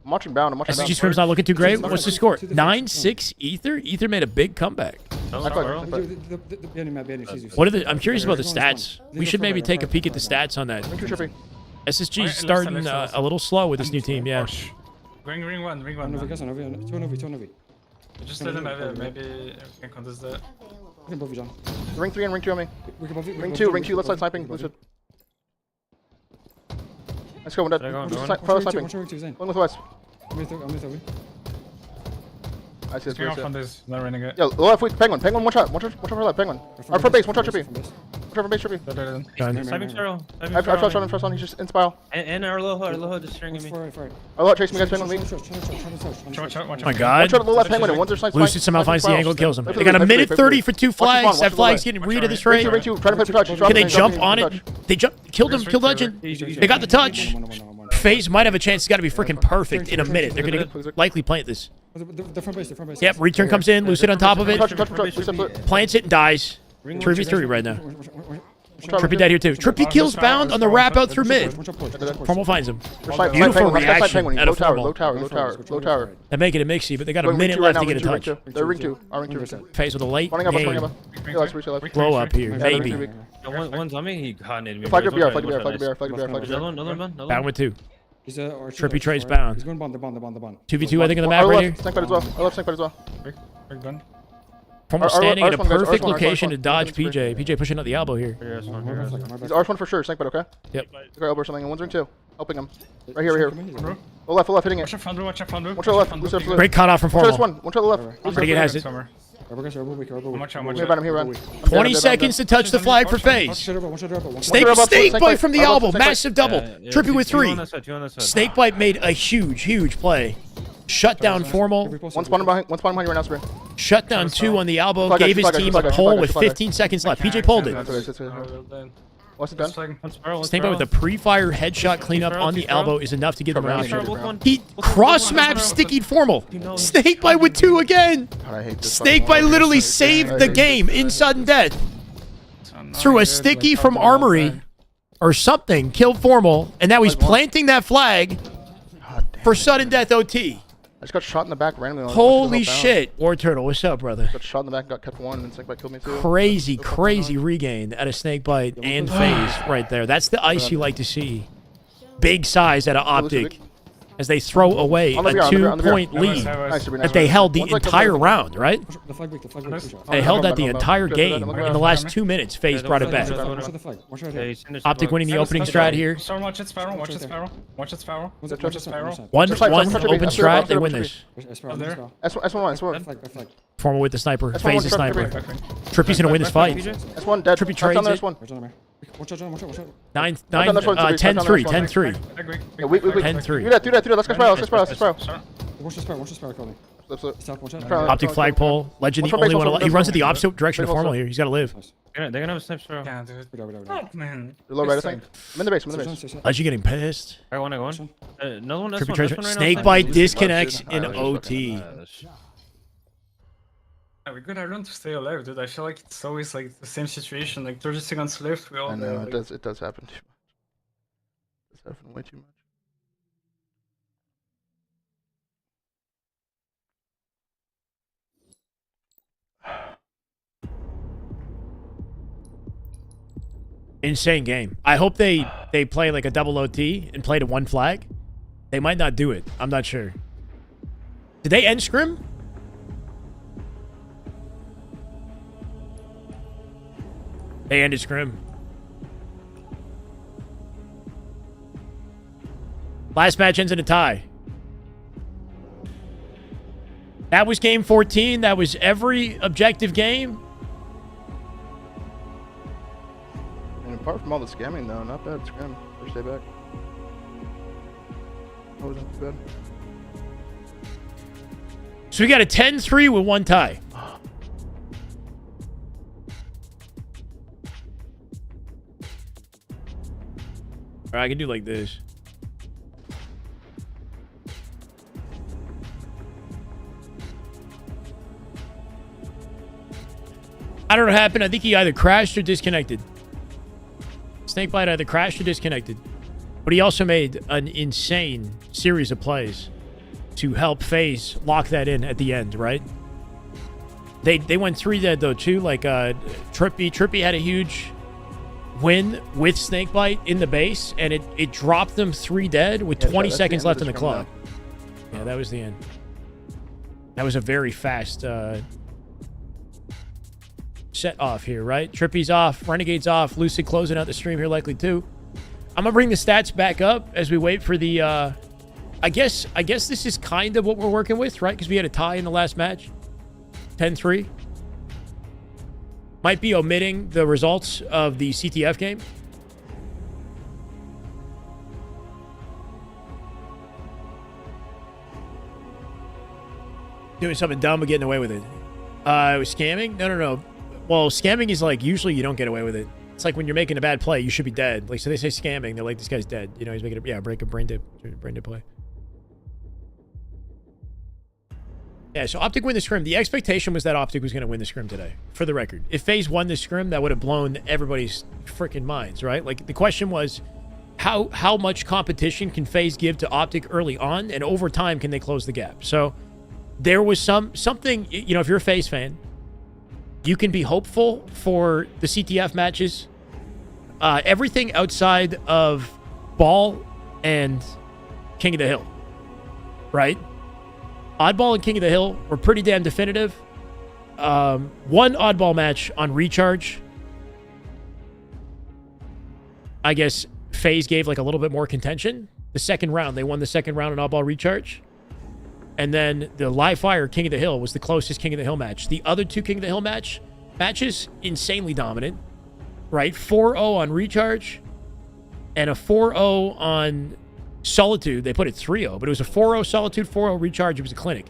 I'm watching Bound. SG Scrims not looking too great. What's the score? 9-6 Ether? Ether made a big comeback. What are the... I'm curious about the stats. We should maybe take a peek at the stats on that. SSG's starting a little slow with this new team, yeah. Ring one. Just let him have it. Maybe we can contest that. Ring 3 and ring 2 on me. Ring 2. Let's start sniping. Lucid. Let's go. Pro sniping. One with west. I see Going off on this, not Renegade. Yo, low left, penguin. One shot for left, penguin. Our front base, one shot Trippy. Sniping Sparrow. I trust on, he's just in spiral. And our low hut just stringing me. Our low chasing me, guys, penguin. Oh my god. One shot low left penguin, and one's their snipe. Lucid somehow finds the angle, kills him. They got a minute 30 for 2 flags. That flag's getting rid of this raid. Can they jump on it? They killed him, killed Legend. They got the touch. Faze might have a chance. It's got to be freaking perfect in a minute. They're going to likely plant this. The front base. Yep, return comes in. Lucid on top of it. Plants it and dies. 3v3 right now. Trippy dead here too. Trippy kills Bound on the wrap out through mid. Formal finds him. Beautiful reaction out of Formal. Low tower. They make it a mixie, but they got a minute left to get a touch. They're ring 2. Our ring 2. Faze with a late Running game. up. Blow up here, maybe. One's on me. He caught me. Flag your BR. Bound with 2. Trippy Trippy trades Bound. He's going bond. 2v2 I think on the map right here. Snake as well. I love snake as well. Formal standing in a perfect location to dodge PJ. PJ pushing out the elbow here. He's R1 for sure, snake okay? Yep. Elbow or something, and one's ring 2. Helping him. Right here. Low left, hitting it. Watch out front row. One shot left, Lucid. Great cutoff from Formal. One shot left. Renegade has it. Watch out. He ran. 20 seconds to touch the flag for Faze. Snakebite from the elbow. Massive double. Trippy with 3. Snakebite made a huge play. Shut down Formal. One spawn behind you right now, Spring. Shut down 2 on the elbow. Gave his team a pull with 15 seconds left. PJ pulled it. What's it done? Snakebite with a pre-fire headshot cleanup on the elbow is enough to give them an option. He cross-map stickied Formal. Snakebite with 2 again. Snakebite literally saved the game in sudden death. threw a sticky from Armory or something, killed Formal, and now he's planting that flag for sudden death OT. I just got shot in the back randomly. Holy shit. War Turtle, what's up, brother? Got shot in the back, got kept one, and Snakebite killed me too. Crazy regain out of Snakebite and Faze right there. That's the ice you like to see. Big size out of Optic as they throw away a 2-point lead that they held the entire round, right? They held that the entire game. In the last 2 minutes, Faze brought it back. Optic winning the opening strat here. Watch it, Sparrow. Watch it, Sparrow. Watch it, Sparrow. One open strat, they win this. S1. Formal with the sniper. Faze the sniper. Trippy's gonna win this fight. S1 dead. Trippy trades it. 10-3. 10-3. 10-3. Do that. Let's go Sparrow. Optic flagpole. Legend the only one. He runs in the opposite direction of Formal here. He's got to live. They're gonna have a sniper, Sparrow. Yeah, dude. Fuck, man. You're low right, I think. I'm in the base. Legend getting pissed. I go on. Another one. Trippy trades. Snakebite disconnects in OT. We gotta learn to stay alive, dude. I feel like it's always like the same situation. Like 30 seconds left, we all. I know like... it does happen too much. It does happen way too much. Insane game. I hope they play like a double OT and play to one flag. They might not do it. I'm not sure. Did they end scrim? They ended scrim. Last match ends in a tie. That was game 14. That was every objective game. And apart from all the scamming, though, not bad scrim. First day back. That wasn't too bad. So we got a 10-3 with one tie. All right, I can do like this. I don't know what happened. I think he either crashed or disconnected. Snakebite either crashed or disconnected. But he also made an insane series of plays to help Faze lock that in at the end, right? They went 3 dead, though, too. Like, Trippy had a huge win with Snakebite in the base, and it dropped them 3 dead with 20 seconds left in the clock. Yeah, that was the end. That was a very fast set off here, right? Trippy's off, Renegade's off, Lucid closing out the stream here likely too. I'm gonna bring the stats back up as we wait for the I guess this is kind of what we're working with, right? Because we had a tie in the last match. 10-3. Might be omitting the results of the CTF game. Doing something dumb but getting away with it. It was scamming? No. Well, scamming is like, usually you don't get away with it. It's like when you're making a bad play, you should be dead. Like, so they say scamming, they're like, this guy's dead. You know, he's making a, yeah, break a brain dip play. Yeah, so Optic win the scrim. The expectation was that Optic was going to win the scrim today, for the record. If Faze won the scrim, that would have blown everybody's freaking minds, right? Like, the question was, how much competition can Faze give to Optic early on, and over time, can they close the gap? So, there was something, you know, if you're a Faze fan, you can be hopeful for the CTF matches. Everything outside of Ball and King of the Hill, right? Oddball and King of the Hill were pretty damn definitive. One Oddball match on Recharge, I guess Faze gave like a little bit more contention. The second round, they won the second round on Oddball Recharge. And then the Live Fire King of the Hill was the closest King of the Hill match. The other two King of the Hill matches, insanely dominant, right? 4-0 on Recharge and a 4-0 on Solitude. They put it 3-0, but it was a 4-0 Solitude, 4-0 Recharge. It was a clinic.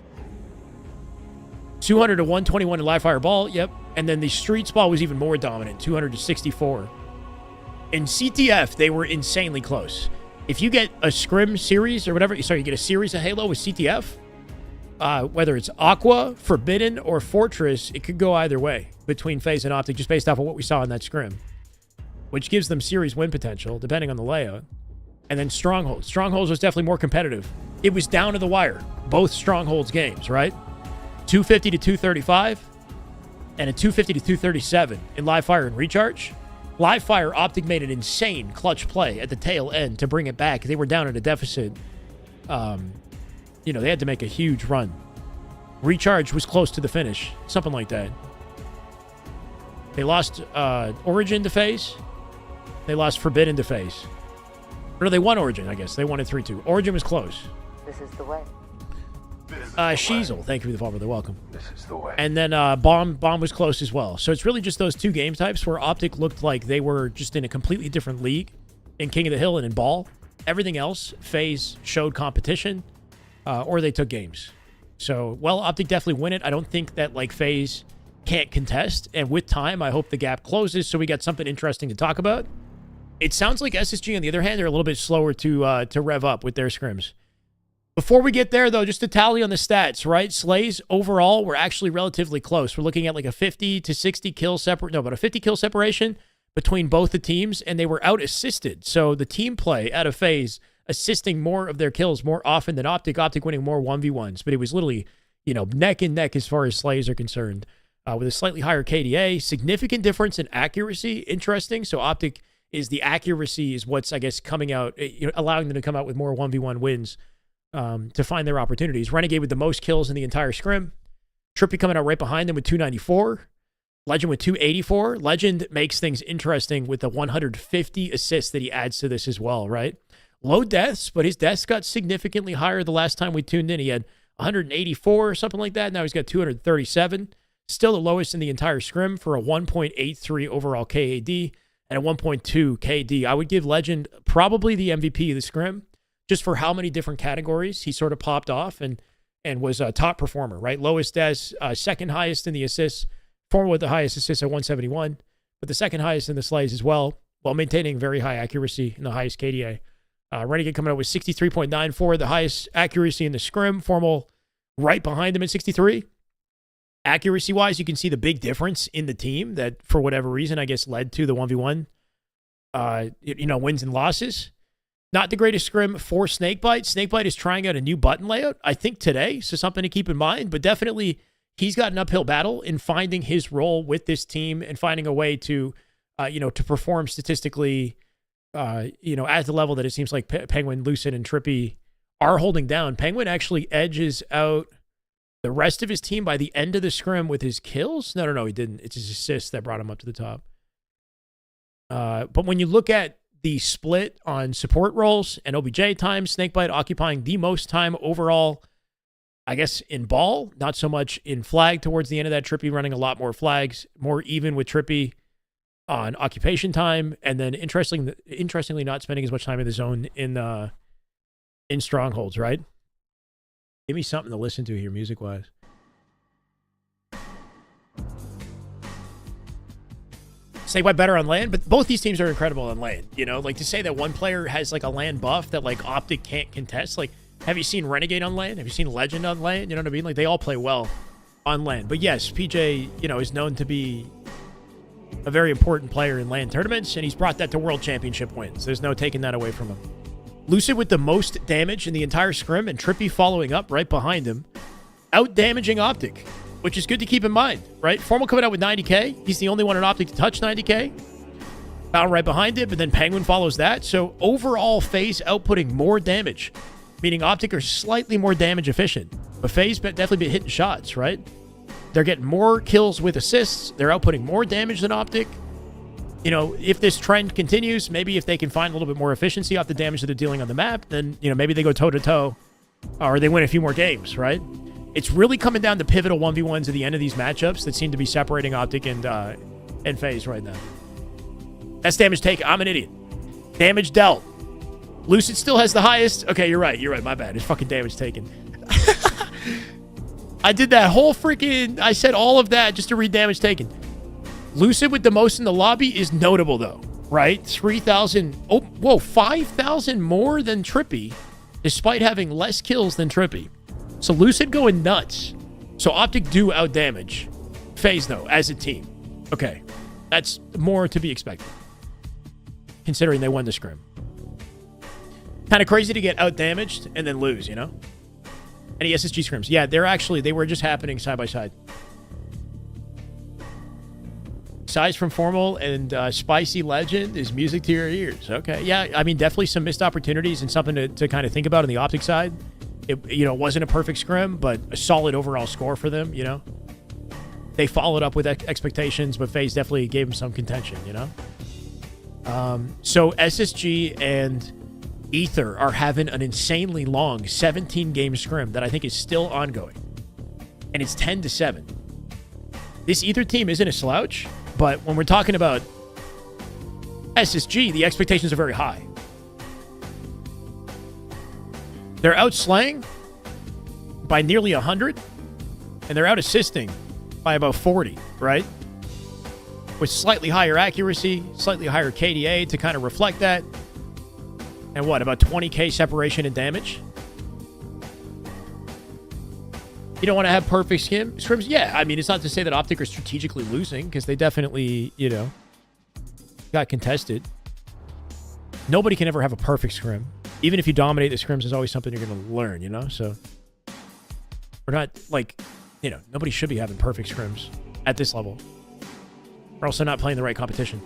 200 to 121 in Live Fire Ball, yep. And then the Streets Ball was even more dominant, 200 to 64. In CTF, they were insanely close. If you get a scrim series or whatever, sorry, you get a series of Halo with CTF, whether it's Aqua, Forbidden, or Fortress, it could go either way between Faze and Optic, just based off of what we saw in that scrim. which gives them series win potential, depending on the layout. And then Strongholds. Strongholds was definitely more competitive. It was down to the wire. Both Strongholds games, right? 250 to 235 and a 250 to 237 in live fire and recharge. Live fire, Optic made an insane clutch play at the tail end to bring it back. They were down at a deficit. You know, they had to make a huge run. Recharge was close to the finish. Something like that. They lost Origin to Faze. They lost Forbidden to Faze. Or no, they won Origin, I guess. They won it 3-2. Origin was close. This is the way. Sheezel, thank you for the follow. They're welcome. This is the way. And then Bomb was close as well. So it's really just those two game types where Optic looked like they were just in a completely different league in King of the Hill and in Ball. Everything else, Faze showed competition or they took games. So, well, Optic definitely win it. I don't think that, like, Faze can't contest. And with time, I hope the gap closes so we got something interesting to talk about. It sounds like SSG, on the other hand, they're a little bit slower to rev up with their scrims. Before we get there, though, just to tally on the stats, right? Slays overall were actually relatively close. We're looking at like a 50 to 60 kill about a 50 kill separation between both the teams, and they were out-assisted. So the team play out of Faze assisting more of their kills more often than Optic. Optic winning more 1v1s, but it was literally, you know, neck and neck as far as Slays are concerned. With a slightly higher KDA, significant difference in accuracy. Interesting. So Optic the accuracy is what's, I guess, coming out, you know, allowing them to come out with more 1v1 wins. To find their opportunities. Renegade with the most kills in the entire scrim. Trippy coming out right behind them with 294. Legend with 284. Legend makes things interesting with the 150 assists that he adds to this as well, right? Low deaths, but his deaths got significantly higher the last time we tuned in. He had 184 or something like that. Now he's got 237. Still the lowest in the entire scrim for a 1.83 overall KAD and a 1.2 KD. I would give Legend probably the MVP of the scrim, just for how many different categories he sort of popped off and was a top performer, right? Lowest deaths, second highest in the assists, former with the highest assists at 171, but the second highest in the slays as well, while maintaining very high accuracy and the highest KDA. Renegade coming out with 63.94, the highest accuracy in the scrim. Formal right behind him at 63. Accuracy-wise, you can see the big difference in the team that, for whatever reason, I guess led to the 1v1, wins and losses. Not the greatest scrim for Snakebite. Snakebite is trying out a new button layout, I think today, so something to keep in mind. But definitely, he's got an uphill battle in finding his role with this team and finding a way to, to perform statistically, at the level that it seems like Penguin, Lucid, and Trippy are holding down. Penguin actually edges out the rest of his team by the end of the scrim with his kills. No, he didn't. It's his assists that brought him up to the top. But when you look at the split on support roles and OBJ time, Snakebite occupying the most time overall, I guess, in ball, not so much in flag towards the end of that. Trippy running a lot more flags, more even with Trippy on occupation time, and then interestingly not spending as much time in the zone in Strongholds, right? Give me something to listen to here music-wise. Snakebite better on land, but both these teams are incredible on land. Like to say that one player has like a land buff that like Optic can't contest. Like, have you seen Renegade on land? Have you seen Legend on land? You know what I mean? Like, they all play well on land. But yes, PJ, is known to be a very important player in land tournaments, and he's brought that to World Championship wins. There's no taking that away from him. Lucid with the most damage in the entire scrim, and Trippy following up right behind him, out-damaging Optic, which is good to keep in mind, right? Formal coming out with 90k. He's the only one in Optic to touch 90k. Found right behind him, and then Penguin follows that. So overall, Faze outputting more damage, meaning Optic are slightly more damage efficient. But Faze definitely been hitting shots, right? They're getting more kills with assists. They're outputting more damage than Optic. If this trend continues, maybe if they can find a little bit more efficiency off the damage that they're dealing on the map, then, maybe they go toe-to-toe or they win a few more games, right? It's really coming down to pivotal 1v1s at the end of these matchups that seem to be separating Optic and Faze right now. That's damage taken. I'm an idiot. Damage dealt. Lucid still has the highest. Okay, you're right. My bad. It's fucking damage taken. I did that whole freaking... I said all of that just to read damage taken. Lucid with the most in the lobby is notable, though, right? 3,000... Oh, whoa, 5,000 more than Trippy, despite having less kills than Trippy. So Lucid going nuts. So Optic do outdamage Faze, though, as a team. Okay. That's more to be expected. considering they won the scrim. Kind of crazy to get out-damaged and then lose, you know? Any SSG scrims? Yeah, they were just happening side by side. Size from Formal and Spicy Legend is music to your ears. Okay, yeah, I mean, definitely some missed opportunities and something to kind of think about on the Optic side. It, you know, wasn't a perfect scrim, but a solid overall score for them, you know? They followed up with expectations, but FaZe definitely gave them some contention, you know? So SSG and Ether are having an insanely long 17-game scrim that I think is still ongoing. And it's 10-7. This Ether team isn't a slouch, but when we're talking about SSG, the expectations are very high. They're out-slaying by nearly 100, and they're out-assisting by about 40, right? With slightly higher accuracy, slightly higher KDA to kind of reflect that. And what, about 20k separation in damage? You don't want to have perfect scrims? Yeah, I mean, it's not to say that Optic are strategically losing, because they definitely, you know, got contested. Nobody can ever have a perfect scrim. Even if you dominate the scrims, there's always something you're going to learn, you know? So, we're not, like, you know, nobody should be having perfect scrims at this level. We're also not playing the right competition.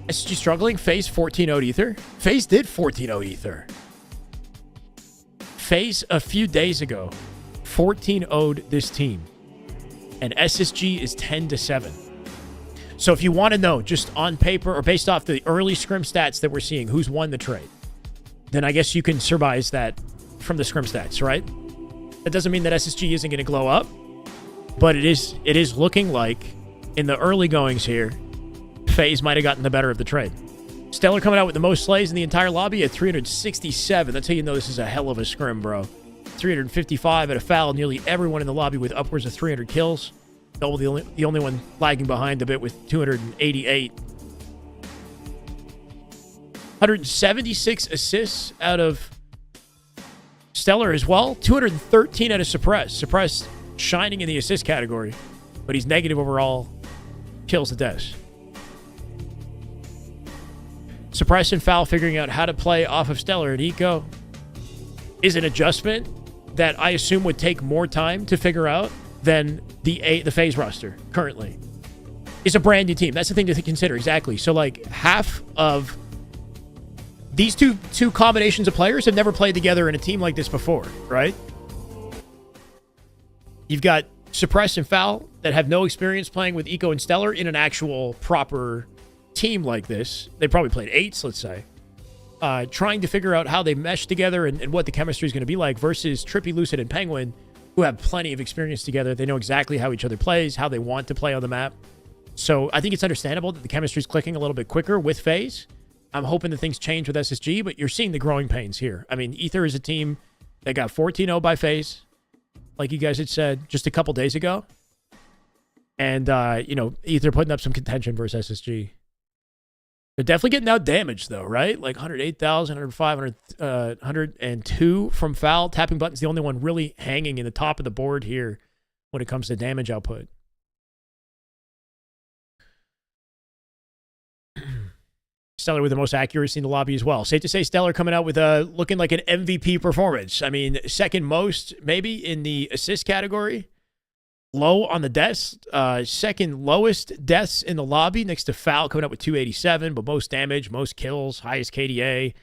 SSG struggling. FaZe 14-0'd Ether. FaZe did 14-0 Ether. FaZe a few days ago 14-0'd this team. And SSG is 10-7. So if you want to know, just on paper or based off the early scrim stats that we're seeing, who's won the trade, then I guess you can surmise that from the scrim stats, right? That doesn't mean that SSG isn't going to glow up, but it is looking like in the early goings here, FaZe might have gotten the better of the trade. Stellar coming out with the most slays in the entire lobby at 367. That's how you know this is a hell of a scrim, bro. 355 at a foul. Nearly everyone in the lobby with upwards of 300 kills. Double the only one lagging behind a bit with 288. 176 assists out of Stellar as well. 213 out of Suppress. Suppress shining in the assist category, but he's negative overall kills to deaths. Suppress and Foul figuring out how to play off of Stellar and Eco is an adjustment that I assume would take more time to figure out than the FaZe roster currently. It's a brand new team. That's the thing to consider. Exactly. So like half of these two combinations of players have never played together in a team like this before, right? You've got Suppress and Foul that have no experience playing with Eco and Stellar in an actual proper team like this. They probably played 8s, let's say. Trying to figure out how they mesh together and what the chemistry is going to be like versus Trippy, Lucid, and Penguin, who have plenty of experience together. They know exactly how each other plays, how they want to play on the map. So I think it's understandable that the chemistry is clicking a little bit quicker with FaZe. I'm hoping that things change with SSG, but you're seeing the growing pains here. I mean, Ether is a team that got 14-0 by FaZe, like you guys had said just a couple days ago. And, you know, Ether putting up some contention versus SSG. They're definitely getting out damaged, though, right? Like 108,000, 105, 102 from Foul. Tapping Button's the only one really hanging in the top of the board here when it comes to damage output. Stellar with the most accuracy in the lobby as well. Safe to say Stellar coming out with looking like an MVP performance. I mean, second most maybe in the assist category. Low on the deaths. Second lowest deaths in the lobby next to Foul coming up with 287, but most damage, most kills, highest KDA.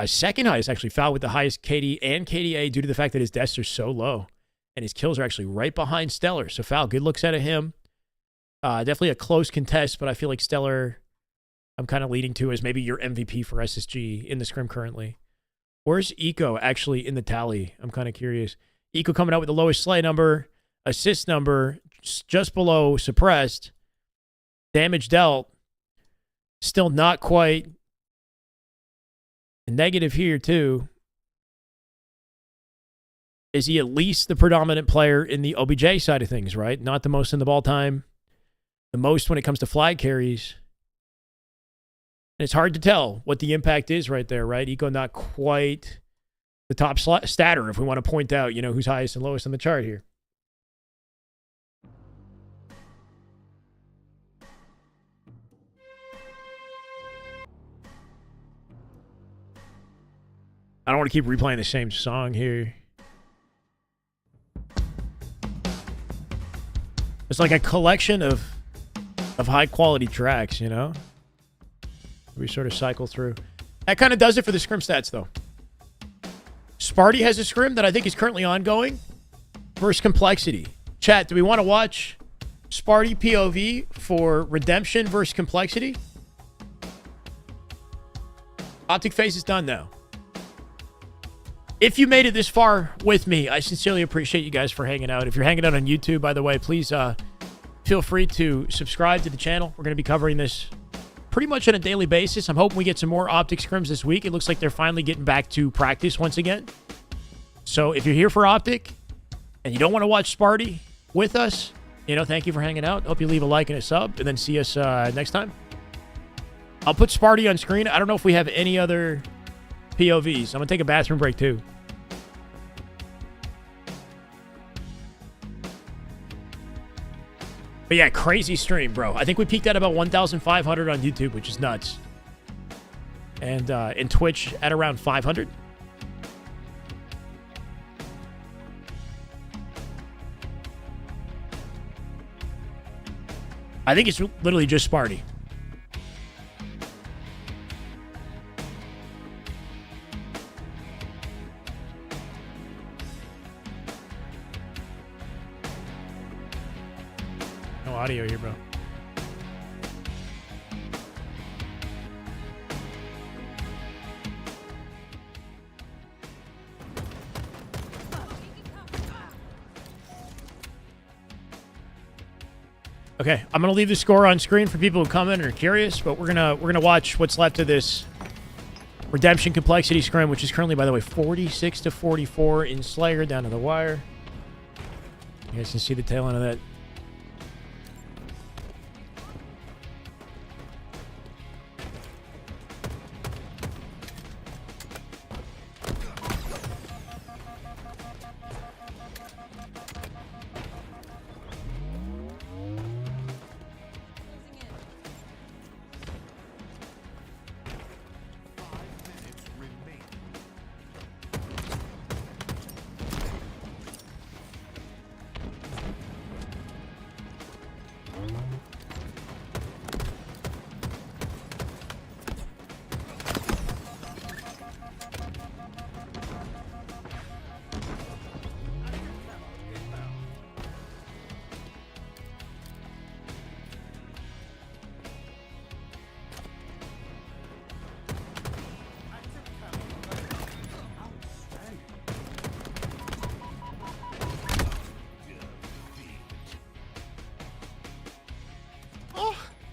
Second highest actually, Foul with the highest KD and KDA due to the fact that his deaths are so low. And his kills are actually right behind Stellar. So Foul, good looks out of him. Definitely a close contest, but I feel like Stellar, I'm kind of leading to as maybe your MVP for SSG in the scrim currently. Where's Eco actually in the tally? I'm kind of curious. Eco coming out with the lowest slay number. Assist number just below Suppressed. Damage dealt. Still not quite. Negative here, too. Is he at least the predominant player in the OBJ side of things, right? Not the most in the ball time. The most when it comes to flag carries. And it's hard to tell what the impact is right there, right? Eco not quite the top statter if we want to point out, you know, who's highest and lowest on the chart here. I don't want to keep replaying the same song here. It's like a collection of high quality tracks, you know? We sort of cycle through. That kind of does it for the scrim stats, though. Sparty has a scrim that I think is currently ongoing. Versus Complexity. Chat, do we want to watch Sparty POV for Redemption versus Complexity? Optic Faze is done now. If you made it this far with me, I sincerely appreciate you guys for hanging out. If you're hanging out on YouTube, by the way, please feel free to subscribe to the channel. We're going to be covering this pretty much on a daily basis. I'm hoping we get some more Optic scrims this week. It looks like they're finally getting back to practice once again. So if you're here for Optic and you don't want to watch Sparty with us, you know, thank you for hanging out. Hope you leave a like and a sub, and then see us next time. I'll put Sparty on screen. I don't know if we have any other POVs. I'm going to take a bathroom break, too. But yeah, crazy stream, bro. I think we peaked at about 1,500 on YouTube, which is nuts. And in Twitch at around 500. I think it's literally just Sparty. No audio here, bro. Okay, I'm gonna leave the score on screen for people who come in and are curious, but we're gonna watch what's left of this Redemption Complexity scrim, which is currently, by the way, 46-44 in Slayer down to the wire. You guys can see the tail end of that.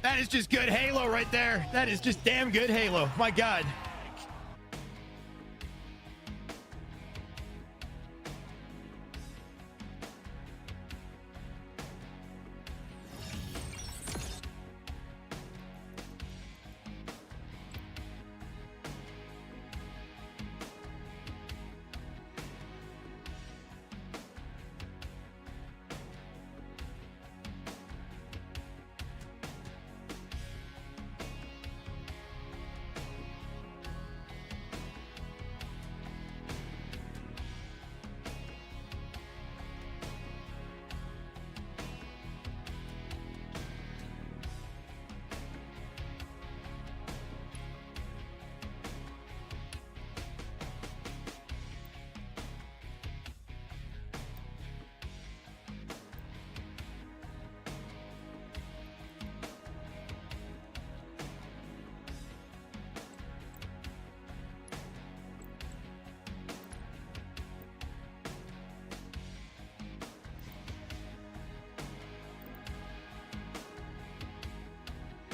That is just good Halo right there. That is just damn good Halo. My God.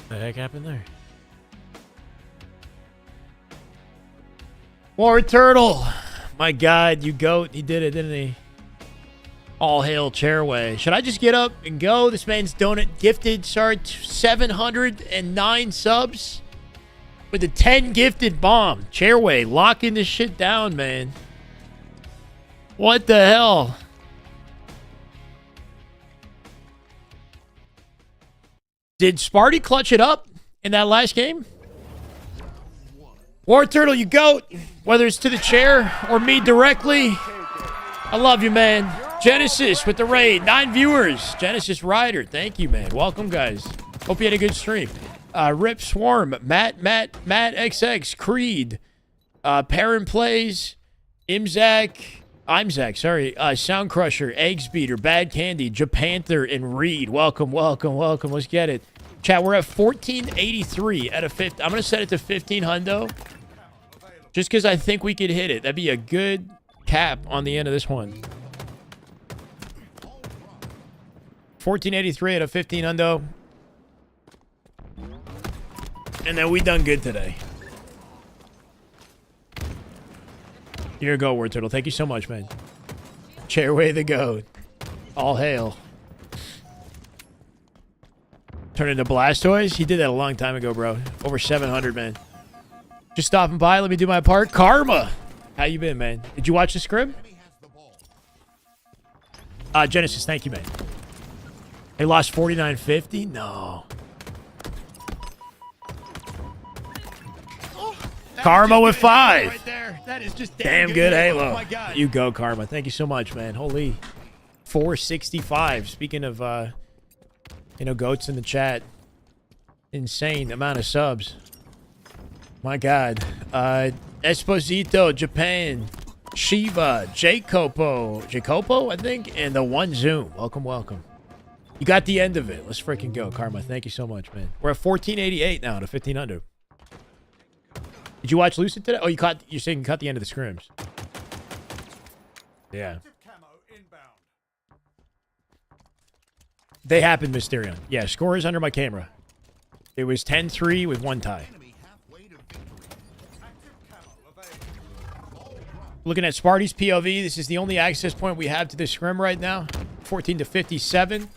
The heck happened there? War Turtle! My God, you goat. He did it, didn't he? All hail Chairway. Should I just get up and go? This man's donut gifted, sorry, 709 subs with a 10 gifted bomb. Chairway, locking this shit down, man. What the hell? Did Sparty clutch it up in that last game? War Turtle, you goat. Whether it's to the chair or me directly, I love you, man. Genesis with the raid. 9 viewers. Genesis Rider. Thank you, man. Welcome, guys. Hope you had a good stream. Rip Swarm. Matt XX. Creed. Perrin Plays. I'm Zach, sorry. Sound Crusher, Eggs Beater, Bad Candy, Japanther, and Reed. Welcome. Let's get it. Chat, we're at 1483 out of 50. I'm going to set it to 15 hundo. Just because I think we could hit it. That'd be a good cap on the end of this one. 1483 out of 15 hundo. And then we done good today. Here you go, Word Turtle. Thank you so much, man. Chairway the goat. All hail. Turn into Blastoise? He did that a long time ago, bro. Over 700, man. Just stopping by. Let me do my part. Karma. How you been, man? Did you watch the scrim? Genesis, thank you, man. They lost 49.50? No. Karma with 5. Right there. That is just damn good Halo. Oh my God. You go, Karma. Thank you so much, man. Holy 465. Speaking of, goats in the chat. Insane amount of subs. My God. Esposito, Japan. Shiva, Jacopo, I think, and the One Zoom. Welcome. You got the end of it. Let's freaking go, Karma. Thank you so much, man. We're at 1488 now to 1500. Did you watch Lucid today? Oh, you're saying you caught the end of the scrims. Yeah. They happened, Mysterion. Yeah, score is under my camera. It was 10-3 with 1 tie. Looking at Sparty's POV, this is the only access point we have to this scrim right now. 14-57.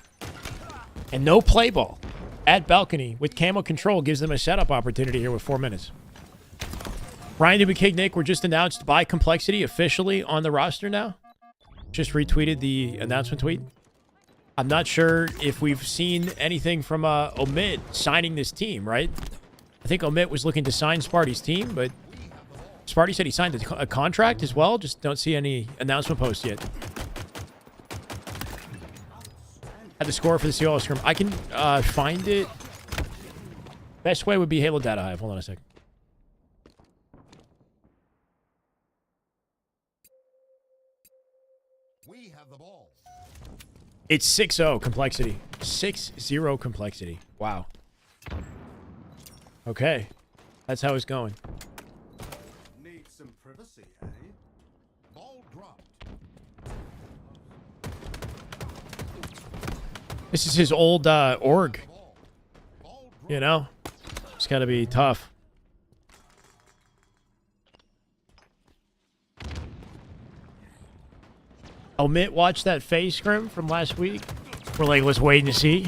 And no play ball at balcony with camo control gives them a setup opportunity here with 4 minutes. Ryan and King Nick were just announced by Complexity officially on the roster now. Just retweeted the announcement tweet. I'm not sure if we've seen anything from Omit signing this team, right? I think Omit was looking to sign Sparty's team, but Sparty said he signed a contract as well. Just don't see any announcement post yet. Had the score for the COL scrim. I can find it. Best way would be Halo Data Hive. Hold on a second. We have the ball. It's 6-0 Complexity. 6-0 Complexity. Wow. Okay. That's how it's going. Need some privacy, eh? Ball dropped. This is his old org. You know? It's got to be tough. Omit watched that Faze scrim from last week. We're like, let's wait and see.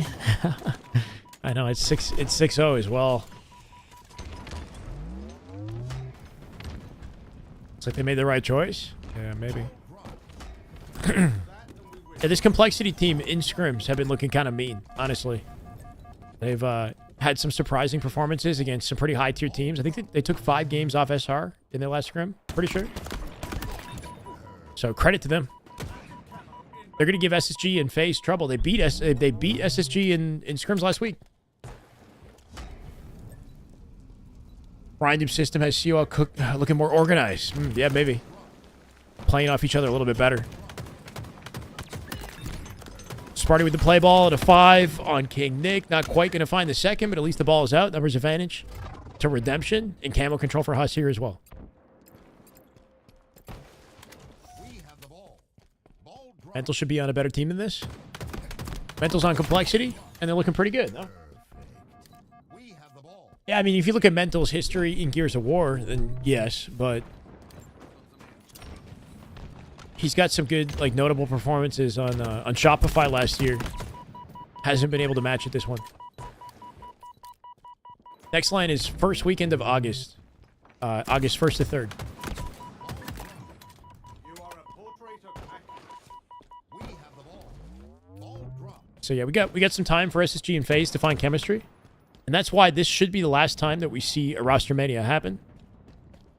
I know, it's 6-0 as well. Looks like they made the right choice. Yeah, maybe. Yeah, this Complexity team in scrims have been looking kind of mean, honestly. They've had some surprising performances against some pretty high-tier teams. I think they took 5 games off SR in their last scrim. Pretty sure. So credit to them. They're going to give SSG and Faze trouble. They beat SSG in scrims last week. Random system has COL looking more organized. Yeah, maybe. Playing off each other a little bit better. Sparty with the play ball at a 5 on King Nick. Not quite going to find the second, but at least the ball is out. Numbers advantage to Redemption. And camo control for Huss here as well. Mental should be on a better team than this. Mental's on Complexity, and they're looking pretty good, no? Yeah, I mean, if you look at Mental's history in Gears of War, then yes, but he's got some good, like, notable performances on Shopify last year. Hasn't been able to match it this one. Next line is first weekend of August. August 1st to 3rd. So yeah, we got some time for SSG and Faze to find chemistry. And that's why this should be the last time that we see a roster mania happen.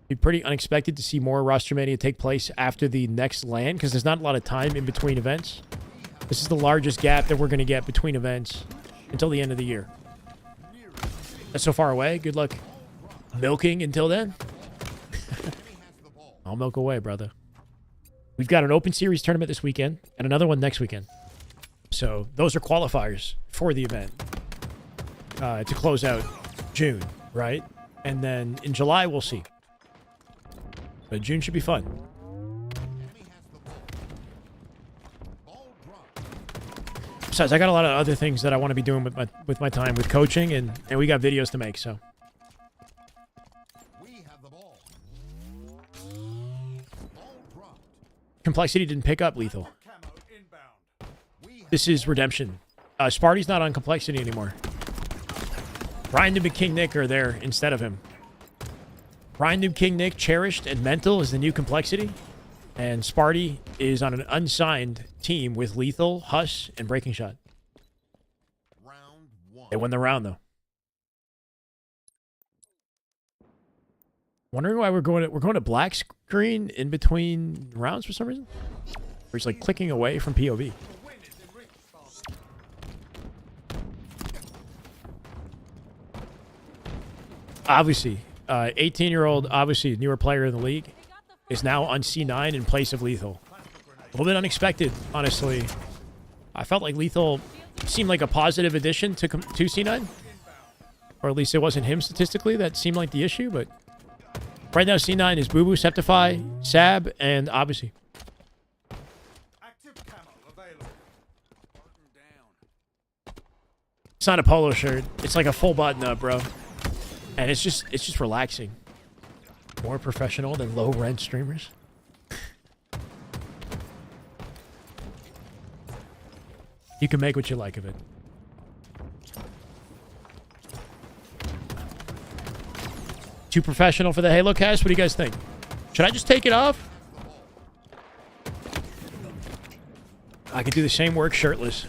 Be pretty unexpected to see more roster mania take place after the next LAN because there's not a lot of time in between events. This is the largest gap that we're going to get between events until the end of the year. That's so far away. Good luck milking until then. I'll milk away, brother. We've got an Open Series tournament this weekend and another one next weekend. So those are qualifiers for the event to close out June, right? And then in July, we'll see. But June should be fun. Besides, I got a lot of other things that I want to be doing with my time with coaching, and we got videos to make, so. Complexity didn't pick up Lethal. This is Redemption. Sparty's not on Complexity anymore. Ryan Noob and King Nick are there instead of him. Ryan Noob, King Nick, Cherished, and Mental is the new Complexity. And Sparty is on an unsigned team with Lethal, Huss, and Breaking Shot. They won the round, though. Wondering why we're going to black screen in between rounds for some reason? Or he's like clicking away from POV. Obviously, 18-year-old, obviously newer player in the league, is now on C9 in place of Lethal. A little bit unexpected, honestly. I felt like Lethal seemed like a positive addition to C9. Or at least it wasn't him statistically that seemed like the issue, but right now C9 is Boo Boo, Septify, Sab, and Obviously. It's not a polo shirt. It's like a full button up, bro. And it's just relaxing. More professional than low rent streamers. You can make what you like of it. Too professional for the Halo cast? What do you guys think? Should I just take it off? I could do the same work shirtless.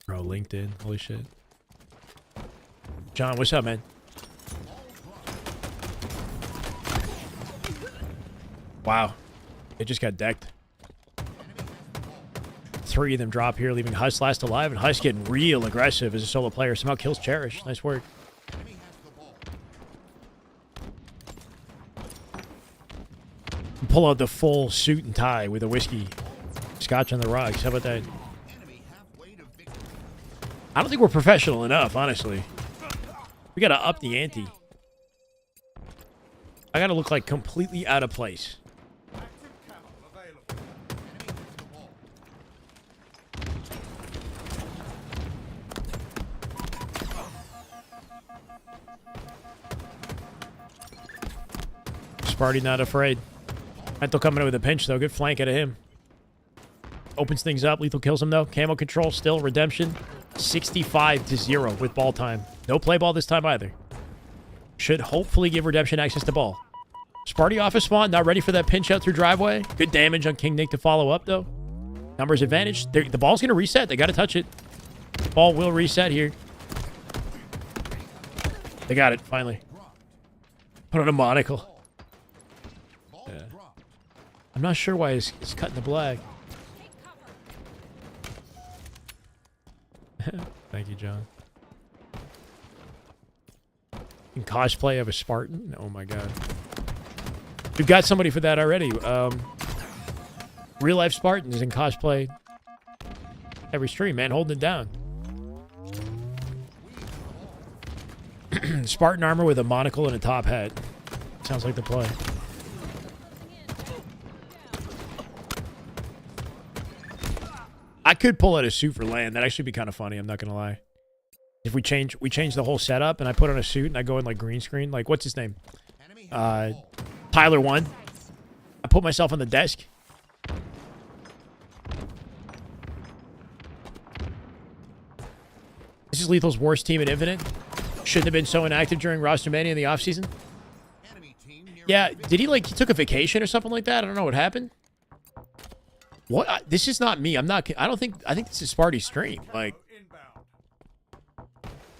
Bro, LinkedIn. Holy shit. John, what's up, man? Wow. They just got decked. 3 of them drop here, leaving Huss last alive, and Huss getting real aggressive as a solo player. Somehow kills Cherish. Nice work. Pull out the full suit and tie with a whiskey. Scotch on the rocks. How about that? I don't think we're professional enough, honestly. We gotta up the ante. I gotta look like completely out of place. Sparty not afraid. Mental coming in with a pinch, though. Good flank out of him. Opens things up. Lethal kills him, though. Camo control still. Redemption. 65-0 with ball time. No play ball this time either. Should hopefully give Redemption access to ball. Sparty off a spawn. Not ready for that pinch out through driveway. Good damage on King Nick to follow up, though. Numbers advantage. The ball's going to reset. They got to touch it. Ball will reset here. They got it, finally. Put on a monocle. Yeah. I'm not sure why he's cutting the black. Thank you, John. In cosplay of a Spartan? Oh my god. We've got somebody for that already. Real life Spartans in cosplay every stream, man, holding it down. Spartan armor with a monocle and a top hat. Sounds like the play. I could pull out a suit for land. That'd actually be kind of funny. I'm not gonna lie. If we change the whole setup, and I put on a suit and I go in like green screen, like what's his name? Tyler 1. I put myself on the desk. This is Lethal's worst team in Infinite. Shouldn't have been so inactive during roster mania in the offseason. Yeah, did he he took a vacation or something like that? I don't know what happened. What? This is not me. I think this is Sparty's stream. Like,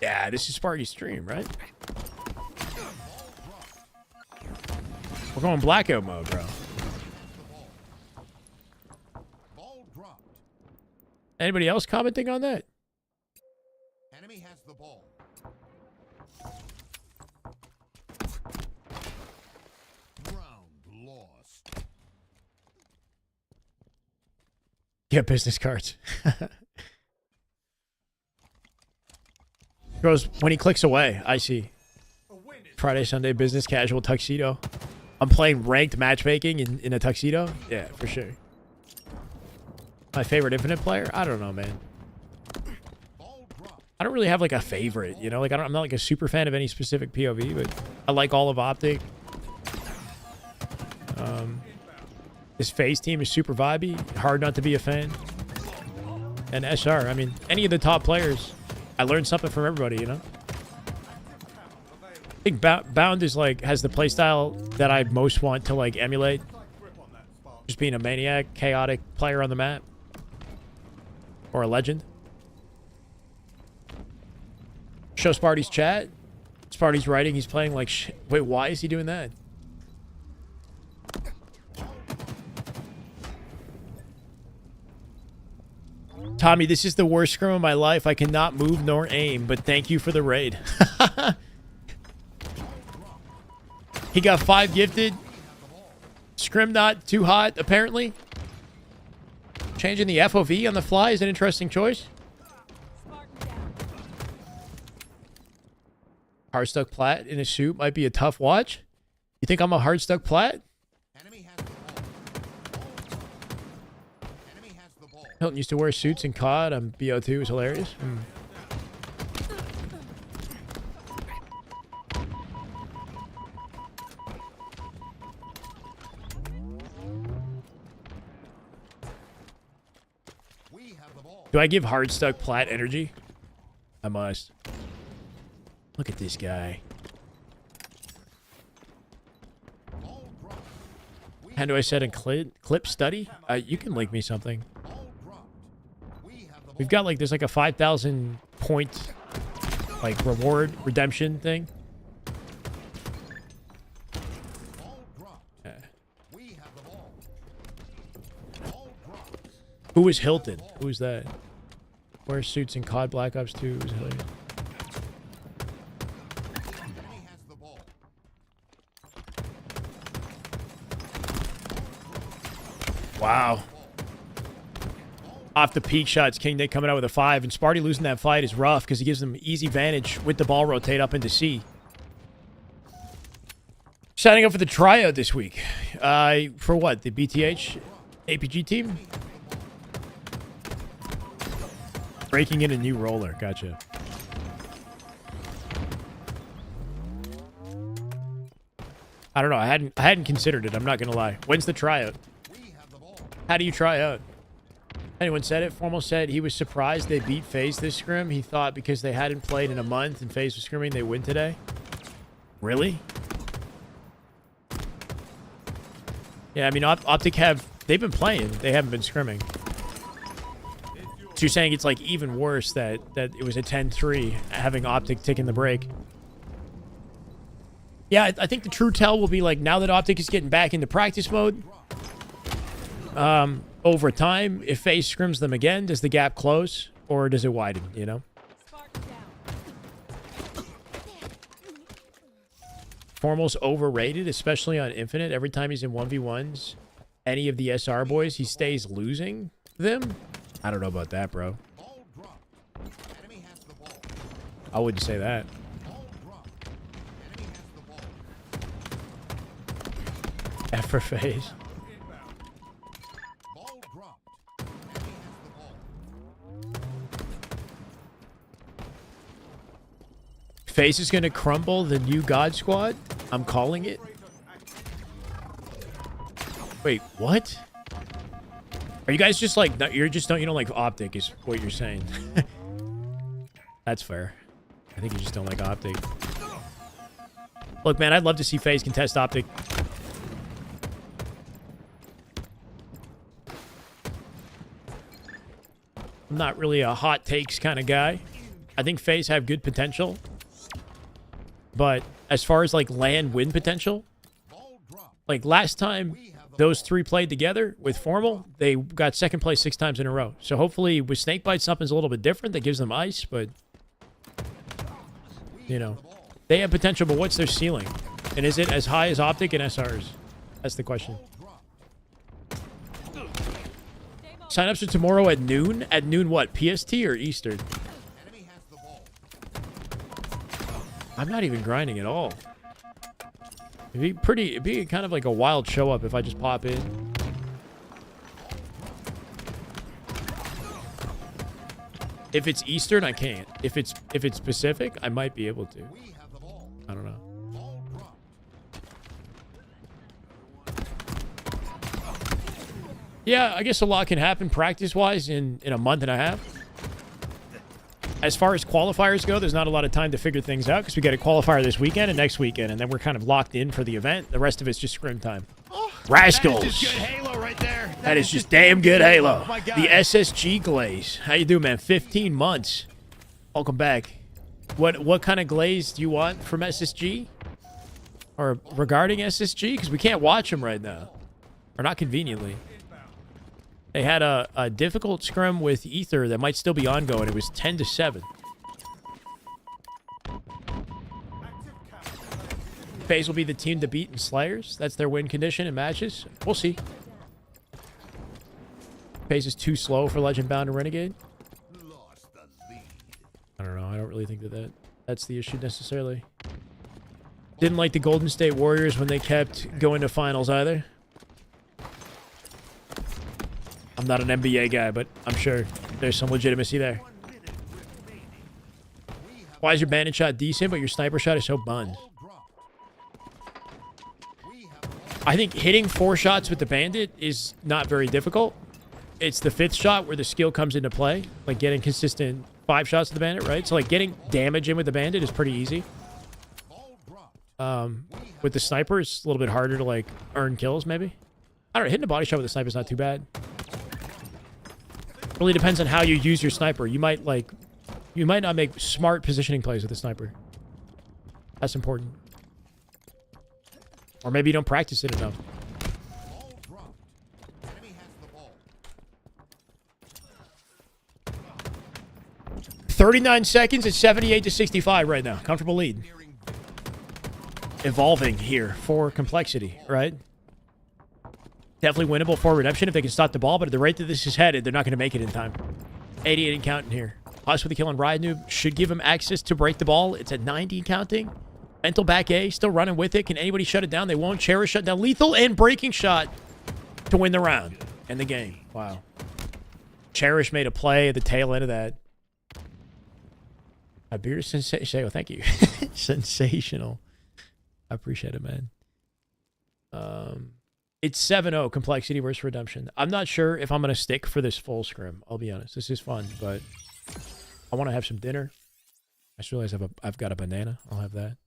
yeah, this is Sparty's stream, right? We're going blackout mode, bro. Anybody else commenting on that? Enemy has the ball. Round lost. Get business cards. Goes when he clicks away. I see. Friday, Sunday, business casual tuxedo. I'm playing ranked matchmaking in a tuxedo. Yeah, for sure. My favorite Infinite player? I don't know, man. I don't really have like a favorite, you know? Like I'm not like a super fan of any specific POV, but I like all of Optic. This Faze team is super vibey. Hard not to be a fan. And SR, I mean, any of the top players, I learned something from everybody, you know? I think Bound is like, has the playstyle that I most want to like emulate. Just being a maniac, chaotic player on the map. Or a legend. Show Sparty's chat. Sparty's writing, he's playing like wait, why is he doing that? Tommy, this is the worst scrim of my life. I cannot move nor aim, but thank you for the raid. He got 5 gifted. Scrim not too hot, apparently. Changing the FOV on the fly is an interesting choice. Hardstuck Plat in a suit might be a tough watch. You think I'm a Hardstuck Plat? Hilton used to wear suits in COD on BO2. It was hilarious. Do I give Hardstuck Plat energy? I must. Look at this guy. How do I set a clip study? You can link me something. We've got like, there's like a 5,000 point like reward redemption thing. Yeah. Who was Hilton? Who's that? Wear suits in COD Black Ops 2. It was hilarious. Wow. Off the peak shots, King Nick coming out with a 5, and Sparty losing that fight is rough because he gives them easy vantage with the ball rotate up into C. Signing up for the tryout this week. For what? The BTH APG team? Breaking in a new roller. Gotcha. I don't know. I hadn't considered it. I'm not gonna lie. When's the tryout? How do you try out? Anyone said it? Formal said he was surprised they beat Faze this scrim. He thought because they hadn't played in a month and Faze was scrimming, they win today. Really? Yeah, I mean, Optic they've been playing. They haven't been scrimming. So you're saying it's like even worse that it was a 10-3 having Optic taking the break. Yeah, I think the true tell will be like now that Optic is getting back into practice mode. Over time, if Faze scrims them again, does the gap close or does it widen, you know? Formal's overrated, especially on Infinite. Every time he's in 1v1s, any of the SR boys, he stays losing them. I don't know about that, bro. I wouldn't say that. F for Faze. Faze is going to crumble the new God Squad. I'm calling it. Wait, what? Are you guys just like, you don't like Optic is what you're saying? That's fair. I think you just don't like Optic. Look, man, I'd love to see FaZe contest Optic. I'm not really a hot takes kind of guy. I think FaZe have good potential. But as far as like land win potential, like last time those three played together with Formal, they got second place 6 times in a row. So hopefully with Snakebite, something's a little bit different that gives them ice, but you know, they have potential, but what's their ceiling? And is it as high as Optic and SRs? That's the question. Sign-ups for tomorrow at noon? At noon what? PST or Eastern? I'm not even grinding at all. It'd be kind of like a wild show up if I just pop in. If it's Eastern, I can't. If it's Pacific, I might be able to. I don't know. Yeah, I guess a lot can happen practice-wise in a month and a half. As far as qualifiers go, there's not a lot of time to figure things out because we got a qualifier this weekend and next weekend, and then we're kind of locked in for the event. The rest of it's just scrim time. Oh, Rascals! That is just good Halo right there. That is just damn good Halo. Oh my God. The SSG glaze. How you doing, man? 15 months. Welcome back. What kind of glaze do you want from SSG? Or regarding SSG? Because we can't watch them right now. Or not conveniently. They had a difficult scrim with Ether that might still be ongoing. It was 10-7. FaZe will be the team to beat in Slayers. That's their win condition in matches. We'll see. FaZe is too slow for Legend Bound and Renegade. I don't know. I don't really think that's the issue necessarily. Didn't like the Golden State Warriors when they kept going to finals either. I'm not an NBA guy, but I'm sure there's some legitimacy there. Why is your bandit shot decent, but your sniper shot is so bunned? I think hitting 4 shots with the bandit is not very difficult. It's the 5th shot where the skill comes into play, like getting consistent 5 shots with the bandit, right? So like getting damage in with the bandit is pretty easy. With the sniper, it's a little bit harder to like earn kills, maybe. I don't know, hitting a body shot with a sniper is not too bad. Really depends on how you use your sniper. You might not make smart positioning plays with a sniper. That's important. Or maybe you don't practice it enough. 39 seconds at 78-65 right now. Comfortable lead. Evolving here for complexity, right? Definitely winnable for Redemption if they can stop the ball, but at the rate that this is headed, they're not going to make it in time. 88 and counting here. Plus with the kill on Riot Noob should give him access to break the ball. It's at 90 counting. Mental back A, still running with it. Can anybody shut it down? They won't. Cherish shut down. Lethal and breaking shot to win the round and the game. Wow. Cherish made a play at the tail end of that. A beard is sensational. Thank you. Sensational. I appreciate it, man. It's 7-0 complexity versus Redemption. I'm not sure if I'm going to stick for this full scrim. I'll be honest. This is fun, but I want to have some dinner. I just realized I've got a banana. I'll have that.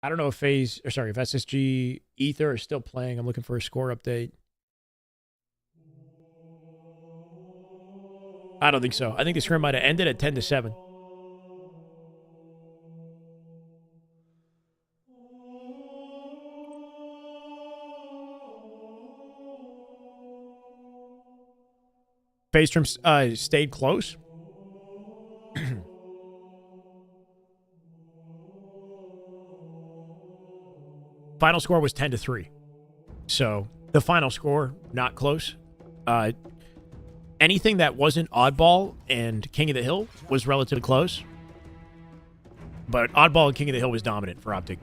I don't know if FaZe, or sorry, if SSG Ether are still playing. I'm looking for a score update. I don't think so. I think the scrim might have ended at 10-7. FaZe terms stayed close. Final score was 10-3. So the final score, not close. Anything that wasn't Oddball and King of the Hill was relatively close. But Oddball and King of the Hill was dominant for Optic.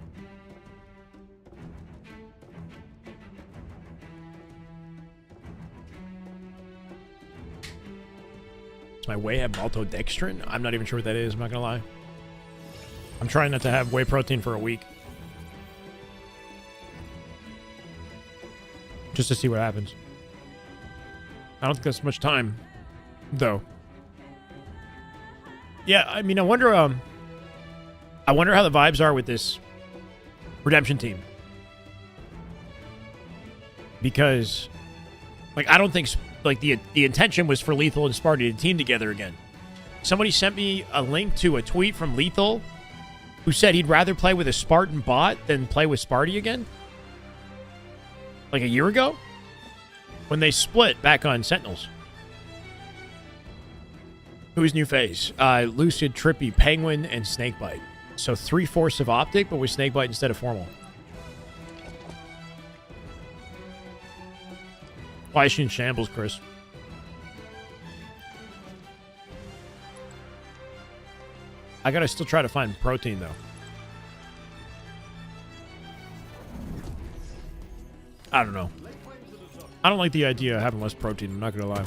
Does my whey have maltodextrin? I'm not even sure what that is, I'm not gonna lie. I'm trying not to have whey protein for a week. Just to see what happens. I don't think that's much time, though. Yeah, I mean, I wonder how the vibes are with this redemption team. Because, like, I don't think, like, the intention was for Lethal and Sparty to team together again. Somebody sent me a link to a tweet from Lethal who said he'd rather play with a Spartan bot than play with Sparty again. Like a year ago? When they split back on Sentinels. Who's new phase? Lucid, Trippy, Penguin, and Snakebite. So 3/4 of Optic, but with Snakebite instead of Formal. Why is she in shambles, Chris? I gotta still try to find protein, though. I don't know. I don't like the idea of having less protein, I'm not gonna lie.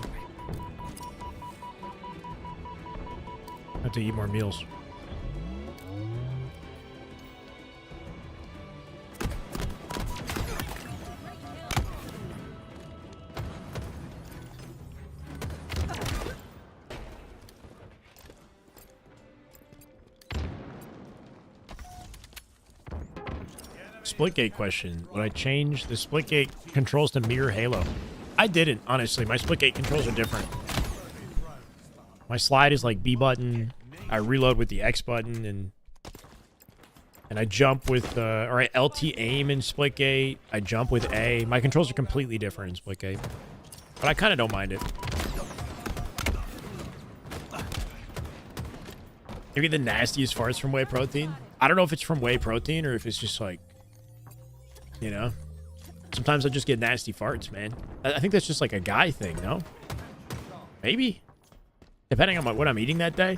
I have to eat more meals. Splitgate question. Would I change the Splitgate controls to mirror Halo? I didn't, honestly. My Splitgate controls are different. My slide is like B button. I reload with the X button, and I jump with or I LT aim in Splitgate. I jump with A. My controls are completely different in Splitgate, but I kind of don't mind it. You get the nastiest farts from whey protein. I don't know if it's from whey protein or if it's just like, you know, sometimes I just get nasty farts, man. I think that's just like a guy thing, no? Maybe. Depending on what I'm eating that day.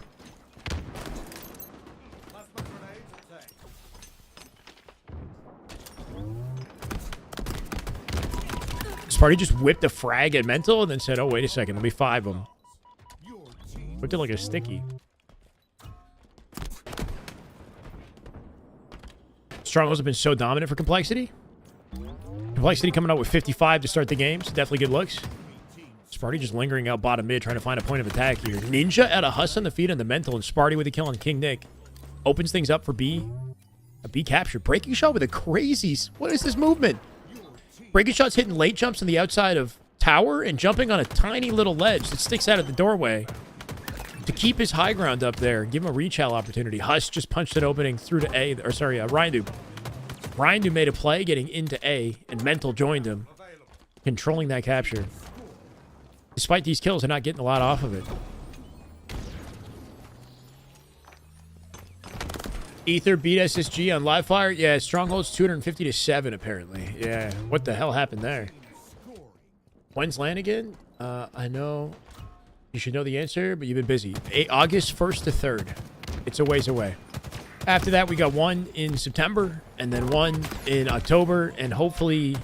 Sparty just whipped a frag at Mental and then said, oh, wait a second, let me 5 them. Whipped it like a sticky. Strongholds have been so dominant for Complexity. Complexity coming out with 55 to start the game, so definitely good looks. Sparty just lingering out bottom mid, trying to find a point of attack here. Ninja at a huss on the feet on the Mental, and Sparty with a kill on King Nick. Opens things up for B. A B capture. Breaking shot with a crazy... What is this movement? Breaking shot's hitting late jumps on the outside of tower and jumping on a tiny little ledge that sticks out of the doorway to keep his high ground up there. Give him a rechal opportunity. Huss just punched it opening through to A. Or sorry, Ryandu. Ryandu made a play getting into A, and Mental joined him, controlling that capture. Despite these kills, they're not getting a lot off of it. Ether beat SSG on live fire. Yeah, Stronghold's 250 to 7 apparently. Yeah, what the hell happened there? When's LAN again? I know you should know the answer, but you've been busy. August 1st to 3rd. It's a ways away. After that, we got one in September, and then one in October, and hopefully,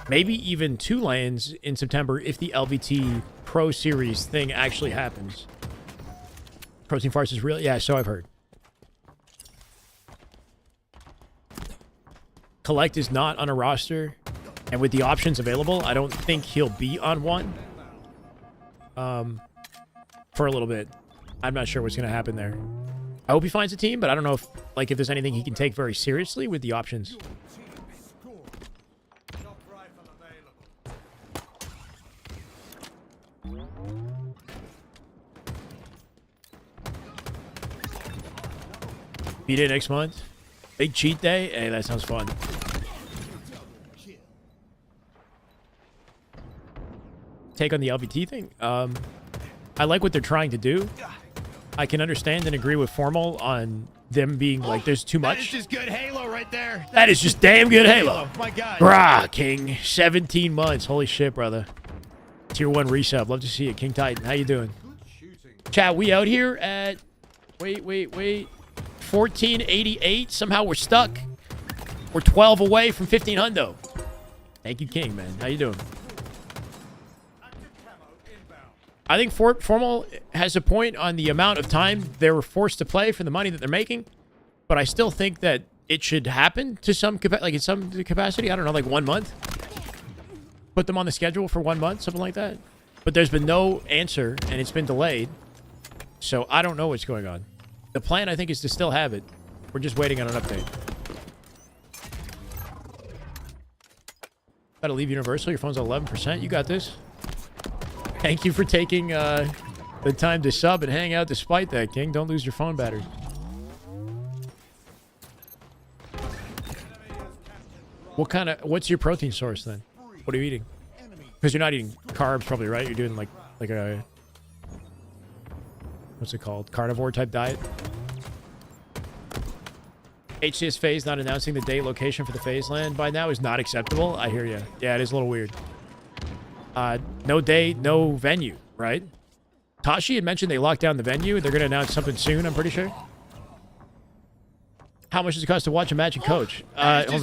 maybe even 2 LANs in September if the LVT Pro Series thing actually happens. Protein farce is real? Yeah, so I've heard. Collect is not on a roster, and with the options available, I don't think he'll be on one for a little bit. I'm not sure what's going to happen there. I hope he finds a team, but I don't know if there's anything he can take very seriously with the options. B-Day next month. Big cheat day. Hey, that sounds fun. Take on the LVT thing. I like what they're trying to do. I can understand and agree with Formal on them being like, there's too much. That is just good Halo right there. That is just damn good Halo. My God. Brah, King. 17 months. Holy shit, brother. Tier 1 resub. Love to see it. King Titan. How you doing? Chat, we out here at... Wait. 1488. Somehow we're stuck. We're 12 away from 15 hundo. Thank you, King, man. How you doing? I think Formal has a point on the amount of time they were forced to play for the money that they're making, but I still think that it should happen to some in some capacity. I don't know, like 1 month. put them on the schedule for 1 month, something like that. But there's been no answer, and it's been delayed. So I don't know what's going on. The plan, I think, is to still have it. We're just waiting on an update. Gotta leave Universal. Your phone's at 11%. You got this. Thank you for taking the time to sub and hang out despite that, King. Don't lose your phone battery. What's your protein source then? What are you eating? Because you're not eating carbs probably, right? You're doing like a, what's it called? Carnivore type diet? HCS Faze not announcing the date location for the Faze land by now is not acceptable. I hear you. Yeah, it is a little weird. No date, no venue, right? Tashi had mentioned they locked down the venue. They're going to announce something soon, I'm pretty sure. How much does it cost to watch a match and coach?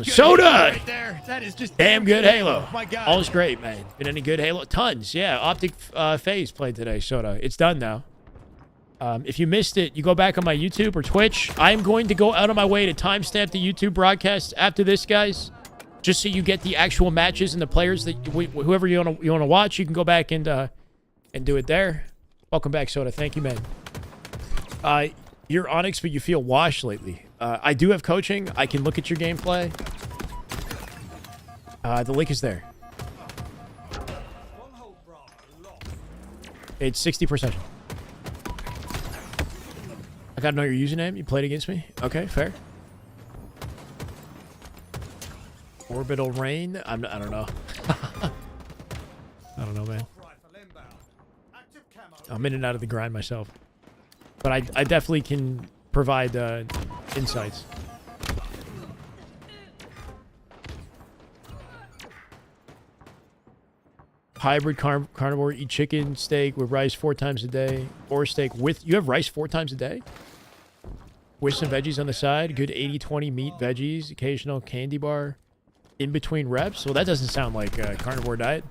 Soda! Right there. That is just damn good Halo. Oh my God. All is great, man. Been any good Halo? Tons, yeah. Optic Faze played today, Soda. It's done now. If you missed it, you go back on my YouTube or Twitch. I'm going to go out of my way to timestamp the YouTube broadcast after this, guys. Just so you get the actual matches and the players that whoever you want to watch, you can go back and do it there. Welcome back, Soda. Thank you, man. You're Onyx, but you feel washed lately. I do have coaching. I can look at your gameplay. The link is there. It's 60%. I gotta know your username. You played against me. Okay, fair. Orbital Rain. I don't know. I don't know, man. I'm in and out of the grind myself. But I definitely can provide insights. Hybrid carnivore, eat chicken, steak with rice 4 times a day. Or steak with... You have rice 4 times a day? With some veggies on the side. Good 80-20 meat, veggies. Occasional candy bar. In between reps? Well, that doesn't sound like a carnivore diet.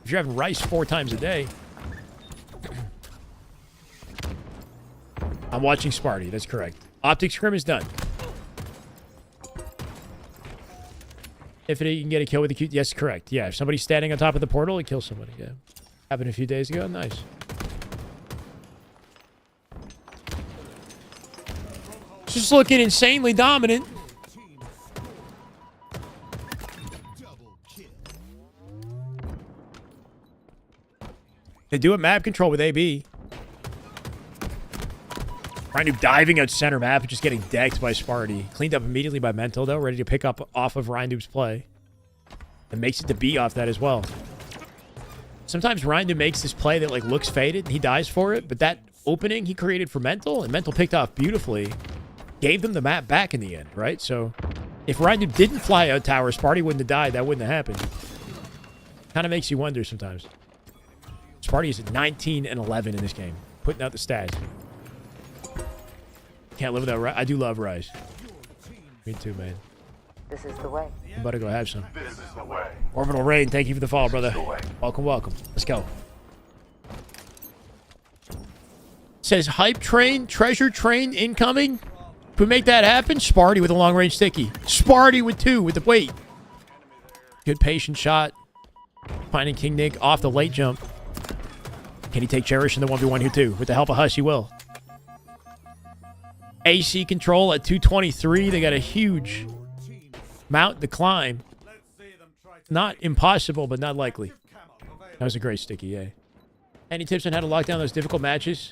If you're having rice 4 times a day... I'm watching Sparty. That's correct. Optic Scrim is done. If you can get a kill with a Q... Yes, correct. Yeah, if somebody's standing on top of the portal, it kills somebody. Yeah. Happened a few days ago. Nice. Just looking insanely dominant. They do a map control with AB. Rhinoob diving out center map and just getting decked by Sparty. Cleaned up immediately by Mental, though. Ready to pick up off of Rhinoob's play. And makes it to B off that as well. Sometimes Rhinoob makes this play that like looks faded. And he dies for it. But that opening he created for Mental, and Mental picked off beautifully, gave them the map back in the end, right? So if Rhinoob didn't fly out tower, Sparty wouldn't have died. That wouldn't have happened. Kind of makes you wonder sometimes. Sparty is at 19 and 11 in this game. Putting out the stats. Can't live without rice. I do love rice. Me too, man. This is the way. I'm about to go have some. This is the way. Orbital Rain, thank you for the follow, brother. Welcome, welcome. Let's go. Says hype train, treasure train incoming. If we make that happen, Sparty with a long range sticky. Sparty with 2 with the weight. Good patient shot. Finding King Nick off the late jump. Can he take Cherish in the 1v1 here too? With the help of Hush, he will. AC control at 223. They got a huge mount to climb. Not impossible, but not likely. That was a great sticky, yeah. Any tips on how to lock down those difficult matches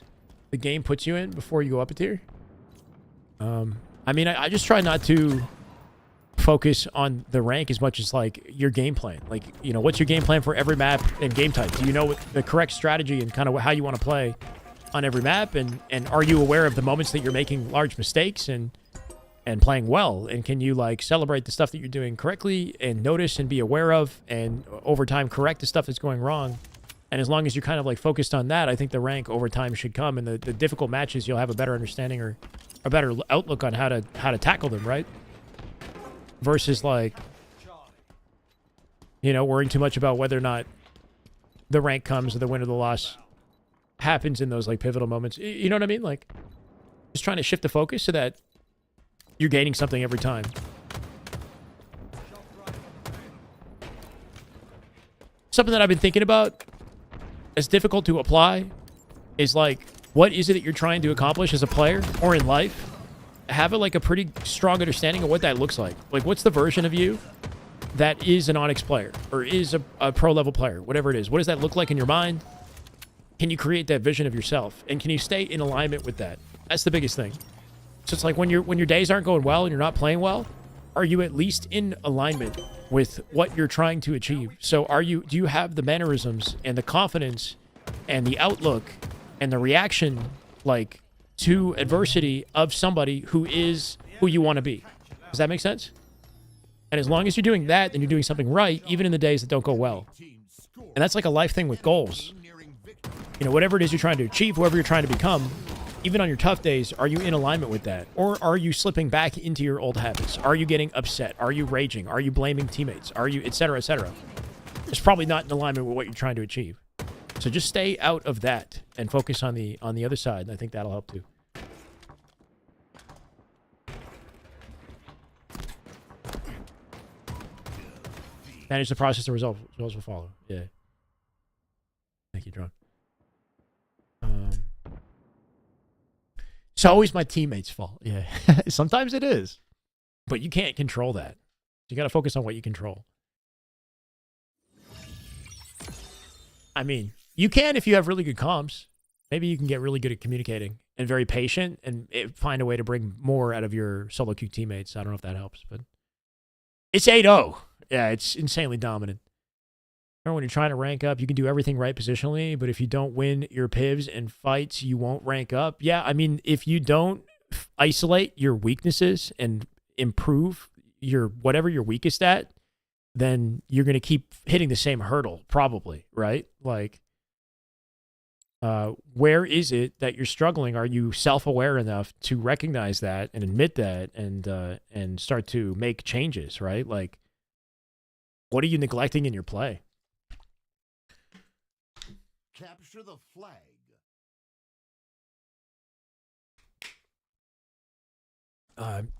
the game puts you in before you go up a tier? I mean, I just try not to focus on the rank as much as like your game plan. Like, you know, what's your game plan for every map and game type? Do you know what the correct strategy and kind of how you want to play on every map, and are you aware of the moments that you're making large mistakes and playing well, and can you like celebrate the stuff that you're doing correctly and notice and be aware of, and over time correct the stuff that's going wrong? And as long as you're kind of like focused on that, I think the rank over time should come, and the difficult matches you'll have a better understanding or a better outlook on how to tackle them, right? Versus like, you know, worrying too much about whether or not the rank comes or the win or the loss happens in those like pivotal moments. You know what I mean? Like just trying to shift the focus so that you're gaining something every time. something that I've been thinking about, as difficult to apply, is like, what is it that you're trying to accomplish as a player or in life? Have a pretty strong understanding of what that looks like. Like, what's the version of you that is an Onyx player or is a pro level player, whatever it is? What does that look like in your mind? Can you create that vision of yourself? And can you stay in alignment with that? That's the biggest thing. So it's like when your days aren't going well and you're not playing well, are you at least in alignment with what you're trying to achieve? So do you have the mannerisms and the confidence and the outlook and the reaction to adversity of somebody who is who you want to be? Does that make sense? And as long as you're doing that, then you're doing something right, even in the days that don't go well. And that's like a life thing with goals. You know, whatever it is you're trying to achieve, whoever you're trying to become, even on your tough days, are you in alignment with that? Or are you slipping back into your old habits? Are you getting upset? Are you raging? Are you blaming teammates? Are you, et cetera, et cetera? It's probably not in alignment with what you're trying to achieve. So just stay out of that and focus on the other side. And I think that'll help too. Manage the process, the results will follow. Yeah. Thank you, John. It's always my teammates' fault. Yeah. Sometimes it is. But you can't control that. You got to focus on what you control. I mean, you can if you have really good comms. Maybe you can get really good at communicating and very patient and find a way to bring more out of your solo queue teammates. I don't know if that helps, but it's 8-0. Yeah, it's insanely dominant. Remember, when you're trying to rank up, you can do everything right positionally, but if you don't win your PIVs and fights, you won't rank up. Yeah, I mean, if you don't isolate your weaknesses and improve your whatever you're weakest at, then you're going to keep hitting the same hurdle, probably, right? Like, where is it that you're struggling? Are you self-aware enough to recognize that and admit that and start to make changes, right? Like, what are you neglecting in your play? Capture the flag.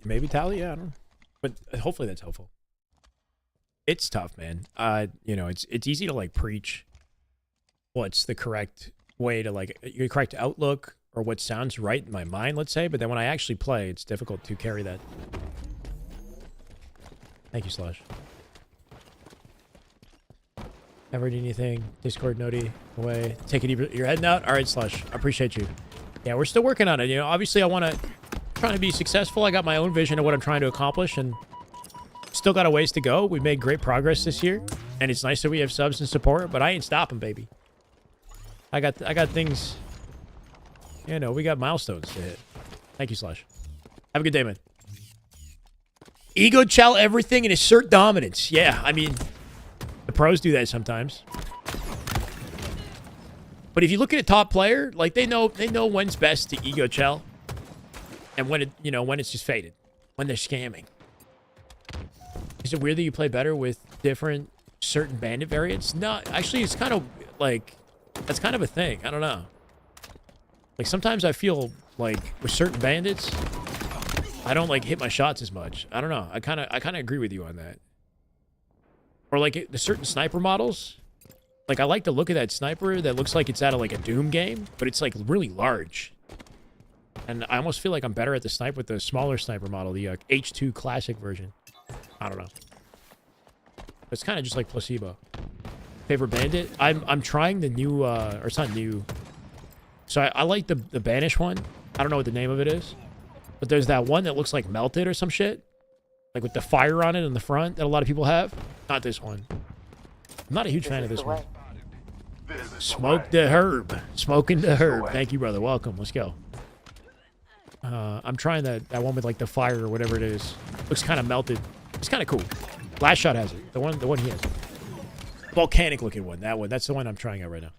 Maybe Tally, yeah, I don't know. But hopefully that's helpful. It's tough, man. You know, it's easy to preach what's the correct way to your correct outlook or what sounds right in my mind, let's say, but then when I actually play, it's difficult to carry that. Thank you, Slash. Ever need anything? Discord noti away. Take it easy. You're heading out? All right, Slush. I appreciate you. Yeah, we're still working on it. You know, obviously I want to try to be successful. I got my own vision of what I'm trying to accomplish and still got a ways to go. We've made great progress this year and it's nice that we have subs and support, but I ain't stopping, baby. I got things, you know, we got milestones to hit. Thank you, Slush. Have a good day, man. Ego chow everything and assert dominance. Yeah, I mean, the pros do that sometimes. But if you look at a top player, they know when's best to ego chow and when when it's just faded, when they're scamming. Is it weird that you play better with different certain bandit variants? No, actually it's kind of that's kind of a thing. I don't know. Sometimes I feel with certain bandits, I don't hit my shots as much. I don't know. I kind of agree with you on that. Or the certain sniper models. I like to look at that sniper that looks like it's out of a Doom game, but it's really large. And I almost feel like I'm better at the snipe with the smaller sniper model, the H2 classic version. I don't know. It's kind of just like placebo. Favorite bandit? I'm trying the new or it's not new. So I like the Banish one. I don't know what the name of it is. But there's that one that looks like melted or some shit. With the fire on it in the front that a lot of people have. Not this one. I'm not a huge fan of this one. Smoke the herb. Smoking the herb. Thank you, brother. Welcome. Let's go. I'm trying that one with the fire or whatever it is. Looks kind of melted. It's kind of cool. Last Shot has it. The one he has. Volcanic looking one. That one. That's the one I'm trying out right now.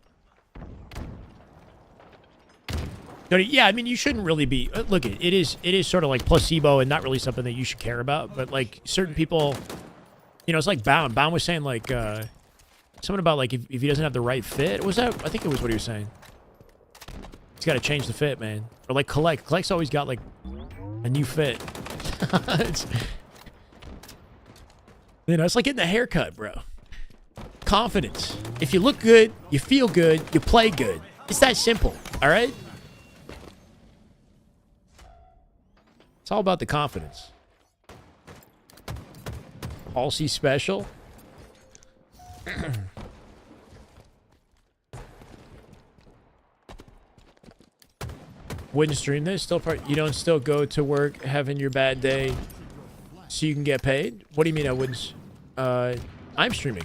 Yeah, I mean, you shouldn't really be... Look, it is sort of placebo and not really something that you should care about. But, certain people... You know, it's like Bound. Bound was saying, something about, if he doesn't have the right fit. Was that... I think it was what he was saying. He's got to change the fit, man. Or, Collect. Collect's always got, a new fit. It's... You know, it's like getting a haircut, bro. confidence. If you look good, you feel good, you play good. It's that simple, all right? It's all about the confidence. Halsey special. Wouldn't stream this. You don't still go to work having your bad day so you can get paid? What do you mean I wouldn't? I'm streaming.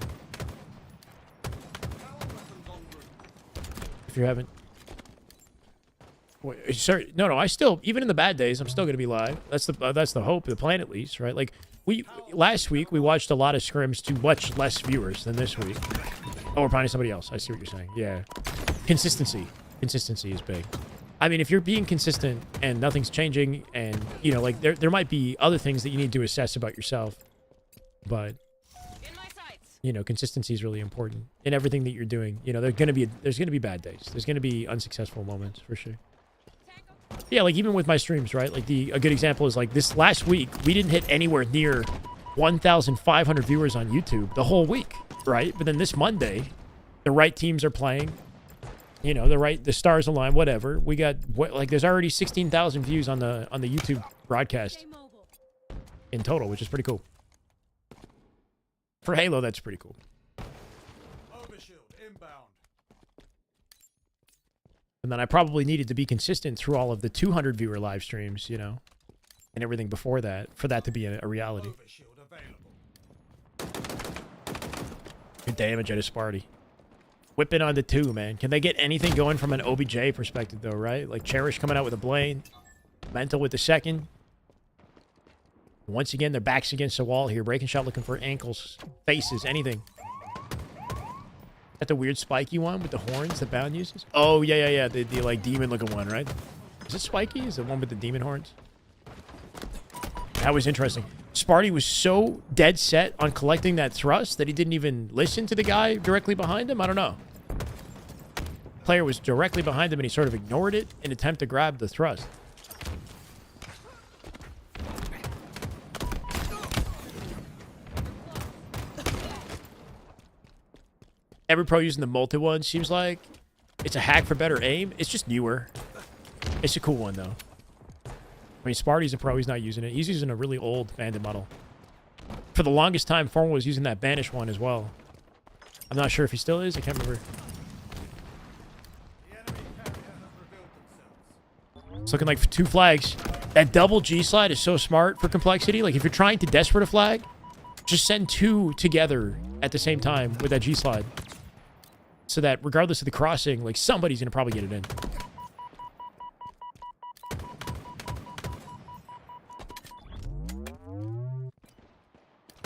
If you haven't. Wait, sorry, no, I still, even in the bad days, I'm still gonna be live. That's the hope, the plan at least, right? Like last week we watched a lot of scrims to much less viewers than this week. Oh, we're finding somebody else. I see what you're saying. Yeah, consistency is big. I mean, if you're being consistent and nothing's changing, and you know, like there might be other things that you need to assess about yourself, but you know, consistency is really important in everything that you're doing. You know, there's gonna be bad days. There's gonna be unsuccessful moments for sure. Yeah, like even with my streams, right? Like a good example is like this last week, we didn't hit anywhere near 1,500 viewers on YouTube the whole week, right? But then this Monday, the right teams are playing. You know, the stars align, whatever. We got like there's already 16,000 views on the YouTube broadcast in total, which is pretty cool. For Halo, that's pretty cool. And then I probably needed to be consistent through all of the 200 viewer live streams, you know, and everything before that, for that to be a reality. Good damage at a Sparty. Whipping on the 2, man. Can they get anything going from an OBJ perspective, though, right? Like Cherish coming out with a blade. Mental with the second. Once again, their backs against the wall here. Breaking shot looking for ankles, faces, anything. That the weird spiky one with the horns that Bound uses? Oh, yeah. The like demon-looking one, right? Is it spiky? Is it one with the demon horns? That was interesting. Sparty was so dead set on collecting that thrust that he didn't even listen to the guy directly behind him. I don't know. Player was directly behind him and he sort of ignored it in an attempt to grab the thrust. Every pro using the multi one seems like it's a hack for better aim. It's just newer. It's a cool one though. I mean, Sparty's a pro. He's not using it. He's using a really old bandit model. For the longest time, Formal was using that Banish one as well. I'm not sure if he still is. I can't remember. It's looking like 2 flags. That double G slide is so smart for complexity. Like if you're trying to desperate a flag, just send 2 together at the same time with that G slide. So that regardless of the crossing, like somebody's gonna probably get it in.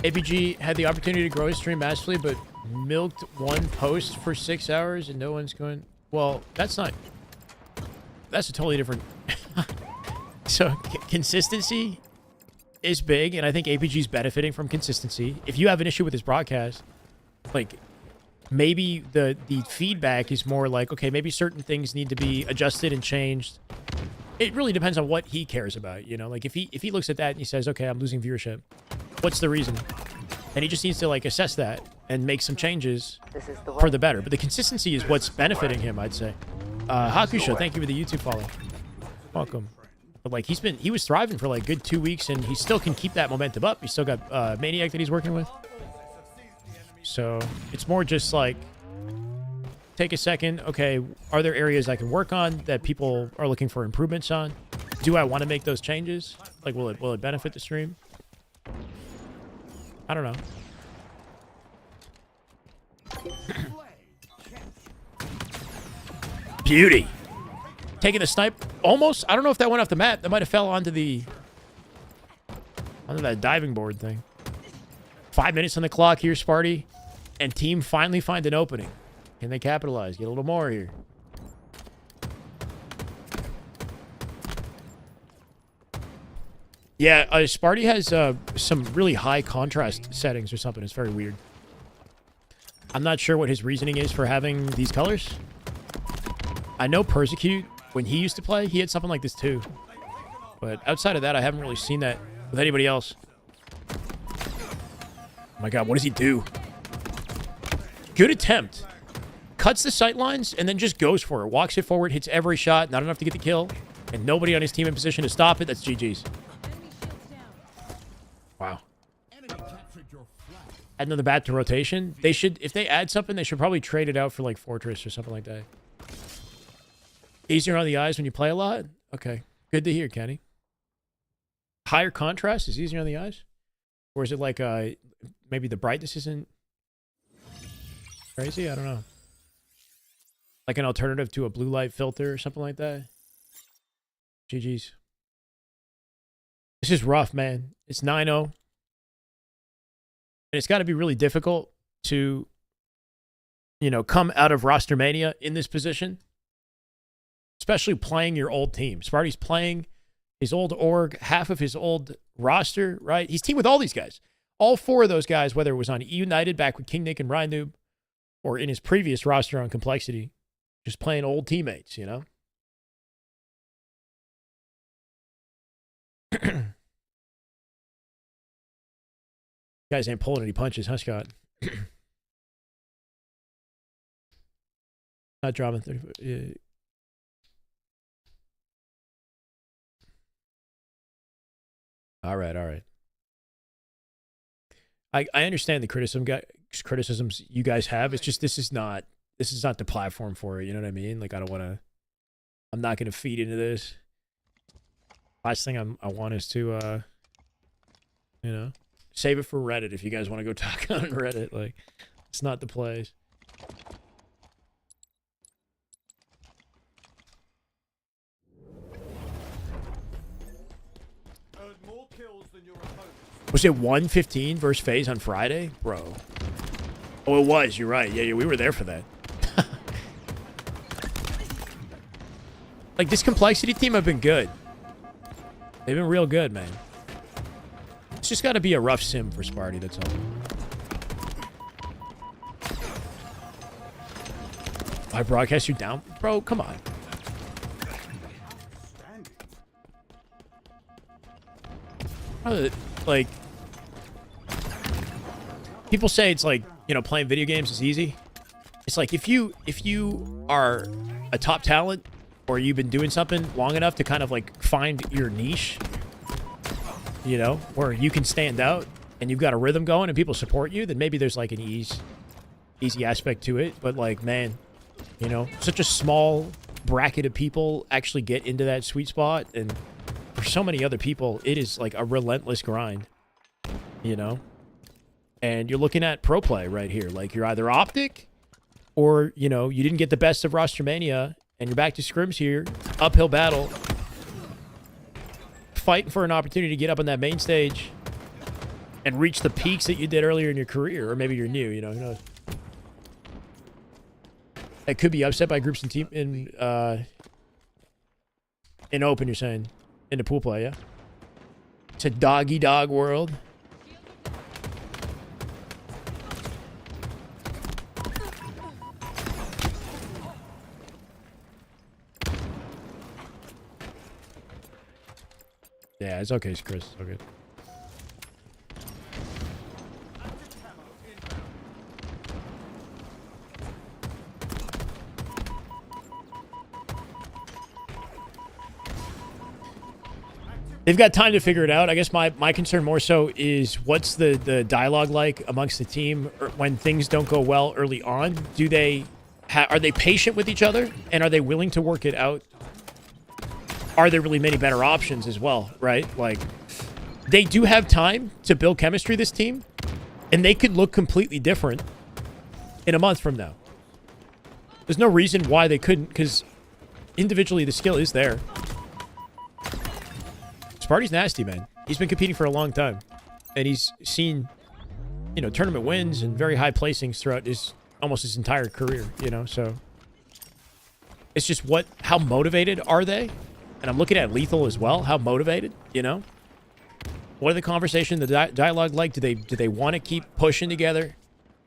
APG had the opportunity to grow his stream massively, but milked one post for 6 hours and no one's going... Well, that's not... That's a totally different... So, consistency is big, and I think APG's benefiting from consistency. If you have an issue with his broadcast, like, maybe the feedback is more like, okay, maybe certain things need to be adjusted and changed. It really depends on what he cares about, you know? Like, if he looks at that and he says, okay, I'm losing viewership, what's the reason? And he just needs to, like, assess that and make some changes for the better. But the consistency is what's benefiting him, I'd say. Hakusho, thank you for the YouTube follow. Welcome. But, like, he was thriving for, like, good 2 weeks, and he still can keep that momentum up. He's still got Maniac that he's working with. So, it's more just, like, take a second. Okay, are there areas I can work on that people are looking for improvements on? Do I want to make those changes? Like, will it benefit the stream? I don't know. Beauty. Taking the snipe. Almost. I don't know if that went off the map. That might have fell onto that diving board thing. 5 minutes on the clock here, Sparty. And team finally find an opening. Can they capitalize? Get a little more here. Yeah, Sparty has some really high contrast settings or something. It's very weird. I'm not sure what his reasoning is for having these colors. I know Persecute, when he used to play, he had something like this too. But outside of that, I haven't really seen that with anybody else. Oh my god, what does he do? Good attempt. Cuts the sight lines and then just goes for it. Walks it forward, hits every shot. Not enough to get the kill. And nobody on his team in position to stop it. That's GG's. Wow. Add another bat to rotation. They should, if they add something, they should probably trade it out for like Fortress or something like that. Easier on the eyes when you play a lot? Okay. Good to hear, Kenny. Higher contrast is easier on the eyes? Or is it like maybe the brightness isn't crazy? I don't know. Like an alternative to a blue light filter or something like that? GG's. This is rough, man. It's 9-0. And it's got to be really difficult to, you know, come out of roster mania in this position. Especially playing your old team. Sparty's playing his old org, half of his old roster, right? He's teamed with all these guys. All four of those guys, whether it was on United back with King Nick and Ryan Noob, or in his previous roster on Complexity, just playing old teammates, you know? Guys ain't pulling any punches, huh, Scott? Not drama. 30, All right. I understand the criticisms you guys have. It's just this is not the platform for it. You know what I mean? Like I'm not gonna feed into this. Last thing I want is to you know, save it for Reddit if you guys want to go talk on Reddit. Like it's not the place. Was it 115 versus Faze on Friday? Bro. Oh, it was. You're right. Yeah, we were there for that. Like, this Complexity team have been good. They've been real good, man. It's just got to be a rough sim for Sparty, that's all. I broadcast you down? Bro, come on. Like, people say it's like, you know, playing video games is easy. It's like if you are a top talent or you've been doing something long enough to kind of like find your niche, you know, where you can stand out and you've got a rhythm going and people support you, then maybe there's like an easy aspect to it. But like, man, you know, such a small bracket of people actually get into that sweet spot, and for so many other people, it is like a relentless grind, you know? And you're looking at pro play right here. Like, you're either Optic or, you know, you didn't get the best of roster mania and you're back to scrims here. Uphill battle. Fighting for an opportunity to get up on that main stage and reach the peaks that you did earlier in your career. Or maybe you're new, you know, who knows? It could be upset by groups and team in open, you're saying. Into pool play, yeah? It's a dog-eat-dog world. Yeah, it's okay, Chris. It's okay. They've got time to figure it out. I guess my concern more so is what's the dialogue like amongst the team when things don't go well early on? Do they are they patient with each other, and are they willing to work it out? Are there really many better options as well, right? Like, they do have time to build chemistry, this team, and they could look completely different in a month from now. There's no reason why they couldn't, because individually the skill is there. Sparty's nasty, man. He's been competing for a long time, and he's seen, you know, tournament wins and very high placings throughout almost his entire career, you know, so it's just how motivated are they? And I'm looking at Lethal as well. How motivated, you know? What are the conversation, the dialogue like? Do they want to keep pushing together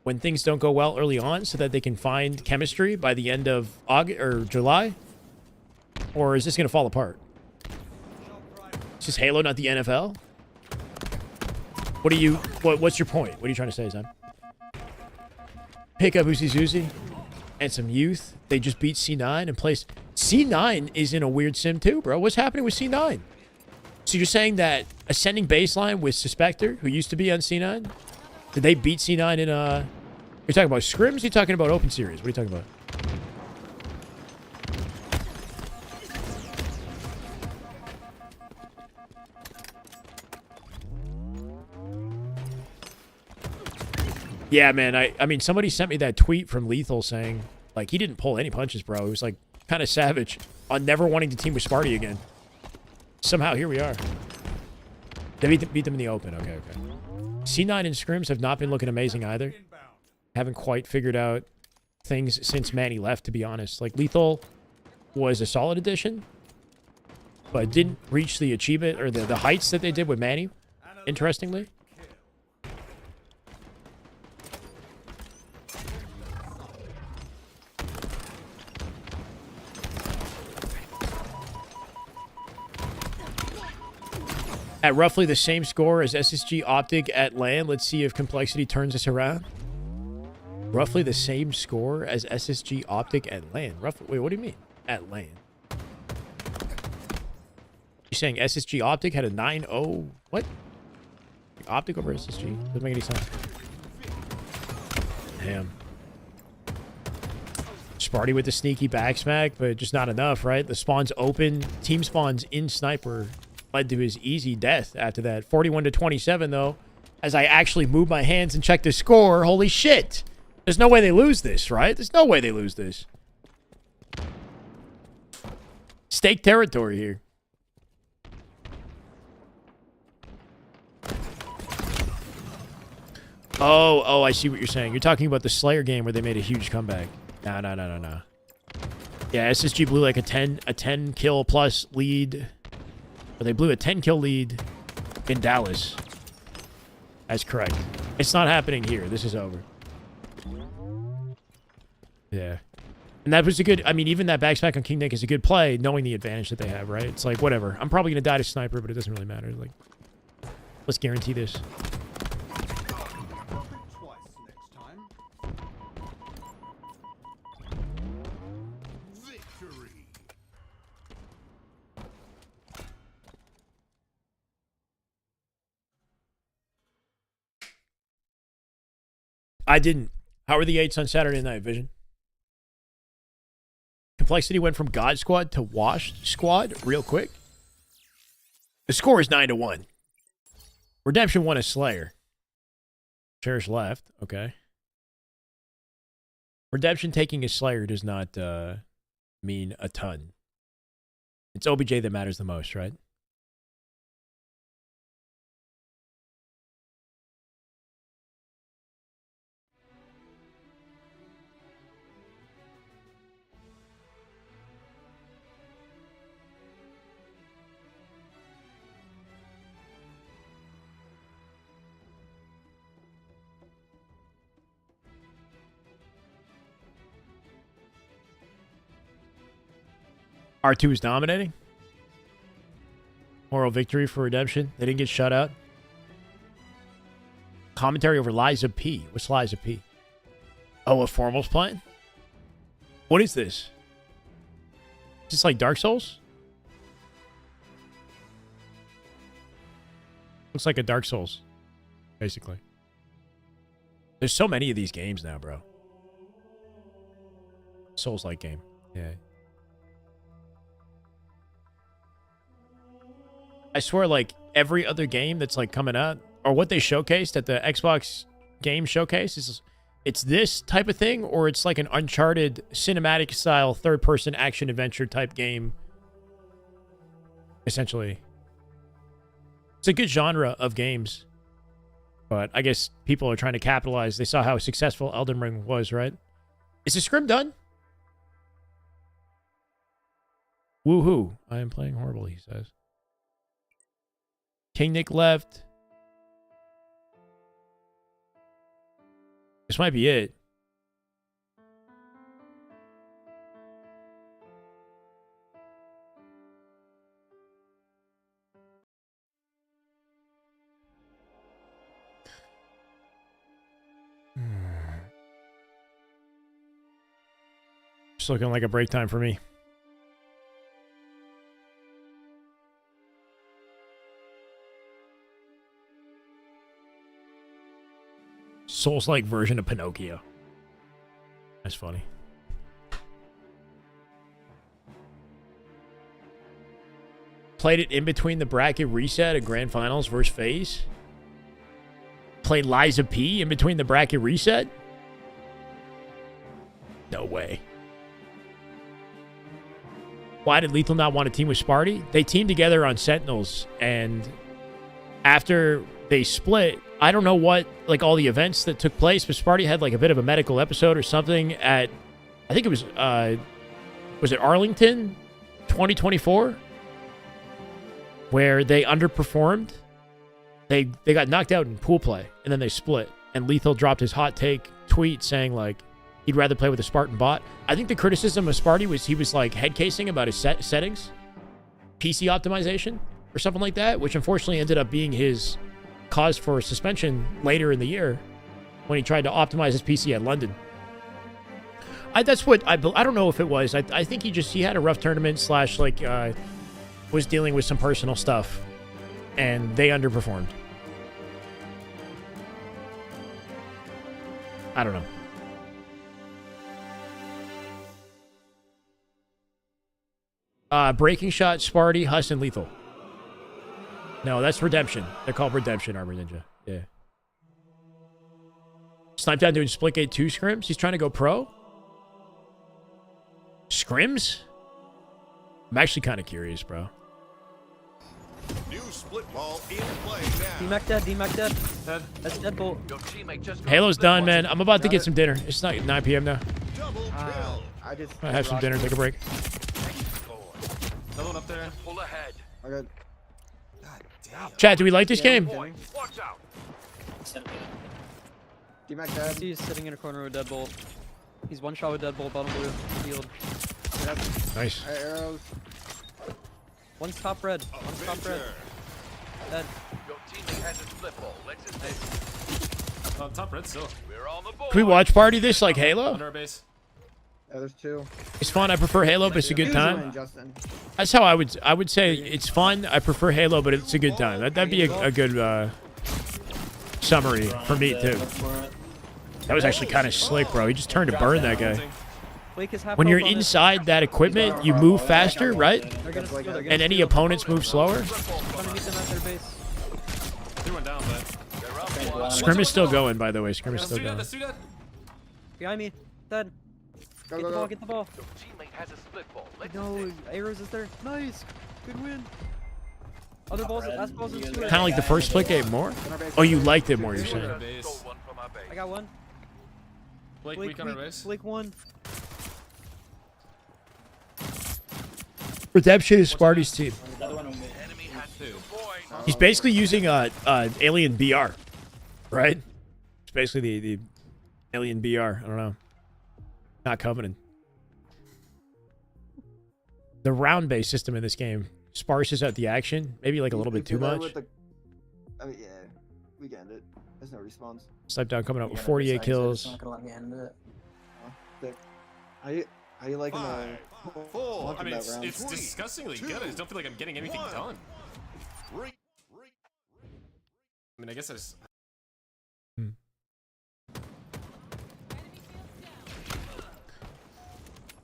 when things don't go well early on so that they can find chemistry by the end of August or July? Or is this going to fall apart? Is this Halo, not the NFL? What's your point? What are you trying to say, Zam? pick up Uzi Zuzi and some youth. They just beat C9 and placed... C9 is in a weird sim too, bro. What's happening with C9? So you're saying that ascending baseline with Suspector, who used to be on C9, did they beat C9 in You're talking about scrims? You're talking about open series? What are you talking about? Yeah, man. I mean, somebody sent me that tweet from Lethal saying, like, he didn't pull any punches, bro. It was, like, kind of savage on never wanting to team with Sparty again. Somehow, here we are. They beat them in the open. Okay, okay. C9 and scrims have not been looking amazing either. Haven't quite figured out things since Manny left, to be honest. Like, Lethal was a solid addition, but didn't reach the achievement or the heights that they did with Manny, interestingly. At roughly the same score as SSG Optic at LAN, let's see if Complexity turns this around. Roughly the same score as SSG Optic at LAN. Roughly, wait, what do you mean? At LAN. You're saying SSG Optic had a 9-0? What? Optic over SSG? Doesn't make any sense. Damn. Sparty with the sneaky back smack, but just not enough, right? The spawn's open. Team spawns in Sniper. Led to his easy death after that. 41-27, though. As I actually move my hands and check the score, holy shit. There's no way they lose this, right? There's no way they lose this. Stake territory here. Oh, I see what you're saying. You're talking about the Slayer game where they made a huge comeback. No. Yeah, SSG blew like a 10 kill plus lead. But they blew a 10 kill lead in Dallas. That's correct. It's not happening here. This is over. Yeah. And that was a good... I mean, even that backspack on King Nick is a good play, knowing the advantage that they have, right? It's like, whatever. I'm probably going to die to Sniper, but it doesn't really matter. Like, let's guarantee this. I didn't. How are the 8s on Saturday night, Vision? Complexity went from God Squad to Washed Squad real quick. The score is 9-1. Redemption won a Slayer. Cherish left. Okay. Redemption taking a Slayer does not mean a ton. It's OBJ that matters the most, right? R2 is dominating. Moral victory for Redemption. They didn't get shut out. Commentary over Liza P. What's Liza P? Oh, a Formal's playing? What is this? Is this like Dark Souls? Looks like a Dark Souls, basically. There's so many of these games now, bro. Souls-like game. Yeah. I swear, like, every other game that's, like, coming out, or what they showcased at the Xbox Game Showcase, is it's this type of thing, or it's like an Uncharted cinematic-style third-person action-adventure type game, essentially. It's a good genre of games, but I guess people are trying to capitalize. They saw how successful Elden Ring was, right? Is the scrim done? Woohoo. I am playing horrible, he says. King Nick left. This might be it. It's looking like a break time for me. Souls-like version of Pinocchio. That's funny. Played it in between the bracket reset and grand finals versus Faze. Played Liza P in between the bracket reset. No way. Why did Lethal not want to team with Sparty? They teamed together on Sentinels, and after they split, I don't know what, like, all the events that took place, but Sparty had, like, a bit of a medical episode or something at, I think it was it Arlington 2024? Where they underperformed. They got knocked out in pool play, and then they split. And Lethal dropped his hot take tweet saying, like, he'd rather play with a Spartan bot. I think the criticism of Sparty was he was, like, head casing about his settings. PC optimization or something like that, which unfortunately ended up being his cause for suspension later in the year when he tried to optimize his PC at London. That's what I don't know if it was. I think he had a rough tournament / like was dealing with some personal stuff, and they underperformed. I don't know. Breaking Shot, Sparty, Huss, and Lethal. No, that's Redemption. They're called Redemption, Armor Ninja. Yeah. Snipe Down doing Splitgate 2 scrims. He's trying to go pro. Scrims? I'm actually kind of curious, bro. New split ball in play now. D-Mac dead, D-Mac dead. That's Deadbolt. Halo's done, man. I'm about to get some dinner. It's not 9 p.m. now. Double kill. I have some dinner, take a break. Another one up there. Pull ahead. Okay. Chat, do we like this game? Watch out. D-Mac dead. He's sitting in a corner with Deadbolt. He's one shot with Deadbolt, bottom blue, field. Yep. Nice. Arrows. One's top red. One's top red. Dead. Your teammate has a split ball. Let's just Top red still. We're on the board. Can we watch party this like Halo? Under our base. Yeah, there's two. It's fun. I prefer Halo, but it's a good time. That's how I would say it's fun. I prefer Halo, but it's a good time. That'd be a good summary for me too. That was actually kind of slick, bro. He just turned to burn that guy. When you're inside that equipment, you move faster, right? And any opponents move slower. Scrim is still going, by the way. Scrim is still going. Behind me. Dead. Go, Get go, the ball, go. get the ball. Your teammate has a split ball. No, arrows is there. Nice. Good win. Other balls, last balls in sewer. Kind of like the first split game more? Oh, you liked it more, you're saying. I got one. Blake weak on our base. Blake one. Redemption is Sparty's team. He's basically using Alien BR, right? It's basically the Alien BR. I don't know. Not Covenant. The round-based system in this game sparses out the action, maybe like a little bit too much. I mean, yeah, we can end it. There's no respawns. Snipe Down coming out with 48 kills. Not gonna let me end it. How you liking the? I mean, it's disgustingly good. I just don't feel like I'm getting anything done. I mean, I guess I just...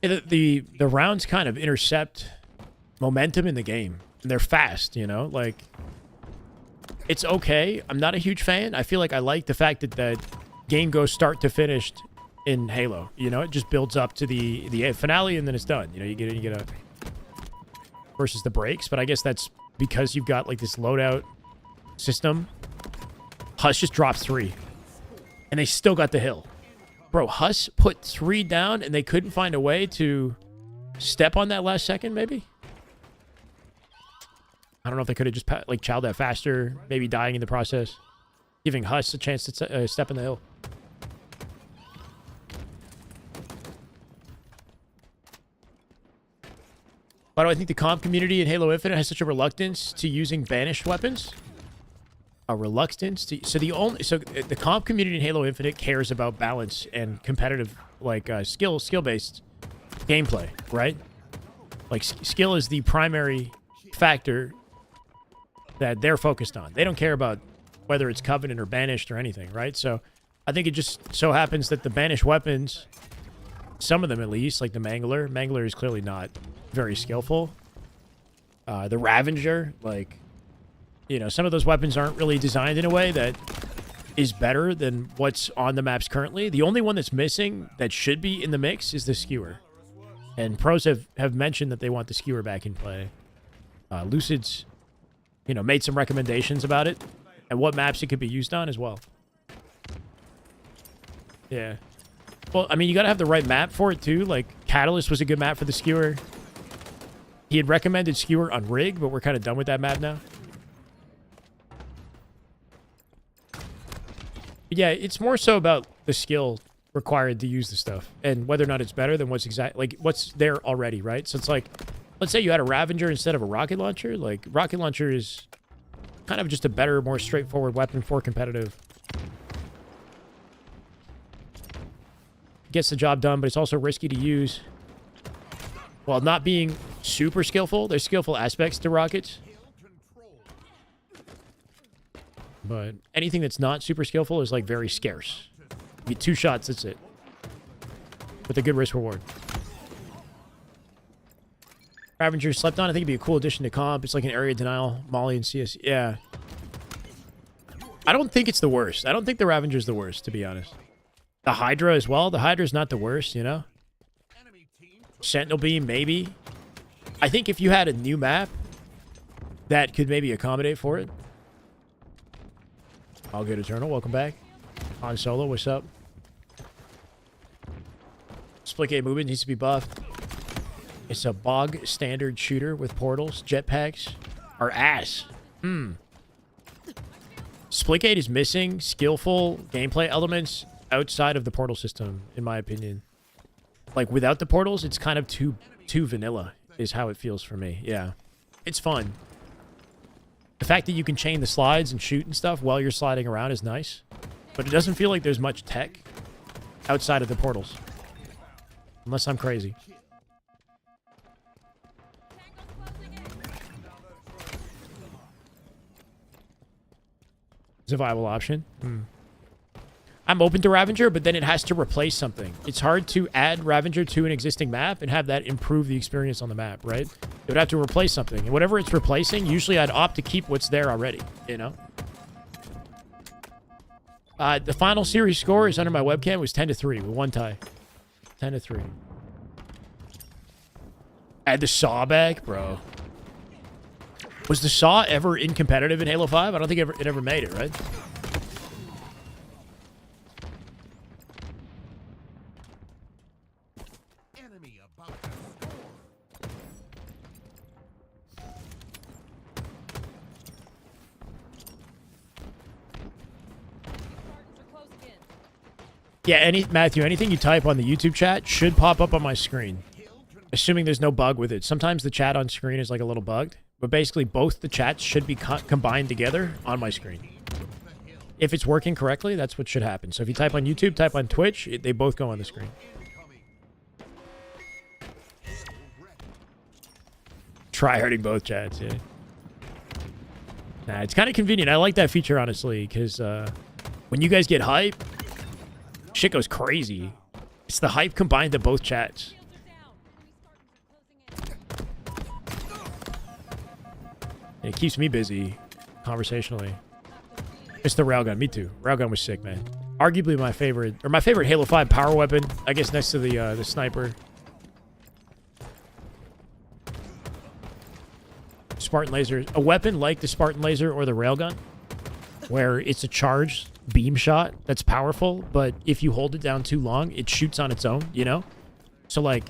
The rounds kind of intercept momentum in the game. And they're fast, you know? Like, it's okay. I'm not a huge fan. I feel like I like the fact that the game goes start to finish in Halo. You know, it just builds up to the finale and then it's done. You know, you get a versus the breaks. But I guess that's because you've got like this loadout system. Huss just dropped 3. And they still got the hill. Bro, Huss put 3 down and they couldn't find a way to step on that last second, maybe? I don't know if they could have just like chowed that faster, maybe dying in the process. Giving Huss a chance to step in the hill. Why do I think the comp community in Halo Infinite has such a reluctance to using banished weapons? A reluctance to... So the comp community in Halo Infinite cares about balance and competitive, like, skill-based gameplay, right? Like, skill is the primary factor that they're focused on. They don't care about whether it's Covenant or Banished or anything, right? So I think it just so happens that the Banished weapons, some of them at least, like the Mangler is clearly not very skillful. The Ravager, like, you know, some of those weapons aren't really designed in a way that is better than what's on the maps currently. The only one that's missing that should be in the mix is the Skewer. And pros have mentioned that they want the Skewer back in play. Lucid's, you know, made some recommendations about it and what maps it could be used on as well. Yeah. Well, I mean, you got to have the right map for it, too. Like, Catalyst was a good map for the Skewer. He had recommended Skewer on Rig, but we're kind of done with that map now. But yeah, it's more so about the skill required to use the stuff and whether or not it's better than what's there already, right? So it's like, let's say you had a Ravager instead of a rocket launcher. Like, rocket launcher is kind of just a better, more straightforward weapon for competitive. Gets the job done, but it's also risky to use. While not being super skillful, there's skillful aspects to rockets. But anything that's not super skillful is, like, very scarce. You get 2 shots, that's it. With a good risk reward. Ravager slept on. I think it'd be a cool addition to comp. It's like an area denial, Molly and CS. Yeah. I don't think it's the worst. I don't think the Ravager's the worst, to be honest. The Hydra as well. The Hydra's not the worst, you know? Sentinel Beam, maybe. I think if you had a new map that could maybe accommodate for it. All good, Eternal. Welcome back. Han Solo, what's up? Split gate movement needs to be buffed. It's a bog standard shooter with portals. Jetpacks are ass. Splitgate is missing skillful gameplay elements outside of the portal system, in my opinion. Like, without the portals, it's kind of too vanilla, is how it feels for me. Yeah. It's fun. The fact that you can chain the slides and shoot and stuff while you're sliding around is nice. But it doesn't feel like there's much tech outside of the portals. Unless I'm crazy. It's a viable option. I'm open to Ravager, but then it has to replace something. It's hard to add Ravager to an existing map and have that improve the experience on the map, right? It would have to replace something. And whatever it's replacing, usually I'd opt to keep what's there already, you know? The final series score is under my webcam was 10-3 with 1 tie. 10-3. Add the Saw back, bro. Was the Saw ever in competitive in Halo 5? I don't think it ever made it, right? Yeah, Matthew, anything you type on the YouTube chat should pop up on my screen. Assuming there's no bug with it. Sometimes the chat on screen is like a little bugged. But basically, both the chats should be combined together on my screen. If it's working correctly, that's what should happen. So if you type on YouTube, type on Twitch, they both go on the screen. Try hurting both chats, yeah. Nah, it's kind of convenient. I like that feature, honestly, because when you guys get hype, shit goes crazy. It's the hype combined to both chats. It keeps me busy conversationally. It's the railgun. Me too. Railgun was sick, man. Arguably my favorite Halo 5 power weapon. I guess next to the sniper. Spartan laser. A weapon like the Spartan laser or the railgun, where it's a charged beam shot that's powerful, but if you hold it down too long, it shoots on its own, you know? So like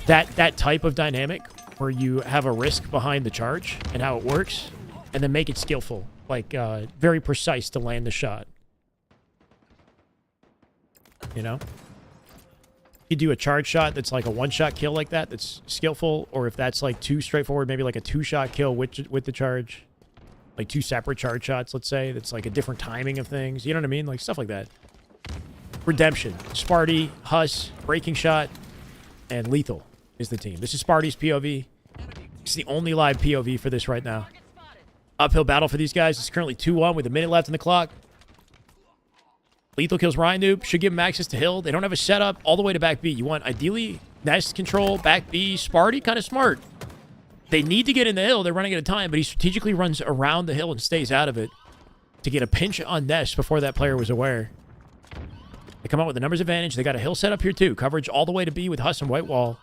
that type of dynamic where you have a risk behind the charge and how it works, and then make it skillful, like very precise to land the shot. You know? You do a charge shot that's like a one-shot kill like that, that's skillful, or if that's like too straightforward, maybe like a 2-shot kill with the charge. Like 2 separate charge shots, let's say. That's like a different timing of things. You know what I mean? Like stuff like that. Redemption. Sparty, Huss, breaking shot. and Lethal is the team. This is Sparty's POV. It's the only live POV for this right now. Uphill battle for these guys. It's currently 2-1 with a minute left on the clock. Lethal kills Ryan Noob. Should give him access to Hill. They don't have a setup all the way to back B. You want, ideally, Nest control, back B. Sparty, kind of smart. They need to get in the Hill. They're running out of time, but he strategically runs around the Hill and stays out of it to get a pinch on Nest before that player was aware. They come out with the numbers advantage. They got a Hill set up here, too. Coverage all the way to B with Huss and White Wall.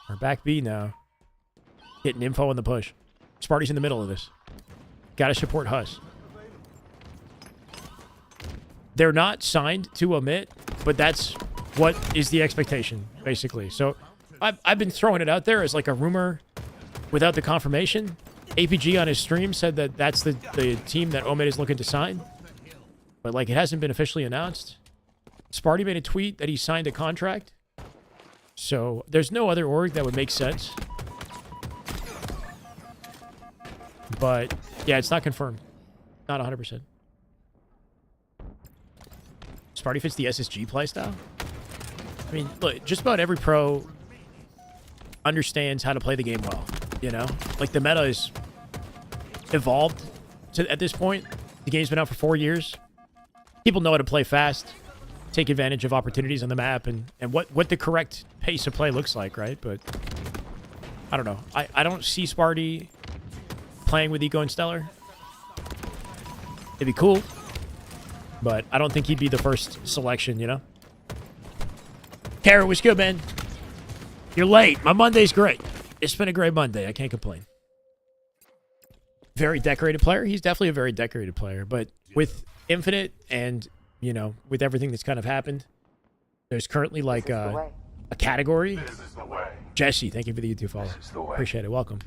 Or back B now. Getting info on the push. Sparty's in the middle of this. Gotta support Huss. They're not signed to omit, but that's what is the expectation, basically. So I've been throwing it out there as like a rumor without the confirmation. APG on his stream said that that's the team that Omid is looking to sign. But like it hasn't been officially announced. Sparty made a tweet that he signed a contract. So there's no other org that would make sense. But yeah, it's not confirmed. Not 100%. Sparty fits the SSG playstyle. I mean, look, just about every pro understands how to play the game well, you know? Like, the meta is evolved at this point. The game's been out for 4 years. People know how to play fast, take advantage of opportunities on the map, and what the correct pace of play looks like, right? But, I don't know. I don't see Sparty playing with Eco and Stellar. It'd be cool. But I don't think he'd be the first selection, you know? Kara, what's good, man? You're late. My Monday's great. It's been a great Monday. I can't complain. Very decorated player. He's definitely a very decorated player. But with Infinite and, you know, with everything that's kind of happened, there's currently like a category. Jesse, thank you for the YouTube follow. Appreciate it. Welcome.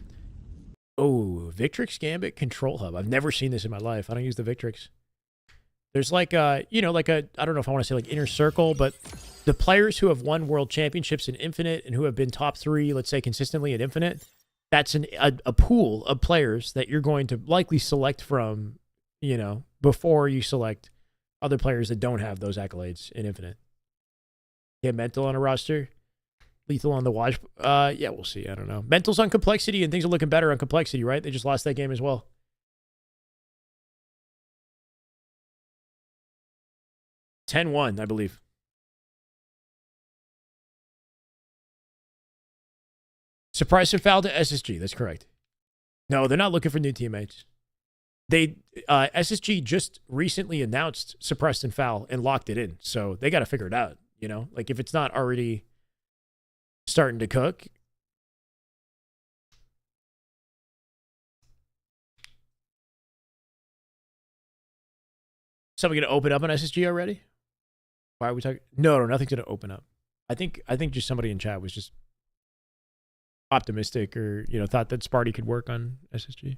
Oh, Victrix Gambit Control Hub. I've never seen this in my life. I don't use the Victrix. There's like you know, like I don't know if I want to say like inner circle, but the players who have won world championships in Infinite and who have been top 3, let's say consistently at Infinite, that's a pool of players that you're going to likely select from, you know, before you select other players that don't have those accolades in Infinite. Get Mental on a roster. Lethal on the watch. Yeah, we'll see. I don't know. Mental's on Complexity and things are looking better on Complexity, right? They just lost that game as well. 10-1, I believe. Surprise and foul to SSG. That's correct. No, they're not looking for new teammates. They SSG just recently announced suppressed and foul and locked it in. So they got to figure it out, you know? Like if it's not already starting to cook. Somebody going to open up on SSG already? Why are we talking? No, nothing's going to open up. I think just somebody in chat was just optimistic or, you know, thought that Sparty could work on SSG.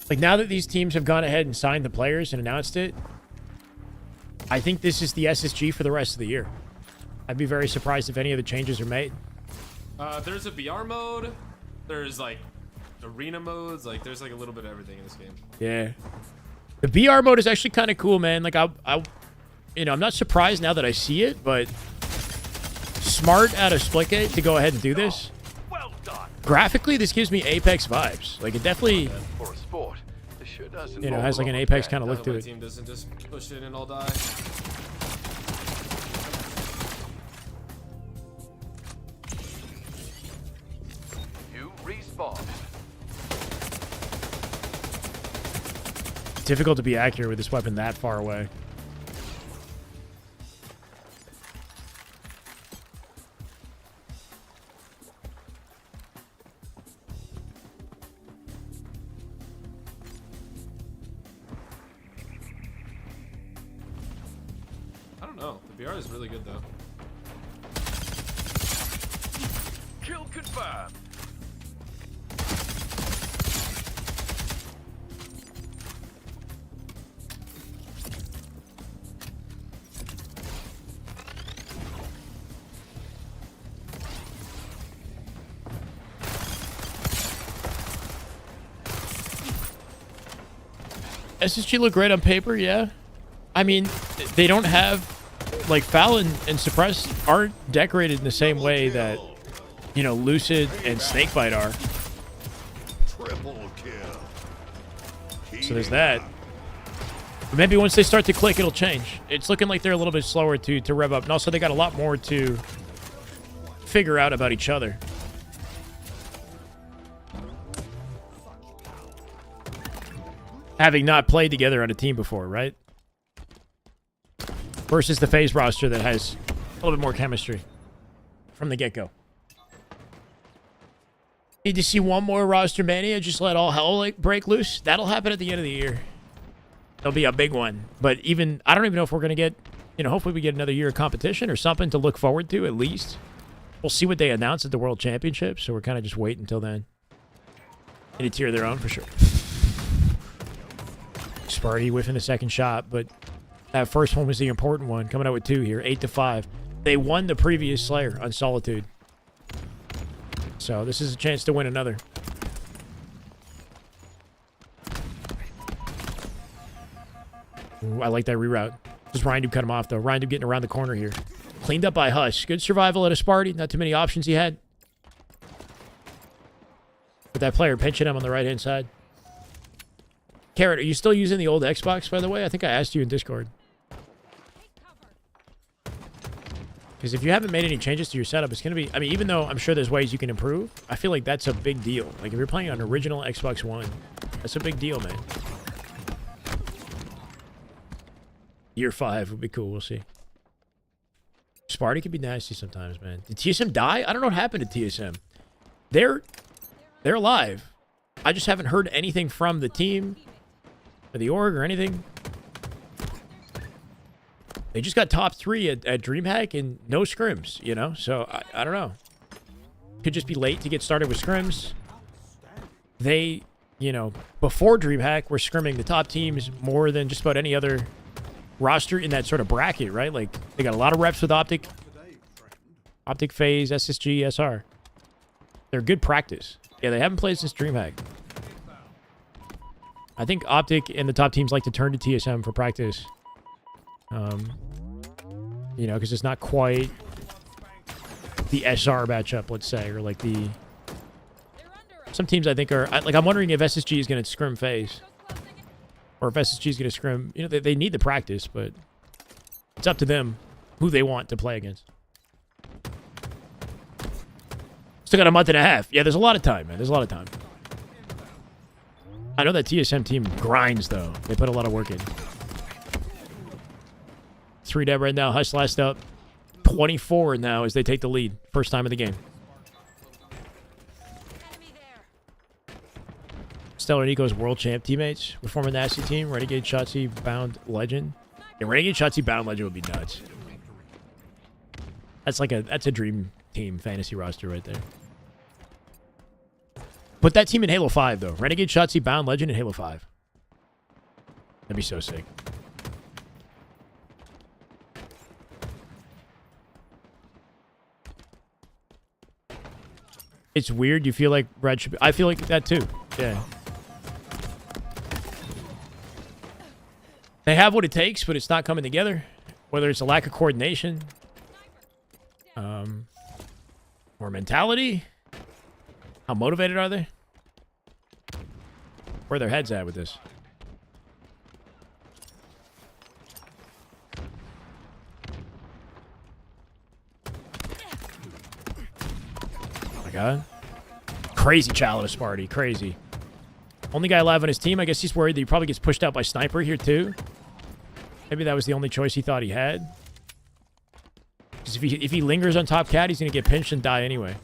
Like, now that these teams have gone ahead and signed the players and announced it, I think this is the SSG for the rest of the year. I'd be very surprised if any of the changes are made. There's a BR mode. There's, like, arena modes. Like, there's, like, a little bit of everything in this game. Yeah. The BR mode is actually kind of cool, man. Like, you know, I'm not surprised now that I see it, but smart out of Splitgate to go ahead and do this. Well done. Graphically, this gives me Apex vibes. Like, it definitely... For a sport, this sure does You know, has like an Apex kind of look to My it. team doesn't just push it and I'll die. You respawn. Difficult to be accurate with this weapon that far away. I don't know. The BR is really good though. Kill confirmed. SSG look great on paper, yeah. I mean, they don't have, like, Fallon and Suppress aren't decorated in the same way that, you know, Lucid and Snakebite are. Triple kill. So there's that. But maybe once they start to click, it'll change. It's looking like they're a little bit slower to rev up. And also, they got a lot more to figure out about each other. Having not played together on a team before, right? Versus the Faze roster that has a little bit more chemistry from the get-go. Need to see one more roster mania, just let all hell like break loose. That'll happen at the end of the year. There'll be a big one. But even, I don't even know if we're going to get, you know, hopefully we get another year of competition or something to look forward to at least. We'll see what they announce at the World Championship, so we're kind of just waiting until then. In a tier of their own, for sure. Sparty whiffing the second shot, but that first one was the important one. Coming out with 2 here, 8-5. They won the previous Slayer on Solitude. So this is a chance to win another. Ooh, I like that reroute. Just Rhindu cut him off, though. Rhindu getting around the corner here. Cleaned up by Hush. Good survival at a Sparty. Not too many options he had. With that player pinching him on the right-hand side. Carrot, are you still using the old Xbox, by the way? I think I asked you in Discord. Because if you haven't made any changes to your setup, it's going to be... I mean, even though I'm sure there's ways you can improve, I feel like that's a big deal. Like, if you're playing on original Xbox One, that's a big deal, man. Year 5 would be cool. We'll see. Sparty can be nasty sometimes, man. Did TSM die? I don't know what happened to TSM. They're alive. I just haven't heard anything from the team or the org or anything. They just got top 3 at DreamHack and no scrims, you know? So, I don't know. Could just be late to get started with scrims. They, you know, before DreamHack, were scrimming the top teams more than just about any other roster in that sort of bracket, right? Like, they got a lot of reps with Optic. Optic, Faze, SSG, SR. They're good practice. Yeah, they haven't played since DreamHack. I think Optic and the top teams like to turn to TSM for practice. You know, because it's not quite the SR matchup, let's say, or like the... Some teams I think are... Like, I'm wondering if SSG is going to scrim Faze. Or if SSG is going to scrim... You know, they need the practice, but it's up to them who they want to play against. Still got a month and a half. Yeah, there's a lot of time, man. There's a lot of time. I know that TSM team grinds, though. They put a lot of work in. 3 dead right now. Hush last up. 24 now as they take the lead. First time of the game. Stellar and Eco's world champ teammates. With former Nasty team. Renegade Shotzi Bound Legend. Yeah, Renegade Shotzi Bound Legend would be nuts. That's like that's a dream team fantasy roster right there. Put that team in Halo 5, though. Renegade Shotzi Bound Legend in Halo 5. That'd be so sick. It's weird. You feel like Red should be... I feel like that, too. Yeah. They have what it takes, but it's not coming together. Whether it's a lack of coordination. Or mentality. How motivated are they? Where are their heads at with this? Oh my god. Crazy child of Sparty. Crazy. Only guy alive on his team. I guess he's worried that he probably gets pushed out by Sniper here too. Maybe that was the only choice he thought he had. Because if he lingers on top cat, he's going to get pinched and die anyway.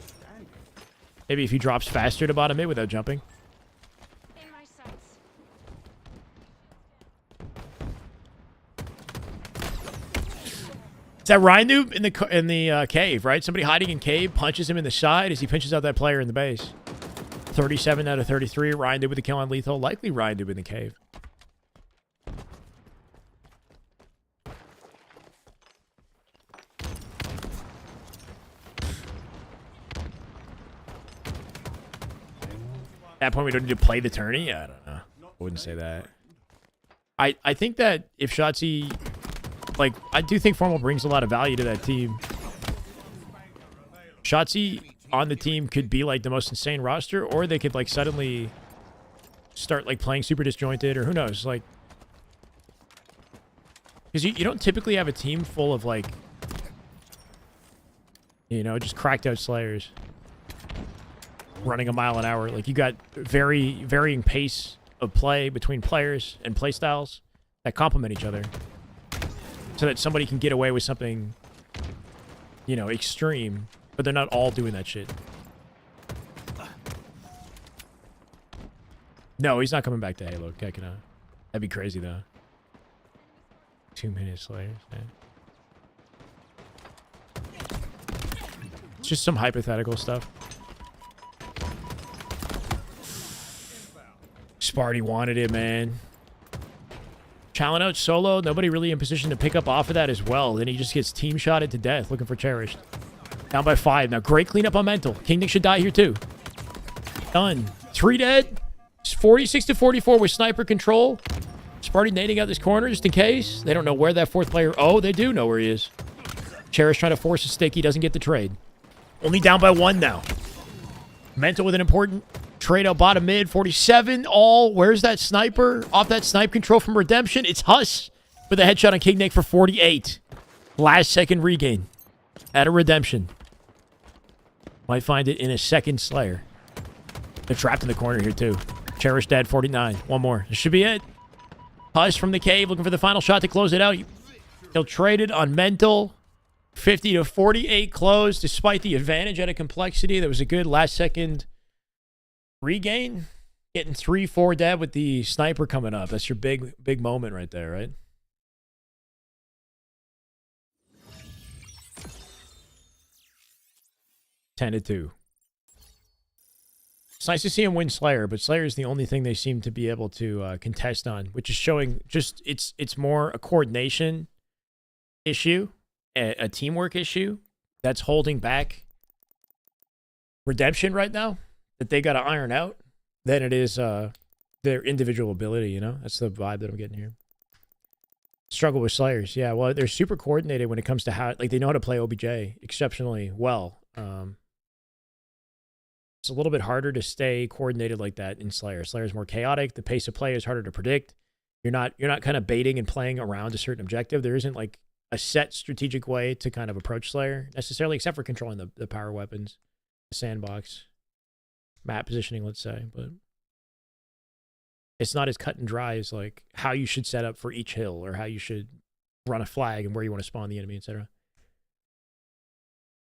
Maybe if he drops faster to bottom mid without jumping. Is that Rhindu in the cave, right? Somebody hiding in cave punches him in the side as he pinches out that player in the base. 37 out of 33. Rhindu with the kill on lethal. Likely Rhindu in the cave. At that point, we don't need to play the tourney? Yeah, I don't know. I wouldn't say that. I think that if Shotzi, like, I do think Formal brings a lot of value to that team. Shotzi on the team could be like the most insane roster, or they could like suddenly start like playing super disjointed, or who knows, like, because you don't typically have a team full of like, you know, just cracked out slayers running a mile an hour. Like, you got varying pace of play between players and play styles that complement each other, so that somebody can get away with something, you know, extreme, but they're not all doing that shit. No, he's not coming back to Halo. That'd be crazy, though. 2-minute slayers, man. It's just some hypothetical stuff. Sparty wanted it, man. Challenge out solo. Nobody really in position to pick up off of that as well. Then he just gets team shotted to death, looking for Cherished. Down by 5. Now, great cleanup on Mental. King Nick should die here, too. Done. 3 dead. It's 46-44 with sniper control. Sparty nading out this corner just in case. They don't know where that 4th player... Oh, they do know where he is. Cherish trying to force a stick. He doesn't get the trade. Only down by 1 now. Mental with an important trade out bottom mid. 47 all. Where's that sniper? Off that snipe control from Redemption. It's Huss with a headshot on King Nick for 48. Last second regain. At a Redemption. Might find it in a second Slayer. They're trapped in the corner here, too. Cherish dead, 49. One more. This should be it. Huss from the cave looking for the final shot to close it out. He'll trade it on Mental. 50-48 close, despite the advantage at a complexity. That was a good last-second regain. Getting 3-4 dead with the sniper coming up. That's your big moment right there, right? (10-2). It's nice to see him win Slayer, but Slayer is the only thing they seem to be able to contest on, which is showing just it's more a coordination issue, a teamwork issue that's holding back Redemption right now that they got to iron out than it is their individual ability, you know? That's the vibe that I'm getting here. Struggle with Slayers. Yeah, well, they're super coordinated when it comes to how, like, they know how to play OBJ exceptionally well. It's a little bit harder to stay coordinated like that in Slayer. Slayer's more chaotic. The pace of play is harder to predict. You're not kind of baiting and playing around a certain objective. There isn't like a set strategic way to kind of approach Slayer necessarily, except for controlling the power weapons, the sandbox, map positioning, let's say. But it's not as cut and dry as like how you should set up for each hill or how you should run a flag and where you want to spawn the enemy, etc.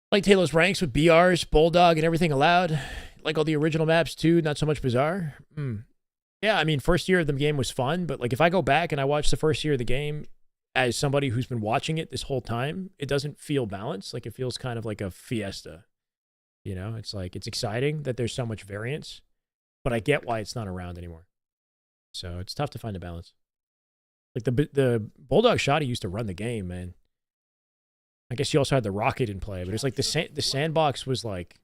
Like Talos ranks with BRs, Bulldog, and everything allowed. Like all the original maps too, not so much Bizarre. Yeah, I mean, first year of the game was fun, but like if I go back and I watch the first year of the game as somebody who's been watching it this whole time, it doesn't feel balanced. Like it feels kind of like a fiesta. You know, it's like, it's exciting that there's so much variance, but I get why it's not around anymore. So it's tough to find a balance. Like the Bulldog Shotty used to run the game, man. I guess you also had the rocket in play, but it's like the sandbox was like,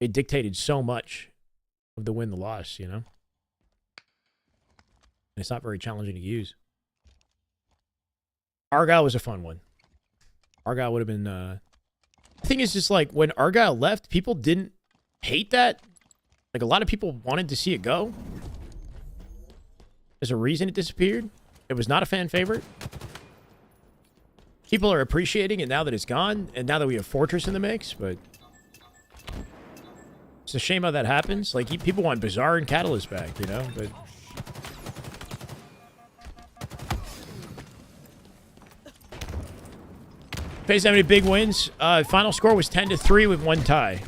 it dictated so much of the win, the loss, you know? And it's not very challenging to use. Argyle was a fun one. Argyle would have been, the thing is just like, when Argyle left, people didn't hate that. Like a lot of people wanted to see it go. There's a reason it disappeared. It was not a fan favorite. People are appreciating it now that it's gone, and now that we have Fortress in the mix, but it's a shame how that happens. Like, people want Bizarre and Catalyst back, you know? But Faze how many big wins? Final score was 10-3 with 1 tie.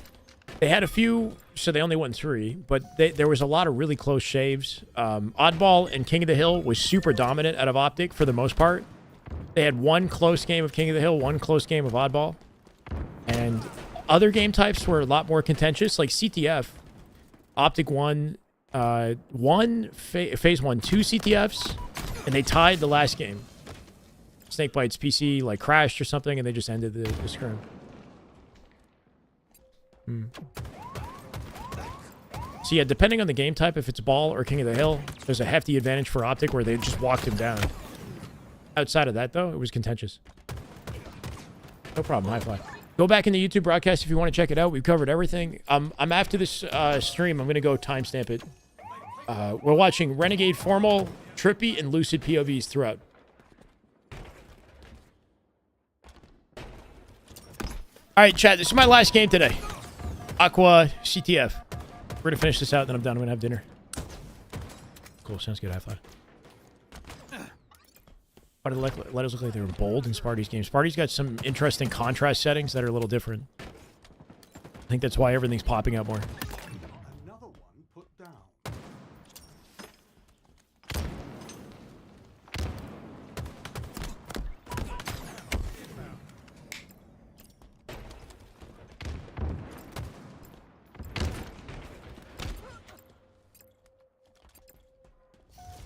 They had a few, so they only won 3, but there was a lot of really close shaves. Oddball and King of the Hill was super dominant out of Optic for the most part. They had 1 close game of King of the Hill, 1 close game of Oddball. And other game types were a lot more contentious, like CTF. Optic won, Phase 1 2 CTFs, and they tied the last game. Snakebite's PC like crashed or something, and they just ended the scrim. So yeah, depending on the game type, if it's ball or King of the Hill, there's a hefty advantage for Optic where they just walked him down. Outside of that, though, it was contentious. No problem, high five. Go back in the YouTube broadcast if you want to check it out. We've covered everything. I'm after this stream, I'm going to go timestamp it. We're watching Renegade Formal, Trippy, and Lucid POVs throughout. All right, chat, this is my last game today. Aqua CTF. We're going to finish this out, then I'm done. I'm going to have dinner. Cool, sounds good. High five. But let us look like they were bold in Sparty's game. Sparty's got some interesting contrast settings that are a little different. I think that's why everything's popping out more. Another one put down.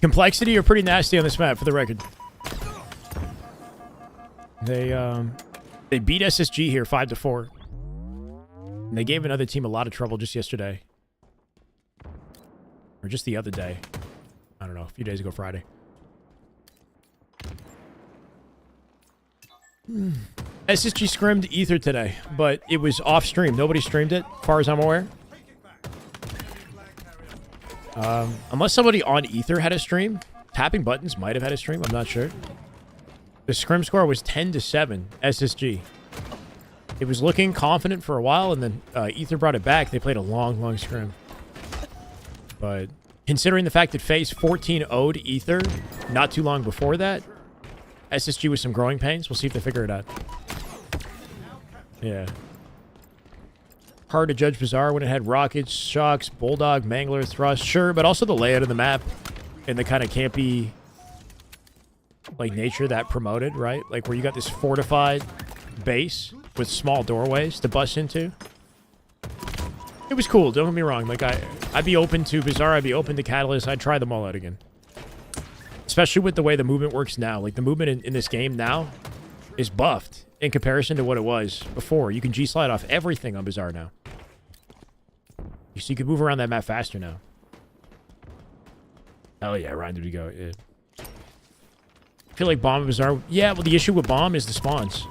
Complexity are pretty nasty on this map, for the record. They beat SSG here 5-4. And they gave another team a lot of trouble just yesterday. Or just the other day. I don't know, a few days ago Friday. SSG scrimmed Ether today, but it was off stream. Nobody streamed it, as far as I'm aware. Unless somebody on Ether had a stream. Tapping Buttons might have had a stream, I'm not sure. The scrim score was 10-7, SSG. It was looking confident for a while, and then Ether brought it back. They played a long, long scrim. But considering the fact that Faze 14-0'd Ether not too long before that, SSG with some growing pains. We'll see if they figure it out. Yeah. Hard to judge Bazaar when it had rockets, shocks, bulldog, mangler, thrust. Sure, but also the layout of the map and the kind of campy like nature that promoted, right? Like where you got this fortified base with small doorways to bust into. It was cool, don't get me wrong. Like I'd be open to Bazaar, I'd be open to Catalyst, I'd try them all out again. Especially with the way the movement works now. Like the movement in this game now is buffed in comparison to what it was before. You can G-slide off everything on Bazaar now. So you can move around that map faster now. Oh yeah, Ryan, did we go? Yeah. I feel like Bomb and Bazaar... Yeah, well, the issue with Bomb is the spawns.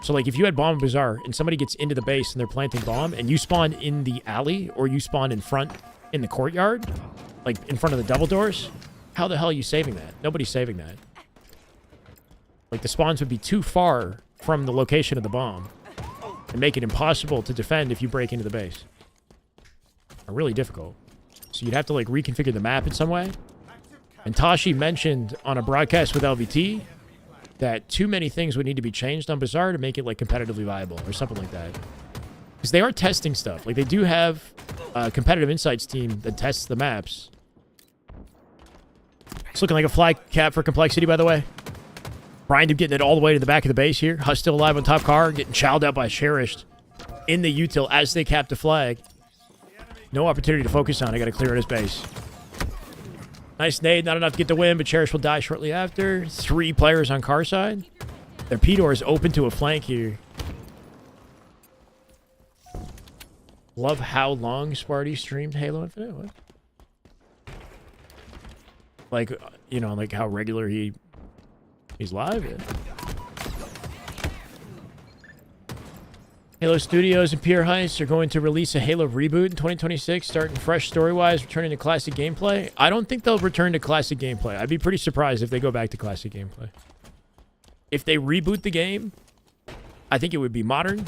So, like, if you had Bomb and Bazaar and somebody gets into the base and they're planting Bomb and you spawn in the alley or you spawn in front in the courtyard, like in front of the double doors, how the hell are you saving that? Nobody's saving that. Like, the spawns would be too far from the location of the bomb and make it impossible to defend if you break into the base. Or really difficult. So you'd have to, like, reconfigure the map in some way. And Tashi mentioned on a broadcast with LVT that too many things would need to be changed on Bazaar to make it, like, competitively viable or something like that. Because they are testing stuff. Like, they do have a competitive insights team that tests the maps. It's looking like a fly cap for complexity, by the way. Brian getting it all the way to the back of the base here. Huss still alive on top car, getting chowed out by Cherished in the util as they cap the flag. No opportunity to focus on. I got to clear his base. Nice nade, not enough to get the win, but Cherish will die shortly after. 3 players on car side. Their P-door is open to a flank here. Love how long Sparty streamed Halo Infinite. What? Like, you know, like how regular he's live. Yeah. Halo Studios and Pure Heist are going to release a Halo reboot in 2026, starting fresh story-wise, returning to classic gameplay. I don't think they'll return to classic gameplay. I'd be pretty surprised if they go back to classic gameplay. If they reboot the game, I think it would be modern.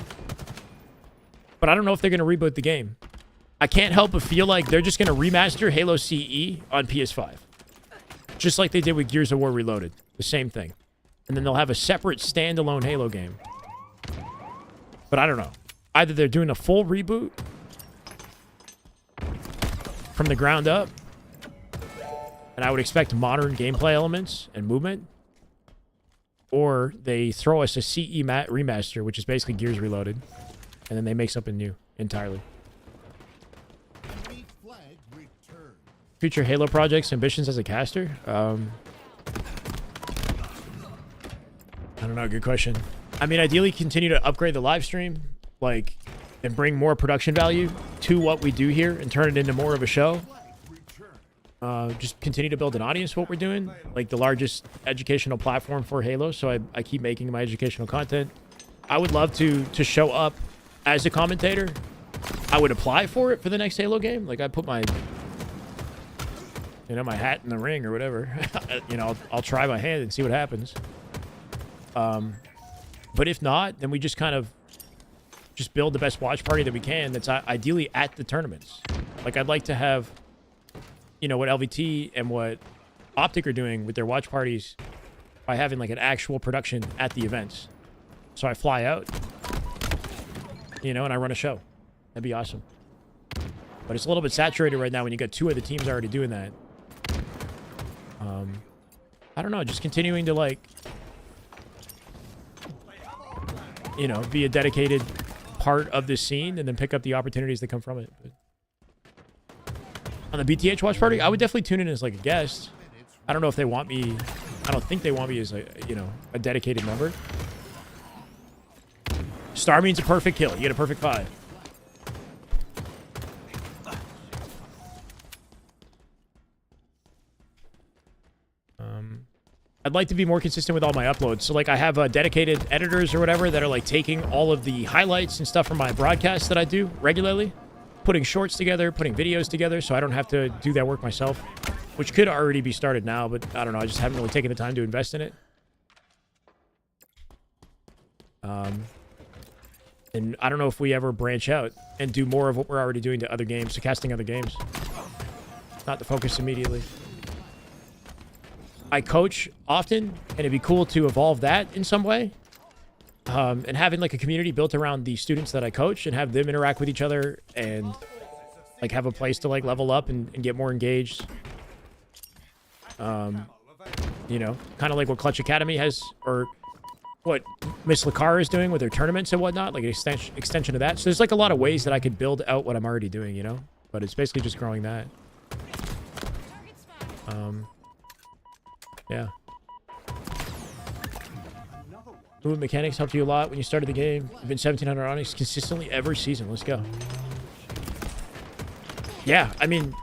But I don't know if they're going to reboot the game. I can't help but feel like they're just going to remaster Halo CE on PS5. Just like they did with Gears of War Reloaded. The same thing. And then they'll have a separate standalone Halo game. But I don't know. Either they're doing a full reboot from the ground up, and I would expect modern gameplay elements and movement, or they throw us a CE remaster, which is basically Gears Reloaded, and then they make something new entirely. Future Halo projects, ambitions as a caster? I don't know, good question. I mean, ideally continue to upgrade the live stream. Like, and bring more production value to what we do here and turn it into more of a show. Just continue to build an audience for what we're doing, like the largest educational platform for Halo. So I keep making my educational content. I would love to show up as a commentator. I would apply for it for the next Halo game. Like I put my, my hat in the ring or whatever. I'll try my hand and see what happens. But if not, then we just kind of just build the best watch party that we can. That's ideally at the tournaments. Like I'd like to have, what LVT and what Optic are doing with their watch parties by having like an actual production at the events. So I fly out, and I run a show. That'd be awesome. But it's a little bit saturated right now when you got 2 of the teams already doing that. I don't know, just continuing to like, be a dedicated part of this scene and then pick up the opportunities that come from it. But on the BTH watch party, I would definitely tune in as like a guest. I don't know if they want me. I don't think they want me as a dedicated member. Star means a perfect kill. You get a perfect 5. I'd like to be more consistent with all my uploads. So like I have dedicated editors or whatever that are like taking all of the highlights and stuff from my broadcasts that I do regularly, putting shorts together, putting videos together, so I don't have to do that work myself, which could already be started now, but I don't know. I just haven't really taken the time to invest in it. And I don't know if we ever branch out and do more of what we're already doing to other games, to casting other games. Not the focus immediately. I coach often, and it'd be cool to evolve that in some way. And having like a community built around the students that I coach and have them interact with each other and like have a place to like level up and get more engaged. Kind of like what Clutch Academy has, or what Miss Lakar is doing with their tournaments and whatnot, like an extension of that. So there's like a lot of ways that I could build out what I'm already doing, but it's basically just growing that. Yeah. Movement mechanics helped you a lot when you started the game. You've been 1700 Onyx consistently every season. Let's go. Yeah, I mean,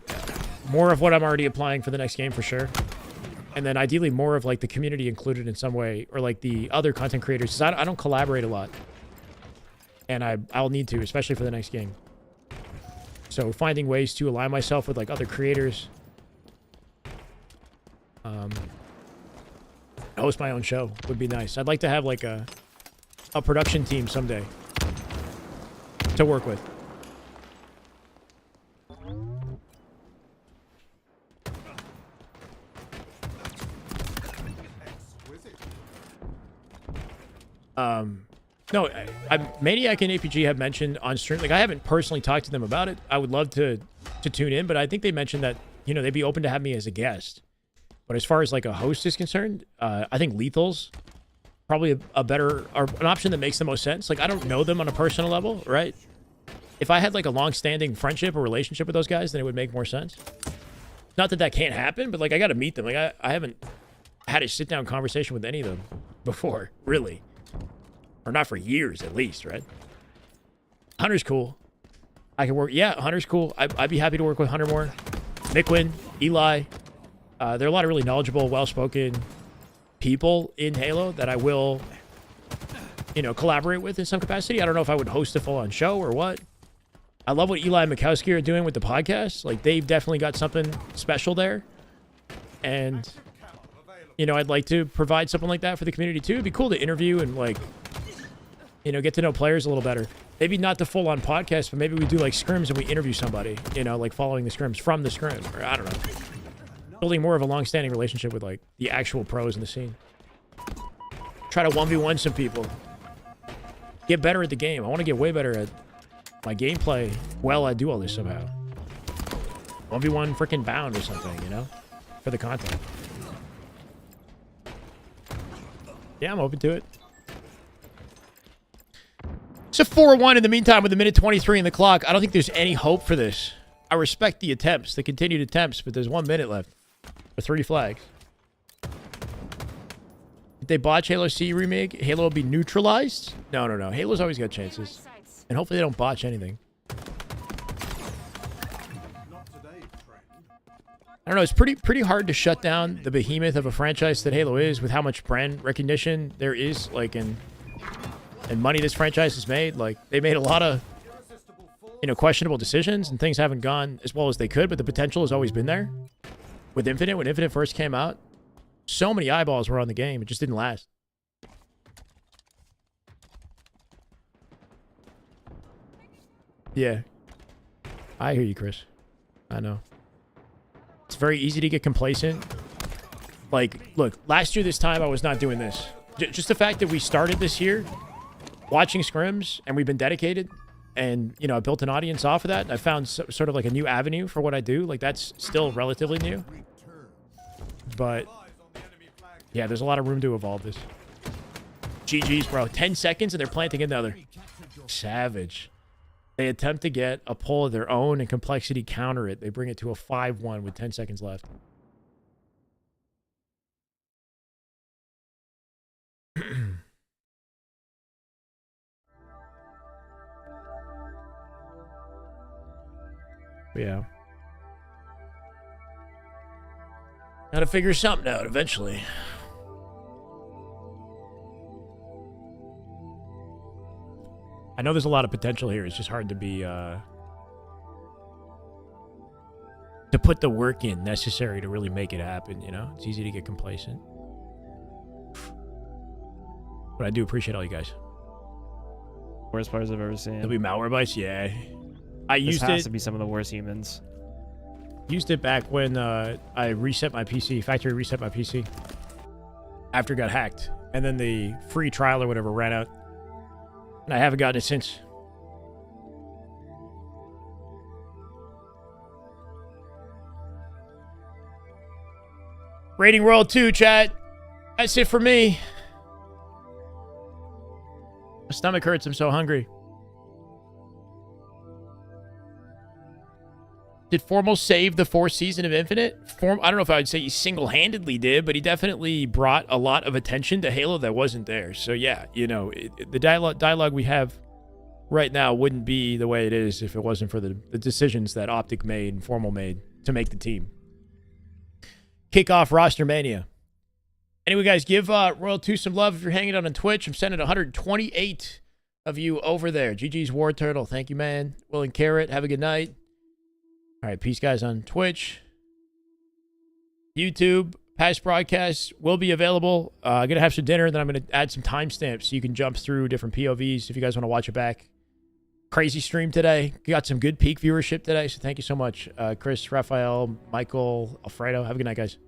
more of what I'm already applying for the next game for sure. And then ideally more of like the community included in some way, or like the other content creators. Because I don't collaborate a lot. And I'll need to, especially for the next game. So finding ways to align myself with like other creators. Host my own show would be nice. I'd like to have like a production team someday to work with. No, Maniac and APG have mentioned on stream, like I haven't personally talked to them about it. I would love to tune in, but I think they mentioned that, they'd be open to have me as a guest. But as far as like a host is concerned, I think Lethal's probably a better, or an option that makes the most sense. Like I don't know them on a personal level, right? If I had like a long-standing friendship or relationship with those guys, then it would make more sense. Not that that can't happen, but like I got to meet them. Like I haven't had a sit-down conversation with any of them before, really. Or not for years at least, right? Hunter's cool. I can work. Yeah, Hunter's cool. I'd be happy to work with Hunter more. Miquin, Eli. There are a lot of really knowledgeable, well-spoken people in Halo that I will, collaborate with in some capacity. I don't know if I would host a full-on show or what. I love what Eli and Mikowski are doing with the podcast. Like, they've definitely got something special there. And, I'd like to provide something like that for the community, too. It'd be cool to interview and, like, get to know players a little better. Maybe not the full-on podcast, but maybe we do, like, scrims and we interview somebody, like, following the scrims from the scrim. Or, I don't know. Building more of a long-standing relationship with like the actual pros in the scene. Try to 1v1 some people. Get better at the game. I want to get way better at my gameplay while I do all this somehow. 1v1 freaking bound or something, for the content. Yeah, I'm open to it. It's a 4-1 in the meantime with a minute 23 in the clock. I don't think there's any hope for this. I respect the attempts, the continued attempts, but there's 1 minute left. Or 3 flags. If they botch Halo C remake, Halo will be neutralized? No. Halo's always got chances. And hopefully they don't botch anything. I don't know, it's pretty hard to shut down the behemoth of a franchise that Halo is with how much brand recognition there is, like, and money this franchise has made. Like, they made a lot of, you know, questionable decisions, and things haven't gone as well as they could, but the potential has always been there. With Infinite, when Infinite first came out, so many eyeballs were on the game, it just didn't last. Yeah. I hear you, Chris. I know. It's very easy to get complacent. Like, look, last year this time I was not doing this. Just the fact that we started this year watching Scrims and we've been dedicated and, you know, I built an audience off of that. And I found sort of like a new avenue for what I do. Like, that's still relatively new. But, yeah, there's a lot of room to evolve this. GG's, bro. 10 seconds and they're planting another. Savage. They attempt to get a pull of their own and Complexity counter it. They bring it to a 5-1 with 10 seconds left. Yeah. Gotta figure something out eventually. I know there's a lot of potential here. It's just hard to be, to put the work in necessary to really make it happen, you know? It's easy to get complacent. But I do appreciate all you guys. Worst players I've ever seen. There'll be malware bites? Yeah. I used it. This has to be some of the worst humans. Used it back when I reset my PC, factory reset my PC. After it got hacked. And then the free trial or whatever ran out. And I haven't gotten it since. Rating World 2, chat. That's it for me. My stomach hurts. I'm so hungry. Did Formal save the 4th season of Infinite? I don't know if I would say he single-handedly did, but he definitely brought a lot of attention to Halo that wasn't there. So yeah, you know, the dialogue we have right now wouldn't be the way it is if it wasn't for the decisions that Optic made and Formal made to make the team. Kick off Roster Mania. Anyway, guys, give Royal 2 some love if you're hanging out on Twitch. I'm sending 128 of you over there. GG's War Turtle. Thank you, man. Will and Carrot, have a good night. All right, peace, guys, on Twitch. YouTube, past broadcasts will be available. I'm going to have some dinner, then I'm going to add some timestamps so you can jump through different POVs if you guys want to watch it back. Crazy stream today. Got some good peak viewership today, so thank you so much. Chris, Raphael, Michael, Alfredo. Have a good night, guys.